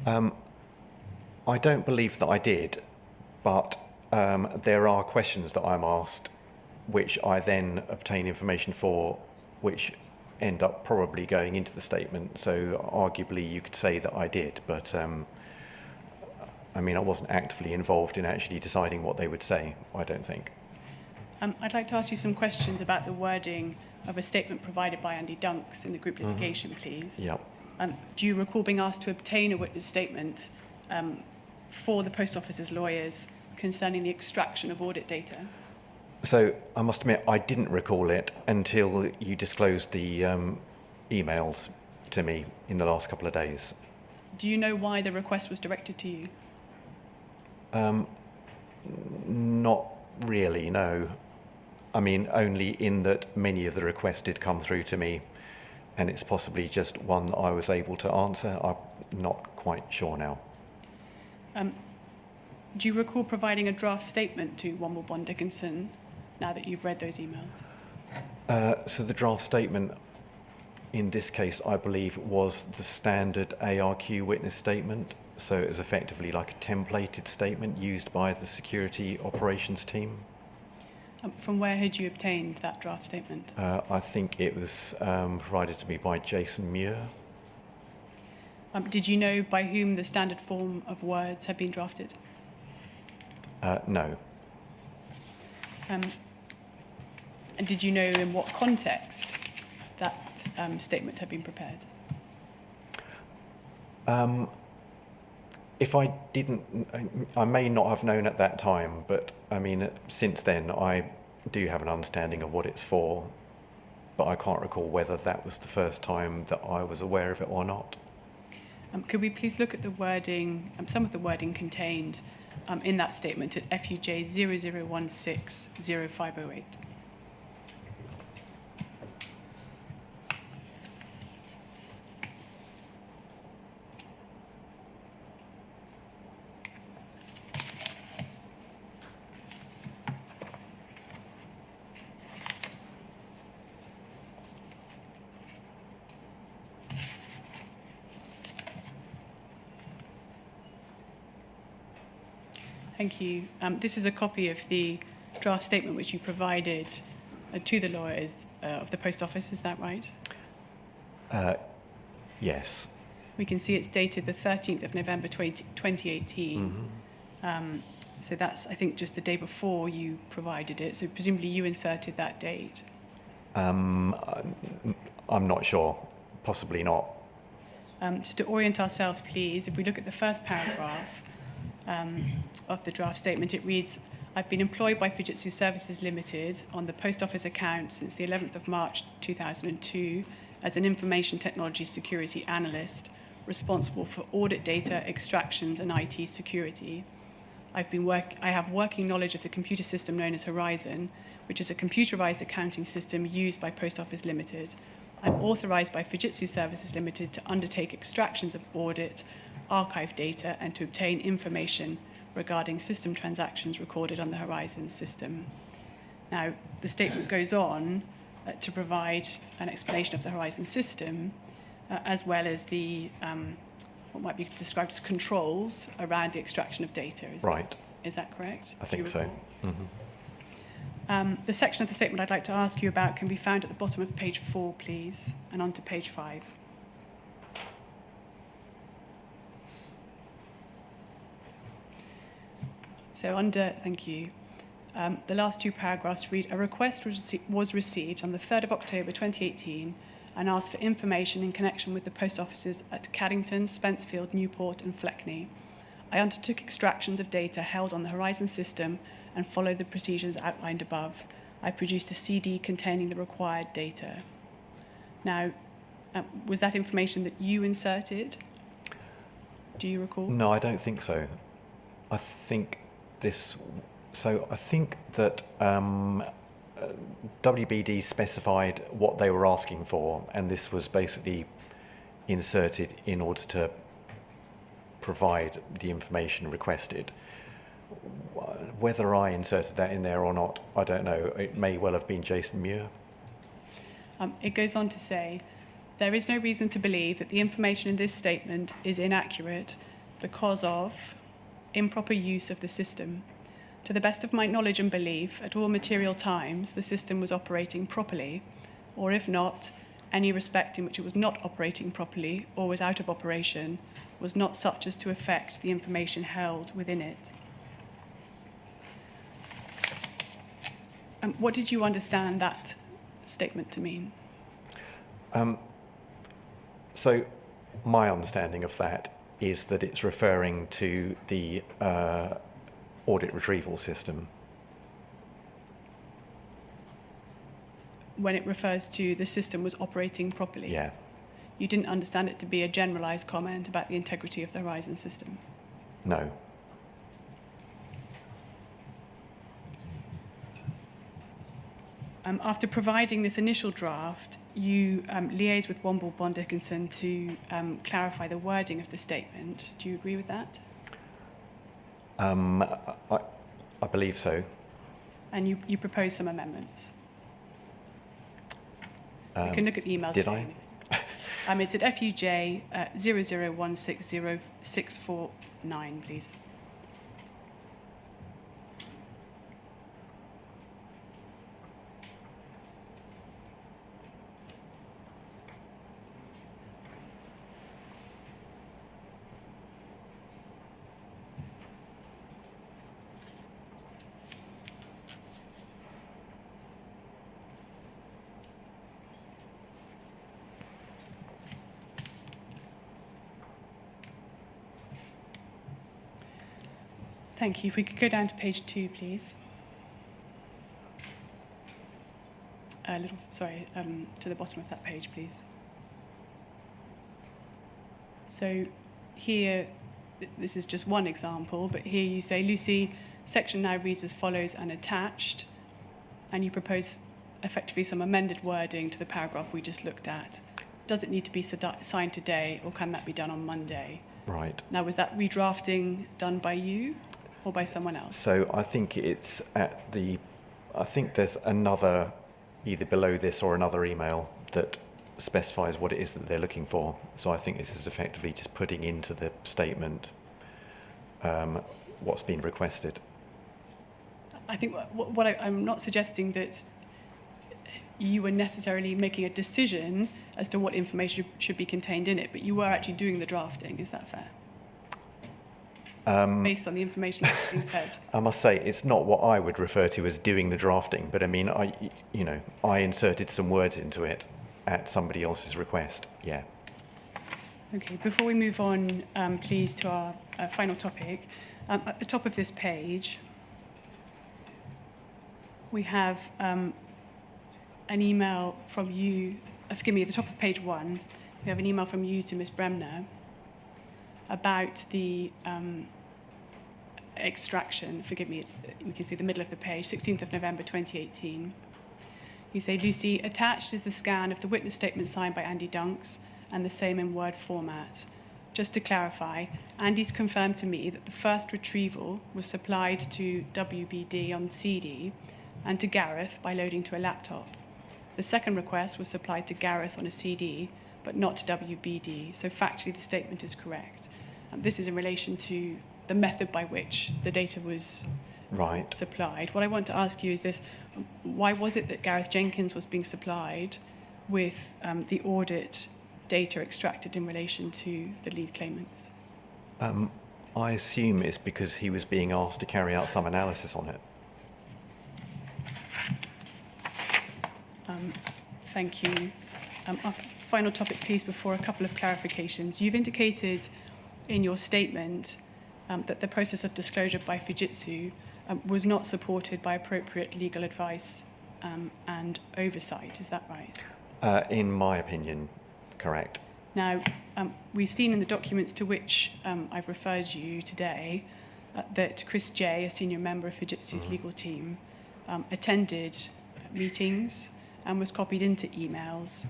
I don't believe that I did, but there are questions that I'm asked which I then obtain information for, which end up probably going into the statement. So arguably you could say that I did, but I mean, I wasn't actively involved in actually deciding what they would say, I don't think. I'd like to ask you some questions about the wording of a statement provided by Andy Dunks in the group litigation, please. Yeah. Do you recall being asked to obtain a witness statement for the post office's lawyers concerning the extraction of audit data? So I must admit, I didn't recall it until you disclosed the emails to me in the last couple of days. Do you know why the request was directed to you? Not really, no. I mean, only in that many of the requests did come through to me, and it's possibly just one that I was able to answer. I'm not quite sure now. Do you recall providing a draft statement to Womble Bond Dickinson now that you've read those emails? So the draft statement in this case, I believe, was the standard ARQ witness statement. So it was effectively like a templated statement used by the security operations team. From where had you obtained that draft statement? I think it was provided to me by Jason Muir. Did you know by whom the standard form of words had been drafted? No. And did you know in what context that statement had been prepared? If I didn't, I may not have known at that time, but I mean, since then, I do have an understanding of what it's for, but I can't recall whether that was the first time that I was aware of it or not. Could we please look at the wording, some of the wording contained in that statement at FUJ 00160508? Thank you. This is a copy of the draft statement which you provided to the lawyers of the Post Office, is that right? Yes. We can see it's dated the 13th of November 2018. So that's, I think, just the day before you provided it. So presumably you inserted that date. I'm not sure. Possibly not. Just to orient ourselves, please, if we look at the first paragraph of the draft statement, it reads, I've been employed by Fujitsu Services Ltd on the Post Office account since the 11th of March 2002 as an information technology security analyst responsible for audit data, extractions and IT security. I have working knowledge of the computer system known as Horizon, which is a computerized accounting system used by Post Office Ltd. I'm authorized by Fujitsu Services Ltd to undertake extractions of audit, archive data and to obtain information regarding system transactions recorded on the Horizon system. Now, the statement goes on to provide an explanation of the Horizon system, as well as the what might be described as controls around the extraction of data. Is that correct? I think so. The section of the statement I'd like to ask you about can be found at the bottom of page 4, please, and on to page 5. So thank you. The last two paragraphs read, a request was received on the 3rd of October 2018 and asked for information in connection with the post offices at Castleton, Spencefield, Newport and Fleckney. I undertook extractions of data held on the Horizon system and followed the procedures outlined above. I produced a CD containing the required data. Now, was that information that you inserted? Do you recall? No, I don't think so. I think that WBD specified what they were asking for, and this was basically inserted in order to provide the information requested. Whether I inserted that in there or not, I don't know. It may well have been Jason Muir. It goes on to say, there is no reason to believe that the information in this statement is inaccurate because of improper use of the system. To the best of my knowledge and belief, at all material times, the system was operating properly, or if not, any respect in which it was not operating properly or was out of operation was not such as to affect the information held within it. What did you understand that statement to mean? So my understanding of that is that it's referring to the audit retrieval system. When it refers to the system was operating properly? Yeah. You didn't understand it to be a generalized comment about the integrity of the Horizon system? No. After providing this initial draft, you liaised with Womble Bond Dickinson to clarify the wording of the statement. Do you agree with that? I believe so. And you proposed some amendments? You can look at the email Did chain. I? It's at FUJ 00160649, please. Thank you. If we could go down to page 2, please. To the bottom of that page, please. So here, this is just one example, but here you say, Lucy, section now reads as follows and attached, and you propose effectively some amended wording to the paragraph we just looked at. Does it need to be signed today, or can that be done on Monday? Right. Now, was that redrafting done by you or by someone else? So I think it's I think there's another, either below this or another email that specifies what it is that they're looking for. So I think this is effectively just putting into the statement what's been requested. I think I'm not suggesting that you were necessarily making a decision as to what information should be contained in it, but you were actually doing the drafting. Is that fair? Based on the information that's being fed. I must say, it's not what I would refer to as doing the drafting, but I mean, I inserted some words into it at somebody else's request. Yeah. Okay. Before we move on, please, to our final topic, at the top of this page, we have an email from you. Forgive me. At the top of page 1, we have an email from you to Ms. Bremner about the extraction. Forgive me, we can see the middle of the page, 16th of November 2018. You say, Lucy, attached is the scan of the witness statement signed by Andy Dunks and the same in Word format. Just to clarify, Andy's confirmed to me that the first retrieval was supplied to WBD on CD and to Gareth by loading to a laptop. The second request was supplied to Gareth on a CD, but not to WBD, so factually the statement is correct. This is in relation to the method by which the data was supplied. What I want to ask you is this: why was it that Gareth Jenkins was being supplied with the audit data extracted in relation to the lead claimants? I assume it's because he was being asked to carry out some analysis on it. Thank you. Our final topic, please, before a couple of clarifications. You've indicated in your statement that the process of disclosure by Fujitsu was not supported by appropriate legal advice and oversight. Is that right? In my opinion, correct. Now, we've seen in the documents to which I've referred you today that Chris J, a senior member of Fujitsu's legal team, attended meetings and was copied into emails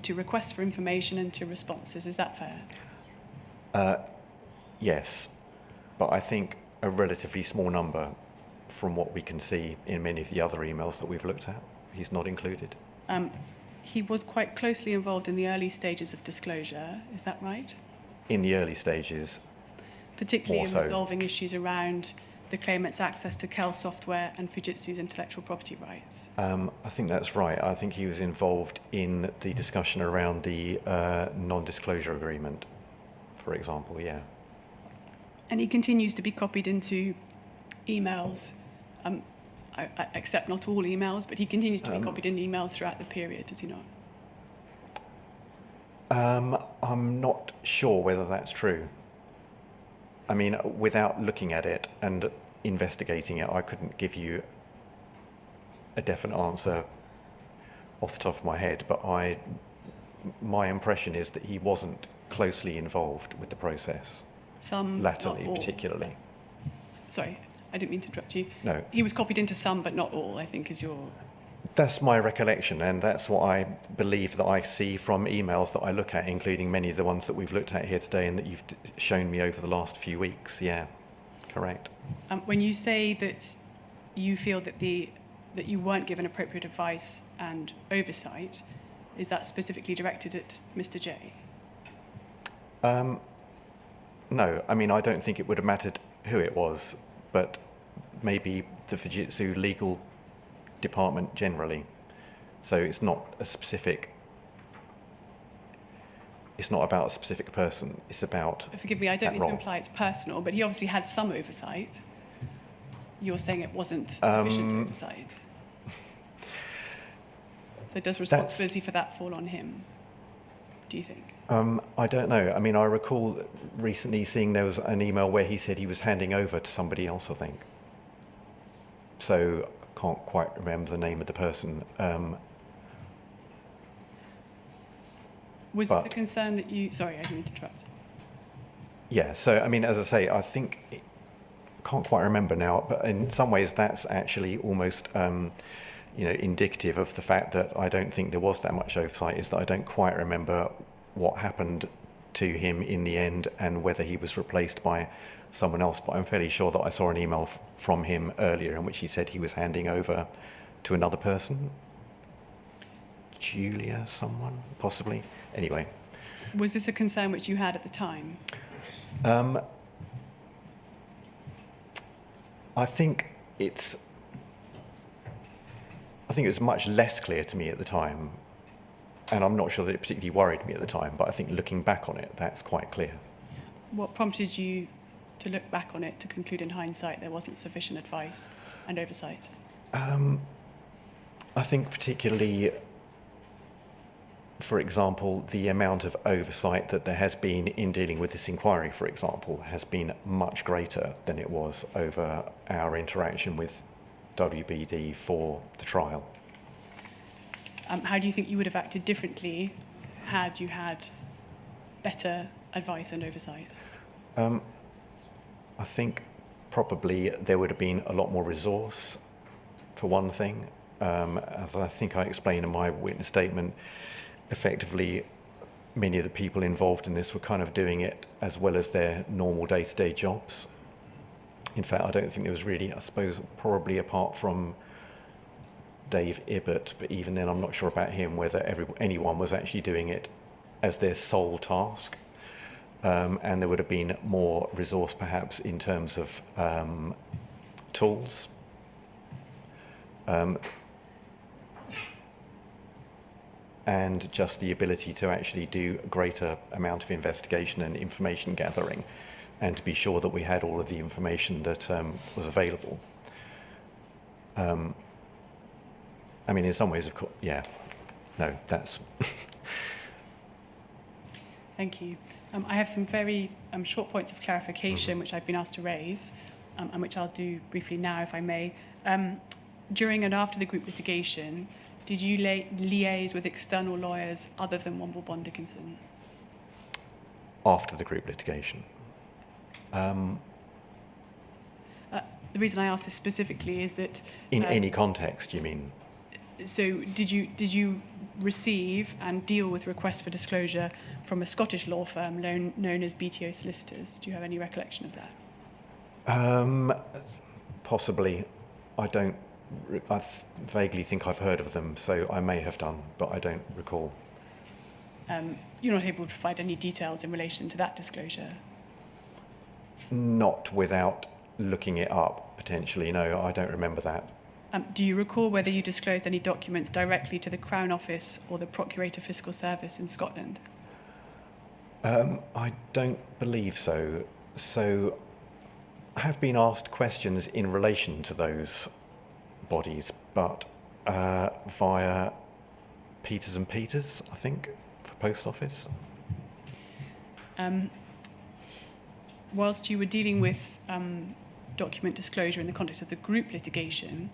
to requests for information and to responses. Is that fair? Yes, but I think a relatively small number from what we can see in many of the other emails that we've looked at. He's not included. He was quite closely involved in the early stages of disclosure. Is that right? In the early stages. Particularly in resolving issues around the claimant's access to Kel software and Fujitsu's intellectual property rights. I think that's right. I think he was involved in the discussion around the non-disclosure agreement, for example, yeah. And he continues to be copied into emails. I accept not all emails, but he continues to be copied in emails throughout the period, does he not? I'm not sure whether that's true. I mean, without looking at it and investigating it, I couldn't give you a definite answer off the top of my head, but my impression is that he wasn't closely involved with the process. Some, latterly, not all. particularly. Sorry, I didn't mean to interrupt you. No. He was copied into some, but not all, I think, is your... That's my recollection, and that's what I believe that I see from emails that I look at, including many of the ones that we've looked at here today and that you've shown me over the last few weeks. Yeah, correct. When you say that you feel that that you weren't given appropriate advice and oversight, is that specifically directed at Mr. J? No, I mean, I don't think it would have mattered who it was, but maybe the Fujitsu legal department generally. So it's not a specific, it's not about a specific person, it's about Forgive me, I don't mean role. to imply it's personal, but he obviously had some oversight. You're saying it wasn't sufficient oversight. So does responsibility for that fall on him? do you think? I don't know. I mean, I recall recently seeing there was an email where he said he was handing over to somebody else, I think. So I can't quite remember the name of the person. Was this a concern that you... Sorry, I didn't mean to interrupt. Yeah, so, I mean, as I say, I think... I can't quite remember now, but in some ways that's actually almost, indicative of the fact that I don't think there was that much oversight, is that I don't quite remember what happened to him in the end and whether he was replaced by someone else. But I'm fairly sure that I saw an email from him earlier in which he said he was handing over to another person. Julia, someone, possibly. Anyway. Was this a concern which you had at the time? I think it was much less clear to me at the time, and I'm not sure that it particularly worried me at the time, but I think looking back on it, that's quite clear. What prompted you to look back on it to conclude in hindsight there wasn't sufficient advice and oversight? I think particularly, for example, the amount of oversight that there has been in dealing with this inquiry, for example, has been much greater than it was over our interaction with WBD for the trial. How do you think you would have acted differently had you had better advice and oversight? I think probably there would have been a lot more resource, for one thing. As I think I explained in my witness statement, effectively, many of the people involved in this were kind of doing it as well as their normal day-to-day jobs. In fact, I don't think there was really, I suppose, probably apart from Dave Ibbott, but even then I'm not sure about him, whether anyone was actually doing it as their sole task. And there would have been more resource, perhaps, in terms of tools. And just the ability to actually do a greater amount of investigation and information gathering, and to be sure that we had all of the information that was available. I mean, in some ways, of course, yeah. No, that's... Thank you. I have some very short points of clarification which I've been asked to raise, and which I'll do briefly now, if I may. During and after the group litigation, did you liaise with external lawyers other than Womble Bond Dickinson? After the group litigation. The reason I ask this specifically is that... In any context, you mean? So did you receive and deal with requests for disclosure from a Scottish law firm known as BTO Solicitors? Do you have any recollection of that? Possibly. I vaguely think I've heard of them, so I may have done, but I don't recall. You're not able to provide any details in relation to that disclosure? Not without looking it up, potentially. No, I don't remember that. Do you recall whether you disclosed any documents directly to the Crown Office or the Procurator Fiscal Service in Scotland? I don't believe so. So I have been asked questions in relation to those bodies, but via Peters and Peters, I think, for Post Office. Whilst you were dealing with document disclosure in the context of the group litigation,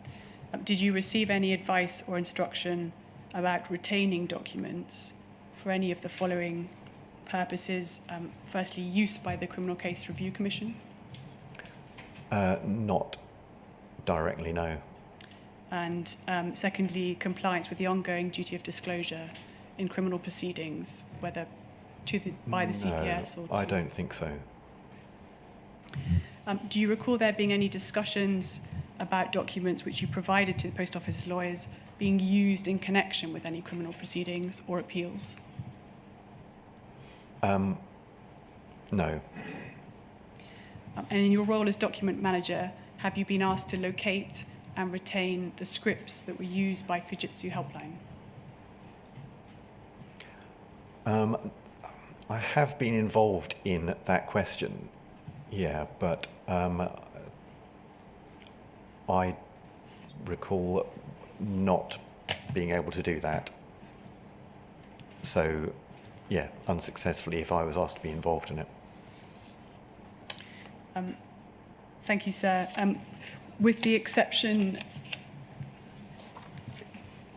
did you receive any advice or instruction about retaining documents for any of the following purposes? Firstly, use by the Criminal Case Review Commission? Not directly, no. And secondly, compliance with the ongoing duty of disclosure in criminal proceedings, whether by the CPS or... I don't think so. Do you recall there being any discussions about documents which you provided to the Post Office's lawyers being used in connection with any criminal proceedings or appeals? No. And in your role as document manager, have you been asked to locate and retain the scripts that were used by Fujitsu Helpline? I have been involved in that question, yeah, but I recall not being able to do that. So unsuccessfully if I was asked to be involved in it. Thank you, sir. With the exception...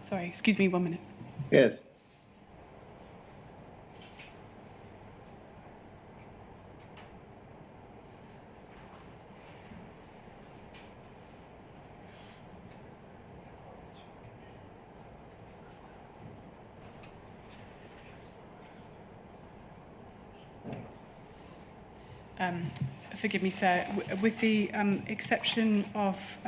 Sorry, excuse me 1 minute. Yes. Forgive me, sir. With the exception of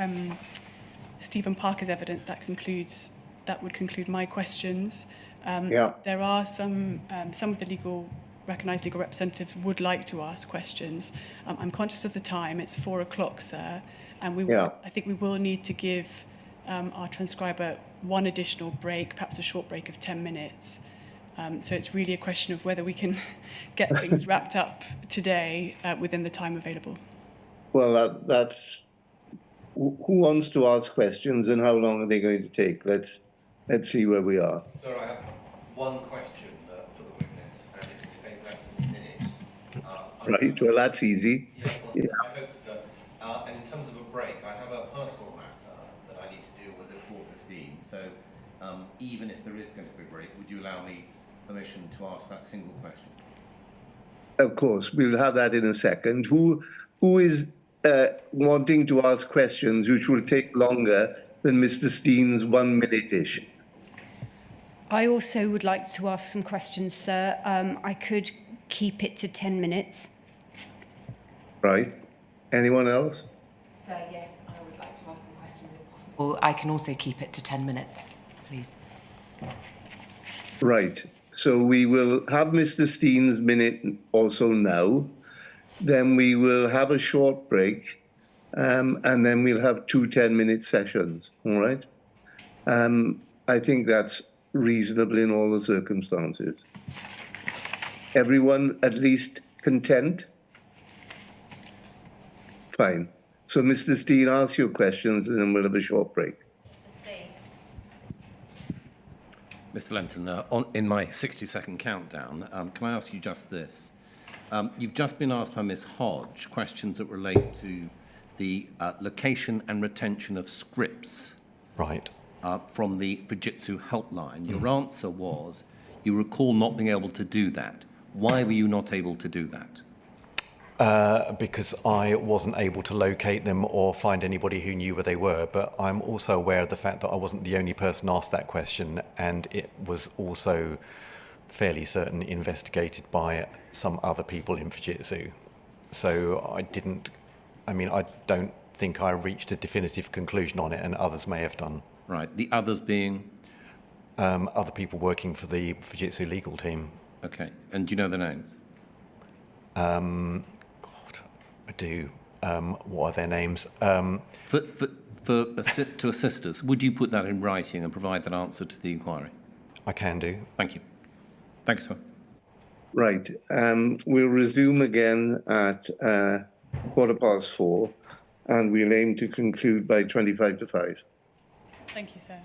Stephen Parker's evidence, that would conclude my questions. There are some of the recognised legal representatives would like to ask questions. I'm conscious of the time. It's 4 o'clock, sir, and I think we will need to give our transcriber one additional break, perhaps a short break of 10 minutes. So it's really a question of whether we can get things wrapped up today within the time available. Well, that's who wants to ask questions and how long are they going to take? Let's see where we are. Sir, I have one question for the witness, and it will take less than a minute. Right, well, that's easy. Yeah, I hope so, sir. And in terms of a break, I have a personal matter that I need to deal with at 4:15. So even if there is going to be a break, would you allow me permission to ask that single question? Of course, we'll have that in a second. Who is wanting to ask questions which will take longer than Mr. Steen's 1 minute-ish? I also would like to ask some questions, sir. I could keep it to 10 minutes. Right. Anyone else? Sir, yes, I would like to ask some questions if possible. I can also keep it to 10 minutes, please. Right. So we will have Mr. Steen's minute also now. Then we will have a short break, and then we'll have 2 10-minute sessions. All right. I think that's reasonable in all the circumstances. Everyone at least content? Fine. So, Mr. Steen, ask your questions, and then we'll have a short break. Mr. Lenton, in my 60-second countdown, can I ask you just this? You've just been asked by Ms. Hodge questions that relate to the location and retention of scripts. Right. From the Fujitsu helpline. Your answer was you recall not being able to do that. Why were you not able to do that? Because I wasn't able to locate them or find anybody who knew where they were. But I'm also aware of the fact that I wasn't the only person asked that question, and it was also fairly certain investigated by some other people in Fujitsu. So I don't think I reached a definitive conclusion on it, and others may have done. Right. The others being? Other people working for the Fujitsu legal team. Okay. And do you know their names? I do. What are their names? To assist us, would you put that in writing and provide that answer to the inquiry? I can do. Thank you. Thank you, sir. Right. We'll resume again at 4:15, and we'll aim to conclude by 5:25 to 5. Thank you, sir.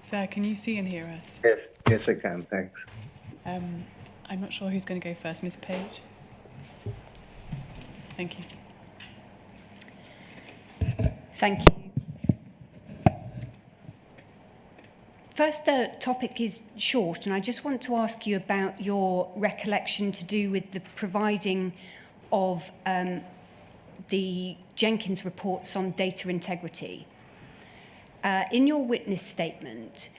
Sir, can you see and hear us? Yes, I can. Thanks. I'm not sure who's going to go first. Ms. Page? Thank you. Thank you. First topic is short, and I just want to ask you about your recollection to do with the providing of the Jenkins reports on data integrity. In your witness statement,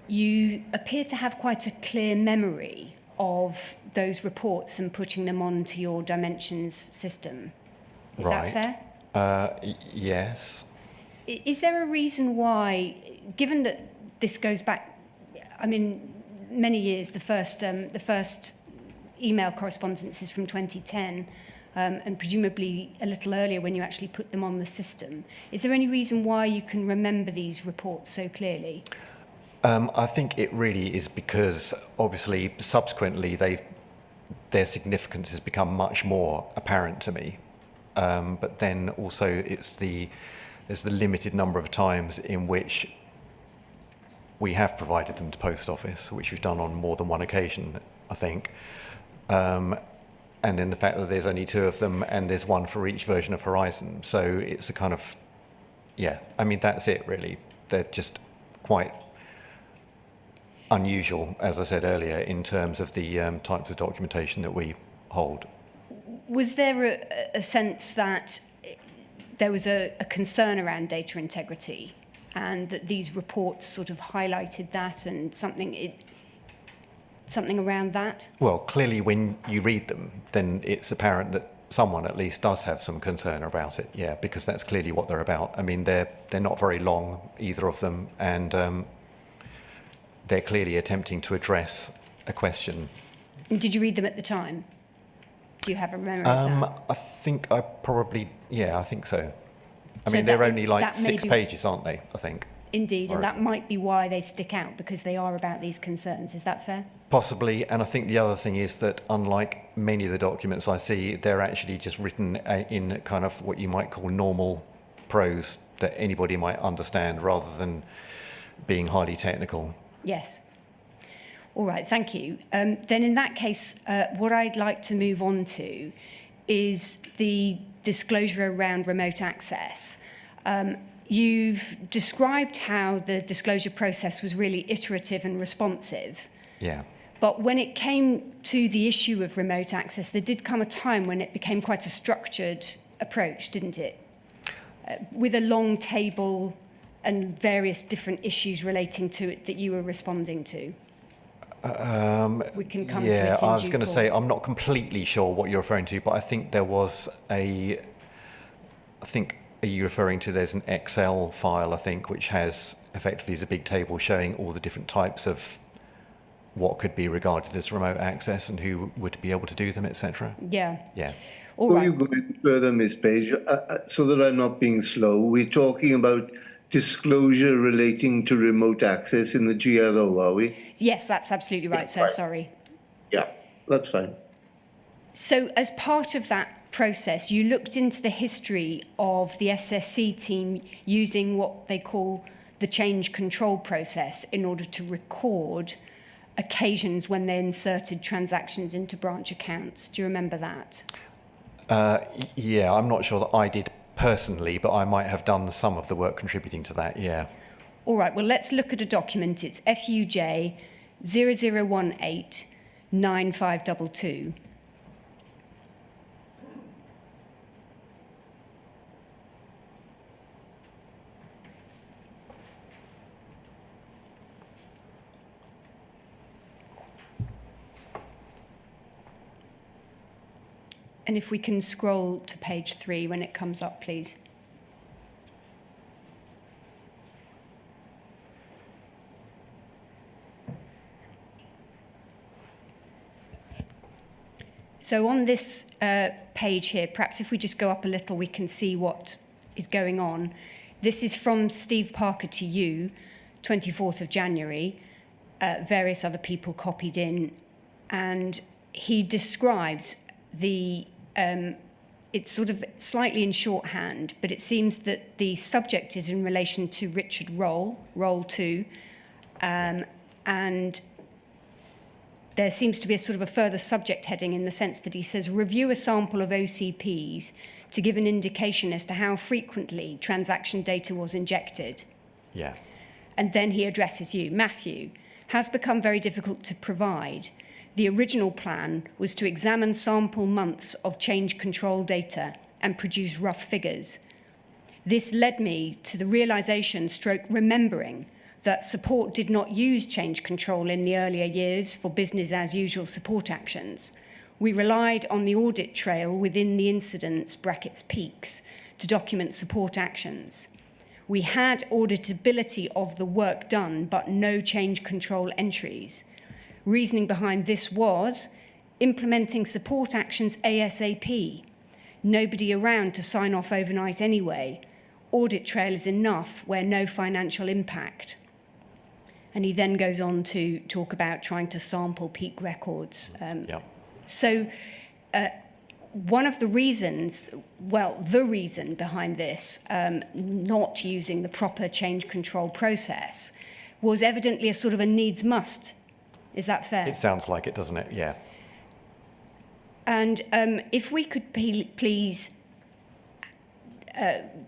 you appear to have quite a clear memory of those reports and putting them onto your Dimensions system. Is that fair? Yes. Is there a reason why, given that this goes back, I mean, many years, the first email correspondence is from 2010, and presumably a little earlier when you actually put them on the system. Is there any reason why you can remember these reports so clearly? I think it really is because, obviously, subsequently, their significance has become much more apparent to me. But then also there's the limited number of times in which we have provided them to Post Office, which we've done on more than one occasion, I think. And then the fact that there's only 2 of them and there's one for each version of Horizon. So it's a kind of, yeah, I mean, that's it really. They're just quite unusual, as I said earlier, in terms of the types of documentation that we hold. Was there a sense that there was a concern around data integrity and that these reports sort of highlighted that and something around that? Well, clearly when you read them, then it's apparent that someone at least does have some concern about it, yeah, because that's clearly what they're about. I mean, they're not very long, either of them, and they're clearly attempting to address a question. And did you read them at the time? Do you have a memory of that? I think I probably, yeah, I think so. I So mean, they're that- only like that may 6 be- pages, aren't they, I think? Indeed, Or- and that might be why they stick out, because they are about these concerns. Is that fair? Possibly, and I think the other thing is that unlike many of the documents I see, they're actually just written in kind of what you might call normal prose that anybody might understand rather than being highly technical. Yes. All right, thank you. Then in that case, what I'd like to move on to is the disclosure around remote access. You've described how the disclosure process was really iterative and responsive. Yeah. But when it came to the issue of remote access, there did come a time when it became quite a structured approach, didn't it? With a long table and various different issues relating to it that you were responding to. We can come to it in yeah, I was due going to say, course. I'm not completely sure what you're referring to, but I think there was are you referring to, there's an Excel file, I think, which has effectively is a big table showing all the different types of what could be regarded as remote access and who would be able to do them, etc. Yeah. Yeah. All Before right. you go any further, Ms. Page, so that I'm not being slow, we're talking about disclosure relating to remote access in the GLO, are we? Yes, that's absolutely right, sir. Right. Sorry. Yeah, that's fine. So as part of that process, you looked into the history of the SSC team using what they call the change control process in order to record occasions when they inserted transactions into branch accounts. Do you remember that? Yeah, I'm not sure that I did personally, but I might have done some of the work contributing to that, yeah. All right, well, let's look at a document. It's FUJ 0018 9522. And if we can scroll to page 3 when it comes up, please. So on this page here, perhaps if we just go up a little, we can see what is going on. This is from Steve Parker to you, 24th of January. Various other people copied in. And he describes the, it's sort of slightly in shorthand, but it seems that the subject is in relation to Richard Roll 2, And there seems to be a sort of a further subject heading in the sense that he says, review a sample of OCPs to give an indication as to how frequently transaction data was injected. Yeah. And then he addresses you. Matthew, has become very difficult to provide. The original plan was to examine sample months of change control data and produce rough figures. This led me to the realization, remembering, that support did not use change control in the earlier years for business as usual support actions. We relied on the audit trail within the incidents (peaks) to document support actions. We had auditability of the work done, but no change control entries. Reasoning behind this was implementing support actions ASAP. Nobody around to sign off overnight anyway. Audit trail is enough where no financial impact. And he then goes on to talk about trying to sample peak records. So one of the reasons, the reason behind this, not using the proper change control process, was evidently a sort of a needs must. Is that fair? It sounds like it, doesn't it? Yeah. And if we could please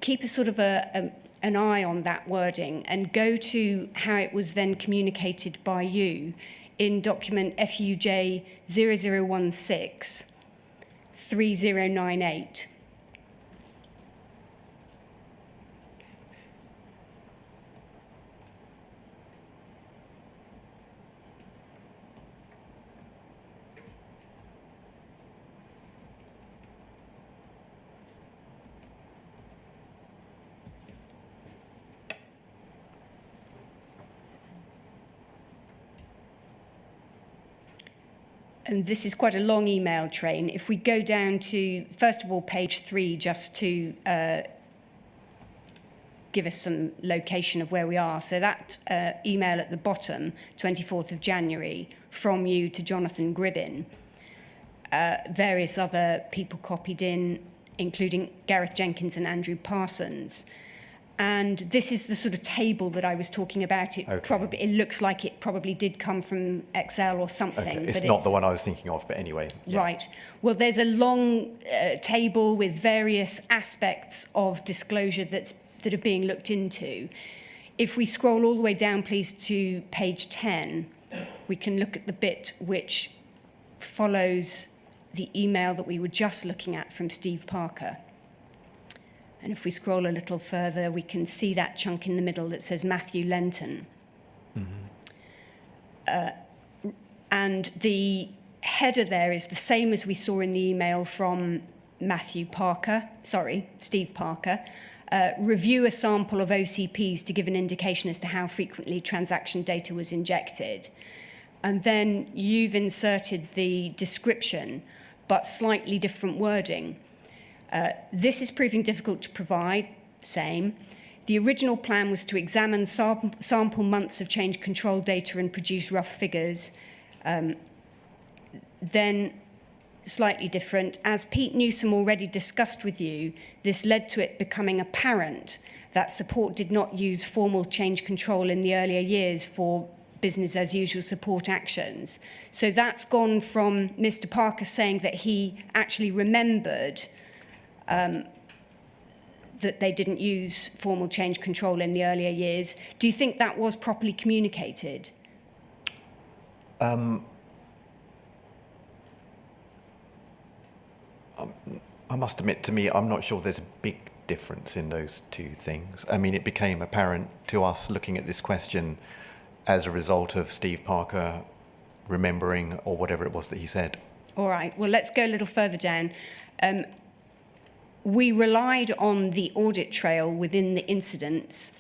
keep a sort of an eye on that wording and go to how it was then communicated by you in document FUJ 0016 3098. And this is quite a long email train. If we go down to, first of all, page 3, just to give us some location of where we are. So that email at the bottom, 24th of January, from you to Jonathan Gribbin. Various other people copied in, including Gareth Jenkins and Andrew Parsons. And this is the sort of table that I was talking about. It looks like it probably did come from Excel or something. Okay. It's not the one I was thinking of, but anyway. Yeah. Right. Well, there's a long table with various aspects of disclosure that are being looked into. If we scroll all the way down, please, to page 10, we can look at the bit which follows the email that we were just looking at from Steve Parker. And if we scroll a little further, we can see that chunk in the middle that says Matthew Lenton. And the header there is the same as we saw in the email from Steve Parker. Review a sample of OCPs to give an indication as to how frequently transaction data was injected. And then you've inserted the description, but slightly different wording. This is proving difficult to provide, same. The original plan was to examine sample months of change control data and produce rough figures. Then, slightly different, as Pete Newsome already discussed with you, this led to it becoming apparent that support did not use formal change control in the earlier years for business as usual support actions. So that's gone from Mr. Parker saying that he actually remembered that they didn't use formal change control in the earlier years. Do you think that was properly communicated? I must admit, to me, I'm not sure there's a big difference in those two things. I mean, it became apparent to us looking at this question as a result of Steve Parker remembering or whatever it was that he said. All right, well, let's go a little further down. We relied on the audit trail within the incidents,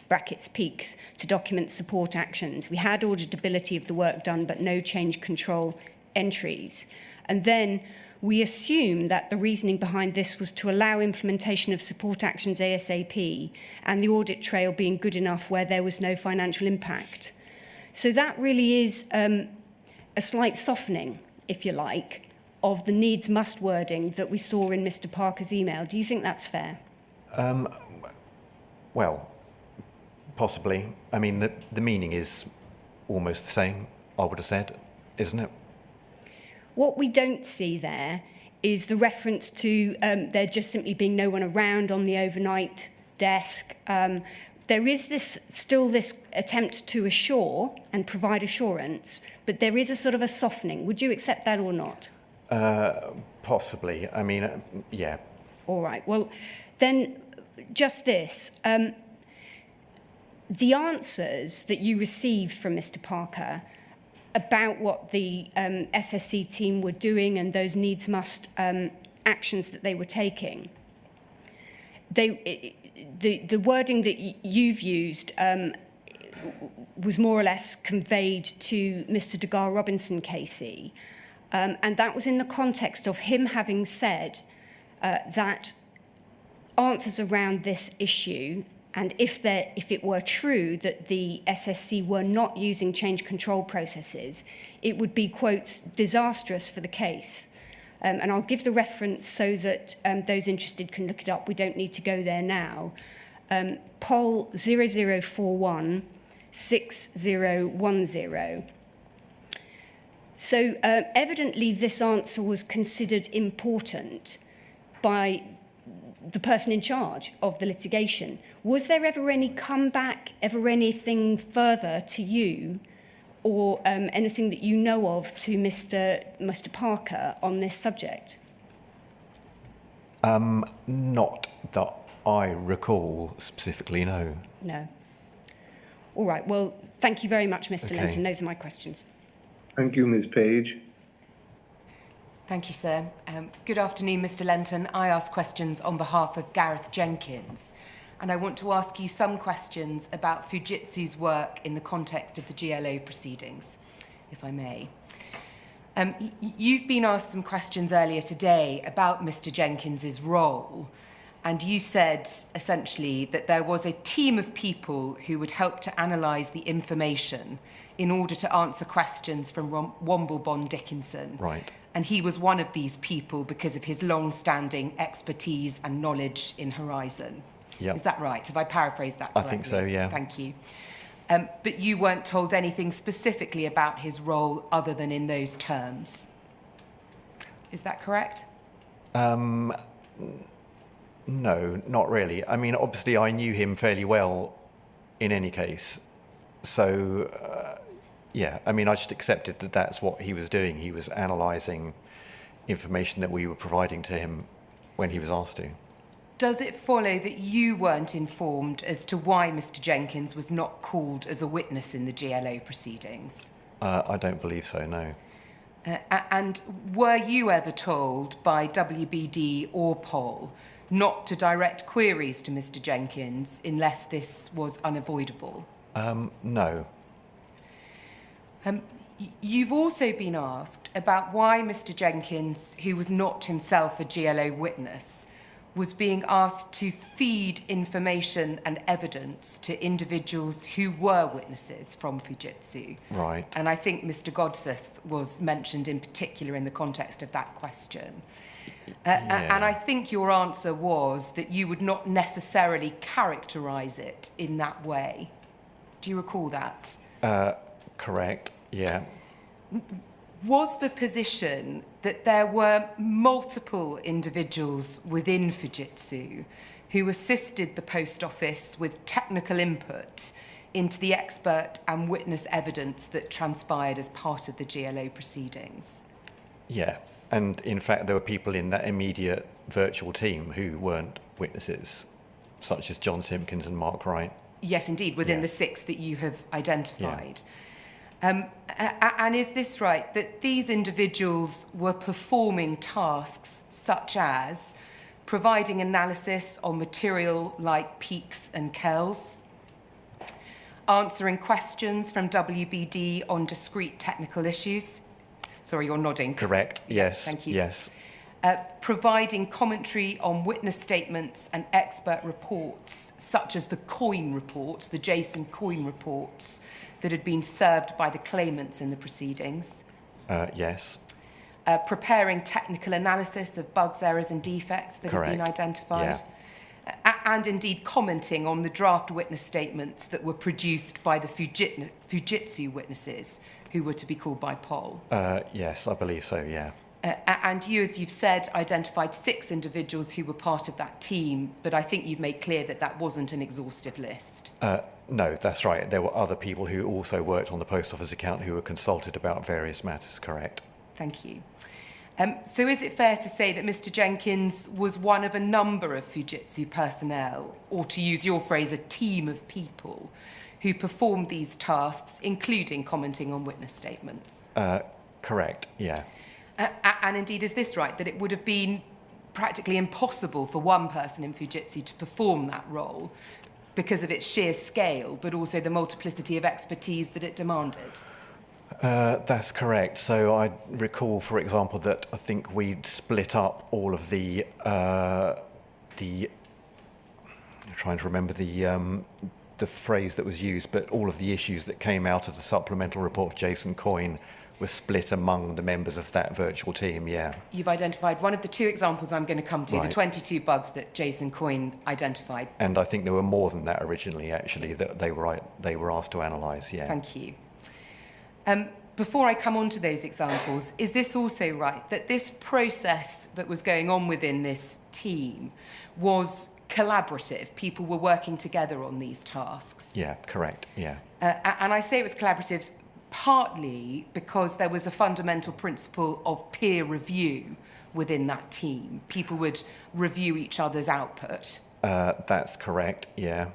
(peaks), to document support actions. We had auditability of the work done, but no change control entries. And then we assume that the reasoning behind this was to allow implementation of support actions ASAP and the audit trail being good enough where there was no financial impact. So that really is a slight softening, if you like, of the needs must wording that we saw in Mr. Parker's email. Do you think that's fair? Well, possibly. I mean, the meaning is almost the same, I would have said, isn't it? What we don't see there is the reference to there just simply being no one around on the overnight desk. There is still this attempt to assure and provide assurance, but there is a sort of a softening. Would you accept that or not? Possibly. I mean, yeah. All right. Well, then just this. The answers that you received from Mr. Parker about what the SSC team were doing and those needs must actions that they were taking, the wording that you've used was more or less conveyed to Mr. Degar Robinson KC, and that was in the context of him having said that answers around this issue, and if it were true that the SSC were not using change control processes, it would be, quote, disastrous for the case. And I'll give the reference so that those interested can look it up. We don't need to go there now. Poll 0041 6010. So evidently this answer was considered important by the person in charge of the litigation. Was there ever any comeback, ever anything further to you, or anything that you know of to Mr. Parker on this subject? Not that I recall specifically, no. No. All right. Well, thank you very much, Mr. Okay. Lenton. Those are my questions. Thank you, Ms. Page. Thank you, sir. Good afternoon, Mr. Lenton. I ask questions on behalf of Gareth Jenkins, and I want to ask you some questions about Fujitsu's work in the context of the GLO proceedings, if I may. You've been asked some questions earlier today about Mr. Jenkins's role, and you said, essentially, that there was a team of people who would help to analyse the information in order to answer questions from Womble Bond Dickinson. Right. And he was one of these people because of his long-standing expertise and knowledge in Horizon. Yep. Is that right? Have I paraphrased that correctly? I think so, yeah. Thank you. But you weren't told anything specifically about his role other than in those terms. Is that correct? No, not really. I mean, obviously I knew him fairly well in any case. So, yeah, I mean, I just accepted that that's what he was doing. He was analysing information that we were providing to him when he was asked to. Does it follow that you weren't informed as to why Mr. Jenkins was not called as a witness in the GLO proceedings? I don't believe so, no. And were you ever told by WBD or Poll not to direct queries to Mr. Jenkins unless this was unavoidable? No. You've also been asked about why Mr. Jenkins, who was not himself a GLO witness, was being asked to feed information and evidence to individuals who were witnesses from Fujitsu. Right. And I think Mr. Godseth was mentioned in particular in the context of that question. And I think your answer was that you would not necessarily characterise it in that way. Do you recall that? Correct, yeah. Was the position that there were multiple individuals within Fujitsu who assisted the Post Office with technical input into the expert and witness evidence that transpired as part of the GLO proceedings? Yeah, and in fact there were people in that immediate virtual team who weren't witnesses, such as John Simpkins and Mark Wright. Yes, indeed, within the 6 that you have identified. And is this right, that these individuals were performing tasks such as providing analysis on material like peaks and kells, answering questions from WBD on discrete technical issues? Sorry, you're nodding. Correct, yes. Thank you. Yes. Providing commentary on witness statements and expert reports, such as the Coyne reports, the Jason Coyne reports, that had been served by the claimants in the proceedings. Yes. Preparing technical analysis of bugs, errors and defects that Correct. had been identified. Yeah. and indeed commenting on the draft witness statements that were produced by the Fujitsu witnesses who were to be called by poll? Yes, I believe so, yeah. And you, as you've said, identified 6 individuals who were part of that team, but I think you've made clear that that wasn't an exhaustive list. No, that's right. There were other people who also worked on the post office account who were consulted about various matters, correct? Thank you. So is it fair to say that Mr. Jenkins was one of a number of Fujitsu personnel, or to use your phrase, a team of people, who performed these tasks, including commenting on witness statements? Correct, yeah. And indeed, is this right, that it would have been practically impossible for one person in Fujitsu to perform that role because of its sheer scale, but also the multiplicity of expertise that it demanded? That's correct. So I recall, for example, that I think we'd split up all of the I'm trying to remember the phrase that was used, but all of the issues that came out of the supplemental report of Jason Coyne were split among the members of that virtual team, yeah. You've identified one of the 2 examples I'm going to come to, right. The 22 bugs that Jason Coyne identified. And I think there were more than that originally, actually, that they were asked to analyse, yeah. Thank you. Before I come on to those examples, is this also right, that this process that was going on within this team was collaborative? People were working together on these tasks? Yeah, correct, yeah. And I say it was collaborative partly because there was a fundamental principle of peer review within that team. People would review each other's output. That's correct, yeah.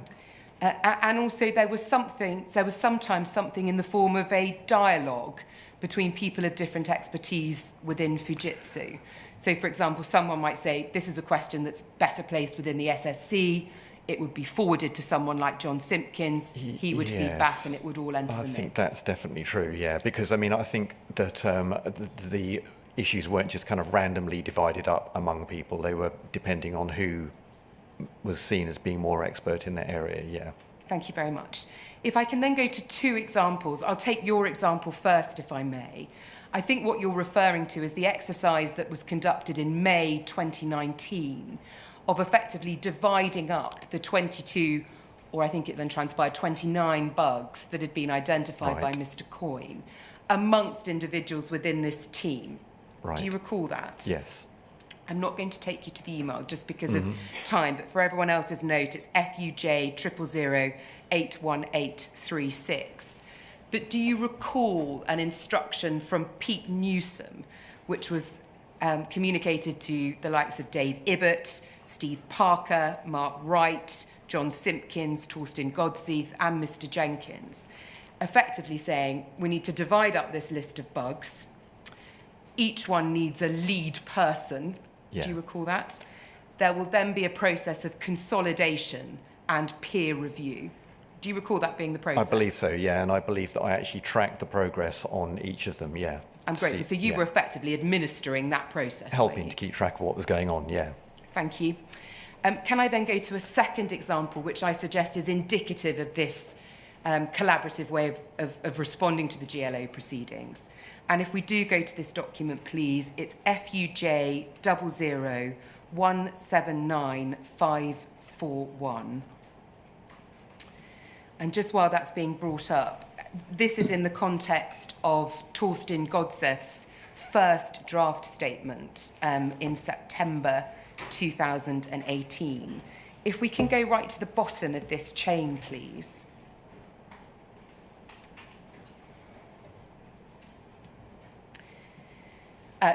And also there was sometimes something in the form of a dialogue between people of different expertise within Fujitsu. So, for example, someone might say, this is a question that's better placed within the SSC. It would be forwarded to someone like John Simpkins. He would feed back and it would all enter the mix. I think that's definitely true, yeah, because, I mean, I think that the issues weren't just kind of randomly divided up among people. They were depending on who was seen as being more expert in that area, yeah. Thank you very much. If I can then go to 2 examples, I'll take your example first, if I may. I think what you're referring to is the exercise that was conducted in May 2019 of effectively dividing up the 22, or I think it then transpired 29 bugs that had been identified by Mr. Coyne amongst individuals within this team. Right. Do you recall that? Yes. I'm not going to take you to the email just because of time, but for everyone else's note, it's FUJ 000-81836. But do you recall an instruction from Pete Newsom, which was communicated to the likes of Dave Ibbott, Steve Parker, Mark Wright, John Simpkins, Torsten Godseith, and Mr. Jenkins, effectively saying we need to divide up this list of bugs. Each one needs a lead person. Yeah. Do you recall that? There will then be a process of consolidation and peer review. Do you recall that being the process? I believe so, yeah, and I believe that I actually tracked the progress on each of them, yeah. I'm grateful. So you were effectively administering that process. Helping to keep track of what was going on, yeah. Thank you. Can I then go to a second example, which I suggest is indicative of this collaborative way of responding to the GLO proceedings? And if we do go to this document, please, it's FUJ 001795541. And just while that's being brought up, this is in the context of Torsten Godseith's first draft statement in September 2018. If we can go right to the bottom of this chain, please.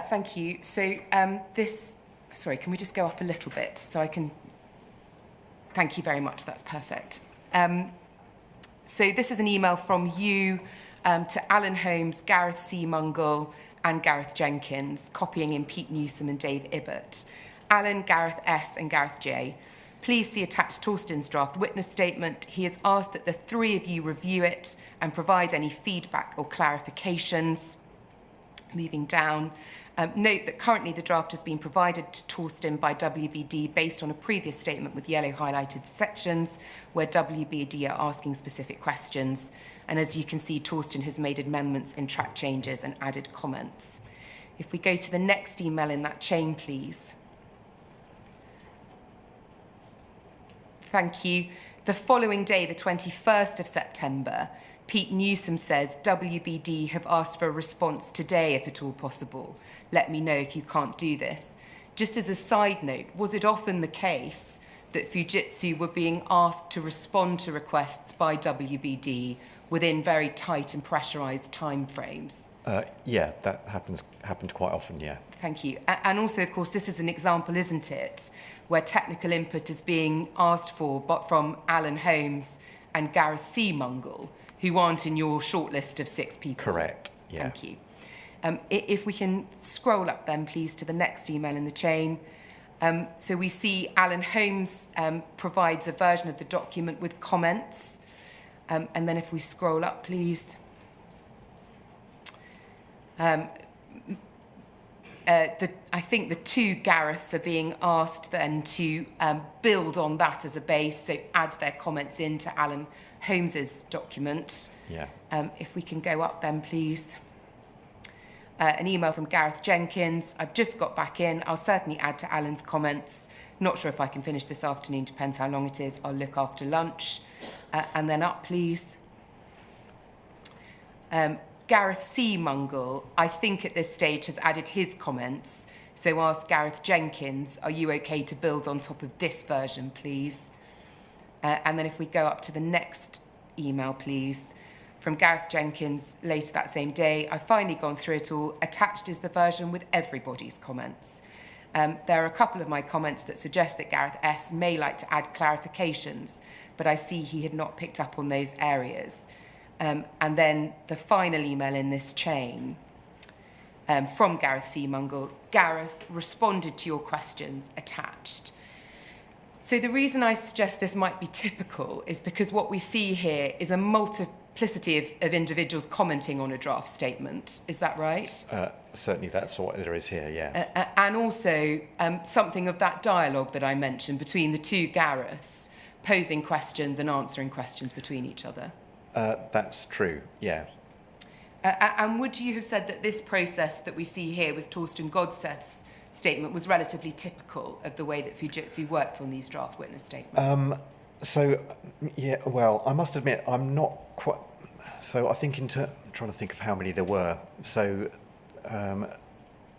Thank you. So sorry, can we just go up a little bit so I can... Thank you very much, that's perfect. So this is an email from you to Alan Holmes, Gareth C. Mungle, and Gareth Jenkins, copying in Pete Newsom and Dave Ibbott. Alan, Gareth S. and Gareth J. Please see attached Torsten's draft witness statement. He has asked that the 3 of you review it and provide any feedback or clarifications. Moving down, note that currently the draft has been provided to Torsten by WBD based on a previous statement with yellow highlighted sections where WBD are asking specific questions. And as you can see, Torsten has made amendments in track changes and added comments. If we go to the next email in that chain, please. Thank you. The following day, the 21st of September, Pete Newsom says, WBD have asked for a response today, if at all possible. Let me know if you can't do this. Just as a side note, was it often the case that Fujitsu were being asked to respond to requests by WBD within very tight and pressurised timeframes? Yeah, that happened quite often, yeah. Thank you. And also, of course, this is an example, isn't it, where technical input is being asked for but from Alan Holmes and Gareth Seamungle, who aren't in your shortlist of 6 people. Correct, yeah. Thank you. If we can scroll up then, please, to the next email in the chain. So we see Alan Holmes provides a version of the document with comments. And then if we scroll up, please. I think the 2 Gareths are being asked then to build on that as a base, so add their comments into Alan Holmes's document. Yeah. If we can go up then, please. An email from Gareth Jenkins. I've just got back in. I'll certainly add to Alan's comments. Not sure if I can finish this afternoon, depends how long it is. I'll look after lunch. And then up, please. Gareth Seamungle, I think at this stage, has added his comments. So ask Gareth Jenkins, are you okay to build on top of this version, please? And then if we go up to the next email, please. From Gareth Jenkins, later that same day, I've finally gone through it all. Attached is the version with everybody's comments. There are a couple of my comments that suggest that Gareth S. may like to add clarifications, but I see he had not picked up on those areas. And then the final email in this chain from Gareth Seamungle. Gareth responded to your questions attached. So the reason I suggest this might be typical is because what we see here is a multiplicity of individuals commenting on a draft statement. Is that right? Certainly that's what there is here, yeah. And also something of that dialogue that I mentioned between the 2 Gareths, posing questions and answering questions between each other. That's true, yeah. And would you have said that this process that we see here with Torsten Godseth's statement was relatively typical of the way that Fujitsu worked on these draft witness statements? So, yeah, well, I must admit, I'm not quite... So I think I'm trying to think of how many there were. So,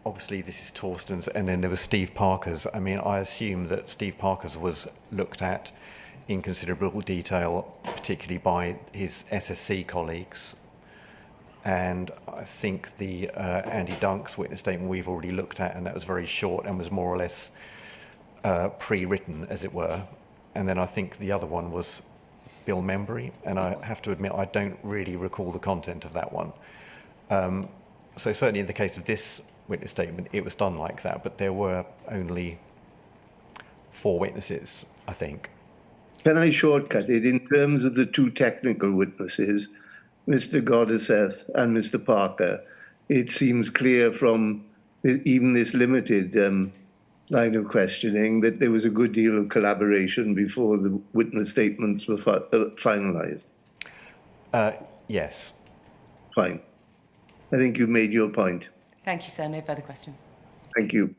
obviously this is Torsten's, and then there was Steve Parker's. I mean, I assume that Steve Parker's was looked at in considerable detail, particularly by his SSC colleagues. And I think the Andy Dunk's witness statement we've already looked at, and that was very short and was more or less pre-written, as it were. And then I think the other one was Bill Membry, and I have to admit I don't really recall the content of that one. So certainly in the case of this witness statement, it was done like that, but there were only 4 witnesses, I think. Can I shortcut it? In terms of the 2 technical witnesses, Mr. Goddesseth and Mr. Parker, it seems clear from even this limited line of questioning that there was a good deal of collaboration before the witness statements were finalised. Yes. Fine. I think you've made your point. Thank you, sir. No further questions. Thank you.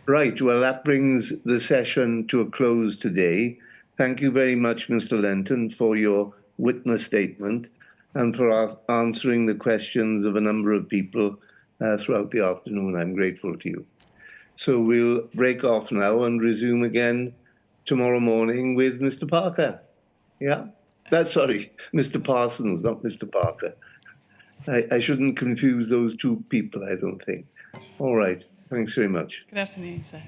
Right, well, that brings the session to a close today. Thank you very much, Mr. Lenton, for your witness statement and for answering the questions of a number of people throughout the afternoon. I'm grateful to you. So we'll break off now and resume again tomorrow morning with Mr. Parker. Yeah? Sorry, Mr. Parsons, not Mr. Parker. I shouldn't confuse those 2 people, I don't think. All right. Thanks very much. Good afternoon, sir.